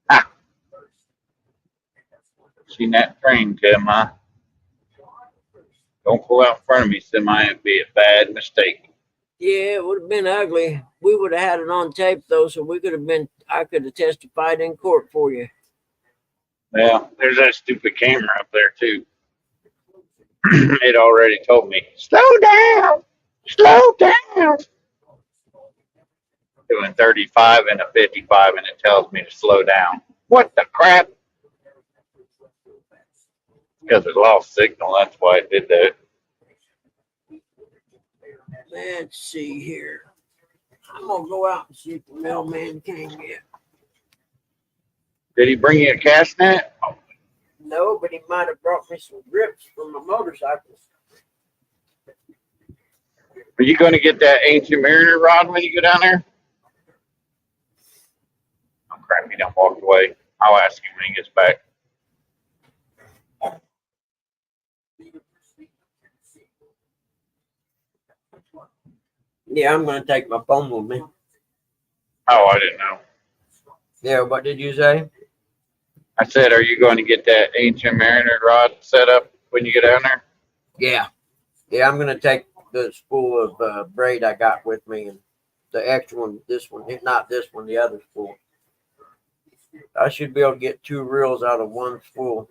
Ah. Seen that train come, huh? Don't pull out in front of me, semi. It'd be a bad mistake. Yeah, it would have been ugly. We would have had it on tape though, so I could have testified in court for you. Well, there's that stupid camera up there too. It already told me, slow down, doing 35 and a 55, and it tells me to slow down. What the crap? Because it lost signal, that's why it did that. Let's see here. I'm gonna go out and see if the mailman came yet. Did he bring you a cast net? No, but he might have brought me some grips for my motorcycles. Are you going to get that Ancient Mariner rod when you go down there? Crap, he done walked away. I'll ask him when he gets back. Yeah, I'm gonna take my phone with me. Oh, I didn't know. Yeah, what did you say? I said, are you going to get that ancient mariner rod set up when you get down there? Yeah. Yeah, I'm gonna take the spool of braid I got with me and the extra one, this one, not this one, the other spool. I should be able to get 2 reels out of 1 spool.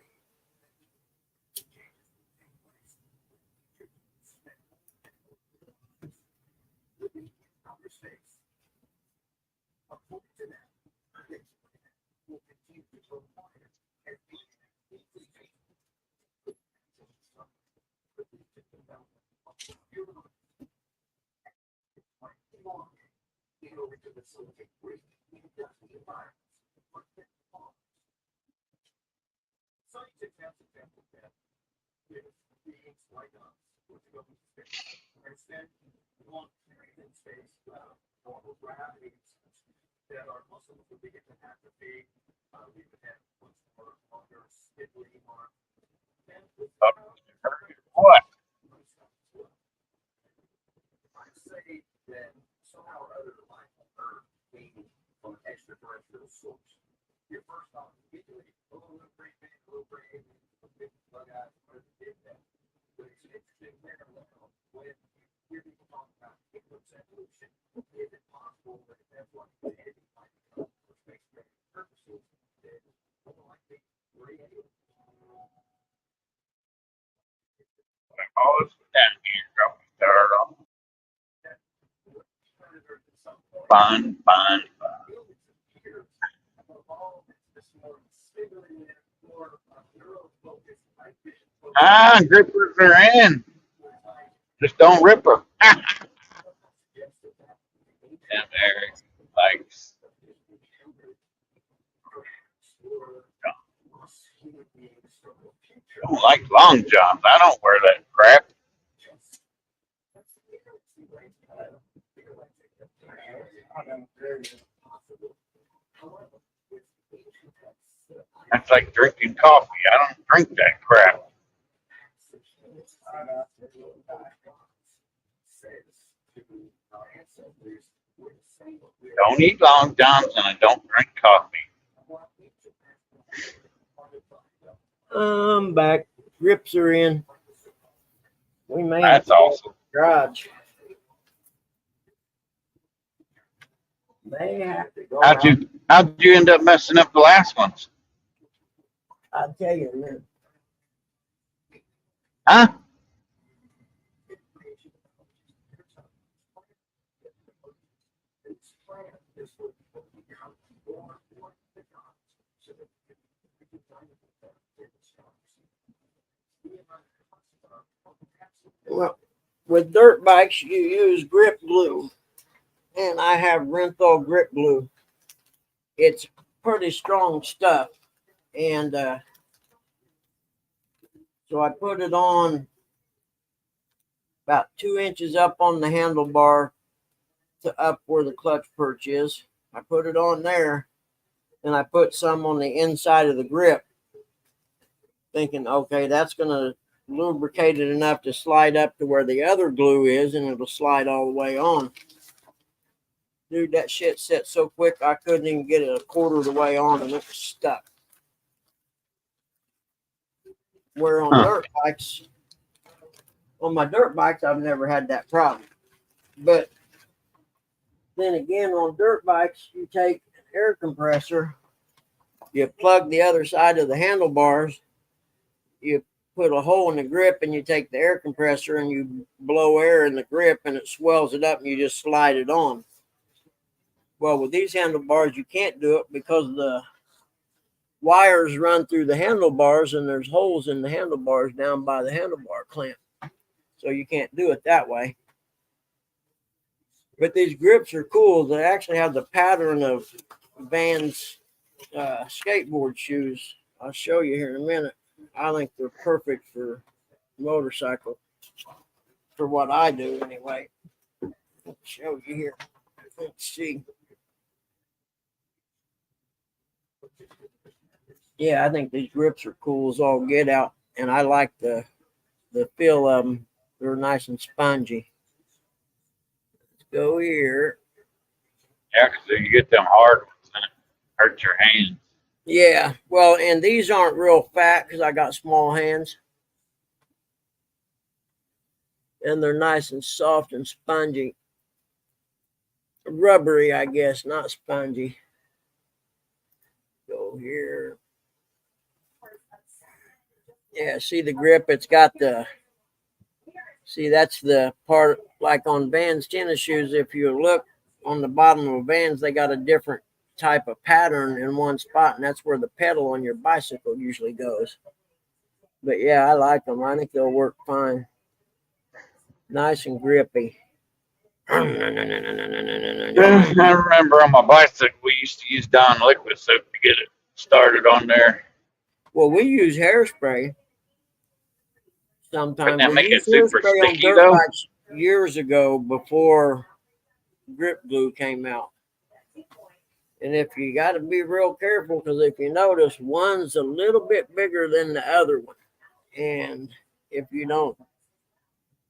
What? Oh, it's down here. Drop the dirt on. Fun, fun, fun. Ah, grippers are in. Just don't rip her. Down there, like, don't like long johns. I don't wear that crap. That's like drinking coffee. I don't drink that crap. Don't eat long johns and I don't drink coffee. I'm back. Grips are in. We may That's have awesome. garage. May have to go How'd you end up messing up the last ones? I'll tell you in a minute. Huh? Well, with dirt bikes, you use grip glue, and I have Renthal grip glue. It's pretty strong stuff, and so I put it on about 2 inches up on the handlebar to up where the clutch perch is. I put it on there, and I put some on the inside of the grip, thinking, okay, that's going to lubricate it enough to slide up to where the other glue is, and it'll slide all the way on. Dude, that shit set so quick I couldn't even get it a quarter of the way on, and it was stuck. Where on dirt bikes, on my dirt bikes, I've never had that problem. But then again, on dirt bikes, you take an air compressor, you plug the other side of the handlebars, you put a hole in the grip, and you take the air compressor and you blow air in the grip, and it swells it up, and you just slide it on. Well, with these handlebars, you can't do it because the wires run through the handlebars, and there's holes in the handlebars down by the handlebar clamp. So you can't do it that way. But these grips are cool. They actually have the pattern of Vans skateboard shoes. I'll show you here in a minute. I think they're perfect for motorcycle, for what I do anyway. I'll show you here. Let's see. Yeah, I think these grips are cool as all get out, and I like the feel of them. They're nice and spongy. Let's go here. Yeah, 'cause if you get them hard ones, then it hurts your hands. Yeah, well, and these aren't real fat because I got small hands. And they're nice and soft and spongy. Rubbery, I guess, not spongy. Go here. Yeah, see the grip? It's got the, see, that's the part, like on Vans tennis shoes. If you look on the bottom of Vans, they got a different type of pattern in one spot, and that's where the pedal on your bicycle usually goes. But yeah, I like them. I think they'll work fine. Nice and grippy. I remember on my bicycle, we used to use Dawn liquid soap to get it started on there. Well, we use hairspray sometimes. Wouldn't that We make it used super hairspray on sticky, dirt though? bikes years ago before grip glue came out. And if you got to be real careful, because if you notice, one's a little bit bigger than the other one. And if you don't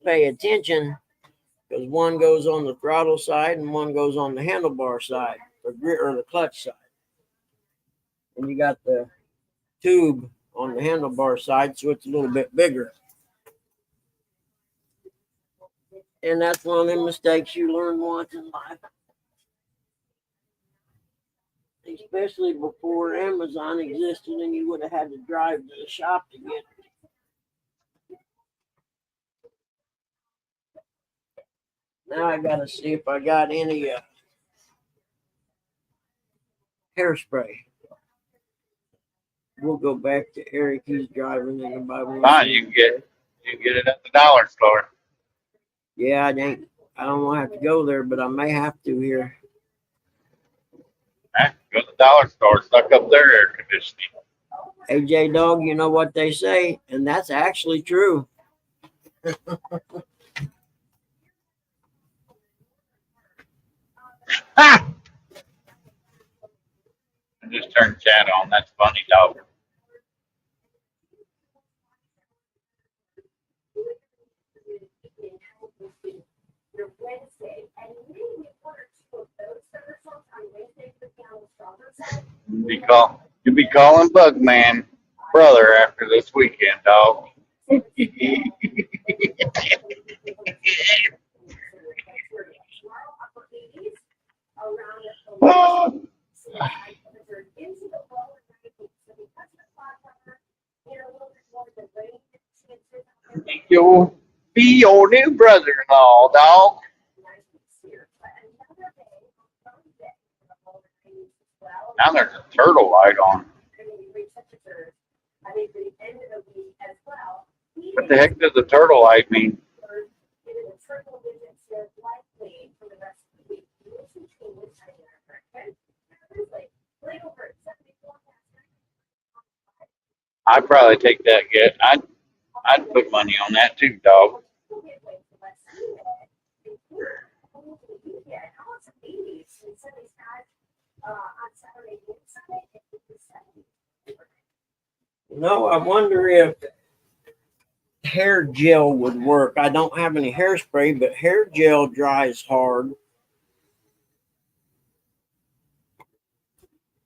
pay attention, because one goes on the throttle side and one goes on the handlebar side, or the clutch side. And you got the tube on the handlebar side, so it's a little bit bigger. And that's one of the mistakes you learn once in life. Especially before Amazon existed and you would have had to drive to the shop to get it. Now I gotta see if I got any hairspray. We'll go back to Eric. He's driving and buy one. Fine, you can get it at the dollar store. Yeah, I don't want to have to go there, but I may have to here. Go to the dollar store, suck up their air conditioning. AJ Dog, you know what they say, and that's actually true. Ah! I just turned chat on. That's funny, dog. You'll be calling Bugman brother after this weekend, dog. You'll be your new brother-in-law, dog. Now there's a turtle light on. What the heck does the turtle light mean? I'd probably take that get. I'd put money on that too, dog. No, I wonder if hair gel would work. I don't have any hairspray, but hair gel dries hard.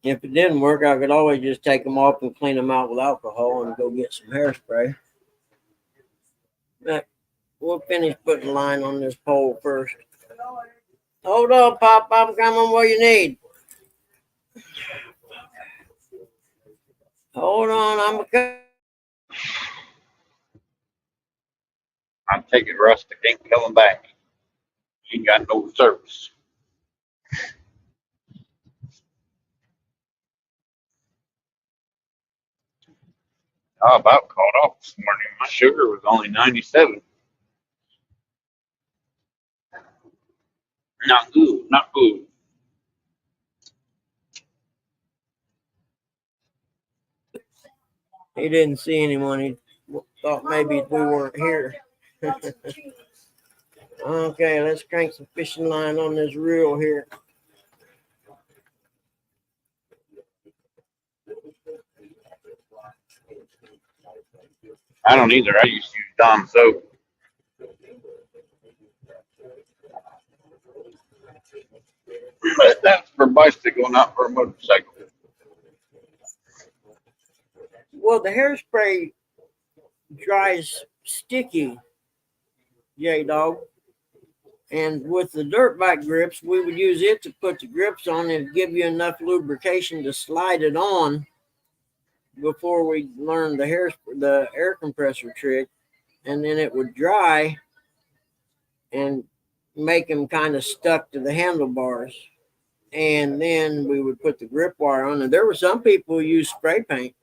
If it didn't work, I could always just take them off and clean them out with alcohol and go get some hairspray. But we'll finish putting line on this pole first. Hold on, Pop. I'm coming where you need. Hold on, I'm coming. I'm taking Rustic. Ain't coming back. He ain't got no service. I about caught off this morning. My sugar was only 97. Not good. Not good. He didn't see anyone. He thought maybe we weren't here. Okay, let's crank some fishing line on this reel here. I don't either. I used to use Dawn soap. But that's for bicycle, not for a motorcycle. Well, the hairspray dries sticky, J-Dog. And with the dirt bike grips, we would use it to put the grips on and give you enough lubrication to slide it on before we learned the air compressor trick. And then it would dry and make them kind of stuck to the handlebars. And then we would put the grip wire on. And there were some people who used spray paint.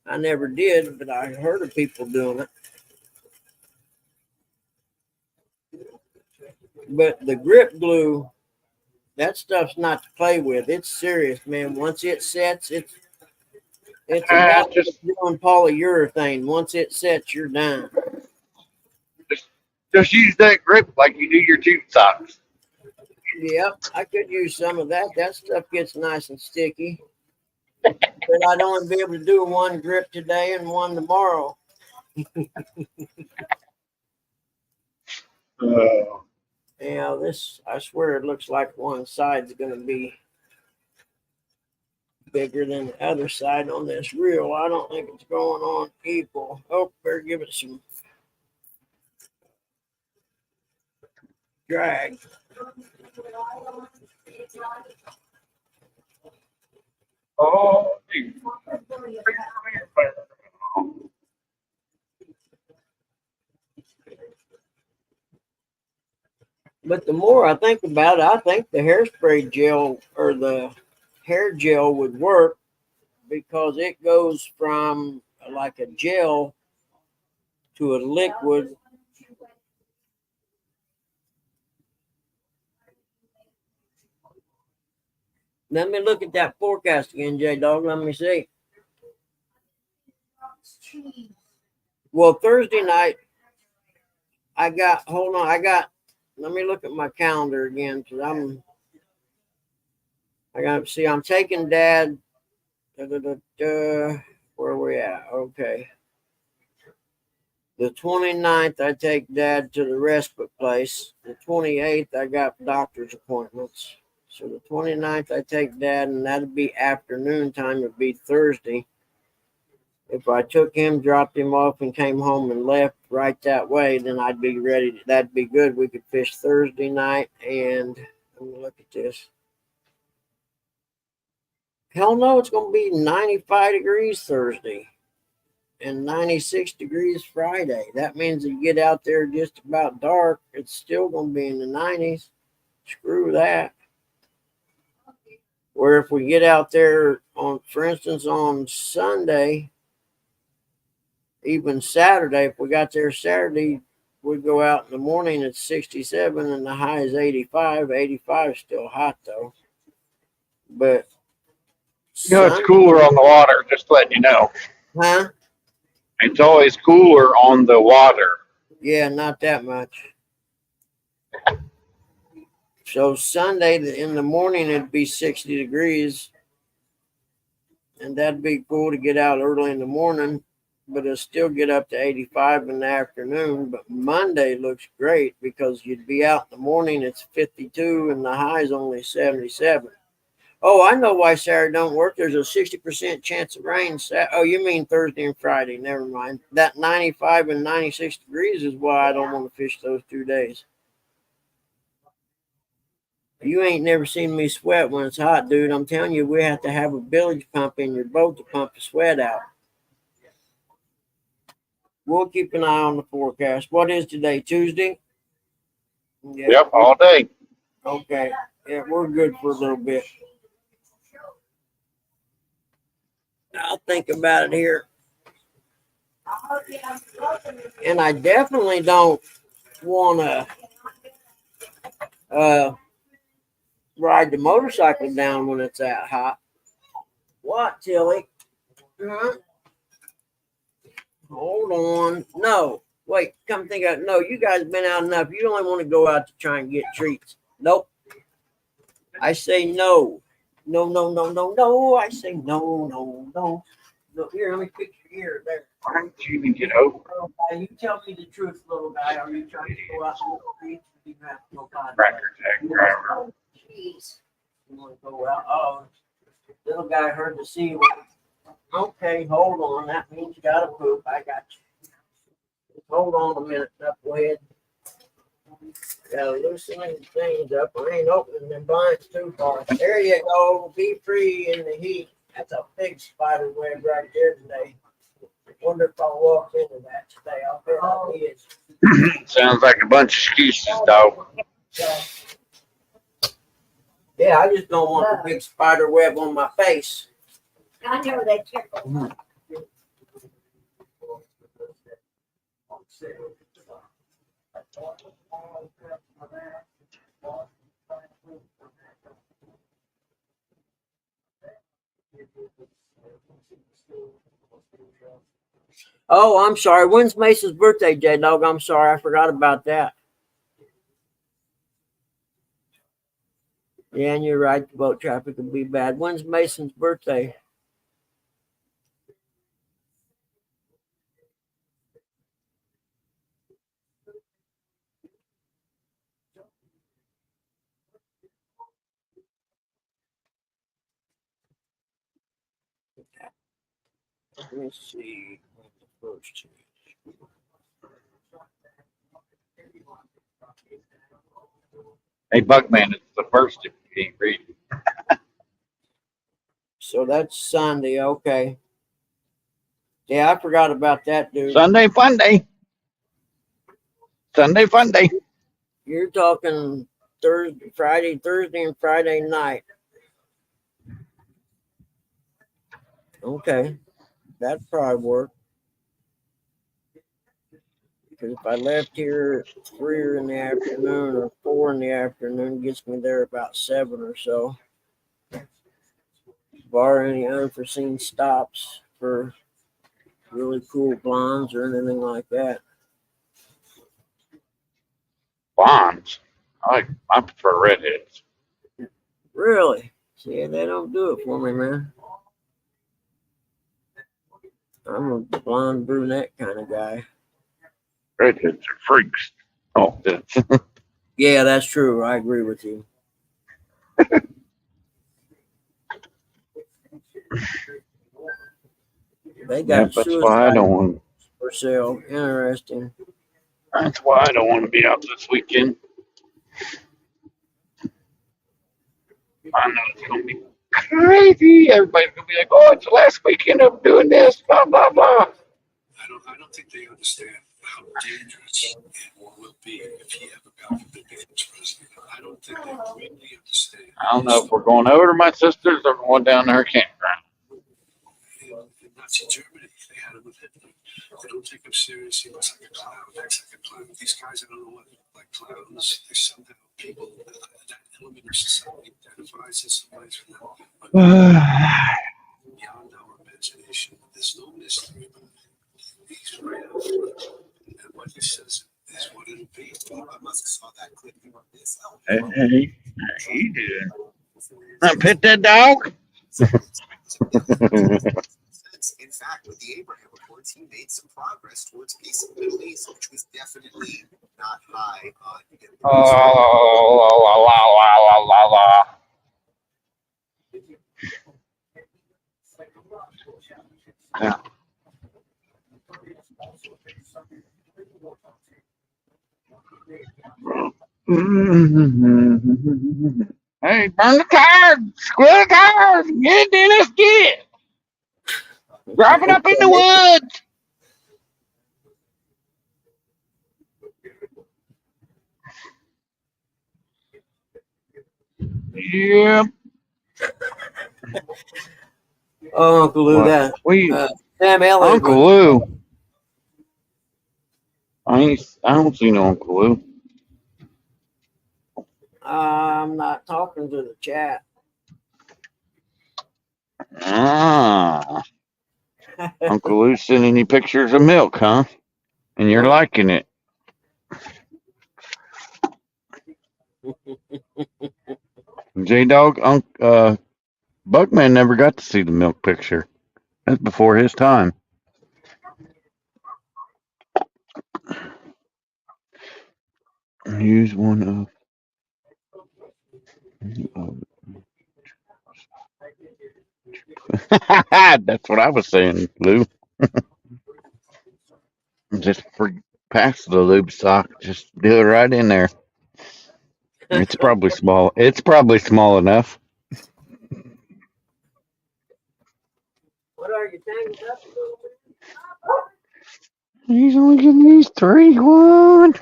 I never did, but I heard of people doing it. But the grip glue, that stuff's not to play with. It's serious, man. Once it sets, it's about Just doing polyurethane. Once it sets, you're done. just use that grip like you do your tube socks. Yep, I could use some of that. That stuff gets nice and sticky. But I'd only be able to do one grip today and one tomorrow. Yeah, this, I swear it looks like one side's going to be bigger than the other side on this reel. I don't think it's going on equal. Oh, better give it some drag. Oh, But the more I think about it, I think the hairspray gel or the hair gel would work because it goes from like a gel to a liquid. Let me look at that forecast again, J-Dog. Let me see. Well, Thursday night, let me look at my calendar again because I'm taking Dad. Where are we at? Okay. The 29th, I take Dad to the respite place. The 28th, I got doctor's appointments. So the 29th, I take Dad, and that'd be afternoon time. It'd be Thursday. If I took him, dropped him off, and came home and left right that way, then I'd be ready. That'd be good. We could fish Thursday night. And let me look at this. Hell no, it's going to be 95 degrees Thursday and 96 degrees Friday. That means you get out there just about dark, it's still going to be in the 90s. Screw that. Where if we get out there on, for instance, on Sunday, even Saturday, if we got there Saturday, we'd go out in the morning at 67 and the high is 85. 85 is still hot though. But it's cooler on the water, just letting you know. Huh? It's always cooler on the water. Yeah, not that much. So Sunday in the morning, it'd be 60 degrees. And that'd be cool to get out early in the morning, but it'll still get up to 85 in the afternoon. But Monday looks great because you'd be out in the morning, it's 52 and the high is only 77. Oh, I know why Saturday don't work. There's a 60% chance of rain. Oh, you mean Thursday and Friday. Never mind. That 95 and 96 degrees is why I don't want to fish those 2 days. You ain't never seen me sweat when it's hot, dude. I'm telling you, we have to have a bilge pump in your boat to pump the sweat out. We'll keep an eye on the forecast. What is today, Tuesday? Yeah. Yep, all day. Okay. Yeah, we're good for a little bit. I'll think about it here. And I definitely don't want to ride the motorcycle down when it's that hot. What, Tilly? Huh? Hold on. No. Wait, come think of it. No, you guys been out enough. You only want to go out to try and get treats. Nope. I say no. No, no, no, no, no. I say no, no, no. No, here, let me fix you. ear there. Why don't you even get over? Little guy, you tell me the truth, little guy. Are you trying to go out in the streets? You have no contact. Cracker Jack driver. Jeez. You want to go out? Oh, little guy heard the C word. Okay, hold on. That means you gotta poop. I got you. Hold on a minute. Up ahead. Gotta loosen these things up. I ain't opening them blinds too far. There you go. Be free in the heat. That's a big spider web right there today. Wonder if I'll walk into that today. I'll bet it is. Sounds like a bunch of excuses, dog. Yeah, I just don't want the big spider web on my face. I know they tickle. Oh, I'm sorry. When's Mace's birthday, J-Dog? I'm sorry. I forgot about that. Yeah, and you're right. The boat traffic will be bad. When's Mason's birthday? Let me see what the first is. Hey, Bugman, it's the first if you ain't reading. So that's Sunday. Okay. Yeah, I forgot about that, dude. Sunday fun day. Sunday fun day. You're talking Thursday, and Friday night. Okay. That'd probably work. Because if I left here at 3 in the afternoon or 4 in the afternoon, gets me there about 7 or so. Bar any unforeseen stops for really cool blondes or anything like that. Blondes. I prefer redheads. Really? See, they don't do it for me, man. I'm a blonde brunette kind of guy. Redheads are freaks. Oh, that's Yeah, that's true. I agree with you. They got that's why I don't want. for sale. Interesting. That's why I don't want to be out this weekend. I know it's gonna be crazy. Everybody's gonna be like, "Oh, it's the last weekend of doing this." Blah blah blah. I don't think they understand how dangerous it will be if he ever got becomes president. I don't think they really understand. I don't know if we're going over to my sister's or going down to her campground. In Nazi Germany, they had him with Hitler. They don't take him seriously. He looks like a clown. Acts like a clown. These guys, I don't know what they look like clowns. They're somehow people that element of society identifies as somebody from that. Beyond our imagination, there's no mystery about it. He's right out front. And what he says is what it'll be. Elon Musk saw that clip on this. Hey, how you doing? I pet that dog. In fact, with the Abraham Accords, he made some progress towards peace in the Middle East, which was definitely not high on his list. Oh, la la la la la la. Yeah. Hey, burn the tires, squeal the tires, get it, Dennis, get it. Drop it up in the woods. Yep. Oh, Uncle Lou, that. Sam Elliott. Uncle Lou. I don't see no Uncle Lou. I'm not talking to the chat. Ah. Uncle Lou sending you pictures of milk, huh? And you're liking it. J-Dog, Bugman never got to see the milk picture. That's before his time. Use one of. That's what I was saying, Lou. Just pass the lube sock. Just do it right in there. It's probably small. It's probably small enough. What are you tangled up? He's only getting these three. One,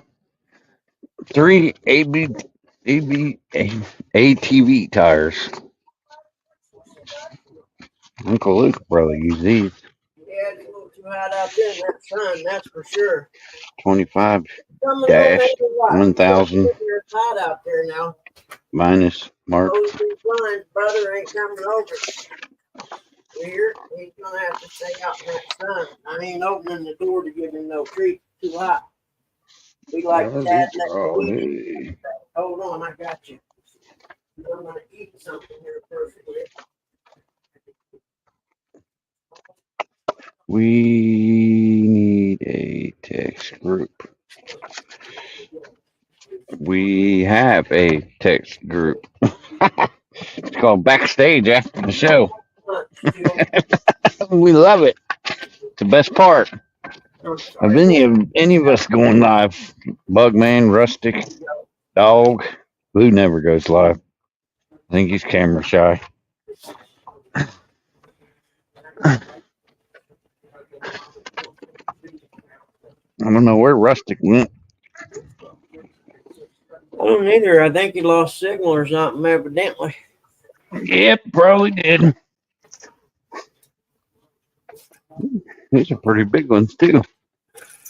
three ATV tires. Uncle Luke will probably use these. Yeah, it's a little too hot out there in that sun, that's for sure. 25 Coming home dash after what? 1000 It's hot out there now. minus mark. Close these blinds, brother ain't coming over. Here, he's gonna have to stay out in that sun. I ain't opening the door to give him no treat. Too hot. We like dad let Oh, me eat. hey. Hold on, I got you. I'm gonna eat something here perfectly. We need a text group. We have a text group. It's called Backstage After the Show. We love it. It's the best part of any of us going live. Bugman, Rustic, Dog. Who never goes live. I think he's camera shy. I don't know where Rustic went. I don't either. I think he lost signal or something, evidently. Yep, probably did. These are pretty big ones, too.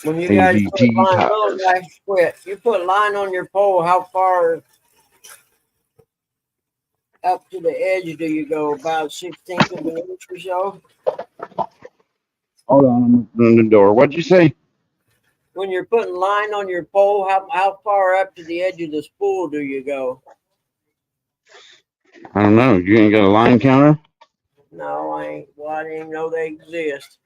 When you guys put ADT line, tires. oh, guys, quit. You put line on your pole, how far up to the edge do you go? About 1/16 of an inch or so? Hold on, I'm opening the door. What'd you say? When you're putting line on your pole, how far up to the edge of the spool do you go? I don't know. You ain't got a line counter? No, I ain't. Well, I didn't even know they exist.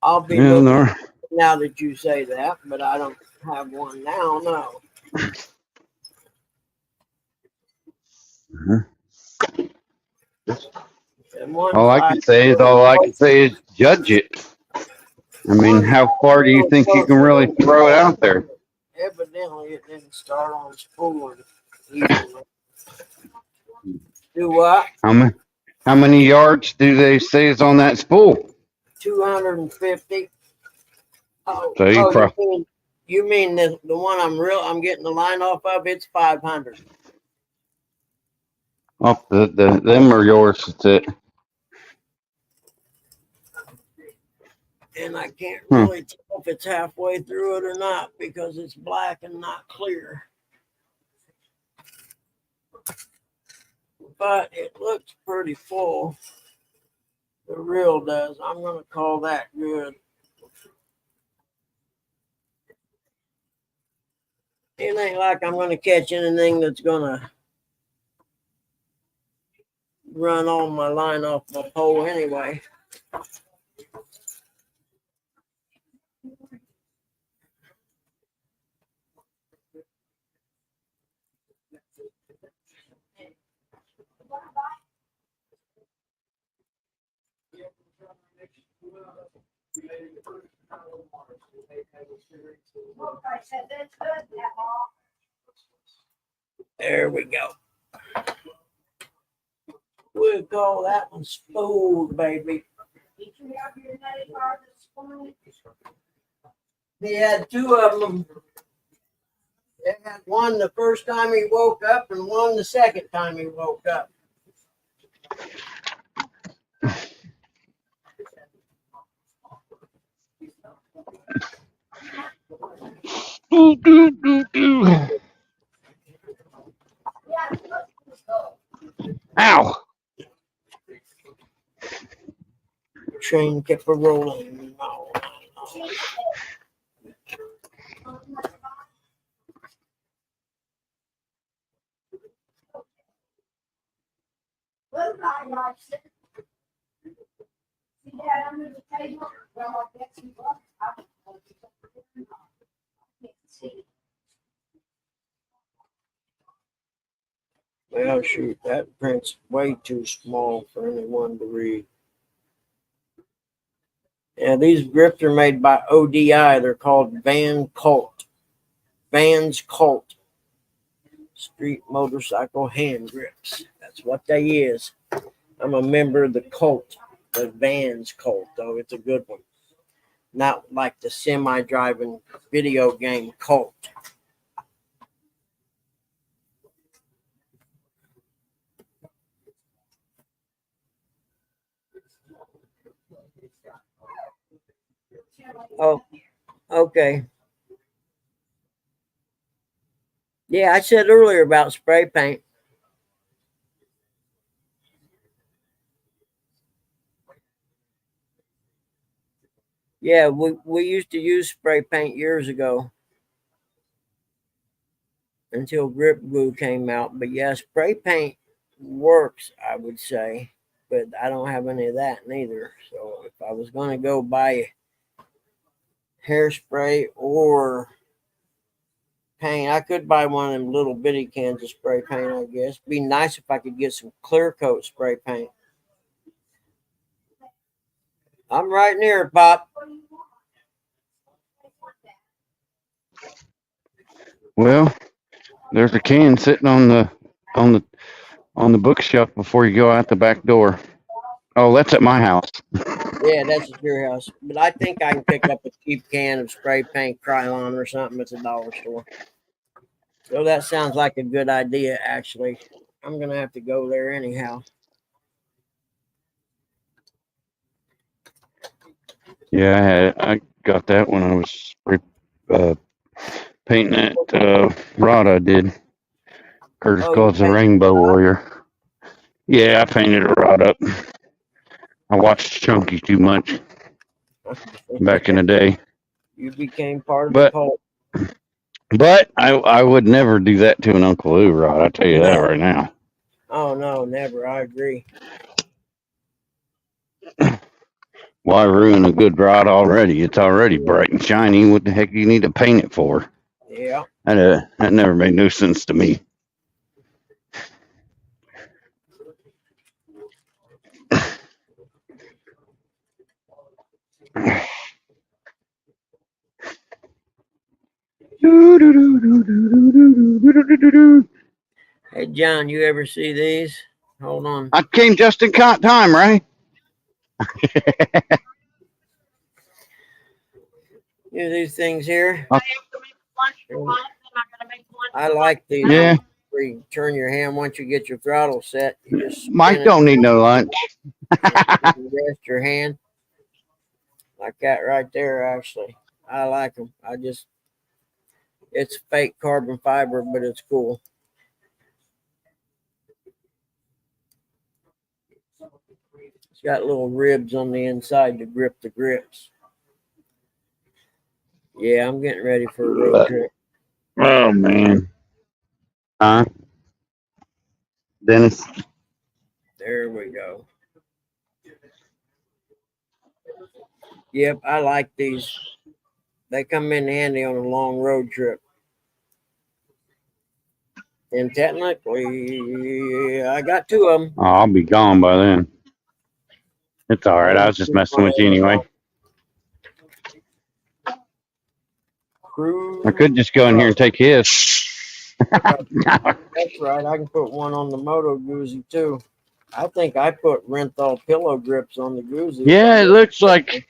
I'll be Yeah, looking no. now that you say that, but I don't have one now, no. And one All I can say is judge it. I mean, how far do you think you can really throw it out there? Evidently, it didn't start on spooling easily. Do what? How many yards do they say is on that spool? 250. Oh, So you mean the one I'm getting the line off of? It's 500. off them are yours. That's it. And I can't really tell if it's halfway through it or not because it's black and not clear. But it looks pretty full. The reel does. I'm going to call that good. It ain't like I'm going to catch anything that's going to run all my line off my pole anyway. There we go. We'll call that one spooled, baby. He had two of them. He had one the first time he woke up and one the second time he woke up. Ow! Train kept a rolling. Well, shoot, that print's way too small for anyone to read. Yeah, these grips are made by ODI. They're called Vans Colt. Street motorcycle hand grips. That's what they is. I'm a member of the Colt, the Vans Colt, though. It's a good one. Not like the semi-driving video game Colt. Oh, okay. Yeah, I said earlier about spray paint. Yeah, we used to use spray paint years ago until grip glue came out. But yeah, spray paint works, I would say. But I don't have any of that neither. So if I was going to go buy hairspray or paint, I could buy one of them little bitty cans of spray paint, I guess. Be nice if I could get some clear coat spray paint. I'm right near it, Pop. Well, there's a can sitting on the bookshelf before you go out the back door. Oh, that's at my house. Yeah, that's at your house. But I think I can pick up a cheap can of spray paint Krylon or something at the dollar store. So that sounds like a good idea, actually. I'm going to have to go there anyhow. Yeah, I got that when I was painting that rod I did. Curtis calls the Rainbow Warrior. Yeah, I painted a rod up. I watched Chunky too much back in the day. You became part of the cult. But I would never do that to an Uncle Lou rod. I tell you that right now. Oh, no, never. I agree. Why ruin a good rod already? It's already bright and shiny. What the heck do you need to paint it for? Yeah. That never made no sense to me. Hey, John, you ever see these? Hold on. I came just in time, right? These things here. I like these. Yeah. Where you turn your hand once you get your throttle set. You just Mike don't need no lunch. you rest your hand. Like that right there, actually. I like them. It's fake carbon fiber, but it's cool. It's got little ribs on the inside to grip the grips. Yeah, I'm getting ready for a road trip. Oh, man. Huh? Dennis? There we go. Yep, I like these. They come in handy on a long road trip. And technically, I got two of them. Oh, I'll be gone by then. It's all right. I was just messing with you anyway. I could just go in here and take his. That's right. I can put one on the Moto Guzzi too. I think I put Renthal pillow grips on the Guzzi. Yeah, it looks like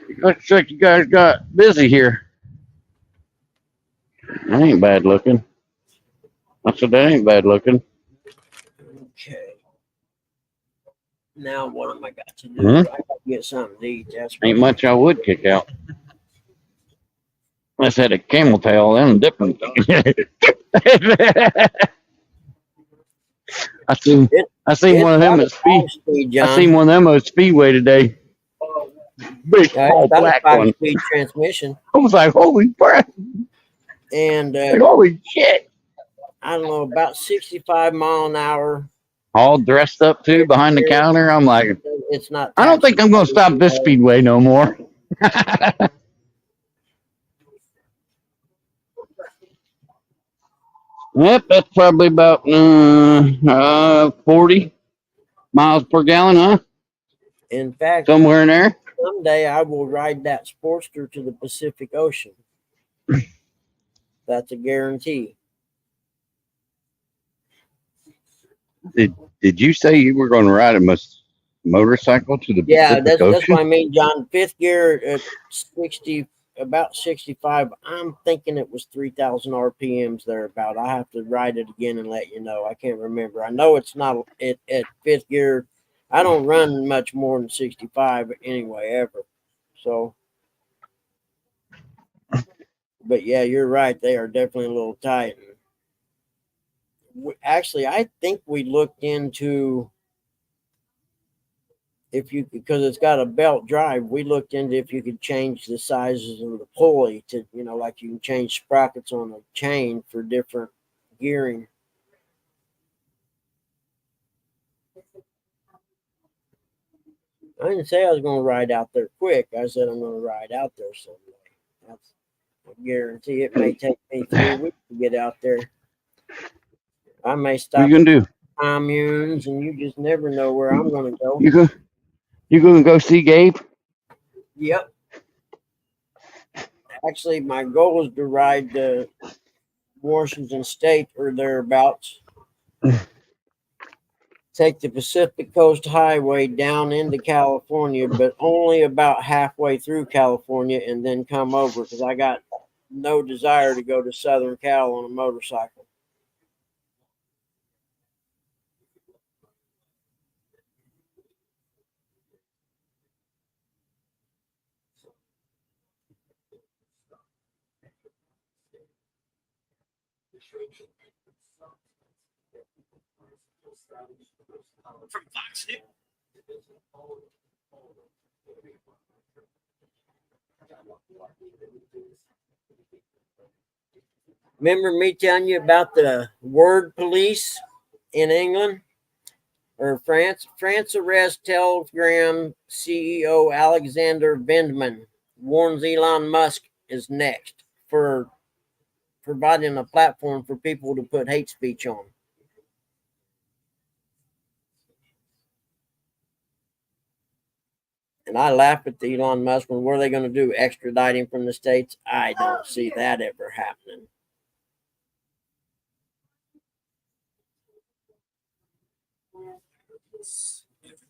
you guys got busy here. That ain't bad looking. I said that ain't bad looking. Okay. Now what am I got to do? I got to get something to eat. That's ain't much I would kick out. Unless I had a camel tail, then different. I seen one of them at speed. I seen one of them at Speedway today. Big tall black one. Speed transmission. I was like, holy crap! And like, holy shit! I don't know, about 65 mile an hour. All dressed up too behind the counter. I'm like, it's not. I don't think I'm going to stop this speedway no more. Yep, that's probably about 40 miles per gallon, huh? In fact, somewhere in there. Someday I will ride that Sportster to the Pacific Ocean. That's a guarantee. Did you say you were going to ride a motorcycle to the Pacific Ocean? That's what I mean, John. Fifth gear at 60, about 65. I'm thinking it was 3,000 RPMs thereabout. I have to ride it again and let you know. I can't remember. I know it's not at fifth gear. I don't run much more than 65 anyway, ever. So, but yeah, you're right. They are definitely a little tight. Actually, I think we looked into if you, because it's got a belt drive, we looked into if you could change the sizes of the pulley to, like you can change sprockets on a chain for different gearing. I didn't say I was going to ride out there quick. I said I'm going to ride out there someday. That's a guarantee. It may take me 3 weeks to get out there. I may stop. What are you going to do? Communes, and you just never know where I'm going to go. You going to go see Gabe? Yep. Actually, my goal is to ride to Washington State or thereabouts. Take the Pacific Coast Highway down into California, but only about halfway through California, and then come over because I got no desire to go to Southern Cal on a motorcycle. From Fox News. Remember me telling you about the word police in England or France? France arrests Telegram CEO Alexander Vindman, warns Elon Musk is next for providing a platform for people to put hate speech on. And I laugh at the Elon Musk one. What are they going to do? Extradite him from the States? I don't see that ever happening.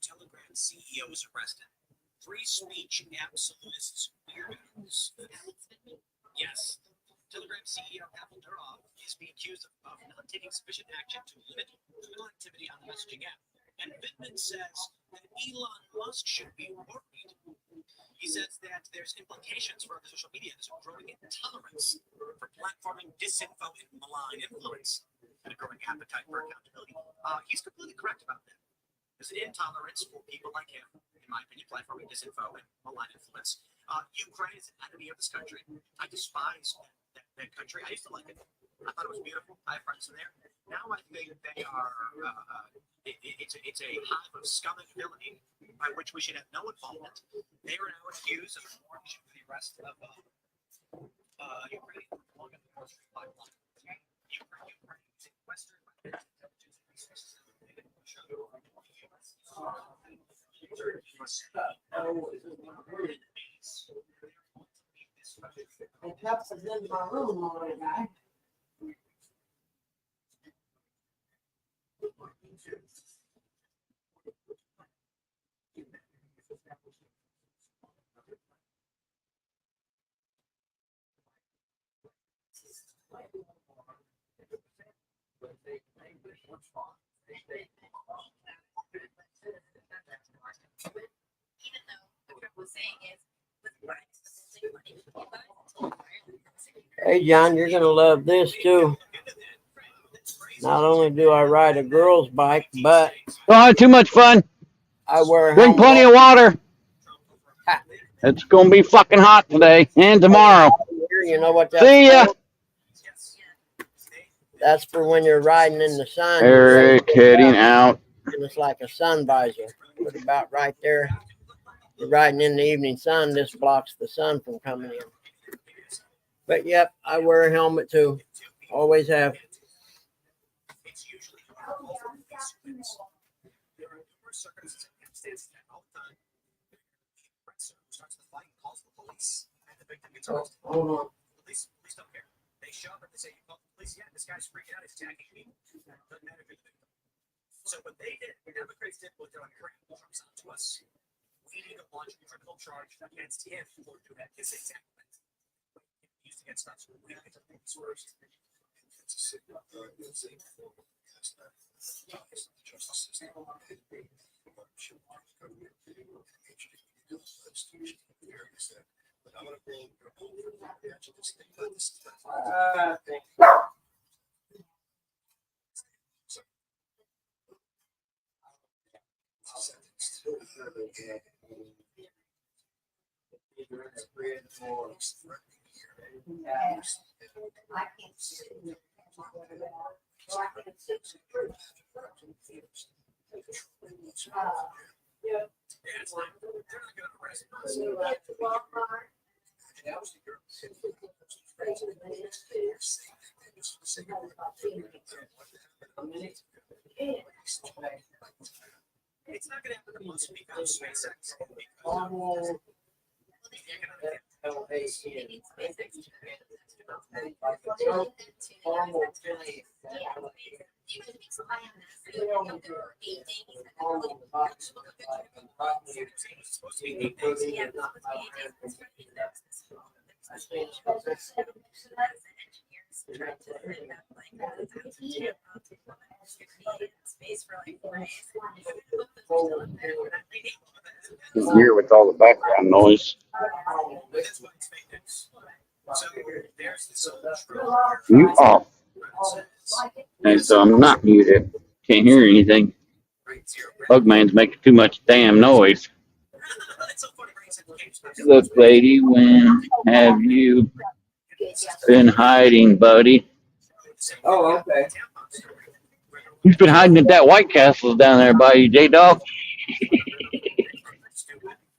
Telegram CEO is arrested. Free speech absolutists, weirdos. Yes. Telegram CEO Apple Durov is being accused of not taking sufficient action to limit criminal activity on the messaging app. And Vindman says that Elon Musk should be worried. He says that there's implications for the social media. There's a growing intolerance for platforming disinfo and malign influence and a growing appetite for accountability. He's completely correct about that. There's an intolerance for people like him, in my opinion, platforming disinfo and malign influence. Ukraine is an enemy of this country. I despise that country. I used to like it. I thought it was beautiful. I have friends in there. Now I think they are, it's a hive of scum and villainy by which we should have no involvement. They are now accused of coordination for the arrest of Ukraine along the Nord Stream pipeline. Ukraine is in Western intelligence and resources. The cups is in my room already, guy. Hey, John, you're going to love this too. Not only do I ride a girl's bike, but Too much fun. I wear a Drink plenty of water. It's going to be fucking hot today and tomorrow. You know what that's See ya. for? That's for when you're riding in the sun. Eric heading out and it's like a sun visor. Put it about right there. You're riding in the evening sun. This blocks the sun from coming in. But yep, I wear a helmet too. Always have. It's usually there are numerous circumstances that all the time. Starts the fight, calls the police, and the victim gets arrested. Police don't care. They show up and they say, "You call the police? Yeah, this guy's freaking out. He's attacking me." Doesn't matter if it's the victim. So what they did, what Democrats did, was they're like, "Trump's on to us. We need to launch a criminal charge against him for doing that. His exact used against us. We have to think first." It's not going to happen to most because SpaceX Here with all the background noise. You off. And so I'm not muted. Can't hear anything. Bugman's making too much damn noise. Look, lady, when have you been hiding, buddy? Oh, okay. Who's been hiding at that White Castle down there by you, J-Dog?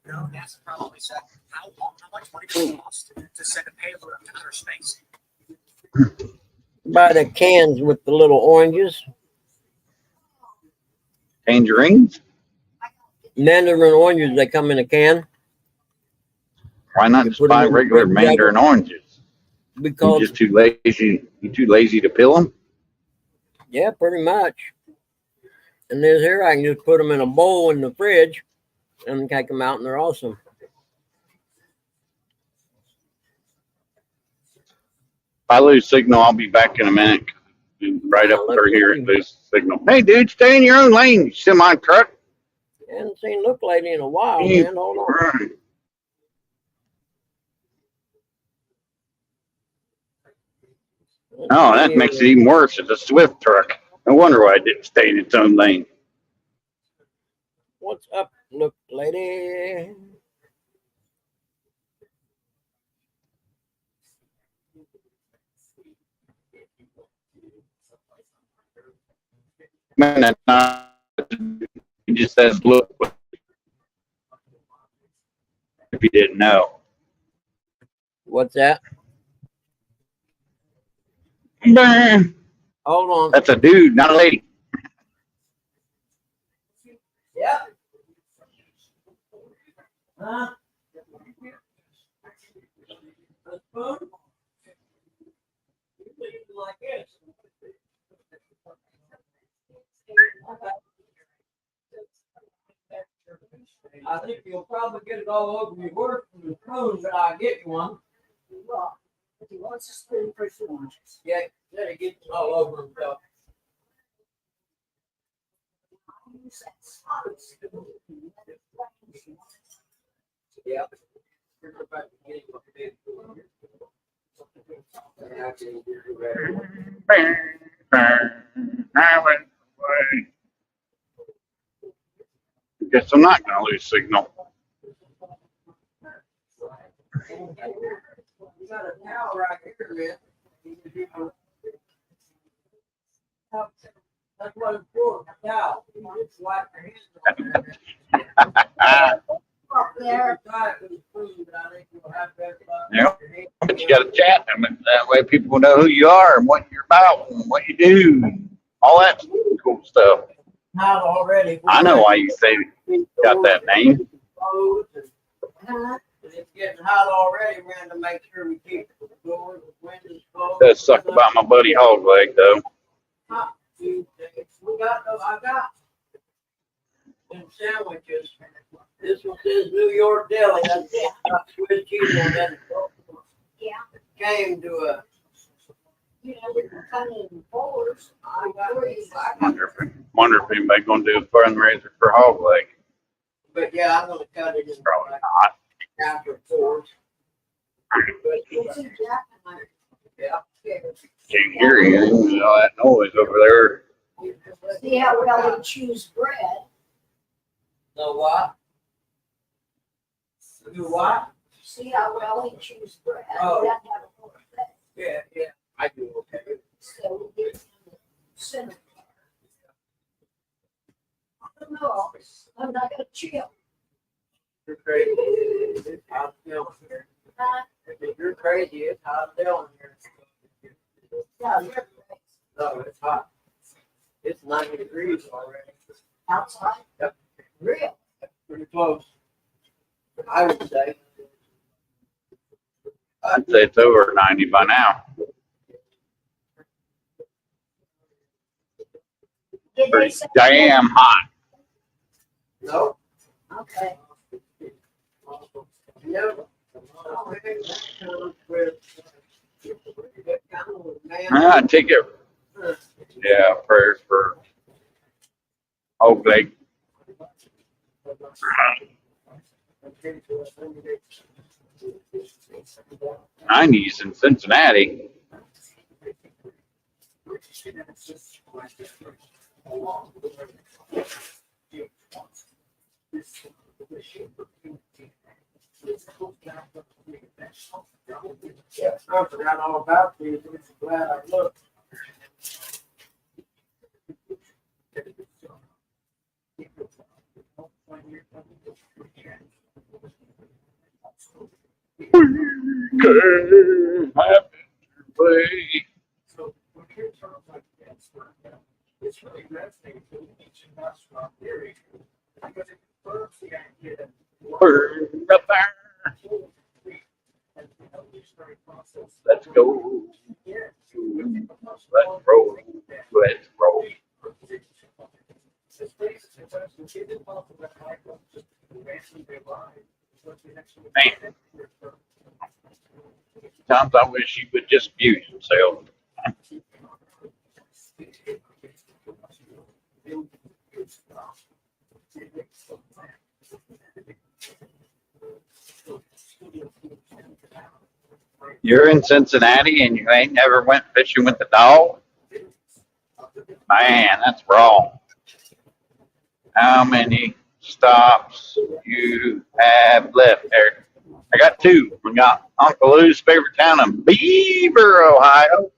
No, that's probably said how much money does it cost to send a payload up to outer space? Buy the cans with the little oranges. Tangerines? Mandarin oranges, they come in a can. Why not just buy regular mandarin oranges? Because you're just too lazy. You too lazy to peel them? Yeah, pretty much. And there's here I can just put them in a bowl in the fridge and take them out, and they're awesome. If I lose signal, I'll be back in a minute. Right up through here and lose signal. Hey, dude, stay in your own lane, you semi truck. I haven't seen Look Lady in a while, man. Hold on. Oh, that makes it even worse. It's a Swift truck. No wonder why it didn't stay in its own lane. What's up, Look Lady? Man, that's not. It just says look. If you didn't know. What's that? Man. Hold on. That's a dude, not a lady. Yeah. Huh? A spoon? Like this. I think you'll probably get it all over your work from the spoon, but I'll get you one. Well, if he wants a spoon for his oranges. Yeah, let it get all over himself. Yeah. Guess I'm not going to lose signal. You got a towel right here, man. That's what it's for, a towel. wipe your hands on there. Yeah. But you got to chat, and that way people will know who you are and what you're about and what you do, all that cool stuff. Not already. I know why you say got that name. It's getting hot already. We're going to make sure we keep the doors, the windows closed. Does suck about my buddy Hog Leg though. We got those. I got them sandwiches. This one says New York Deli. That's got Swiss cheese on that. Yeah. Came to a. You know, we can come in fours. I got Wonder if anybody's gonna do a fundraiser for Hog Leg. But yeah, I'm gonna cut it in. Probably not. After fours. It's a jackknife. Yeah. Can't hear anything. All that noise over there. See how well he chews bread? So what? Do what? See how well he chews bread? Oh. He doesn't have a whole thing. Yeah, I do okay. So we get him the center part. I don't know. I'm not gonna chill. You're crazy. It's hot down here. You're crazy. It's hot down here. Yeah, you're crazy. No, it's hot. It's 90 degrees already. Outside? Yep. Real. Pretty close. I would say. I'd say it's over 90 by now. Did they Pretty say? damn hot. No. Okay. No. I'd take it. Yeah, prayers for Hog Leg. 90s in Cincinnati. Yeah, I forgot all about these. I'm glad I looked. It's really fascinating to each and that's from theory because it confirms the idea that Let's go. Let's roll. Let's roll. Man. Sometimes I wish you would just mute yourself. You're in Cincinnati and you ain't never went fishing with the dog? Man, that's wrong. How many stops you have left, Eric? I got two. We got Uncle Lou's favorite town of Beaver, Ohio,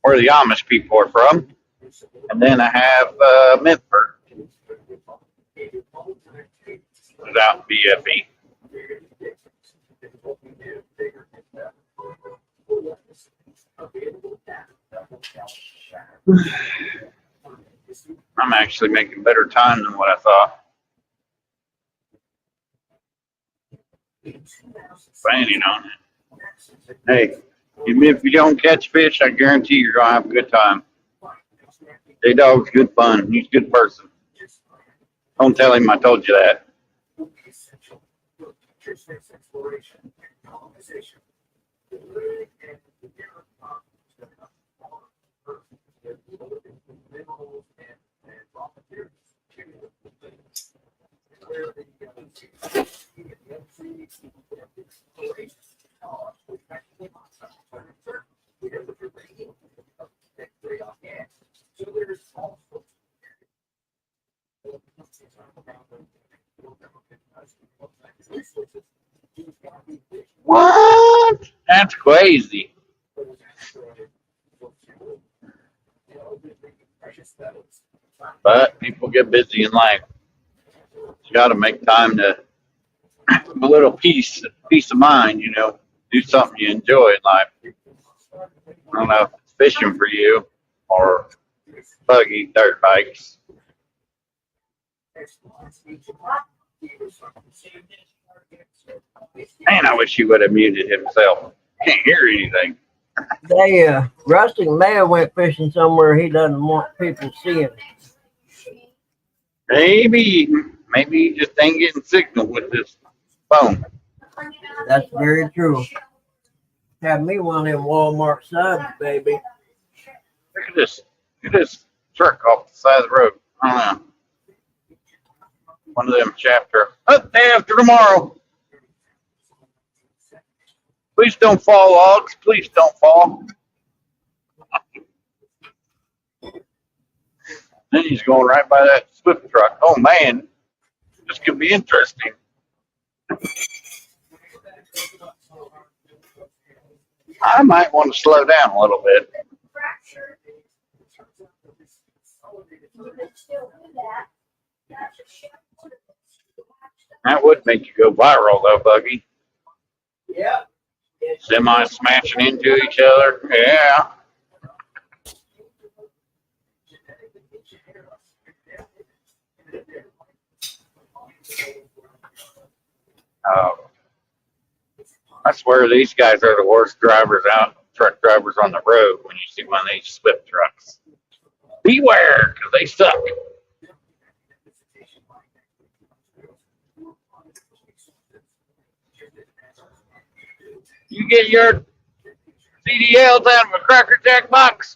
where the Amish people are from. And then I have Medford, without BFE. I'm actually making better time than what I thought. Planning on it. Hey, even if you don't catch fish, I guarantee you're going to have a good time. J-Dog's good fun. He's a good person. Don't tell him I told you that. What? That's crazy. But people people get busy in life. You got to make time to a little peace of mind. You know, do something you enjoy in life. I don't know if it's fishing for you or buggy dirt bikes. Man, I wish he would have muted himself. Can't hear anything. Rusty may have went fishing somewhere he doesn't want people seeing. Maybe he just ain't getting signal with this phone. That's very true. Had me one of them Walmart subs, baby. Look at this. Look at this truck off the side of the road. I don't know. One of them chapter. Day after tomorrow. Please don't fall, logs. Please don't fall. Then he's going right by that Swift truck. Oh man, this could be interesting. I might want to slow down a little bit. That would make you go viral though, Buggy. Yeah. Semis smashing into each other. Yeah. I swear these guys are the worst drivers out, truck drivers on the road when you see one of these Swift trucks. Beware, because they suck. You get your CDLs out of a Cracker Jack box.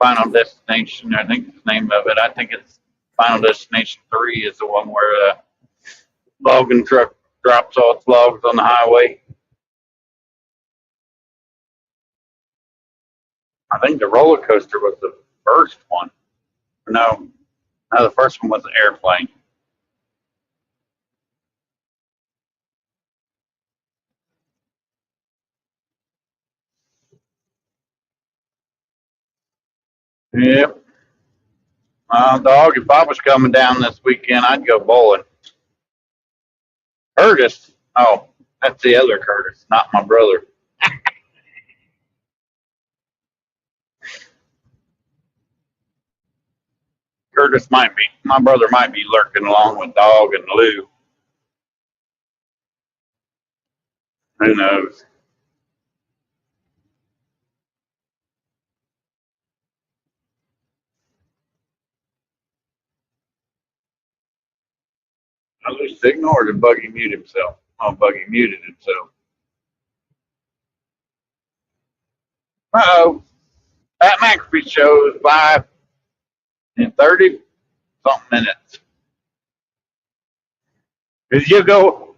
Final Destination, I think the name of it. I think it's Final Destination 3 is the one where the logging truck drops all its logs on the highway. I think the roller coaster was the first one. No, the first one was the airplane. Yep. Dog, if I was coming down this weekend, I'd go bowling. Curtis? Oh, that's the other Curtis, not my brother. Curtis might be, my brother might be lurking along with Dog and Lou. Who knows? I lose signal, or did Buggy mute himself? Oh, Buggy muted himself. Uh-oh. Pat McAfee show is live in 30-something minutes. Did you go,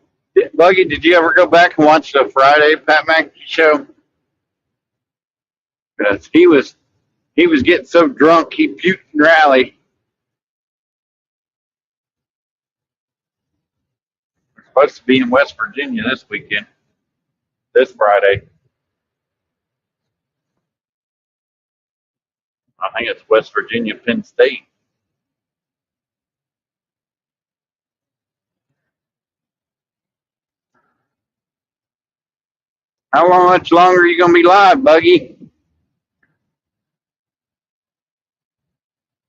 Buggy, did you ever go back and watch the Friday Pat McAfee show? Because he was getting so drunk, he puked and rallied. We're supposed to be in West Virginia this weekend, this Friday. I think it's West Virginia, Penn State. How much longer are you going to be live, Buggy?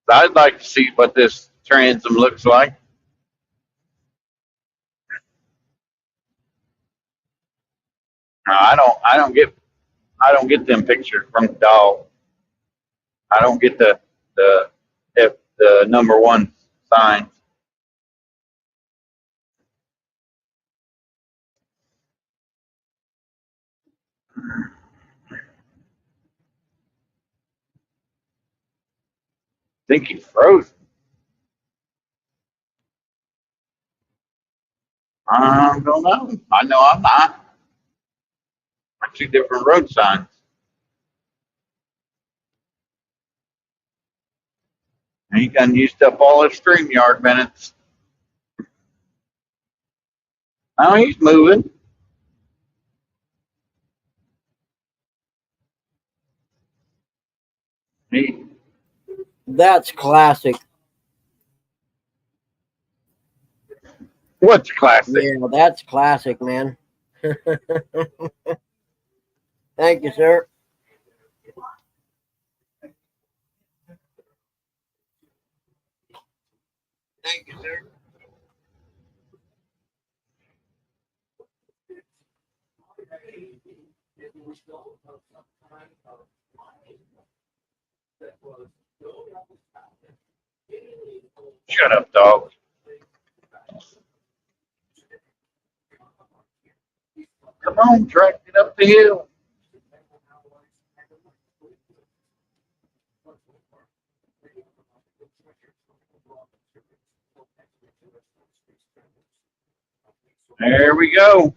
I'd like to see what this transom looks like. No, I don't get them pictures from the dog. I don't get the number one signs. I think he's frozen. I don't know. I know I'm not. Two different road signs. He done used up all his StreamYard minutes. Now he's moving. He, That's classic. what's classic? Yeah, that's classic, man. Thank you, sir. Thank you, sir. Shut up, dog. Come on, track it up the hill. There we go.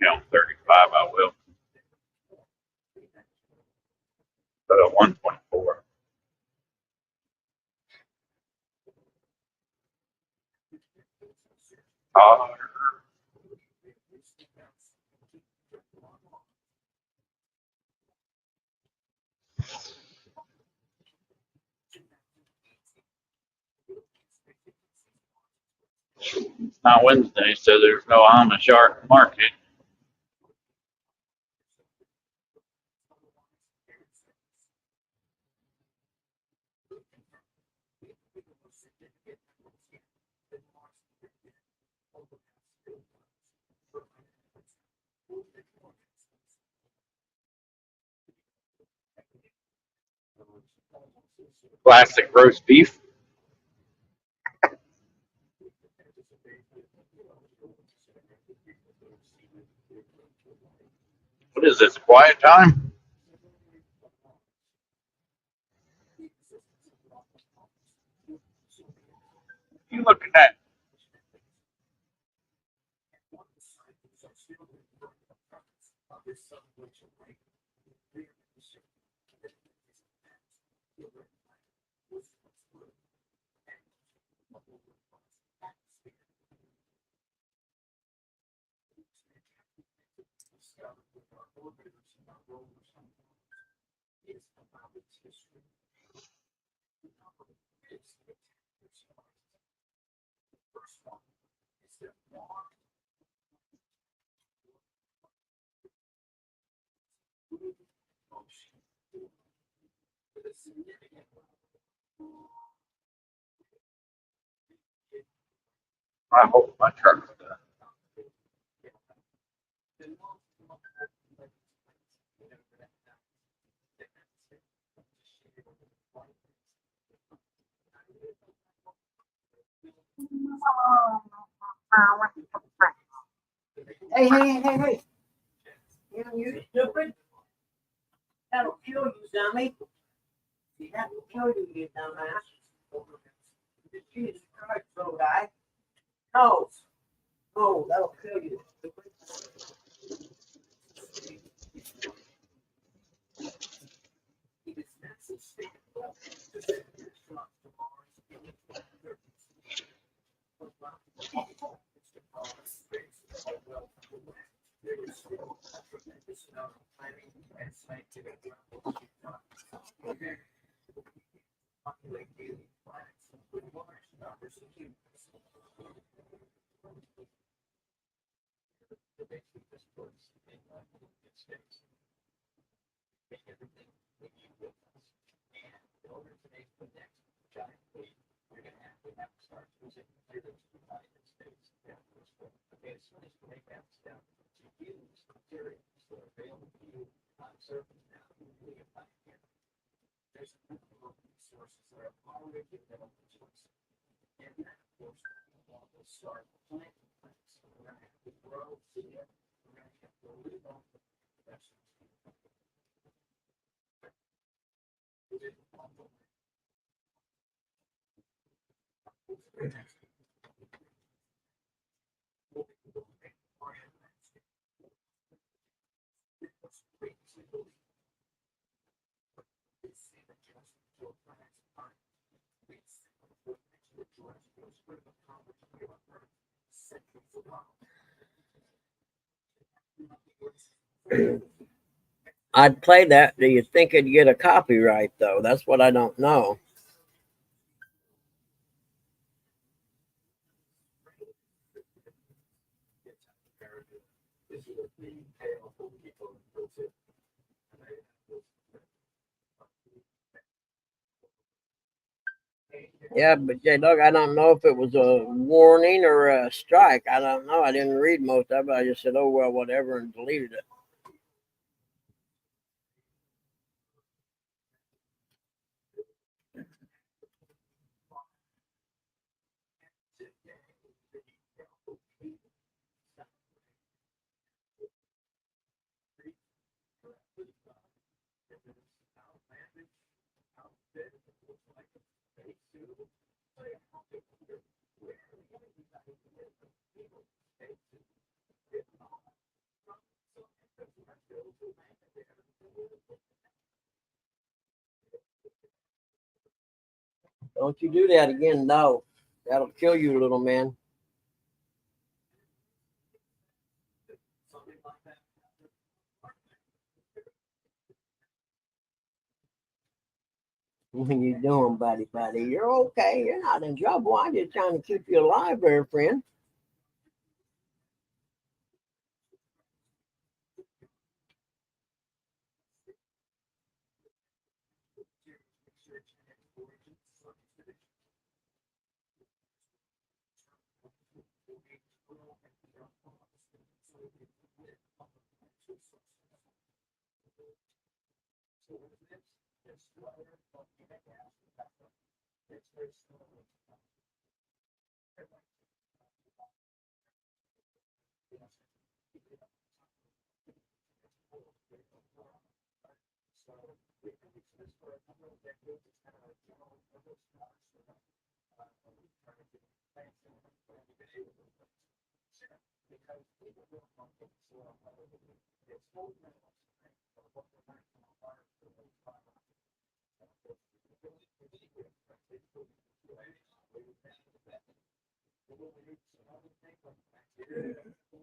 Count 35, I will. But a 124. It's not Wednesday, so there's no Amish art market. Classic roast beef. What is this, quiet time? You looking at? I hope my truck's done. Hey. You stupid. That'll kill you, dummy. That'll kill you, you dumbass. Jesus Christ, little guy. No. Oh, that'll kill you. I'd play that. Do you think it'd get a copyright though? That's what I don't know. Yeah, but Jay Doug, I don't know if it was a warning or a strike. I don't know. I didn't read most of it. I just said, oh, well, whatever, and deleted it. Don't you do that again, no. That'll kill you, little man. What you doing, buddy? You're okay. You're not in trouble. I'm just trying to keep you alive there, friend.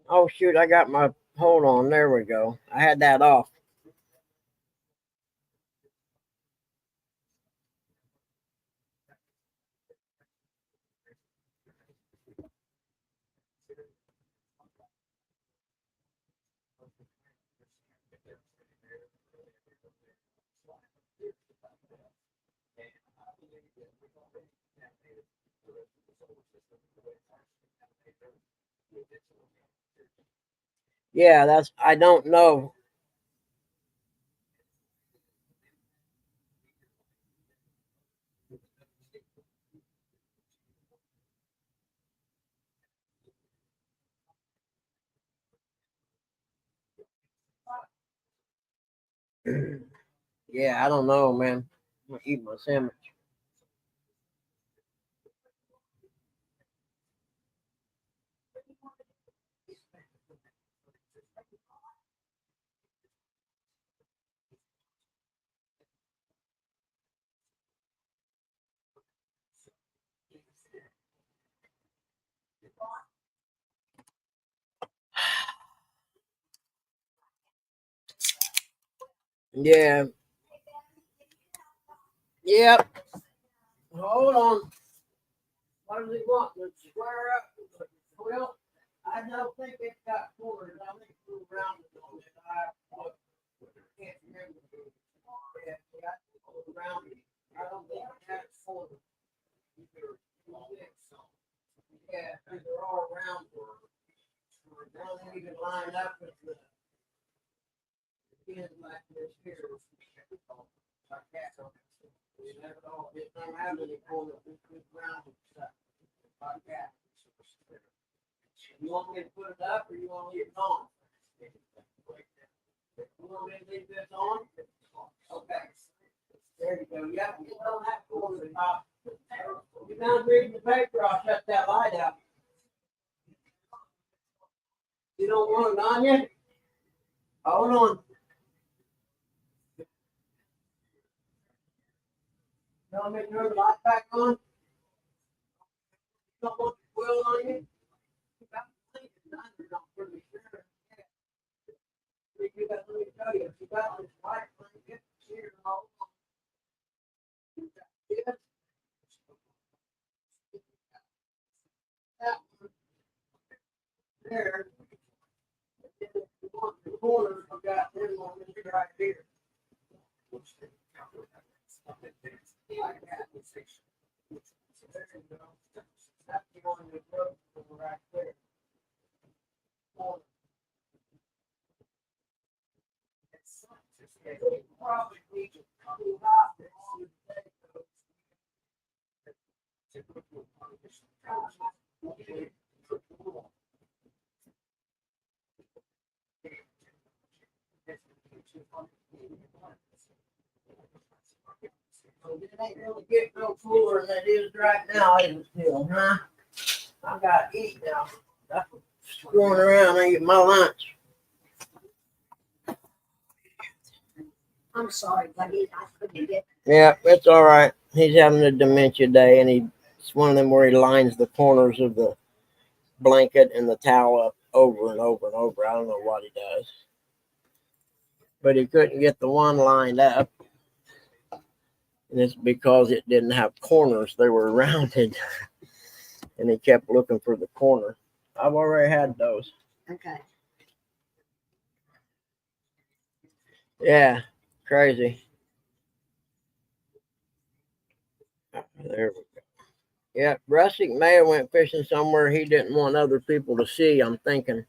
Oh, shoot. I got my, hold on. There we go. I had that off. Yeah, that's, I don't know. Yeah, I don't know, man. I'm gonna eat my sandwich. Yeah. Yep. Hold on. What does he want? Let's square up. Well, I don't think it got corners. I think it's rounded on it. I can't remember. Yeah, it's rounded. I don't think it had corners. Yeah, they're all round. I don't think you can line up with the pin like this here. Like that. It don't have any corners. It's rounded stuff. Like that. You want me to put it up or you want to leave it on? You want me to leave this on? Okay. There you go. Yep, you don't have to go to the top. You're done reading the paper, I'll shut that light out. You don't want it on yet? Hold on. No, I'm in your light back on. You don't want the wheel on you? You got to think it's under, I'm pretty sure. You got, let me tell you, if you got this light, get the steering all on. That one there. If you want the corner, I've got this one right here. That's the one that goes right there. Probably need to cool out this. It ain't really getting no cooler than it is right now, is it still, huh? I got to eat now. I'm screwing around and eat my lunch. I'm sorry, buddy. I couldn't get. Yeah, it's all right. He's having a dementia day, and it's one of them where he lines the corners of the blanket and the towel up over and over and over. I don't know what he does. But he couldn't get the one lined up. And it's because it didn't have corners. They were rounded. And he kept looking for the corner. I've already had those. Okay. Yeah, crazy. There we go. Yeah, Russick may have went fishing somewhere he didn't want other people to see, I'm thinking.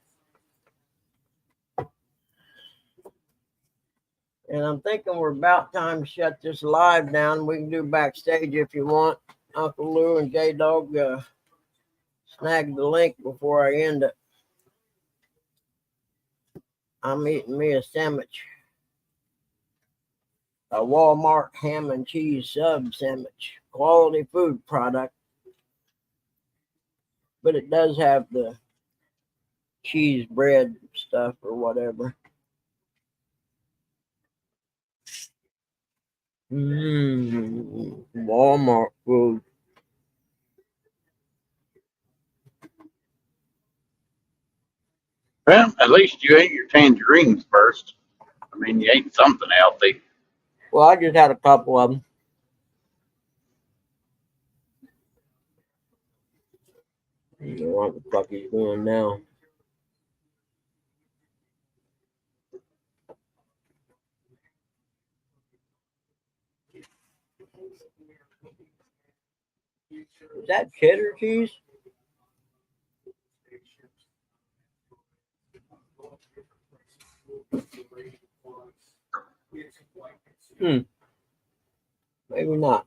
And I'm thinking we're about time to shut this live down. We can do backstage if you want. Uncle Lou and J-Dog snagged the link before I end it. I'm eating me a sandwich. A Walmart ham and cheese sub sandwich. Quality food product. But it does have the cheese bread stuff or whatever. Walmart food. Well, at least you ate your tangerines first. I mean, you ate something healthy. Well, I just had a couple of them. I don't know what the fuck he's doing now. Is that cheddar cheese? Maybe not.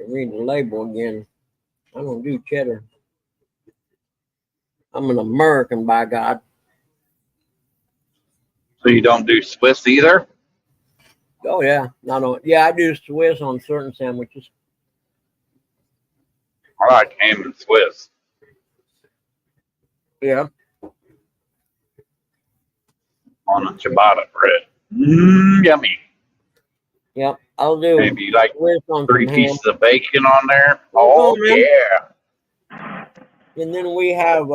Read the label again. I don't do cheddar. I'm an American, by God. So you don't do Swiss either? Oh yeah, I do Swiss on certain sandwiches. I like ham and Swiss. Yeah. On a ciabatta bread. Yummy. Yep, I'll do. Maybe like Swiss on 3 some pieces ham. of bacon on there. Oh, yeah. And then we have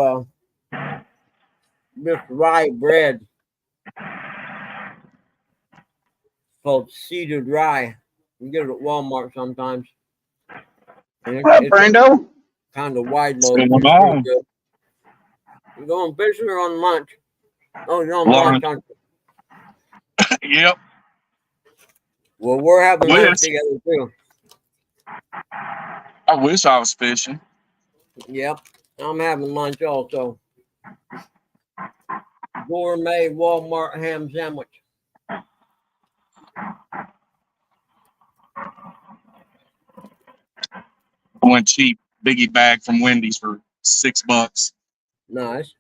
this rye bread called seeded rye. You get it at Walmart sometimes. And What up, Brando? Kind of wide What's loaf. going on? You going fishing or on lunch? Oh, you're on lunch, aren't you? Yep. Well, we're having lunch together too. I wish I was fishing. Yep, I'm having lunch also. Gourmet Walmart ham sandwich. I went cheap biggie bag from Wendy's for $6. Nice.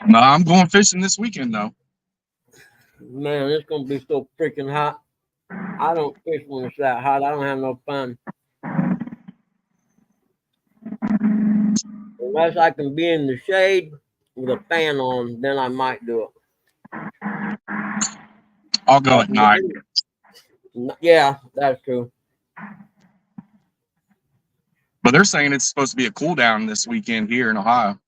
No, I'm going fishing this weekend though. Man, it's gonna be so freaking hot. I don't fish when it's that hot. I don't have no fun. Unless I can be in the shade with a fan on, then I might do it. I'll go at night. Yeah, that's true. But they're saying it's supposed to be a cool down this weekend here in Ohio.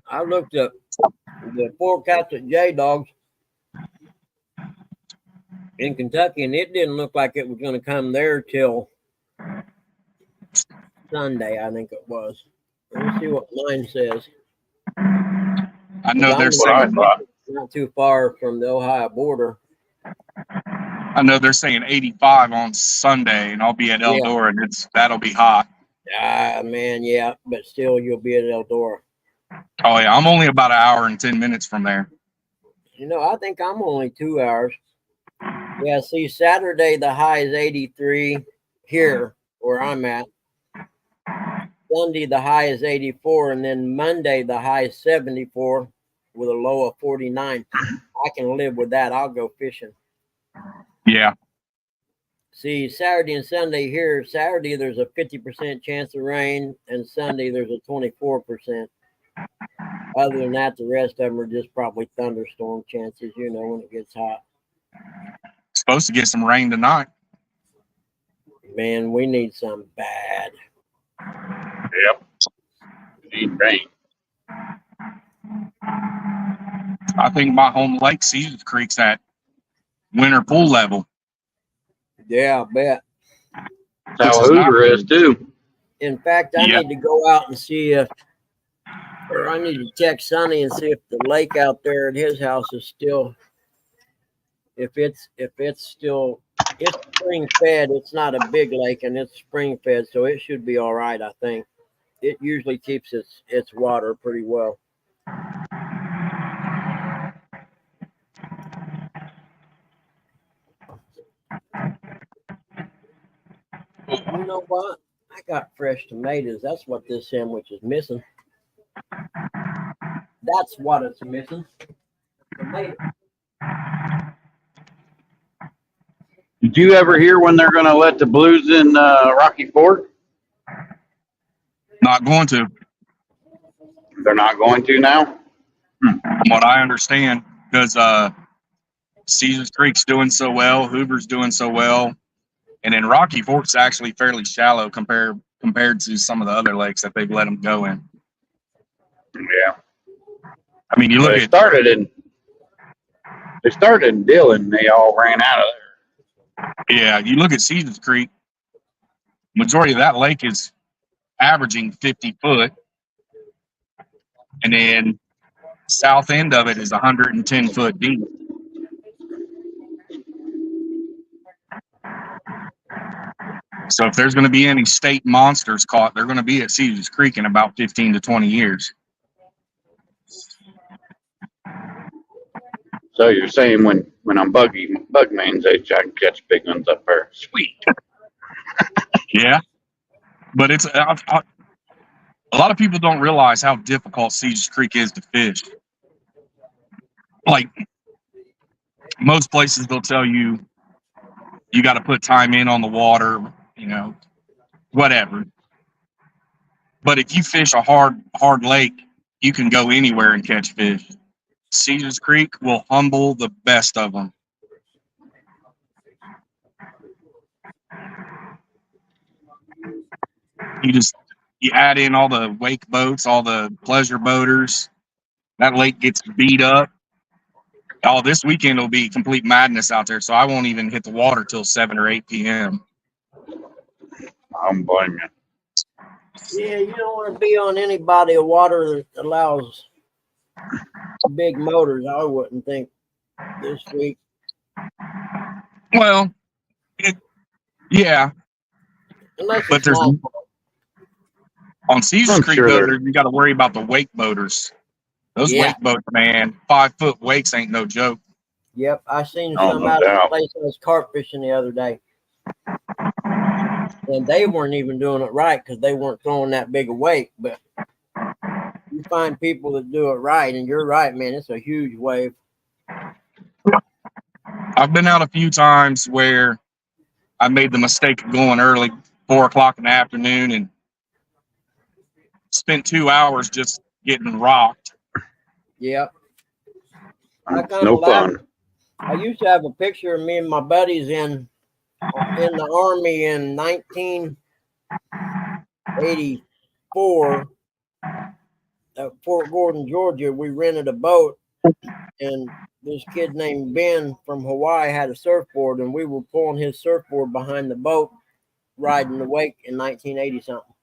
I looked up the forecast at J-Dogs in Kentucky, and it didn't look like it was going to come there till Sunday, I think it was. Let me see what mine says. I know they're What I saying thought. Not too far from the Ohio border. I know they're saying 85 on Sunday, and I'll be at Eldora, and that'll be hot. Ah, man, yeah, but still, you'll be at Eldora. Oh yeah, I'm only about an hour and 10 minutes from there. You know, I think I'm only 2 hours. Yeah, see, Saturday the high is 83 here where I'm at. Sunday the high is 84, and then Monday the high is 74 with a low of 49. I can live with that. I'll go fishing. Yeah. See, Saturday and Sunday here, Saturday there's a 50% chance of rain, and Sunday there's a 24%. Other than that, the rest of them are just probably thunderstorm chances, you know, when it gets hot. Supposed to get some rain tonight. Man, we need some bad. Yep. We need rain. I think my home lake, Caesars Creek's at winter pool level. Yeah, I bet. That's how Hoover is too. In fact, I need to go out and see if, or I need to text Sonny and see if the lake out there at his house is still, if it's still, it's spring fed. It's not a big lake, and it's spring fed, so it should be all right. I think it usually keeps its water pretty well. You know what? I got fresh tomatoes. That's what this sandwich is missing. That's what it's missing. Tomato. Did you ever hear when they're going to let the Blues in Rocky Fork? Not going to. They're not going to now? From what I understand, because Caesars Creek's doing so well, Hoover's doing so well, and then Rocky Fork's actually fairly shallow compared to some of the other lakes that they've let them go in. Yeah. I mean, you look They at started in Dillon, they all ran out of there. Yeah, you look at Caesars Creek, majority of that lake is averaging 50 foot, and then south end of it is 110 foot deep. So if there's going to be any state monsters caught, they're going to be at Caesars Creek in about 15 to 20 years. So you're saying when I'm BUGMAN's age, I can catch big ones up there. Sweet. Yeah, but it's a lot of people don't realize how difficult Caesars Creek is to fish. Like most places, they'll tell you you got to put time in on the water, you know, whatever. But if you fish a hard lake, you can go anywhere and catch fish. Caesars Creek will humble the best of them. You add in all the wake boats, all the pleasure boaters. That lake gets beat up. Oh, this weekend will be complete madness out there, so I won't even hit the water till 7 or 8 p.m. I don't blame you. Yeah, you don't want to be on any body of water that allows big motors. I wouldn't think this week. Well, yeah. But there's on Caesars Creek, though, you got to worry about the wake boaters. Those wake boats, man, 5 foot wakes ain't no joke. Yep, I seen some out of the place I was carp fishing the other day. And they weren't even doing it right because they weren't throwing that big a wake. But you find people that do it right, and you're right, man, it's a huge wave. I've been out a few times where I made the mistake of going early, 4 o'clock in the afternoon, and spent 2 hours just getting rocked. Yep. I It's kind no of laughed. fun. I used to have a picture of me and my buddies in the Army in 1984 at Fort Gordon, Georgia. We rented a boat, and this kid named Ben from Hawaii had a surfboard, and we were pulling his surfboard behind the boat, riding the wake in 1980 something.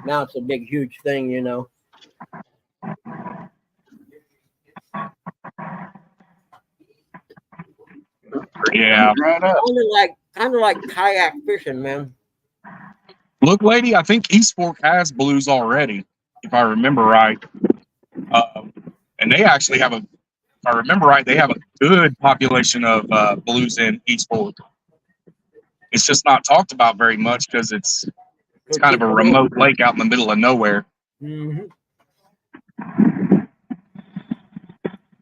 Now it's a big, huge thing, you know. Yeah. Right up. Kind of like kayak fishing, man. Look, lady, I think East Fork has blues already, if I remember right. And they actually have if I remember right, they have a good population of blues in East Fork. It's just not talked about very much because it's kind of a remote lake out in the middle of nowhere. Mm-hmm.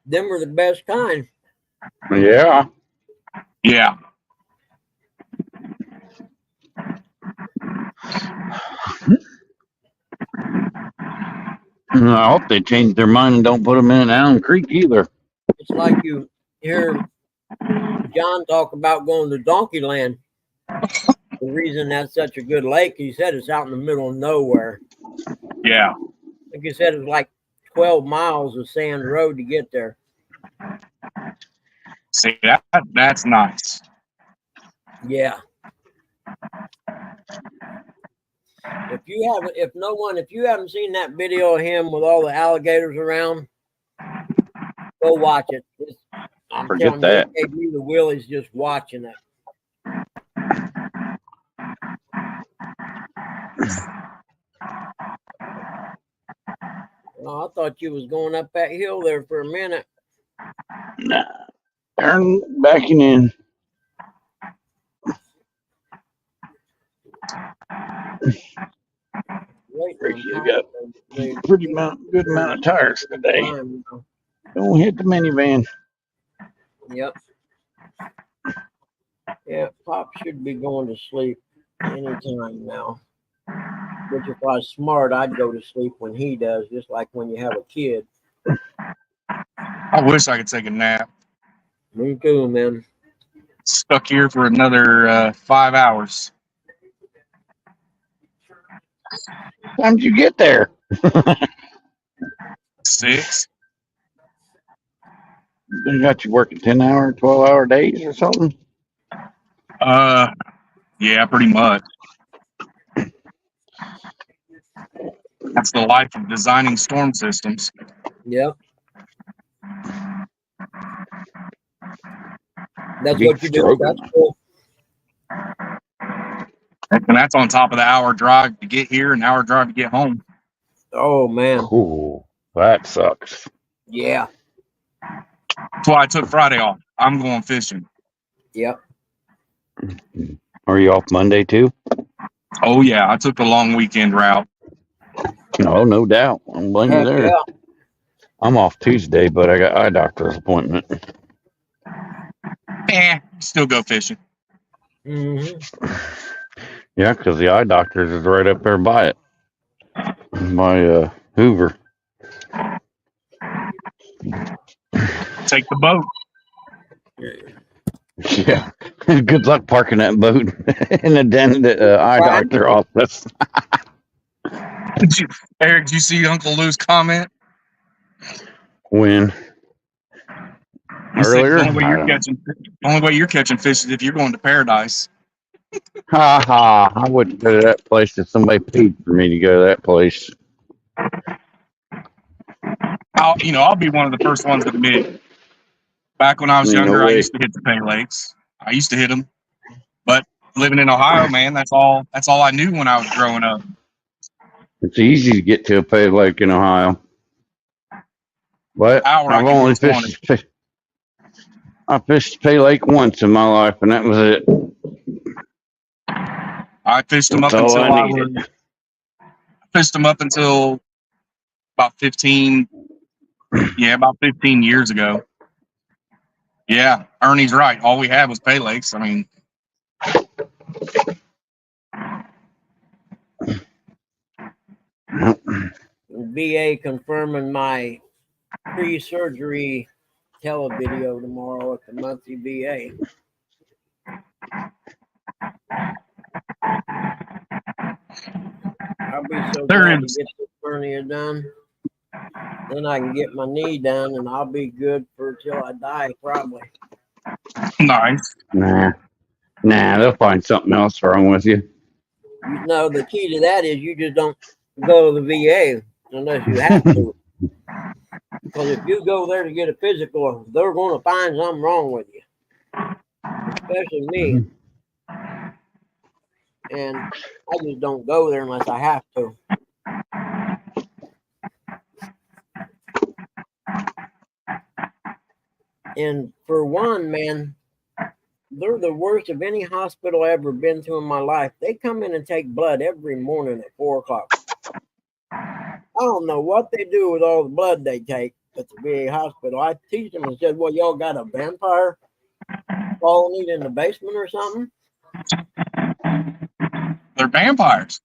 Them were the best kind. Yeah. Yeah. I hope they change their mind and don't put them in Allen Creek either. It's like you hear John talk about going to Donkey Land. The reason that's such a good lake, he said it's out in the middle of nowhere. Yeah. Like he said, it's like 12 miles of sand road to get there. See, that's nice. Yeah. If you haven't seen that video of him with all the alligators around, go watch it. I'm Forget telling you, that. it gave me the willies just watching it. Oh, I thought you was going up that hill there for a minute. Nah. Turn backing in. You got pretty good amount of tires today. Don't hit the minivan. Yep. Yeah, Pop should be going to sleep anytime now. Which if I was smart, I'd go to sleep when he does, just like when you have a kid. I wish I could take a nap. Me too, man. Stuck here for another 5 hours. Time did you get there? 6. They got you working 10-hour, 12-hour days or something? Yeah, pretty much. That's the life of designing storm systems. Yep. That's what you do. That's cool. And that's on top of the hour drive to get here and hour drive to get home. Oh, man. Ooh, that sucks. Yeah. That's why I took Friday off. I'm going fishing. Yep. Are you off Monday too? Oh, yeah. I took the long weekend route. Oh, no doubt. I don't blame you there. Yeah. I'm off Tuesday, but I got eye doctor's appointment. Still go fishing. Mm-hmm. Yeah, because the eye doctor's is right up there by it. By Hoover. Take the boat. Yeah. Good luck parking that boat in the eye doctor office. Eric, did you see Uncle Lou's comment? When? He Earlier? said the only way you're catching fish is if you're going to paradise. Ha ha. I wouldn't go to that place if somebody paid for me to go to that place. I'll be one of the first ones to admit it. Back when I was younger, I used to hit the Pay Lakes. I used to hit them. But living in Ohio, man, that's all I knew when I was growing up. It's easy to get to a Pay Lake in Ohio. But I've only fished Pay Lake once in my life, and that was it. I fished them up until about 15 years ago. Yeah, Ernie's right. All we had was Pay Lakes. I mean, VA confirming my pre-surgery televideo tomorrow at the monthly VA. I'll be so glad to get this hernia done. Then I can get my knee done, and I'll be good for till I die, probably. Nice. Nah, they'll find something else wrong with you. You know, the key to that is you just don't go to the VA unless you have to. Because if you go there to get a physical, they're going to find something wrong with you, especially me. And I just don't go there unless I have to. And for one, man, they're the worst of any hospital I've ever been to in my life. They come in and take blood every morning at 4 o'clock. I don't know what they do with all the blood they take at the VA hospital. I teach them and said, well, y'all got a vampire colony in the basement or something? They're vampires.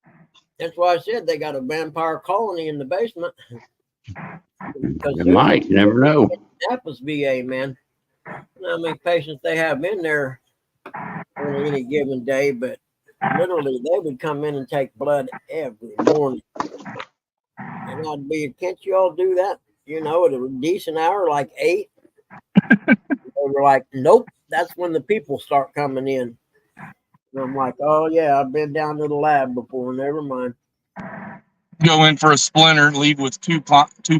That's why I said they got a vampire colony in the basement. You might, you never know. Apple's VA, man. I don't know how many patients they have in there on any given day, but literally they would come in and take blood every morning. And I'd be, can't you all do that? You know, at a decent hour, like 8. They were like, nope, that's when the people start coming in. And I'm like, oh yeah, I've been down to the lab before, never mind. Go in for a splinter and leave with 2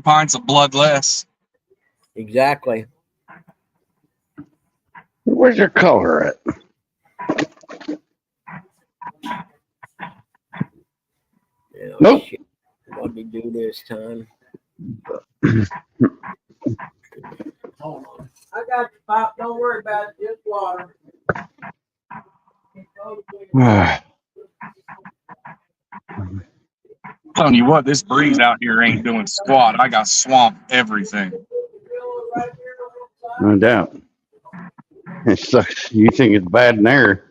pints of blood less. Exactly. Where's your color at? Yeah, nope. Shit. What did he do this time? Hold on. I got you, Pop. Don't worry about it. Just water. Telling you what, this breeze out here ain't doing squat. I got swamp everything. No doubt. It sucks. You think it's bad in there?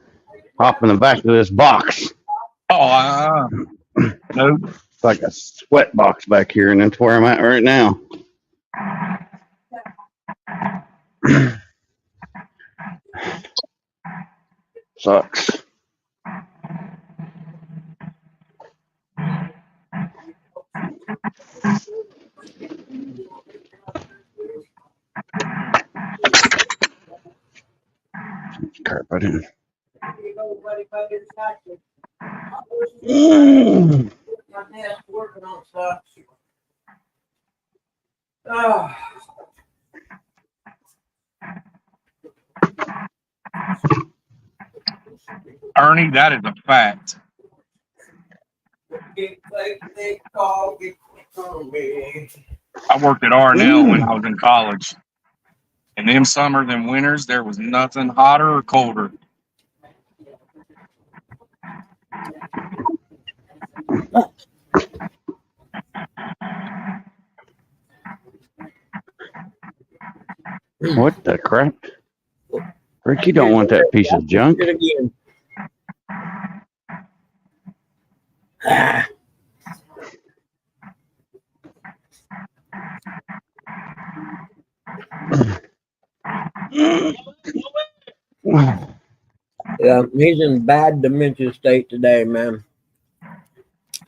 Hop in the back of this box. Oh, nope. It's like a sweat box back here, and that's where I'm at right now. Sucks. Crap, I didn't. My dad's working on stuff. Oh. Ernie, that is a fact. I worked at R&L when I was in college. And them summers and winters, there was nothing hotter or colder. What the crap? Ricky don't want that piece of junk. Yeah, he's in bad dementia state today, man.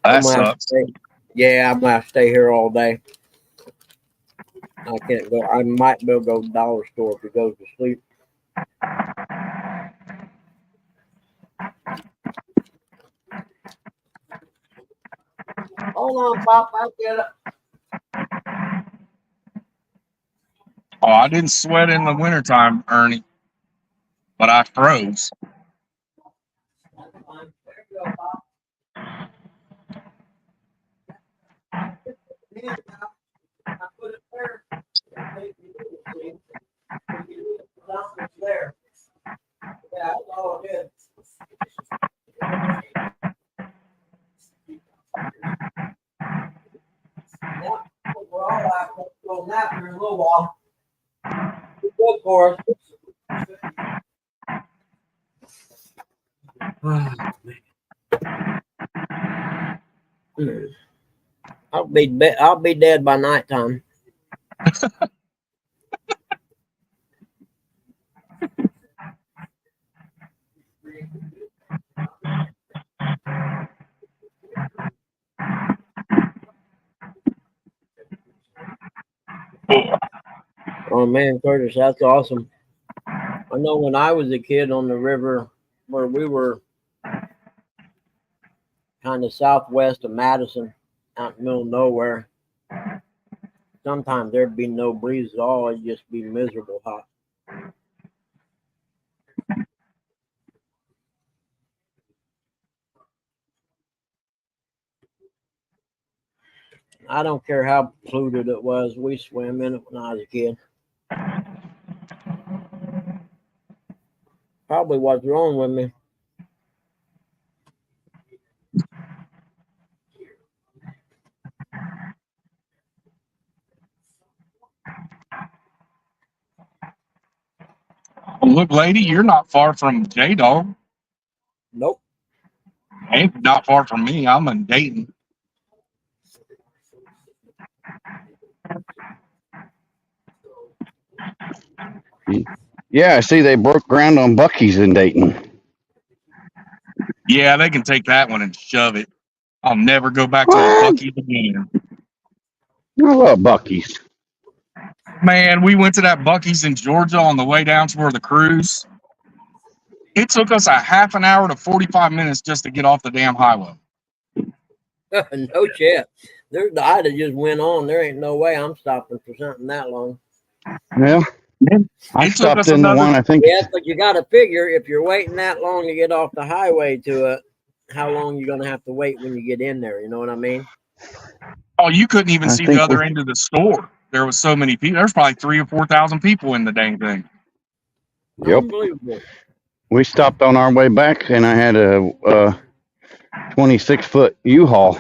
That sucks. Yeah, I'm gonna have to stay here all day. I can't go. I might be able to go to the dollar store if he goes to sleep. Hold on, Pop. I'll get it. Oh, I didn't sweat in the wintertime, Ernie, but I froze. I put it there. There. Yeah, that's all it is. Yeah, we're all out on that for a little while. Good for us. I'll be dead by nighttime. Oh man, Curtis, that's awesome. I know when I was a kid on the river where we were kind of southwest of Madison, out in the middle of nowhere, sometimes there'd be no breeze at all. It'd just be miserable hot. I don't care how polluted it was. We swam in it when I was a kid. Probably what's wrong with me. Well, look, lady, you're not far from J-Dog. Nope. Ain't not far from me. I'm in Dayton. Yeah, I see they broke ground on Buc-ee's in Dayton. Yeah, they can take that one and shove it. I'll never go back to a Buc-ee's again. I love Buc-ee's. Man, we went to that Buc-ee's in Georgia on the way down for the cruise. It took us a half an hour to 45 minutes just to get off the damn highway. No shit. I'd have just went on. There ain't no way I'm stopping for something that long. Yeah. I stopped in the one, I think. Yeah, but you got to figure if you're waiting that long to get off the highway to it, how long you're going to have to wait when you get in there. You know what I mean? Oh, you couldn't even see the other end of the store. There was so many people. There's probably 3,000 or 4,000 people in the dang thing. Yep. Unbelievable. We stopped on our way back, and I had a 26-foot U-Haul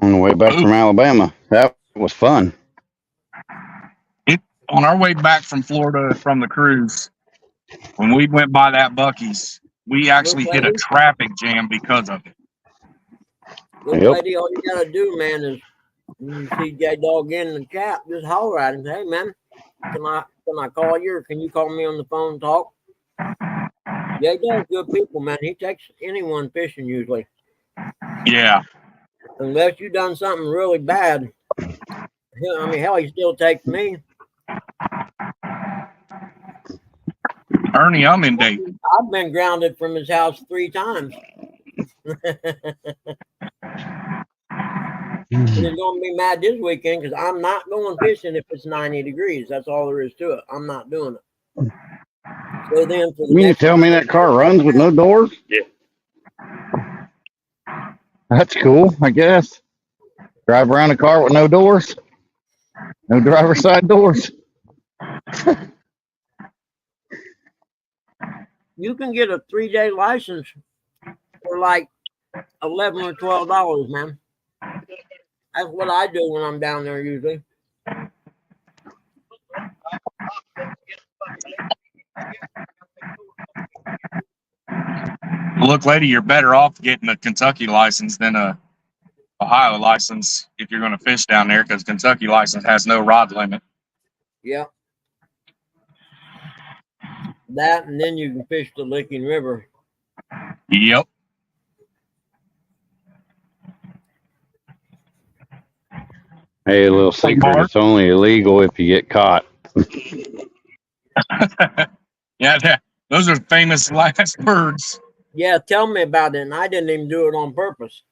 on the way back from Alabama. That was fun. On our way back from Florida from the cruise, when we went by that Buc-ee's, we actually hit a traffic jam because of it. Look, lady, all you got to do, man, is when you see J-Dog in the chat, just holler at him. Hey, man, can I call you, or can you call me on the phone and talk? J-Dog's good people, man. He takes anyone fishing usually. Yeah. Unless you done something really bad. I mean, hell, he still takes me. Ernie, I'm in Dayton. I've been grounded from his house 3 times. He's going to be mad this weekend because I'm not going fishing if it's 90 degrees. That's all there is to it. I'm not doing it. So then for the You mean to tell me that car runs with no doors? Yeah. That's cool, I guess. Drive around a car with no doors? No driver's side doors? You can get a 3-day license for like $11 or $12, man. That's what I do when I'm down there usually. Look, lady, you're better off getting a Kentucky license than a Ohio license if you're going to fish down there, because Kentucky license has no rod limit. Yeah. That, and then you can fish the Licking River. Yep. Hey, a little secret, it's only illegal if you get caught. Yeah, those are famous last words. Yeah, tell me about it. And I didn't even do it on purpose.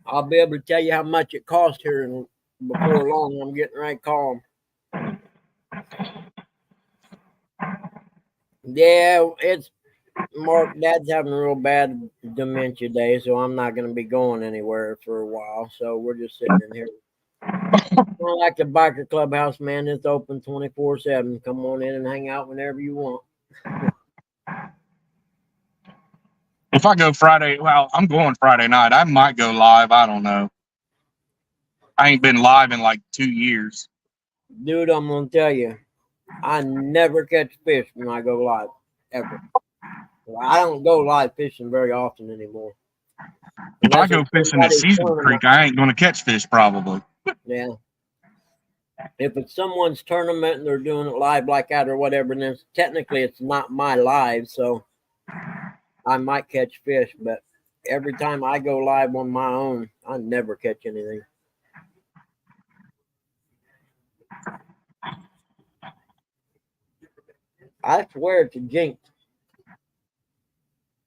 I'll be able to tell you how much it cost here, and before long, I'm getting right calm. Yeah, it's Mark. Dad's having a real bad dementia day, so I'm not going to be going anywhere for a while. So we're just sitting in here. Like the biker clubhouse, man. It's open 24/7. Come on in and hang out whenever you want. If I go Friday, well, I'm going Friday night. I might go live. I don't know. I ain't been live in like 2 years. Dude, I'm going to tell you, I never catch fish when I go live, ever. I don't go live fishing very often anymore. If I go fishing at Caesar Creek, I ain't going to catch fish probably. Yeah. If it's someone's tournament and they're doing it live like that or whatever, then technically it's not my live, so I might catch fish. But every time I go live on my own, I never catch anything. I swear it's a jinx.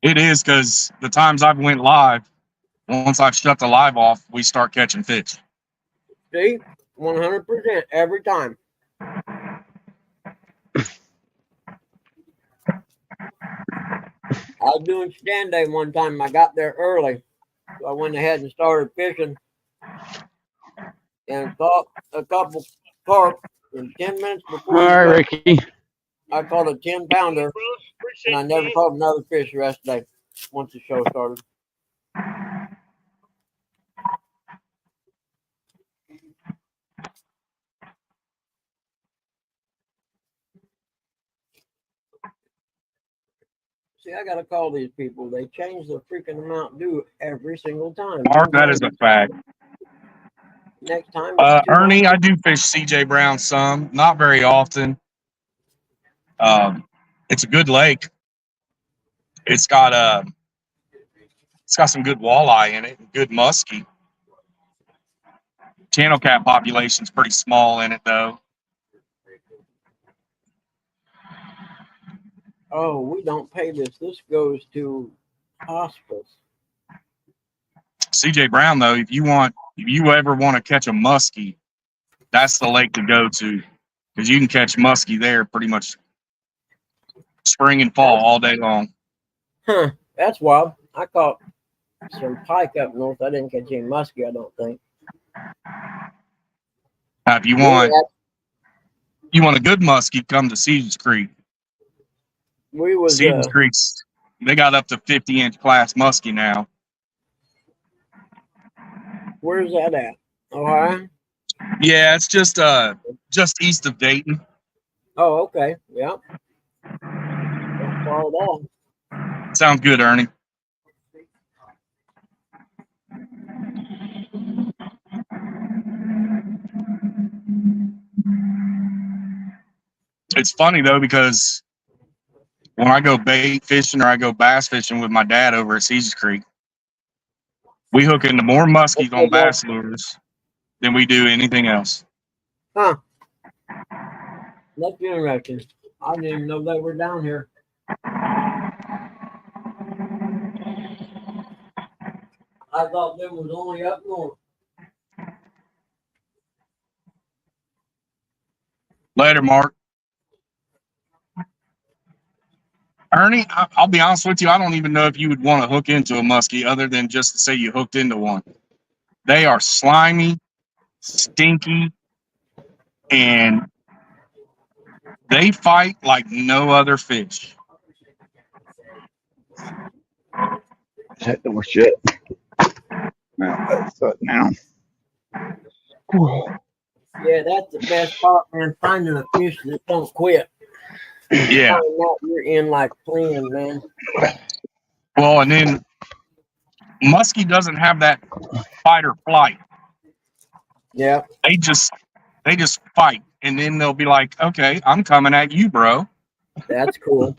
It is, because the times I've went live, once I've shut the live off, we start catching fish. See, 100% every time. I was doing stand day one time. I got there early, so I went ahead and started fishing, and caught a couple carp. And 10 minutes before All right, Ricky. I caught a 10-pounder, and I never caught another fish the rest of the day once the show started. See, I gotta call these people. They change the freaking amount due every single time. Mark, that is a fact. Next time, Ernie, I do fish CJ Brown some, not very often. It's a good lake. It's got some good walleye in it, good muskie. Channel cat population's pretty small in it though. Oh, we don't pay this. This goes to hospice. CJ Brown though, if you ever want to catch a muskie, that's the lake to go to, because you can catch muskie there pretty much spring and fall all day long. Huh? That's wild. I caught some pike up north. I didn't catch any muskie, I don't think. Now, if you want a good muskie, come to Caesars Creek. Caesars Creek's, they got up to 50-inch class muskie now. Where's that at? Ohio? Yeah, it's just east of Dayton. Oh, okay. Yep. Not far at all. Sounds good, Ernie. It's funny though, because when I go bait fishing or I go bass fishing with my dad over at Caesars Creek, we hook into more muskies on bass lures than we do anything else. Huh. That's interesting. I didn't even know they were down here. I thought they was only up north. Later, Mark. Ernie, I'll be honest with you, I don't even know if you would want to hook into a muskie other than just to say you hooked into one. They are slimy, stinky, and they fight like no other fish. That door shut. That's it now. Yeah, that's the best part, man. Finding a fish that don't quit. Yeah. You're in like playing, man. Well, and then muskie doesn't have that fight or flight. Yeah. They just fight, and then they'll be like, "Okay, I'm coming at you, bro." That's cool.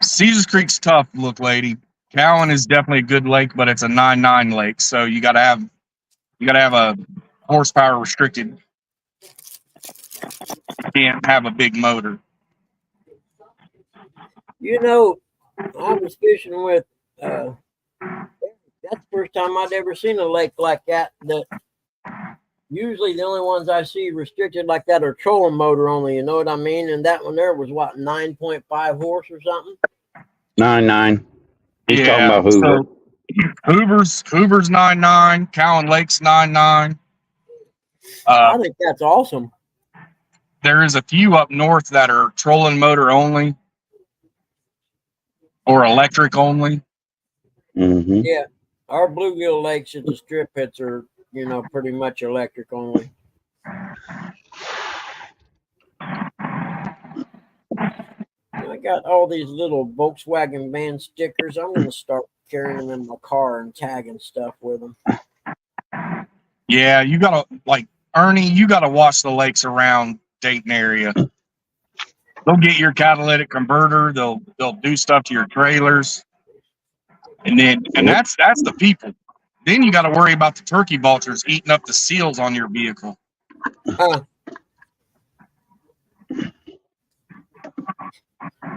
Caesars Creek's tough, look, lady. Cowan is definitely a good lake, but it's a 9.9 lake, so you gotta have a horsepower restricted. You can't have a big motor. You know, I was fishing with that's the first time I'd ever seen a lake like that. That usually the only ones I see restricted like that are trolling motor only, you know what I mean? And that one there was what, 9.5 horse or something? 9.9. He's talking about Hoover. So Hoover's 9.9, Cowan Lake's 9.9. I think that's awesome. There is a few up north that are trolling motor only or electric only. Mm-hmm. Yeah, our bluegill lakes at the strip pits are, you know, pretty much electric only. I got all these little Volkswagen van stickers. I'm gonna start carrying them in my car and tagging stuff with them. Yeah, you gotta, like Ernie, you gotta watch the lakes around Dayton area. They'll get your catalytic converter. They'll do stuff to your trailers, and that's the people. Then you got to worry about the turkey vultures eating up the seals on your vehicle.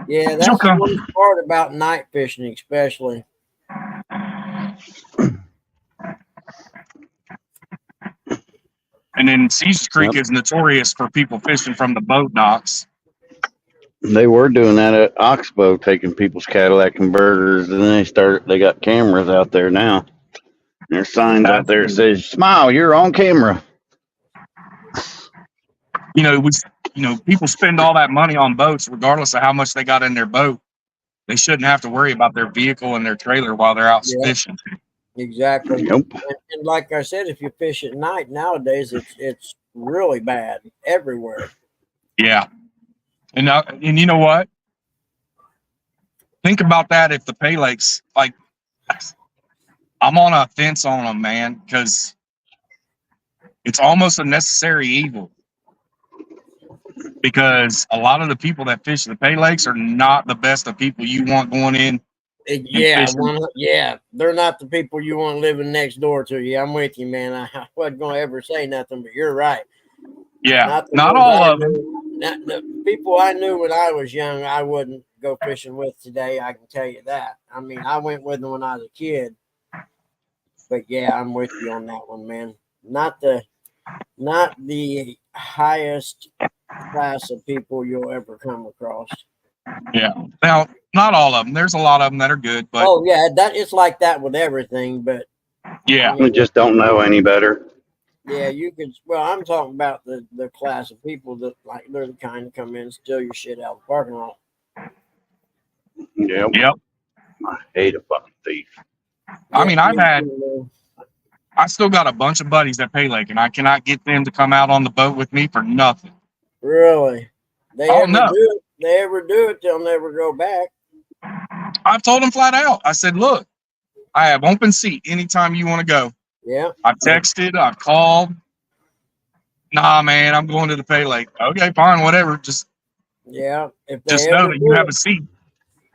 Yeah, that's the worst part about night fishing, especially. And then Caesars Creek is notorious for people fishing from the boat docks. They were doing that at Oxbow, taking people's Cadillac converters, and then they got cameras out there now. There's signs out there that says, "Smile, you're on camera." People spend all that money on boats, regardless of how much they got in their boat. They shouldn't have to worry about their vehicle and their trailer while they're out fishing. Exactly. Nope. And like I said, if you fish at night nowadays, it's really bad everywhere. Yeah. And you know what? Think about that if the Pay Lakes, like, I'm on a fence on them, man, because it's almost a necessary evil. Because a lot of the people that fish the Pay Lakes are not the best of people you want going in. Yeah, they're not the people you want living next door to you. I'm with you, man. I wasn't going to ever say nothing, but you're right. Yeah, not all of them. The people I knew when I was young, I wouldn't go fishing with today. I can tell you that. I mean, I went with them when I was a kid. But yeah, I'm with you on that one, man. Not the highest class of people you'll ever come across. Yeah. Now, not all of them. There's a lot of them that are good, but it's like that with everything. But yeah, we just don't know any better. Yeah, you could. Well, I'm talking about the class of people that they're the kind that come in and steal your shit out of the parking lot. Yep. I hate a fucking thief. I mean, I still got a bunch of buddies that Pay Lake, and I cannot get them to come out on the boat with me for nothing. Really? They ever do it, they'll never go back. I've told them flat out. I said, look, I have open seat anytime you want to go. Yeah. I've texted, I've called. Nah, man, I'm going to the Pay Lake. Okay, fine, whatever. Just if they just know that you have a seat.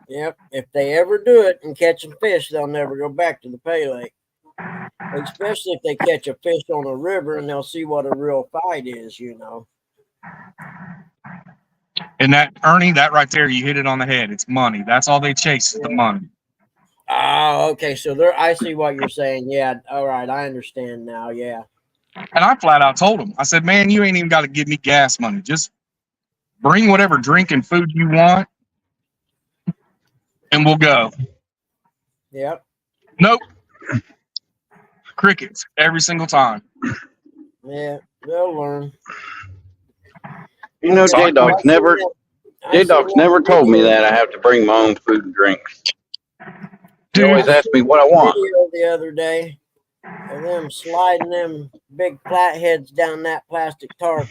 Yep. If they ever do it and catch a fish, they'll never go back to the Pay Lake. Especially if they catch a fish on a river and they'll see what a real fight is, And that, Ernie, that right there, you hit it on the head. It's money. That's all they chase is the money. Oh, okay. So I see what you're saying. Yeah. All right. I understand now. Yeah. And I flat out told them, I said, man, you ain't even got to give me gas money. Just bring whatever drink and food you want, and we'll go. Yep. Nope. Crickets every single time. Yeah, they'll learn. J-Dog's never told me that I have to bring my own food and drinks. He always asks me what I want. The other day of them sliding them big flatheads down that plastic tarp.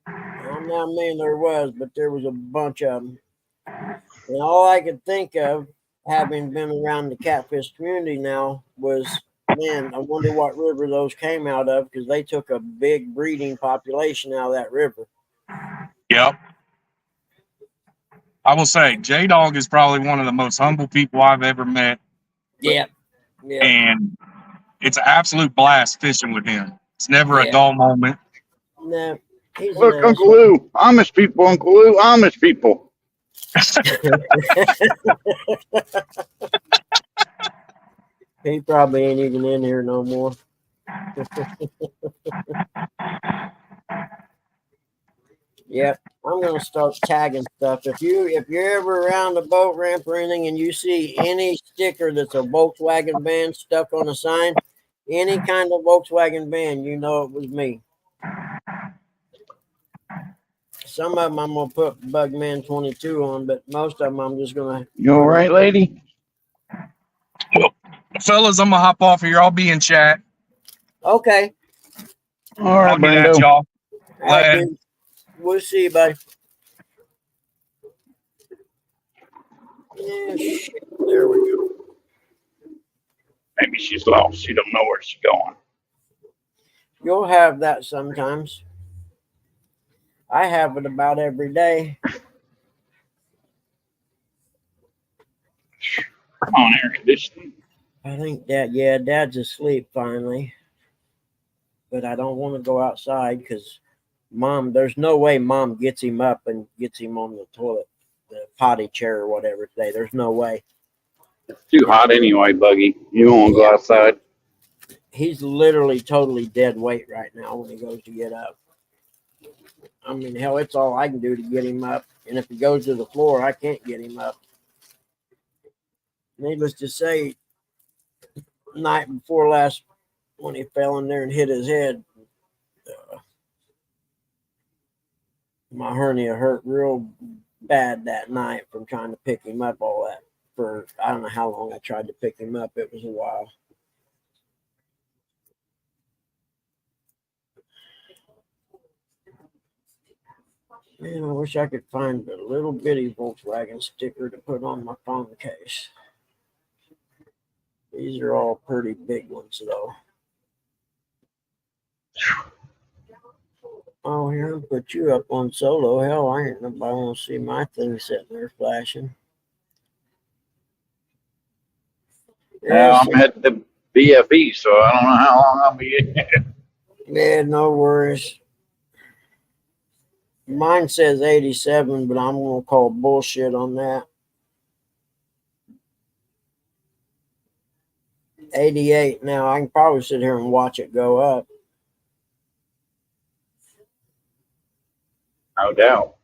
I don't know how many there was, but there was a bunch of them. And all I could think of, having been around the catfish community now, was, man, I wonder what river those came out of, because they took a big breeding population out of that river. Yep. I will say, J-Dog is probably one of the most humble people I've ever met. Yeah. And it's an absolute blast fishing with him. It's never a dull moment. No. Look, Uncle Lou, Amish people, Uncle Lou, Amish people. He probably ain't even in here no more. Yep, I'm gonna start tagging stuff. If you're ever around a boat ramp or anything and you see any sticker that's a Volkswagen van stuck on a sign, any kind of Volkswagen van, you know it was me. Some of them I'm gonna put BUGMAN22 on, but most of them I'm just gonna. You all right, lady? Well, fellas, I'm gonna hop off here. I'll be in chat. Okay. All right, I'll get at y'all. All right, dude. We'll see you, buddy. Yeah, shit. There we go. Maybe she's lost. She don't know where she's going. You'll have that sometimes. I have it about every day. Come on, air conditioning. I think Dad's asleep finally. But I don't want to go outside because there's no way Mom gets him up and gets him on the toilet, the potty chair or whatever today. There's no way. It's too hot anyway, Buggy. You don't want to go outside. He's literally totally dead weight right now when he goes to get up. I mean, hell, it's all I can do to get him up. And if he goes to the floor, I can't get him up. Needless to say, night before last, when he fell in there and hit his head, my hernia hurt real bad that night from trying to pick him up all that. For I don't know how long I tried to pick him up. It was a while. Man, I wish I could find a little bitty Volkswagen sticker to put on my phone case. These are all pretty big ones, though. Oh, here, I'll put you up on solo. Hell, I ain't nobody want to see my thing sitting there flashing. Yeah, I'm at the BFE, so I don't know how long I'll be in. Yeah, no worries. Mine says 87, but I'm going to call bullshit on that. 88 now. I can probably sit here and watch it go up. No doubt.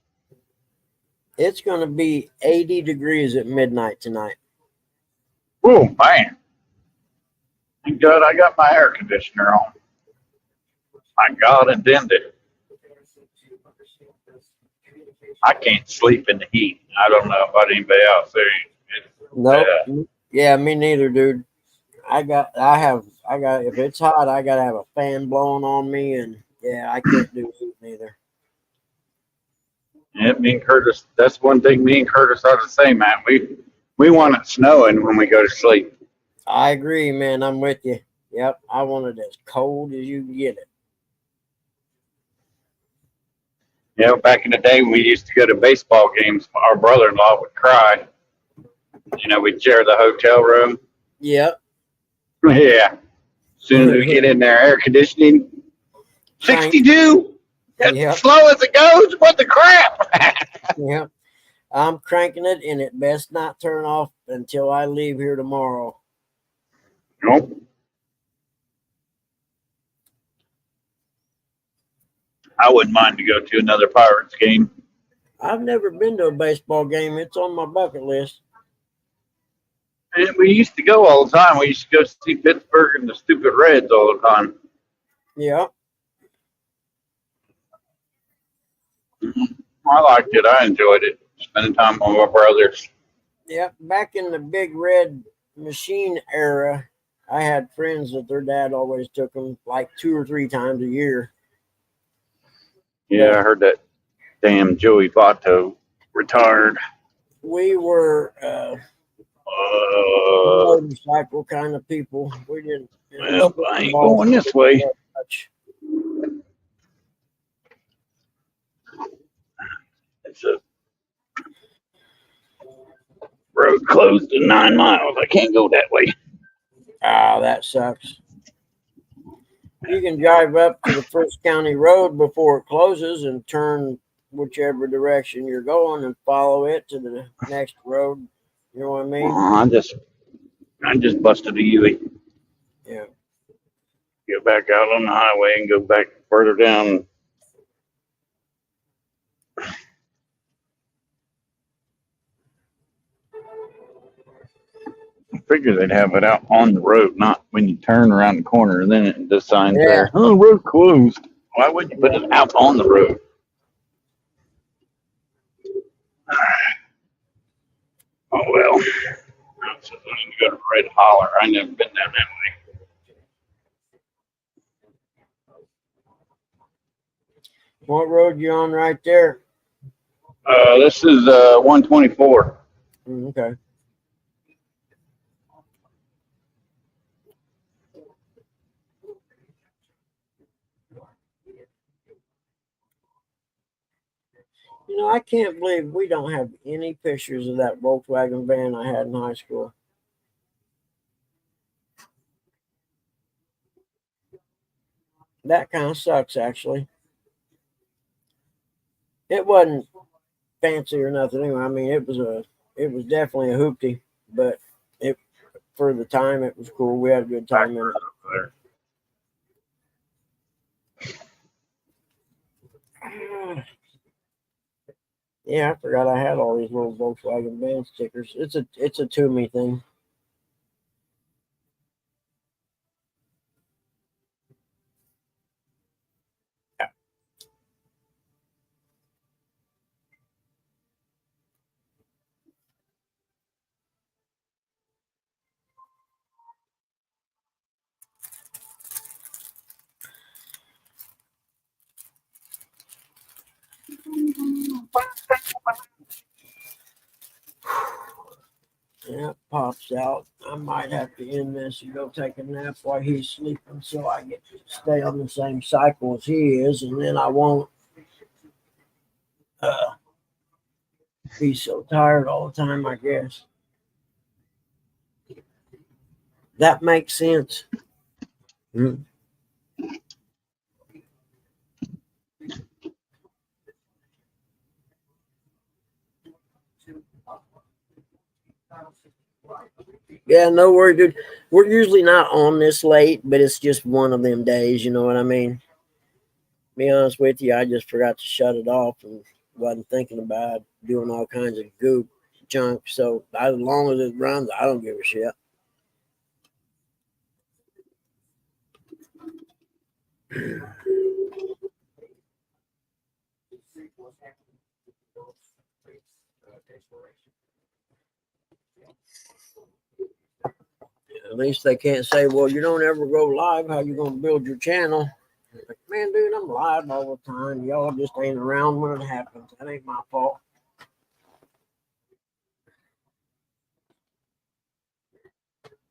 It's going to be 80 degrees at midnight tonight. Oh, man. Thank God I got my air conditioner on. My God, intended. I can't sleep in the heat. I don't know about anybody else there. Nope. Yeah, me neither, dude. If it's hot, I got to have a fan blowing on me, and yeah, I can't do heat neither. Yeah, me and Curtis, that's one thing me and Curtis are the same, man. We want it snowing when we go to sleep. I agree, man. I'm with you. Yep, I want it as cold as you can get it. You know, back in the day, when we used to go to baseball games, our brother-in-law would cry. You know, we'd share the hotel room. Yep. Yeah. As soon as we get in there, air conditioning, 62. Yep. Slow as it goes. What the crap? Yep. I'm cranking it, and it best not turn off until I leave here tomorrow. Nope. I wouldn't mind to go to another Pirates game. I've never been to a baseball game. It's on my bucket list. And we used to go all the time. We used to go see Pittsburgh and the stupid Reds all the time. Yeah. I liked it. I enjoyed it. Spending time with my brothers. Yep. Back in the big red machine era, I had friends that their dad always took them like 2 or 3 times a year. Yeah, I heard that damn Joey Votto retired. We were motorcycle kind of people. We didn't. Well, I ain't going this way. It's a road closed in 9 miles. I can't go that way. Ah, that sucks. You can drive up to the first county road before it closes and turn whichever direction you're going and follow it to the next road. You know what I mean? I just busted a U-ey. Yeah. Go back out on the highway and go back further down. I figure they'd have it out on the road, not when you turn around the corner and then the sign's there. Oh, road closed. Why would you put it out on the road? Oh, well. I'm just going to go to Red Holler. I never been down that way. What road you on right there? This is 124. Okay. You know, I can't believe we don't have any pictures of that Volkswagen van I had in high school. That kind of sucks, actually. It wasn't fancy or nothing anyway. I mean, it was definitely a hoopty, but it for the time it was cool. We had a good time in it. Yeah, I forgot I had all these little Volkswagen band stickers. It's a Toomey thing. Yeah, Pop's out. I might have to end this and go take a nap while he's sleeping so I get to stay on the same cycle as he is, and then I won't be so tired all the time, I guess. That makes sense. Hmm. Yeah, no worry, dude. We're usually not on this late, but it's just one of them days, you know what I mean? Be honest with you, I just forgot to shut it off and wasn't thinking about doing all kinds of goop junk. So as long as it runs, I don't give a shit. At least they can't say, well, you don't ever go live. How you going to build your channel? Like, man, dude, I'm live all the time. Y'all just ain't around when it happens. That ain't my fault.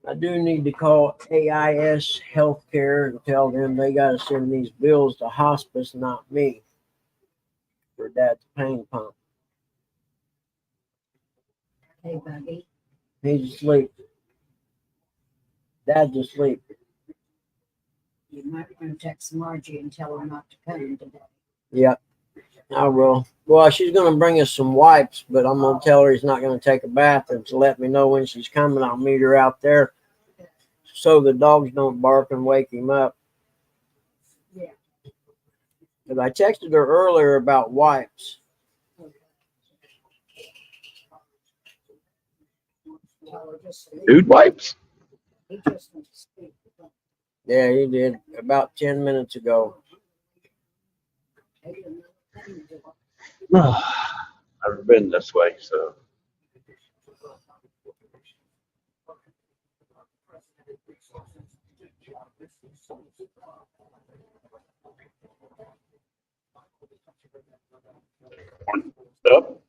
I do need to call AIS Healthcare and tell them they got to send these bills to hospice, not me, for Dad's pain pump. Hey, Buggy. He's asleep. Dad's asleep. You might want to text Margie and tell her not to come today. Yep, I will. Well, she's going to bring us some wipes, but I'm going to tell her he's not going to take a bath and to let me know when she's coming. I'll meet her out there so the dogs don't bark and wake him up. Yeah. Because I texted her earlier about wipes. Dude wipes? He just went to sleep. Yeah, he did about 10 minutes ago. Never been this way, so. Up.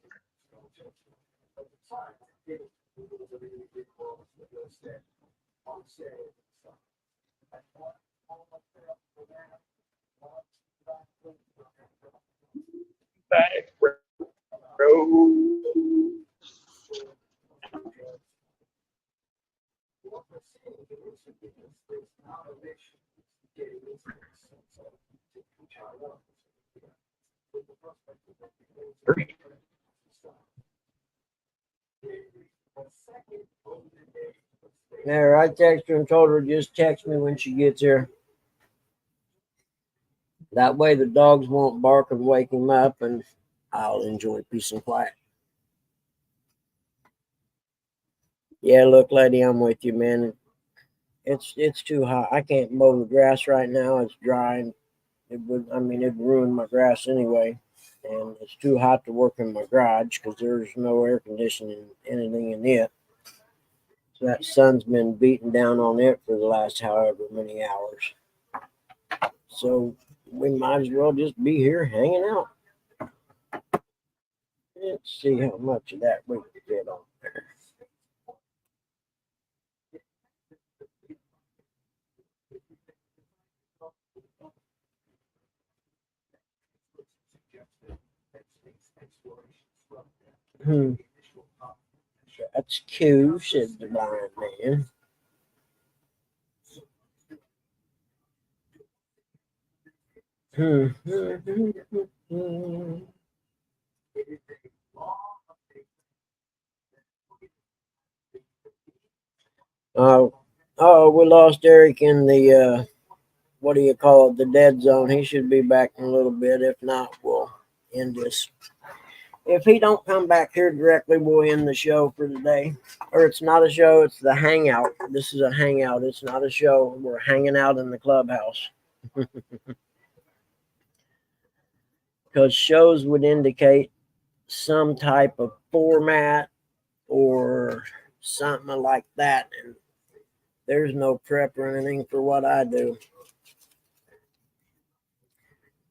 Back row. There, I texted her and told her just text me when she gets here. That way the dogs won't bark and wake him up, and I'll enjoy peace and quiet. Yeah, look, lady, I'm with you, man. It's too hot. I can't mow the grass right now. It's dry, and it'd ruin my grass anyway. And it's too hot to work in my garage because there's no air conditioning, anything in it. So that sun's been beating down on it for the last however many hours. So we might as well just be here hanging out. Let's see how much of that we can fit on there. That's cute, said the blind man. Oh, we lost Eric in the what do you call it? The dead zone. He should be back in a little bit. If not, we'll end this. If he don't come back here directly, we'll end the show for today. Or it's not a show, it's the hangout. This is a hangout. It's not a show. We're hanging out in the clubhouse. Because shows would indicate some type of format or something like that. And there's no prep or anything for what I do.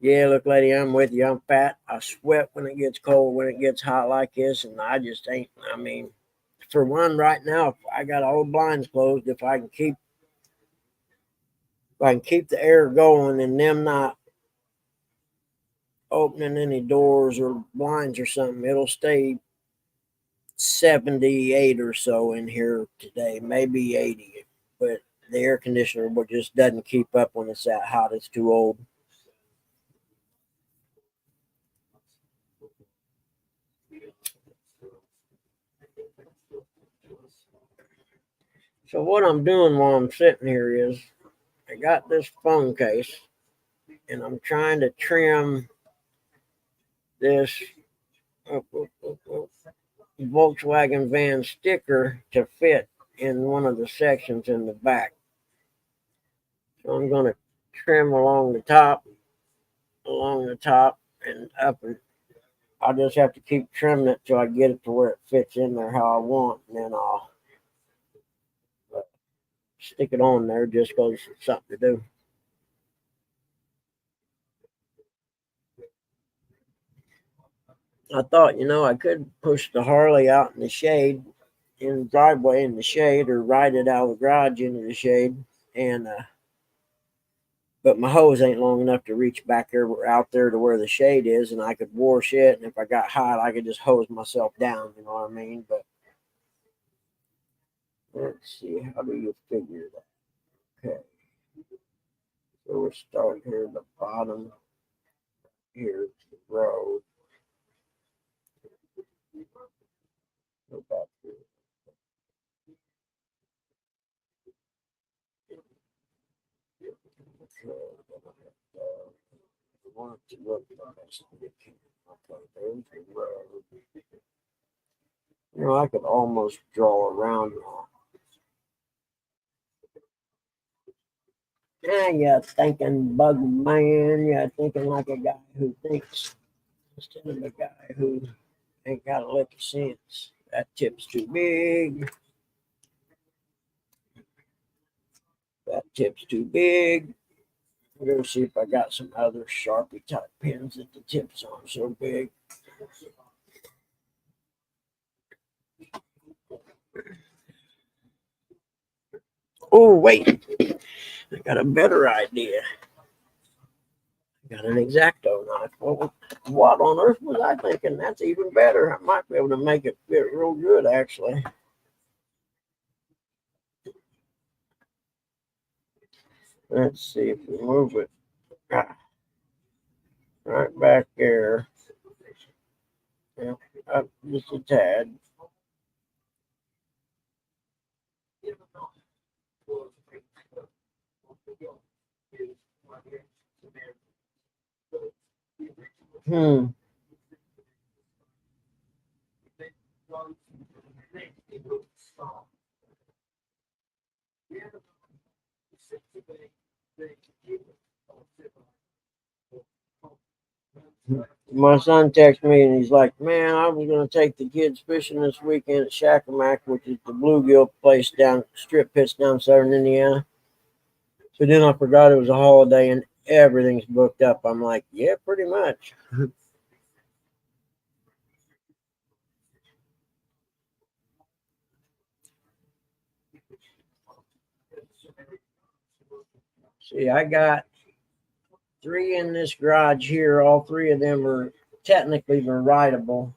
Yeah, look, lady, I'm with you. I'm fat. I sweat when it gets cold, when it gets hot like this, and I just ain't. I mean, for one, right now, if I got all the blinds closed, if I can keep the air going and them not opening any doors or blinds or something, it'll stay 78 or so in here today, maybe 80. But the air conditioner just doesn't keep up when it's that hot. It's too old. So what I'm doing while I'm sitting here is I got this phone case and I'm trying to trim this Volkswagen van sticker to fit in one of the sections in the back. So I'm going to trim along the top and up, and I'll just have to keep trimming it till I get it to where it fits in there how I want, and then I'll stick it on there just because it's something to do. I thought, I could push the Harley out in the shade, in the driveway in the shade, or ride it out of the garage into the shade, and but my hose ain't long enough to reach back there, out there to where the shade is, and I could wash it, and if I got hot, I could just hose myself down, you know what I mean? But let's see, how do you figure that? Okay, so we'll start here at the bottom, here to the road. Go back here. Want to look okay, there's the road. I could almost draw around now. Yeah, you're thinking BUGMAN. You're thinking like a guy who thinks instead of a guy who ain't got a lick of sense. That tip's too big. That tip's too big. I'm going to see if I got some other Sharpie type pens that the tips aren't so big. Oh, wait. I got a better idea. I got an X-Acto knife. Well, what on earth was I thinking? That's even better. I might be able to make it fit real good, actually. Let's see if we move it right back there. Yeah, up just a tad. My son texted me and he's like, man, I was going to take the kids fishing this weekend at Shacklemack, which is the bluegill place down, strip pits down southern Indiana. So then I forgot it was a holiday and everything's booked up. I'm like, yeah, pretty much. See, I got 3 in this garage here. All 3 of them are technically rideable.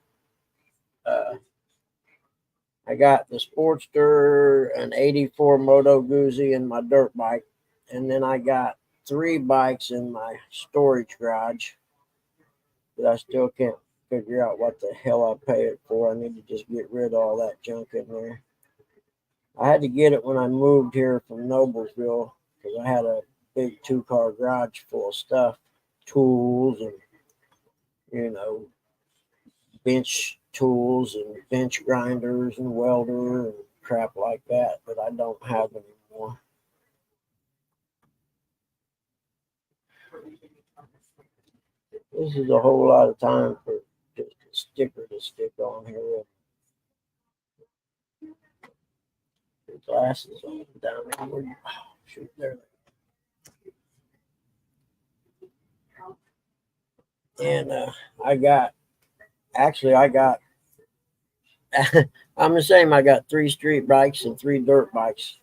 I got the Sportster, an 84 Moto Guzzi, and my dirt bike. And then I got 3 bikes in my storage garage, but I still can't figure out what the hell I pay it for. I need to just get rid of all that junk in there. I had to get it when I moved here from Noblesville because I had a big 2-car garage full of stuff, tools and, you know, bench tools and bench grinders and welder and crap like that that I don't have anymore. This is a whole lot of time for just a sticker to stick on here. The glasses on down there. Oh, shoot, there. And I got I'm the same. I got 3 street bikes and 3 dirt bikes,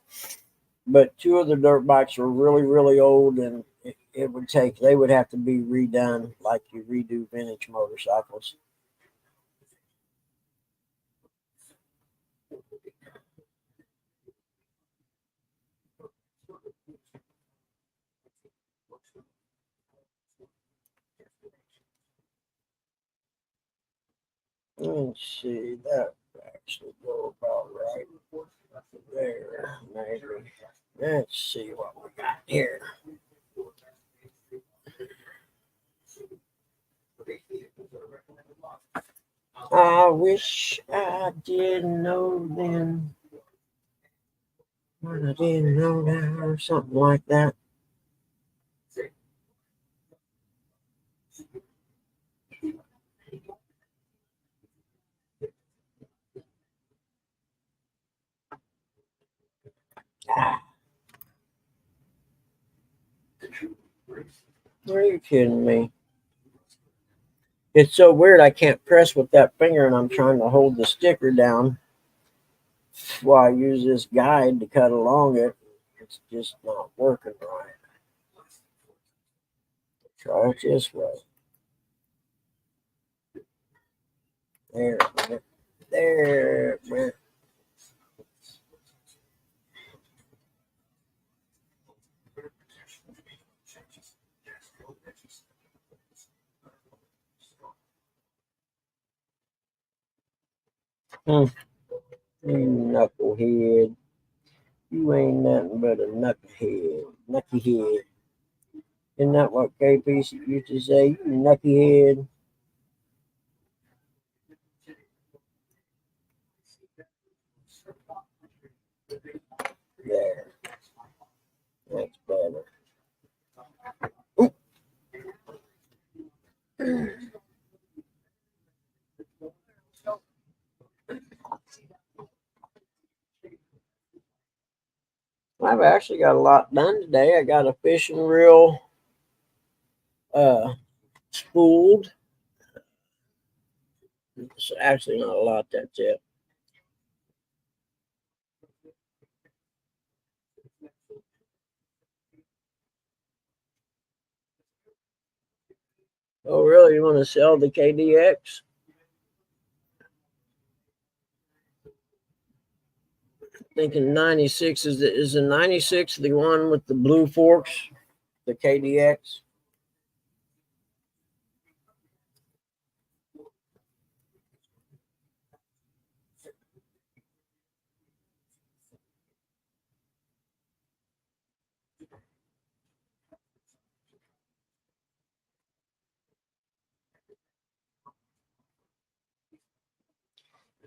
but 2 of the dirt bikes are really, really old, and they would have to be redone like you redo vintage motorcycles. Let's see, that actually go about right there, maybe. Let's see what we got here. I wish I didn't know then, but I didn't know now, or something like that. Are you kidding me? It's so weird. I can't press with that finger, and I'm trying to hold the sticker down while I use this guide to cut along it. It's just not working right. Try it this way. There it went. There it went. You knucklehead. You ain't nothing but a knucklehead. Knucklehead. Isn't that what KP used to say? You knucklehead. There. That's better. I've actually got a lot done today. I got a fishing reel spooled. It's actually not a lot, that's it. Oh, really? You want to sell the KDX? Thinking 96 is the 96 the one with the blue forks, the KDX?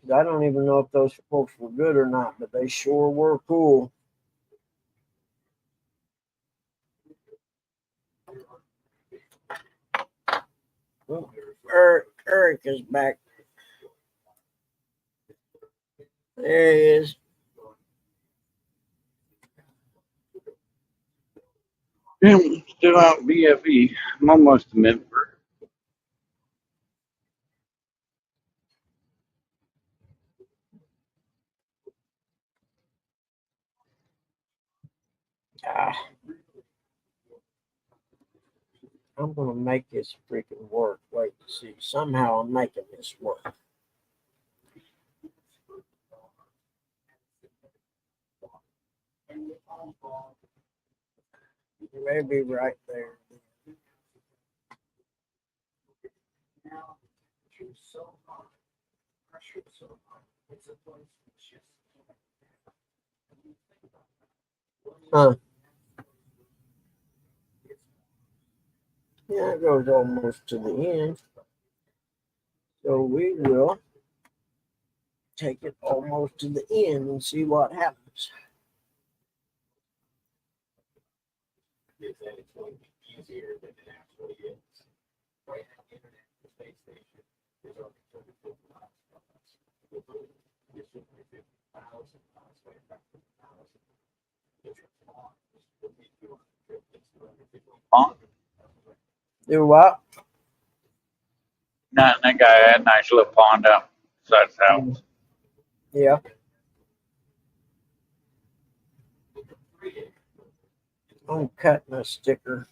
I don't even know if those forks were good or not, but they sure were cool. Eric is back. There he is. I'm still out BFE. I'm almost a member. I'm going to make this freaking work. Wait and see. Somehow I'm making this work. Maybe right there. Huh. Yeah, it goes almost to the end. So we will take it almost to the end and see what happens. Pond. Do what? That guy had a nice little pond out beside his house. Yeah. I'm cutting a sticker.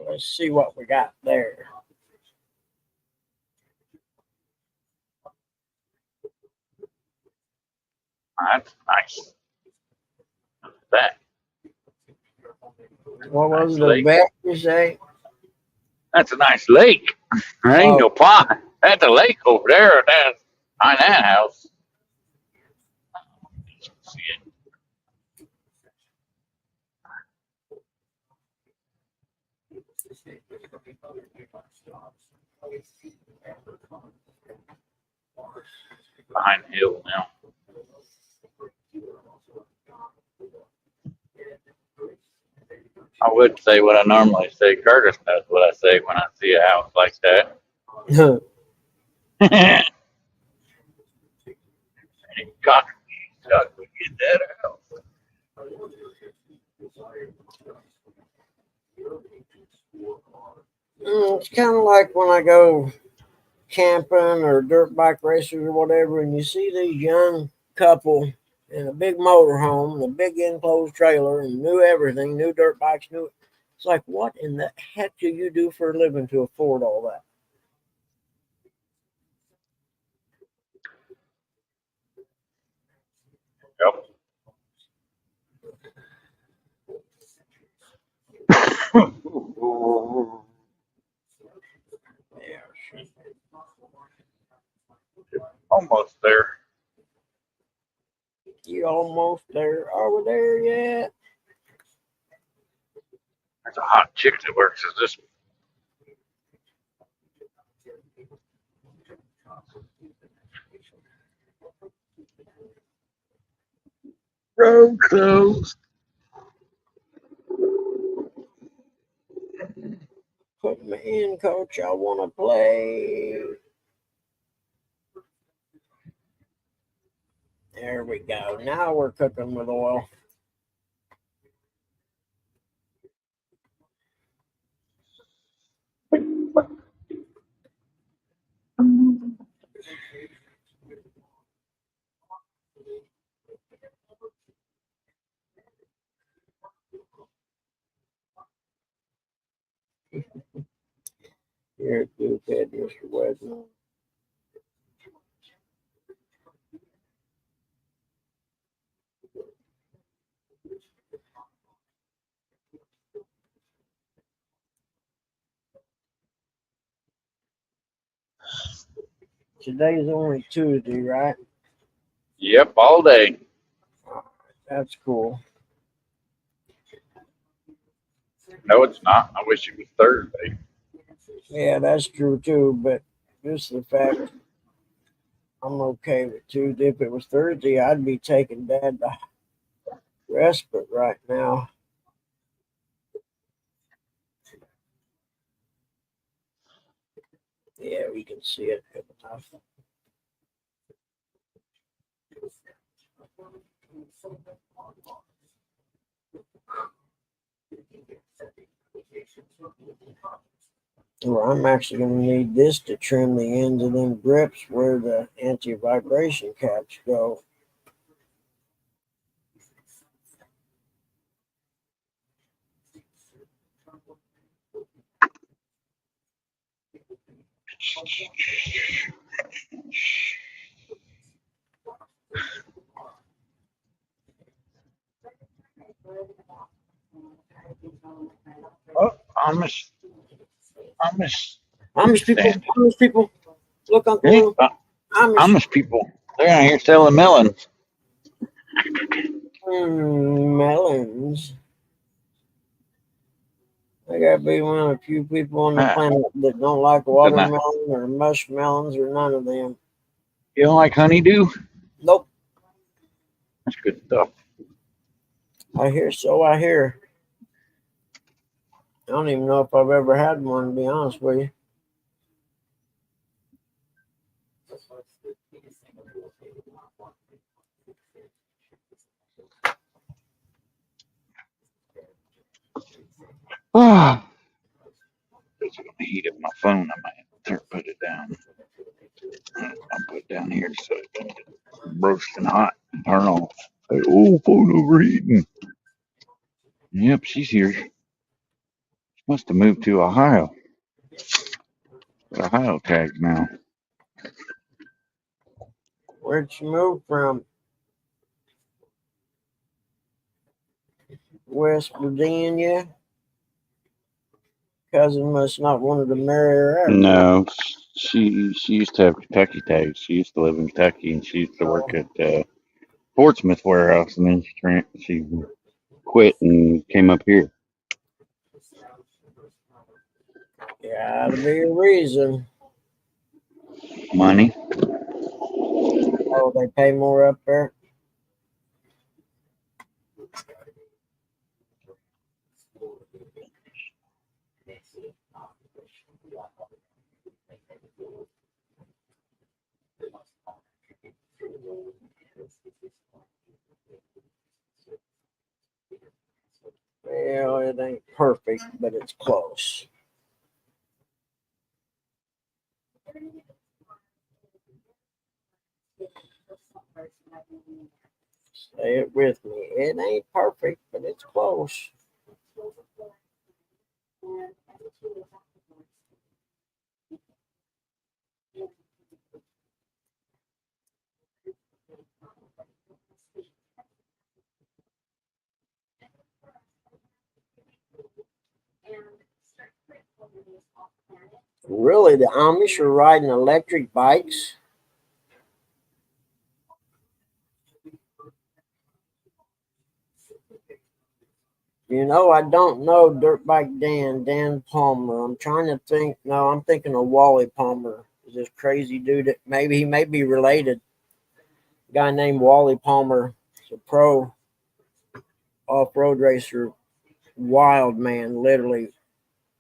Let's see what we got there. That's nice. That. What was Nice the lake. vet you say? That's a nice lake. There ain't no pond. That's a lake over there. That's behind that house. See it. Behind the hill now. I would say what I normally say. Curtis knows what I say when I see a house like that. God, we get that house. It's kind of like when I go camping or dirt bike races or whatever, and you see these young couple in a big motorhome and a big enclosed trailer and new everything, new dirt bikes, new. It's like, what in the heck do you do for a living to afford all that? Yep. Almost there. You almost there? Are we there yet? There's a hot chick that works as this. Road closed. Put me in, coach. I want to play. There we go. Now we're cooking with oil. Here, Duke head, Mr. Weston. Today's only Tuesday, right? Yep, all day. That's cool. No, it's not. I wish it was Thursday. Yeah, that's true too, but just the fact I'm okay with Tuesday. If it was Thursday, I'd be taking Dad to respite right now. Yeah, we can see it good enough. Well, I'm actually going to need this to trim the ends of them grips where the anti-vibration caps go. Oh, Amish. Amish people, Stand. Amish people. Look, Uncle Hey, Will. Amish. Amish people. They're out here selling melons. Melons. I gotta be one of the few people on the Ah, planet that don't like good night. watermelon or mushmelons or none of them. You don't like honeydew? Nope. That's good stuff. I hear so. I hear. I don't even know if I've ever had one, to be honest with you. Ah, it's gonna heat up my phone. I might put it down. I'll put it down here so it doesn't get roasting hot. Turn off. Hey, oh, phone overheating. Yep, she's here. She must have moved to Ohio. Got Ohio tags now. Where'd you move from? West Virginia? Cousin must not wanted to marry her out there. No, she used to have Kentucky tags. She used to live in Kentucky, and she used to work at Portsmouth warehouse, and then she quit and came up here. Gotta be a reason. Money. Oh, they pay more up there? Well, it ain't perfect, but it's close. Say it with me. It ain't perfect, but it's close. Really, the Amish are riding electric bikes? You know, I don't know Dirt Bike Dan Palmer. I'm trying to think. No, I'm thinking of Wally Palmer. Is this crazy dude that maybe he may be related? A guy named Wally Palmer. He's a pro off-road racer. Wild man, literally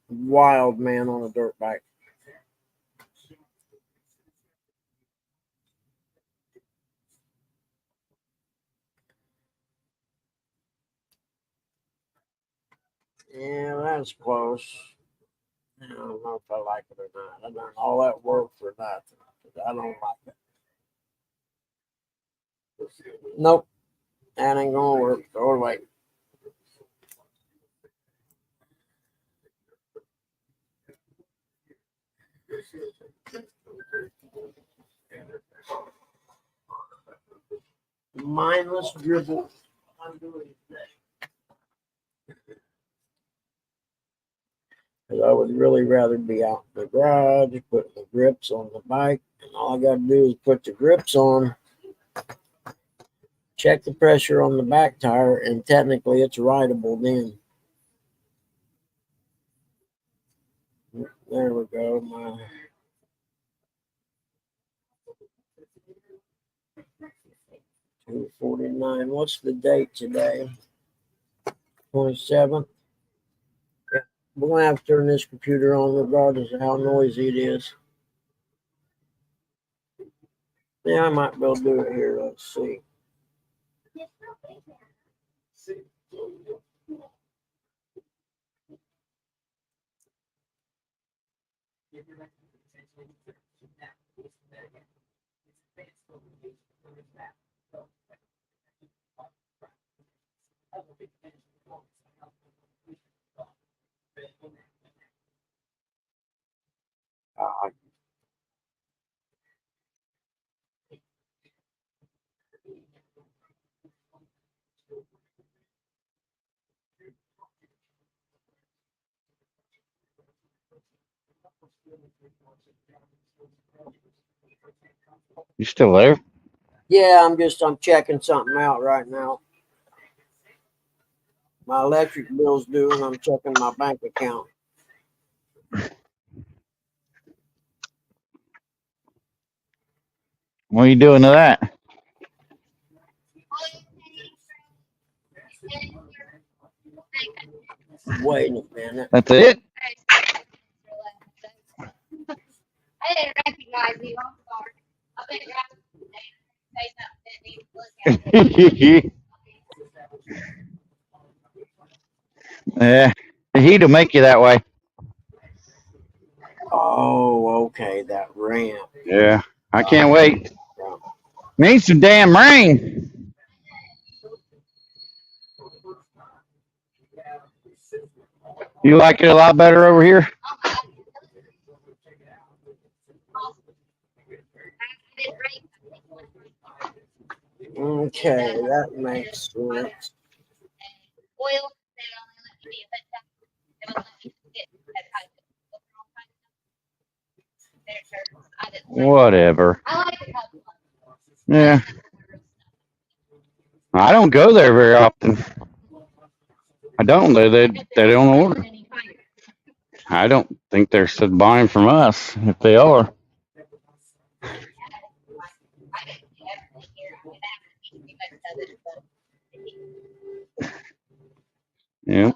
wild man on a dirt bike. Yeah, that's close. I don't know if I like it or not. I done all that work for nothing. I don't like it. Nope, that ain't gonna work. Throw it away. Mindless dribble. Because I would really rather be out in the garage, putting the grips on the bike, and all I got to do is put the grips on, check the pressure on the back tire, and technically it's rideable then. There we go. My 249. What's the date today? 27th. Yeah. We're going to have to turn this computer on regardless of how noisy it is. Yeah, I might be able to do it here. Let's see. You still there? Yeah, I'm checking something out right now. My electric bill's due, and I'm checking my bank account. What are you doing to that? Wait a minute. That's it? I didn't recognize you. I'm sorry. I think you're say something that needs to look at. Yeah. The heat will make you that way. Oh, okay, that ramp. Yeah. I can't wait. Need some damn rain. You like it a lot better over here? Okay, that makes sense. Oil. Whatever. Yeah. I don't go there very often. I don't. They don't order. I don't think they're buying from us. If they are. Yeah.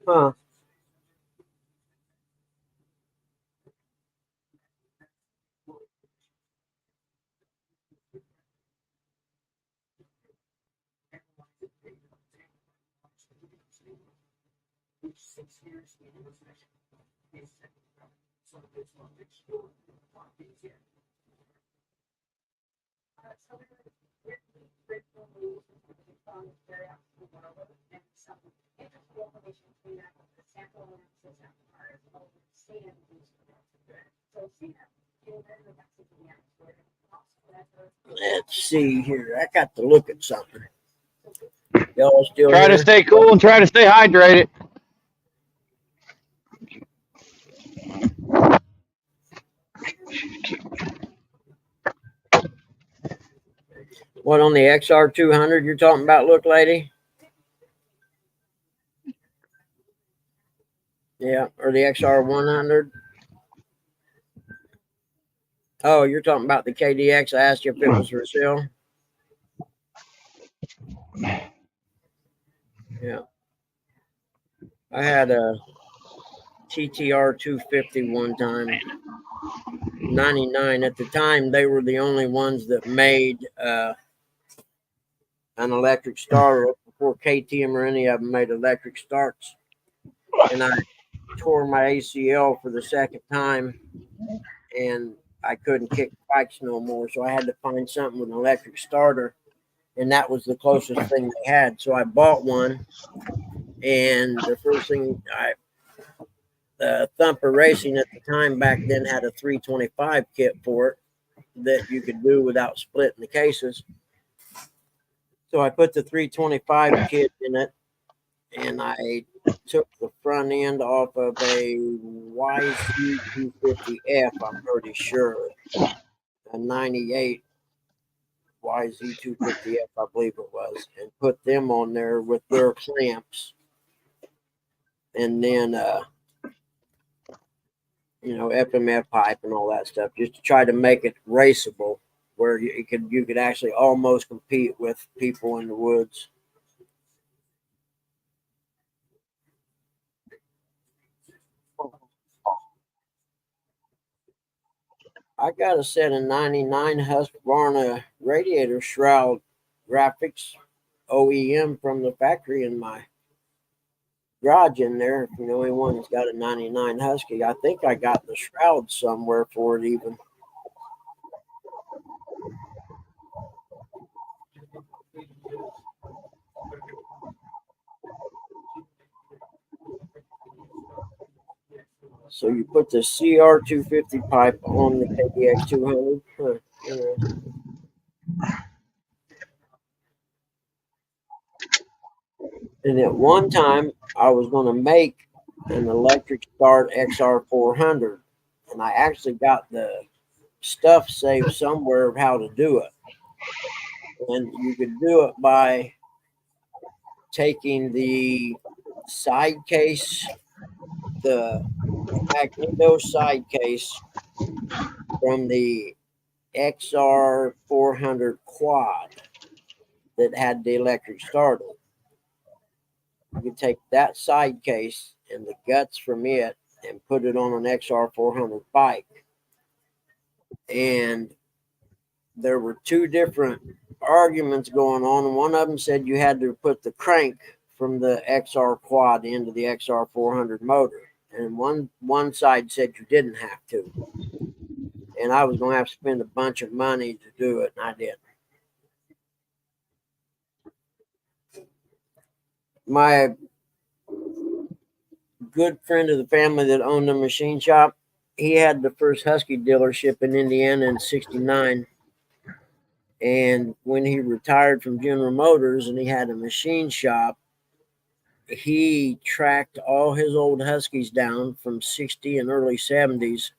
Huh. Let's see here. I got to look at something. Y'all still Try to here? stay cool and try to stay hydrated. What, on the XR200 you're talking about, look, lady? Yeah, or the XR100? Oh, you're talking about the KDX. I asked you if it was for sale. Yeah. I had a TTR 250 one time. 99. At the time, they were the only ones that made an electric starter before KTM or any of them made electric starts. And I tore my ACL for the second time, and I couldn't kick bikes no more. So I had to find something with an electric starter, and that was the closest thing they had. So I bought one, and the first thing Thumper Racing at the time back then had a 325 kit for it that you could do without splitting the cases. So I put the 325 kit in it, and I took the front end off of a YZ250F, I'm pretty sure, a 98 YZ250F, I believe it was, and put them on there with their clamps. And then, FMF pipe and all that stuff, just to try to make it raceable, where you could actually almost compete with people in the woods. I got a set of 99 Husqvarna radiator shroud graphics OEM from the factory in my garage in there. If you know anyone that's got a 99 Husky, I think I got the shroud somewhere for it even. So you put the CR250 pipe on the KDX 200. You know. And at one time, I was going to make an electric start XR400, and I actually got the stuff saved somewhere of how to do it. And you could do it by taking the side case, the magneto side case from the XR400 quad that had the electric starter. You could take that side case and the guts from it and put it on an XR400 bike. And there were two different arguments going on. And one of them said you had to put the crank from the XR quad into the XR400 motor. And one side said you didn't have to. And I was going to have to spend a bunch of money to do it, and I didn't. My good friend of the family that owned a machine shop, he had the first Husky dealership in Indiana in '69. And when he retired from General Motors and he had a machine shop, he tracked all his old Huskies down from '60 and early '70s.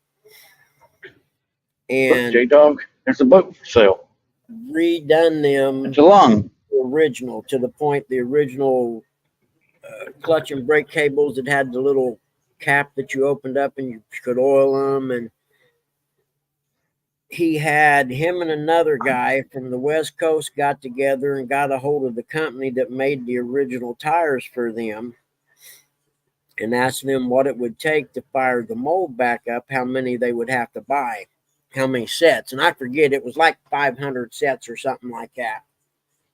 And J-Dog, there's a boat for sale. Redone them. It's a lung. Original, to the point the original clutch and brake cables that had the little cap that you opened up and you could oil them. And he had him and another guy from the West Coast got together and got a hold of the company that made the original tires for them and asked them what it would take to fire the mold back up, how many they would have to buy, how many sets. And I forget, it was like 500 sets or something like that.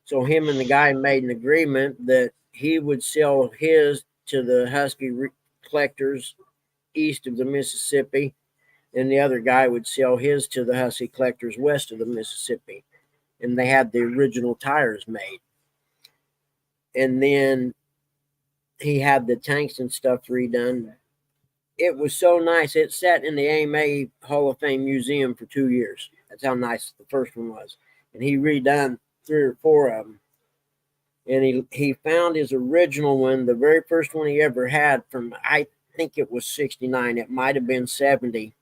So him and the guy made an agreement that he would sell his to the Husky collectors east of the Mississippi, and the other guy would sell his to the Husky collectors west of the Mississippi. And they had the original tires made. And then he had the tanks and stuff redone. It was so nice. It sat in the AMA Hall of Fame Museum for 2 years. That's how nice the first one was. And he redone 3 or 4 of them. And he found his original one, the very first one he ever had from, I think it was '69. It might have been '70.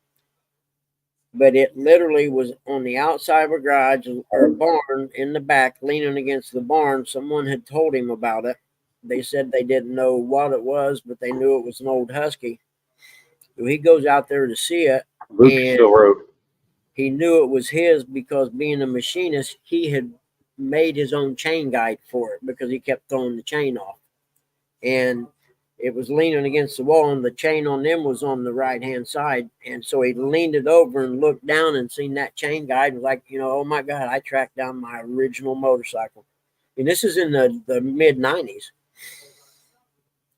But it literally was on the outside of a garage or a barn in the back, leaning against the barn. Someone had told him about it. They said they didn't know what it was, but they knew it was an old Husky. So he goes out there to see it. Lucasville Road. He knew it was his because being a machinist, he had made his own chain guide for it because he kept throwing the chain off. And it was leaning against the wall, and the chain on them was on the right-hand side. And so he leaned it over and looked down and seen that chain guide and was like, oh, my God, I tracked down my original motorcycle. And this is in the mid-'90s.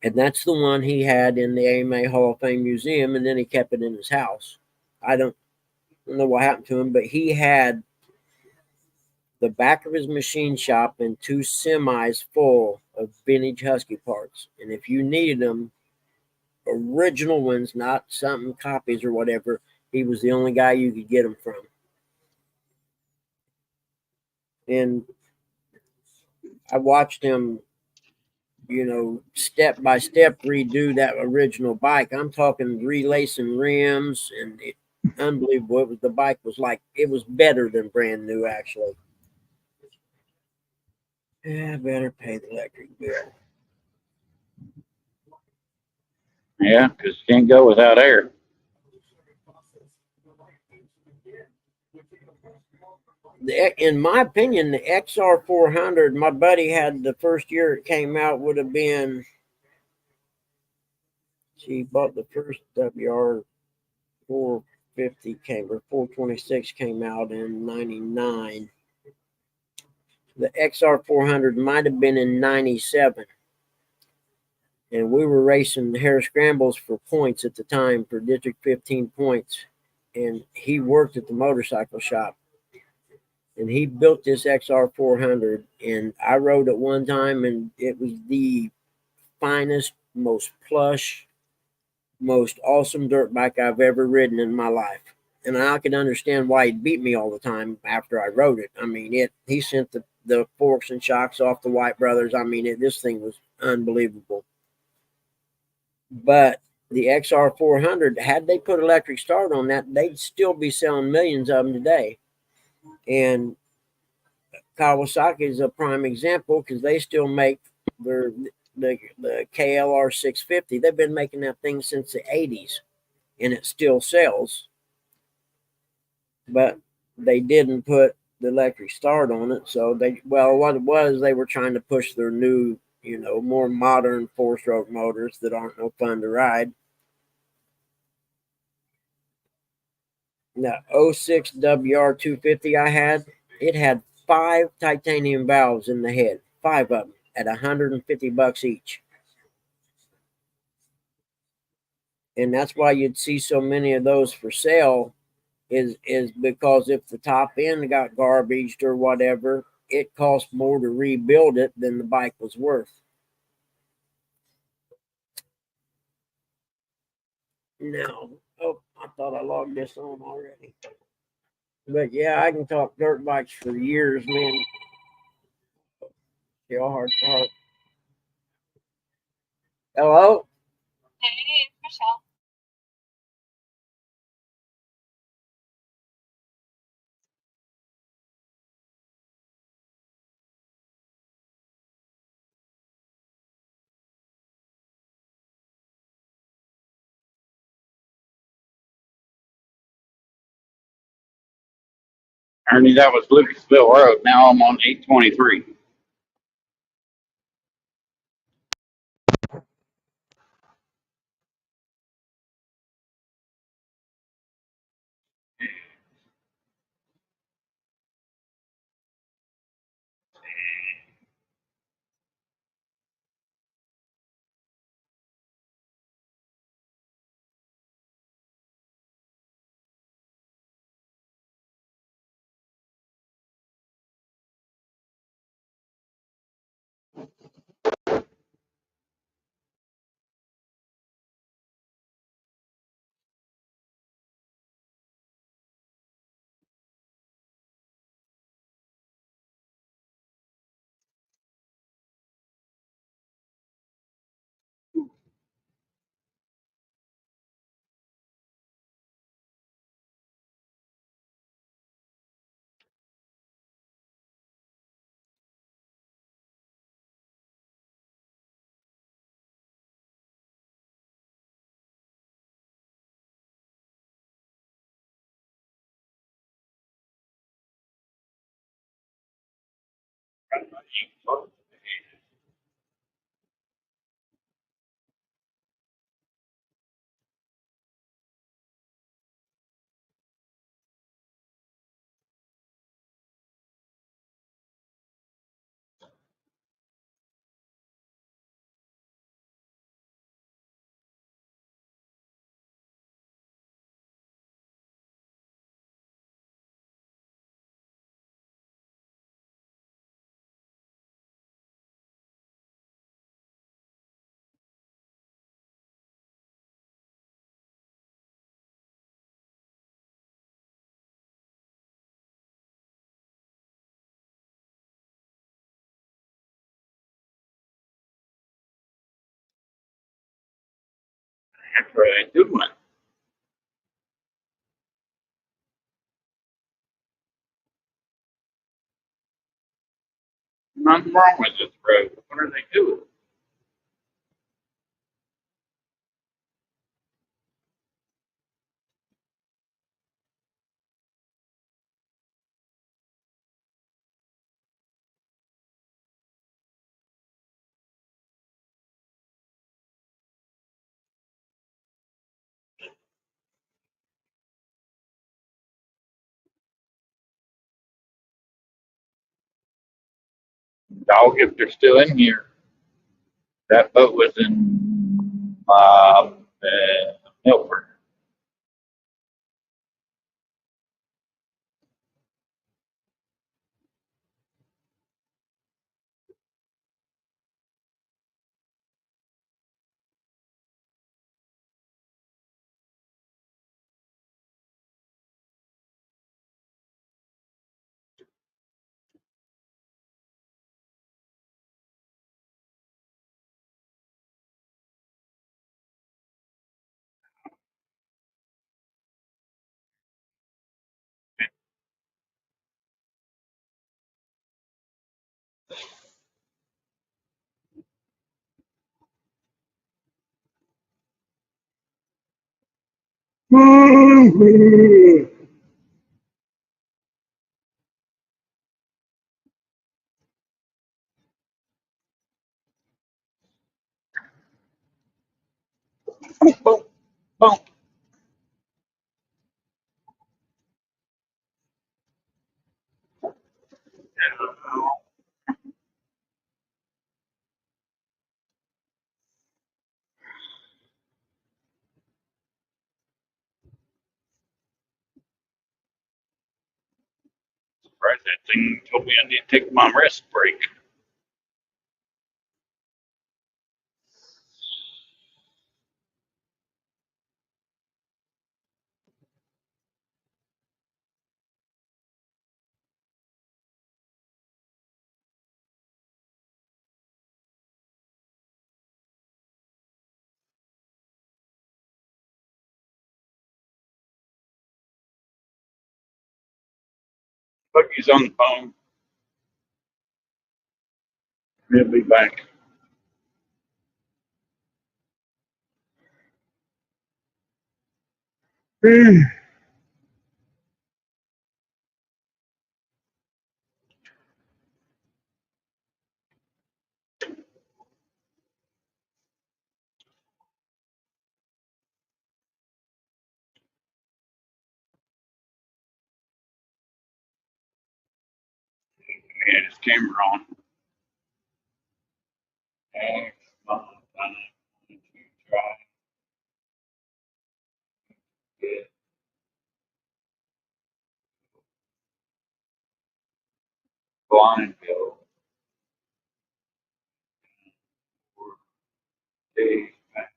And that's the one he had in the AMA Hall of Fame Museum, and then he kept it in his house. I don't know what happened to him, but he had the back of his machine shop and 2 semis full of vintage Husky parts. And if you needed them, original ones, not something copies or whatever, he was the only guy you could get them from. And I watched him, step by step redo that original bike. I'm talking relacing rims and unbelievable. The bike was like, it was better than brand new, actually. Yeah, I better pay the electric bill. Yeah, because you can't go without air. In my opinion, the XR400, my buddy had the first year it came out would have been, he bought the first WR 450 or 426 came out in '99. The XR400 might have been in '97. And we were racing hare scrambles for points at the time, for District 15 points. And he worked at the motorcycle shop. And he built this XR400. And I rode it one time, and it was the finest, most plush most awesome dirt bike I've ever ridden in my life. And I could understand why he beat me all the time after I rode it. I mean, he sent the forks and shocks off the White Brothers. I mean, this thing was unbelievable. But the XR 400, had they put electric start on that, they'd still be selling millions of them today. And Kawasaki is a prime example because they still make the KLR 650. They've been making that thing since the 80s, and it still sells. But they didn't put the electric start on it, so what it was, they were trying to push their new, more modern four-stroke motors that aren't no fun to ride. The 06 WR 250 I had, it had 5 titanium valves in the head, 5 of them at $150 each. And that's why you'd see so many of those for sale is because if the top end got garbaged or whatever, it cost more to rebuild it than the bike was worth. No. Oh, I thought I logged this on already. But yeah, I can talk dirt bikes for years, man. Still hard to heart. Hello? Hey, it's Michelle. Ernie, that was Lucasville Road. Now I'm on 823. That's right. Good one. Nothing wrong with this road. What are they doing? Dog, if they're still in here, that boat was in Milford. Boom, boom. Surprised that thing told me I need to take my rest break. Bucky's on the phone. He'll be back. Yeah, his camera on. X, try get blind bill for days back.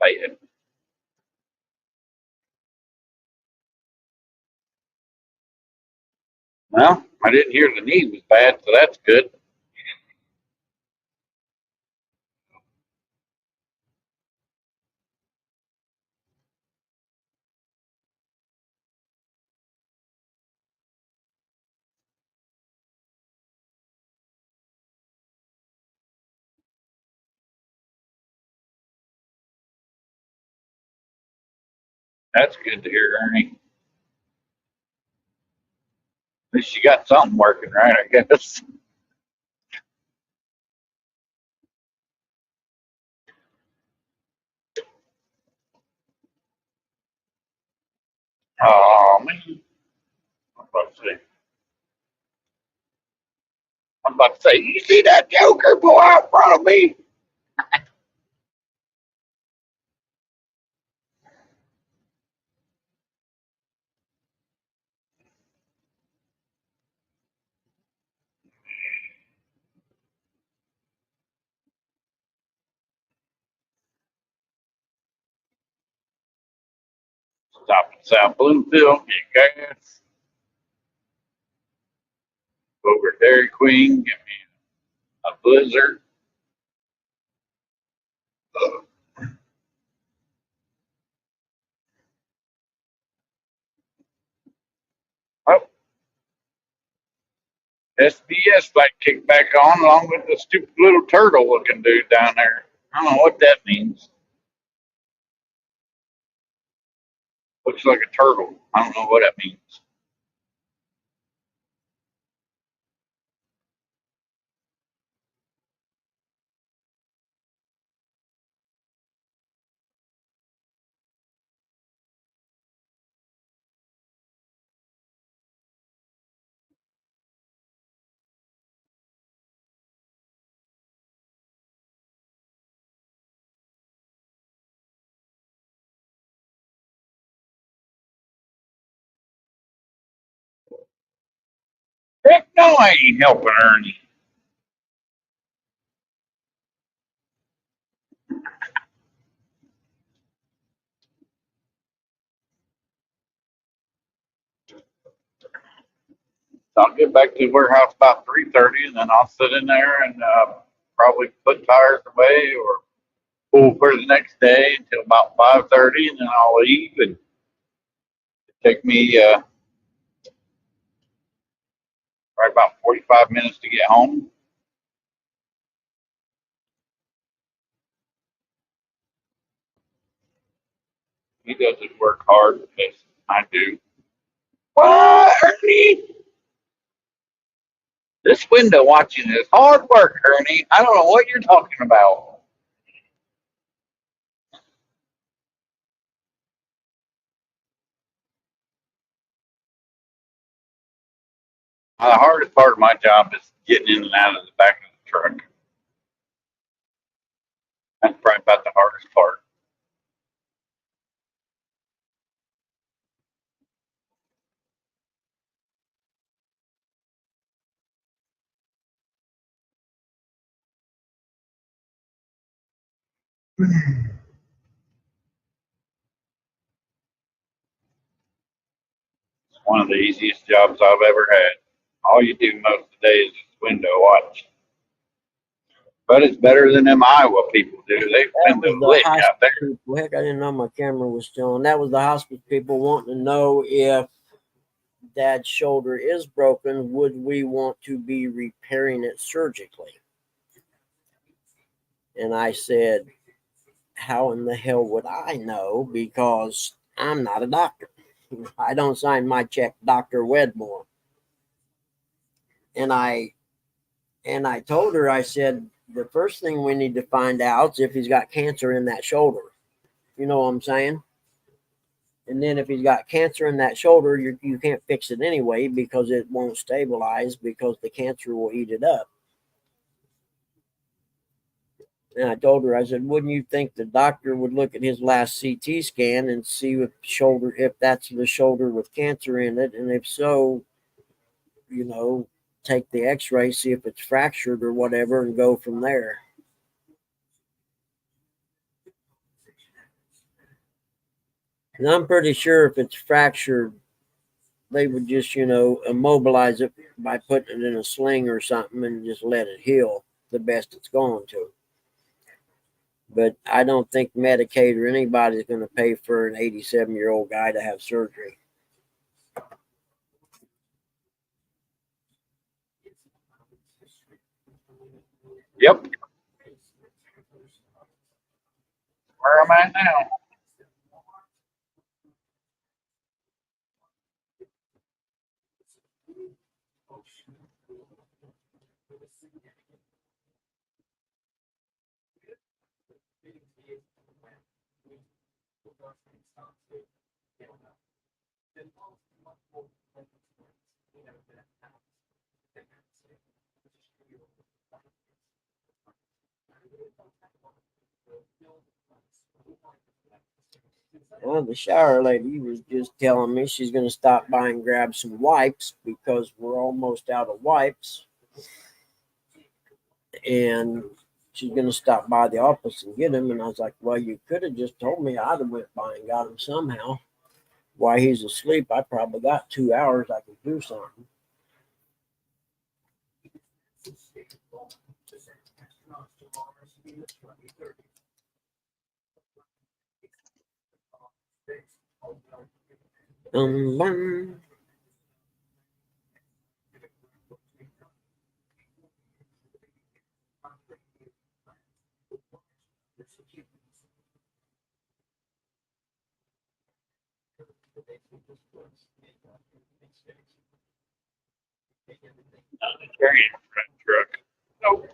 Bad. Well, I didn't hear the knee was bad, so that's good. That's good to hear, Ernie. At least you got something working right, I guess. Oh man, I'm about to say, you see that Joker pull out in front of me? Stop at South Bloomfield, get gas. Over at Dairy Queen, get me a Blizzard. Oh, SBS light kicked back on along with the stupid little turtle looking dude down there. I don't know what that means. Looks like a turtle. I don't know what that means. Heck no, I ain't helping Ernie. I'll get back to the warehouse about 3:30, and then I'll sit in there and probably put tires away or pull for the next day until about 5:30, and then I'll leave and take me Right about 45 minutes to get home. He doesn't work hard as I do. What, Ernie? This window watching is hard work, Ernie. I don't know what you're talking about. The hardest part of my job is getting in and out of the back of the truck. That's probably about the hardest part. It's one of the easiest jobs I've ever had. All you do most of the day is just window watch. But it's better than them Iowa people do. They That window was the lit hospice out there. people. Heck, I didn't know my camera was still on. That was the hospice people wanting to know if Dad's shoulder is broken, would we want to be repairing it surgically? And I said, how in the hell would I know? Because I'm not a doctor. I don't sign my check, Dr. Wedmore. And I told her, I said, the first thing we need to find out is if he's got cancer in that shoulder. You know what I'm saying? And then if he's got cancer in that shoulder, you can't fix it anyway because it won't stabilize because the cancer will eat it up. And I told her, I said, wouldn't you think the doctor would look at his last CT scan and see if that's the shoulder with cancer in it? And if so, take the x-ray, see if it's fractured or whatever, and go from there. And I'm pretty sure if it's fractured, they would just, immobilize it by putting it in a sling or something and just let it heal the best it's going to. But I don't think Medicaid or anybody's going to pay for an 87-year-old guy to have surgery. Yep. Where am I now? Well, the shower lady was just telling me she's going to stop by and grab some wipes because we're almost out of wipes. And she's going to stop by the office and get them. And I was like, well, you could have just told me. I'd have went by and got them somehow. While he's asleep, I probably got 2 hours. I could do something. Carrying truck. Nope.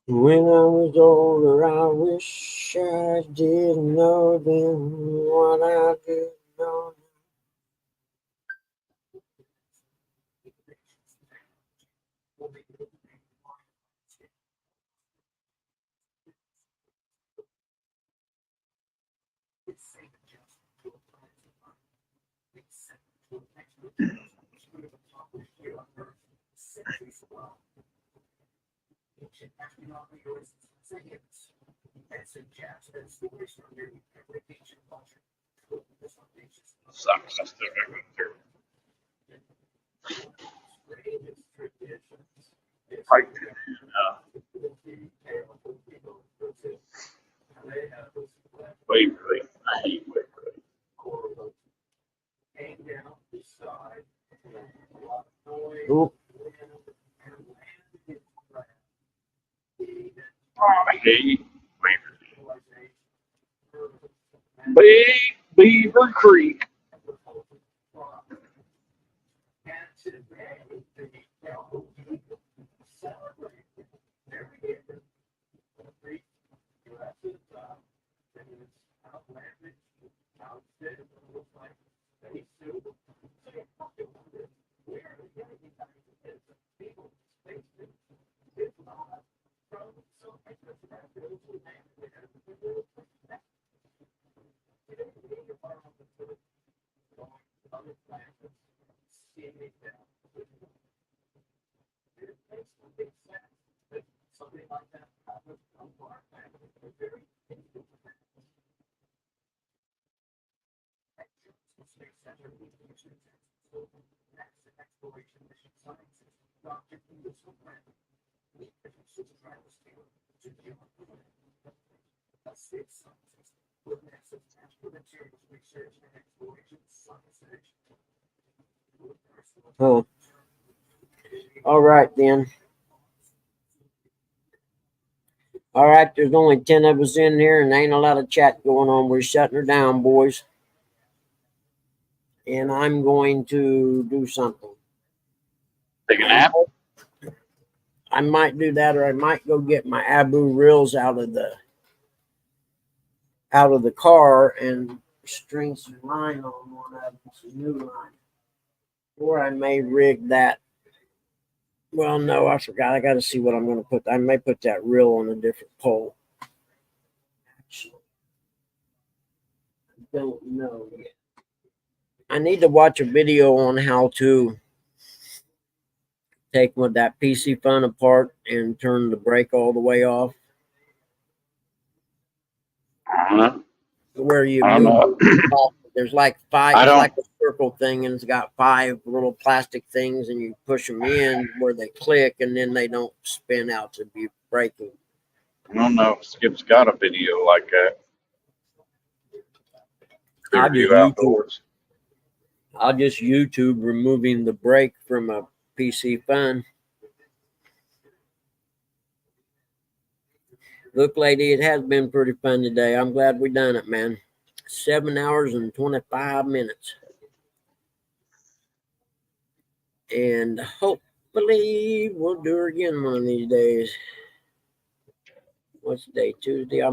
When I was older, I wish I didn't know then what I did know. Sucks. I still gotta go through. Right. Waverly. I hate Waverly. Oop. I hate Waverly. Big Beaver Creek. Huh. All right, then. All right, there's only 10 of us in here, and ain't a lot of chat going on. We're shutting her down, boys. And I'm going to do something. Take a nap? I might do that, or I might go get my Abu reels out of the car and string some line on one of them, some new line. Or I may rig that. Well, no, I forgot. I got to see what I'm going to put. I may put that reel on a different pole. I don't know yet. I need to watch a video on how to take that PC Fun apart and turn the brake all the way off. I don't know. Where you I don't move. know. There's like five. I It's don't. like a circle thing, and it's got 5 little plastic things, and you push them in where they click, and then they don't spin out to be braking. I don't know if Skip's got a video like that. I'll just Clearview Outdoors. I'll just YouTube removing the brake from a PC Fun. Look, lady, it has been pretty fun today. I'm glad we done it, man. 7 hours and 25 minutes. And hopefully we'll do it again one of these days. What's the day? Tuesday? I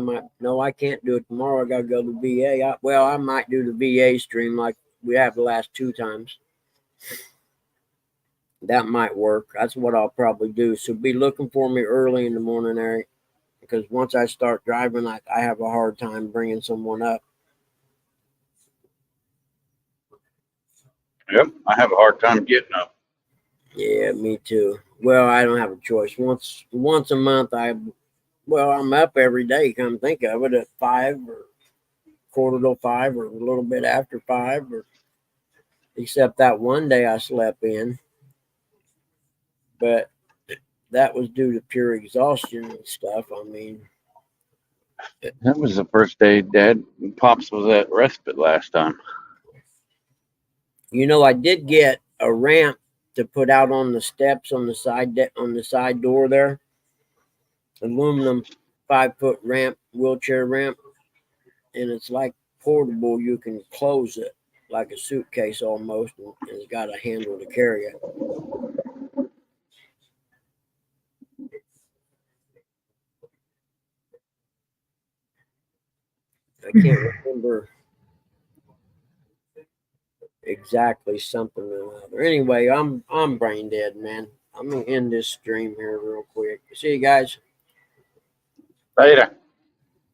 can't do it tomorrow. I gotta go to VA. I might do the VA stream like we have the last 2 times. That might work. That's what I'll probably do. So be looking for me early in the morning, Eric, because once I start driving, I have a hard time bringing someone up. Yep, I have a hard time getting up. Yeah, me too. Well, I don't have a choice. Once a month, I'm up every day. Come think of it, at 5 or 4:45 or a little bit after 5, or except that one day I slept in, but that was due to pure exhaustion and stuff. I mean, That was the first day Dad and Pops was at respite last time. I did get a ramp to put out on the steps on the side door there. Aluminum 5-foot ramp, wheelchair ramp, and it's like portable. You can close it like a suitcase almost, and it's got a handle to carry it. I can't remember exactly something or another. Anyway, I'm brain dead, man. I'm gonna end this stream here real quick. See you guys. Later.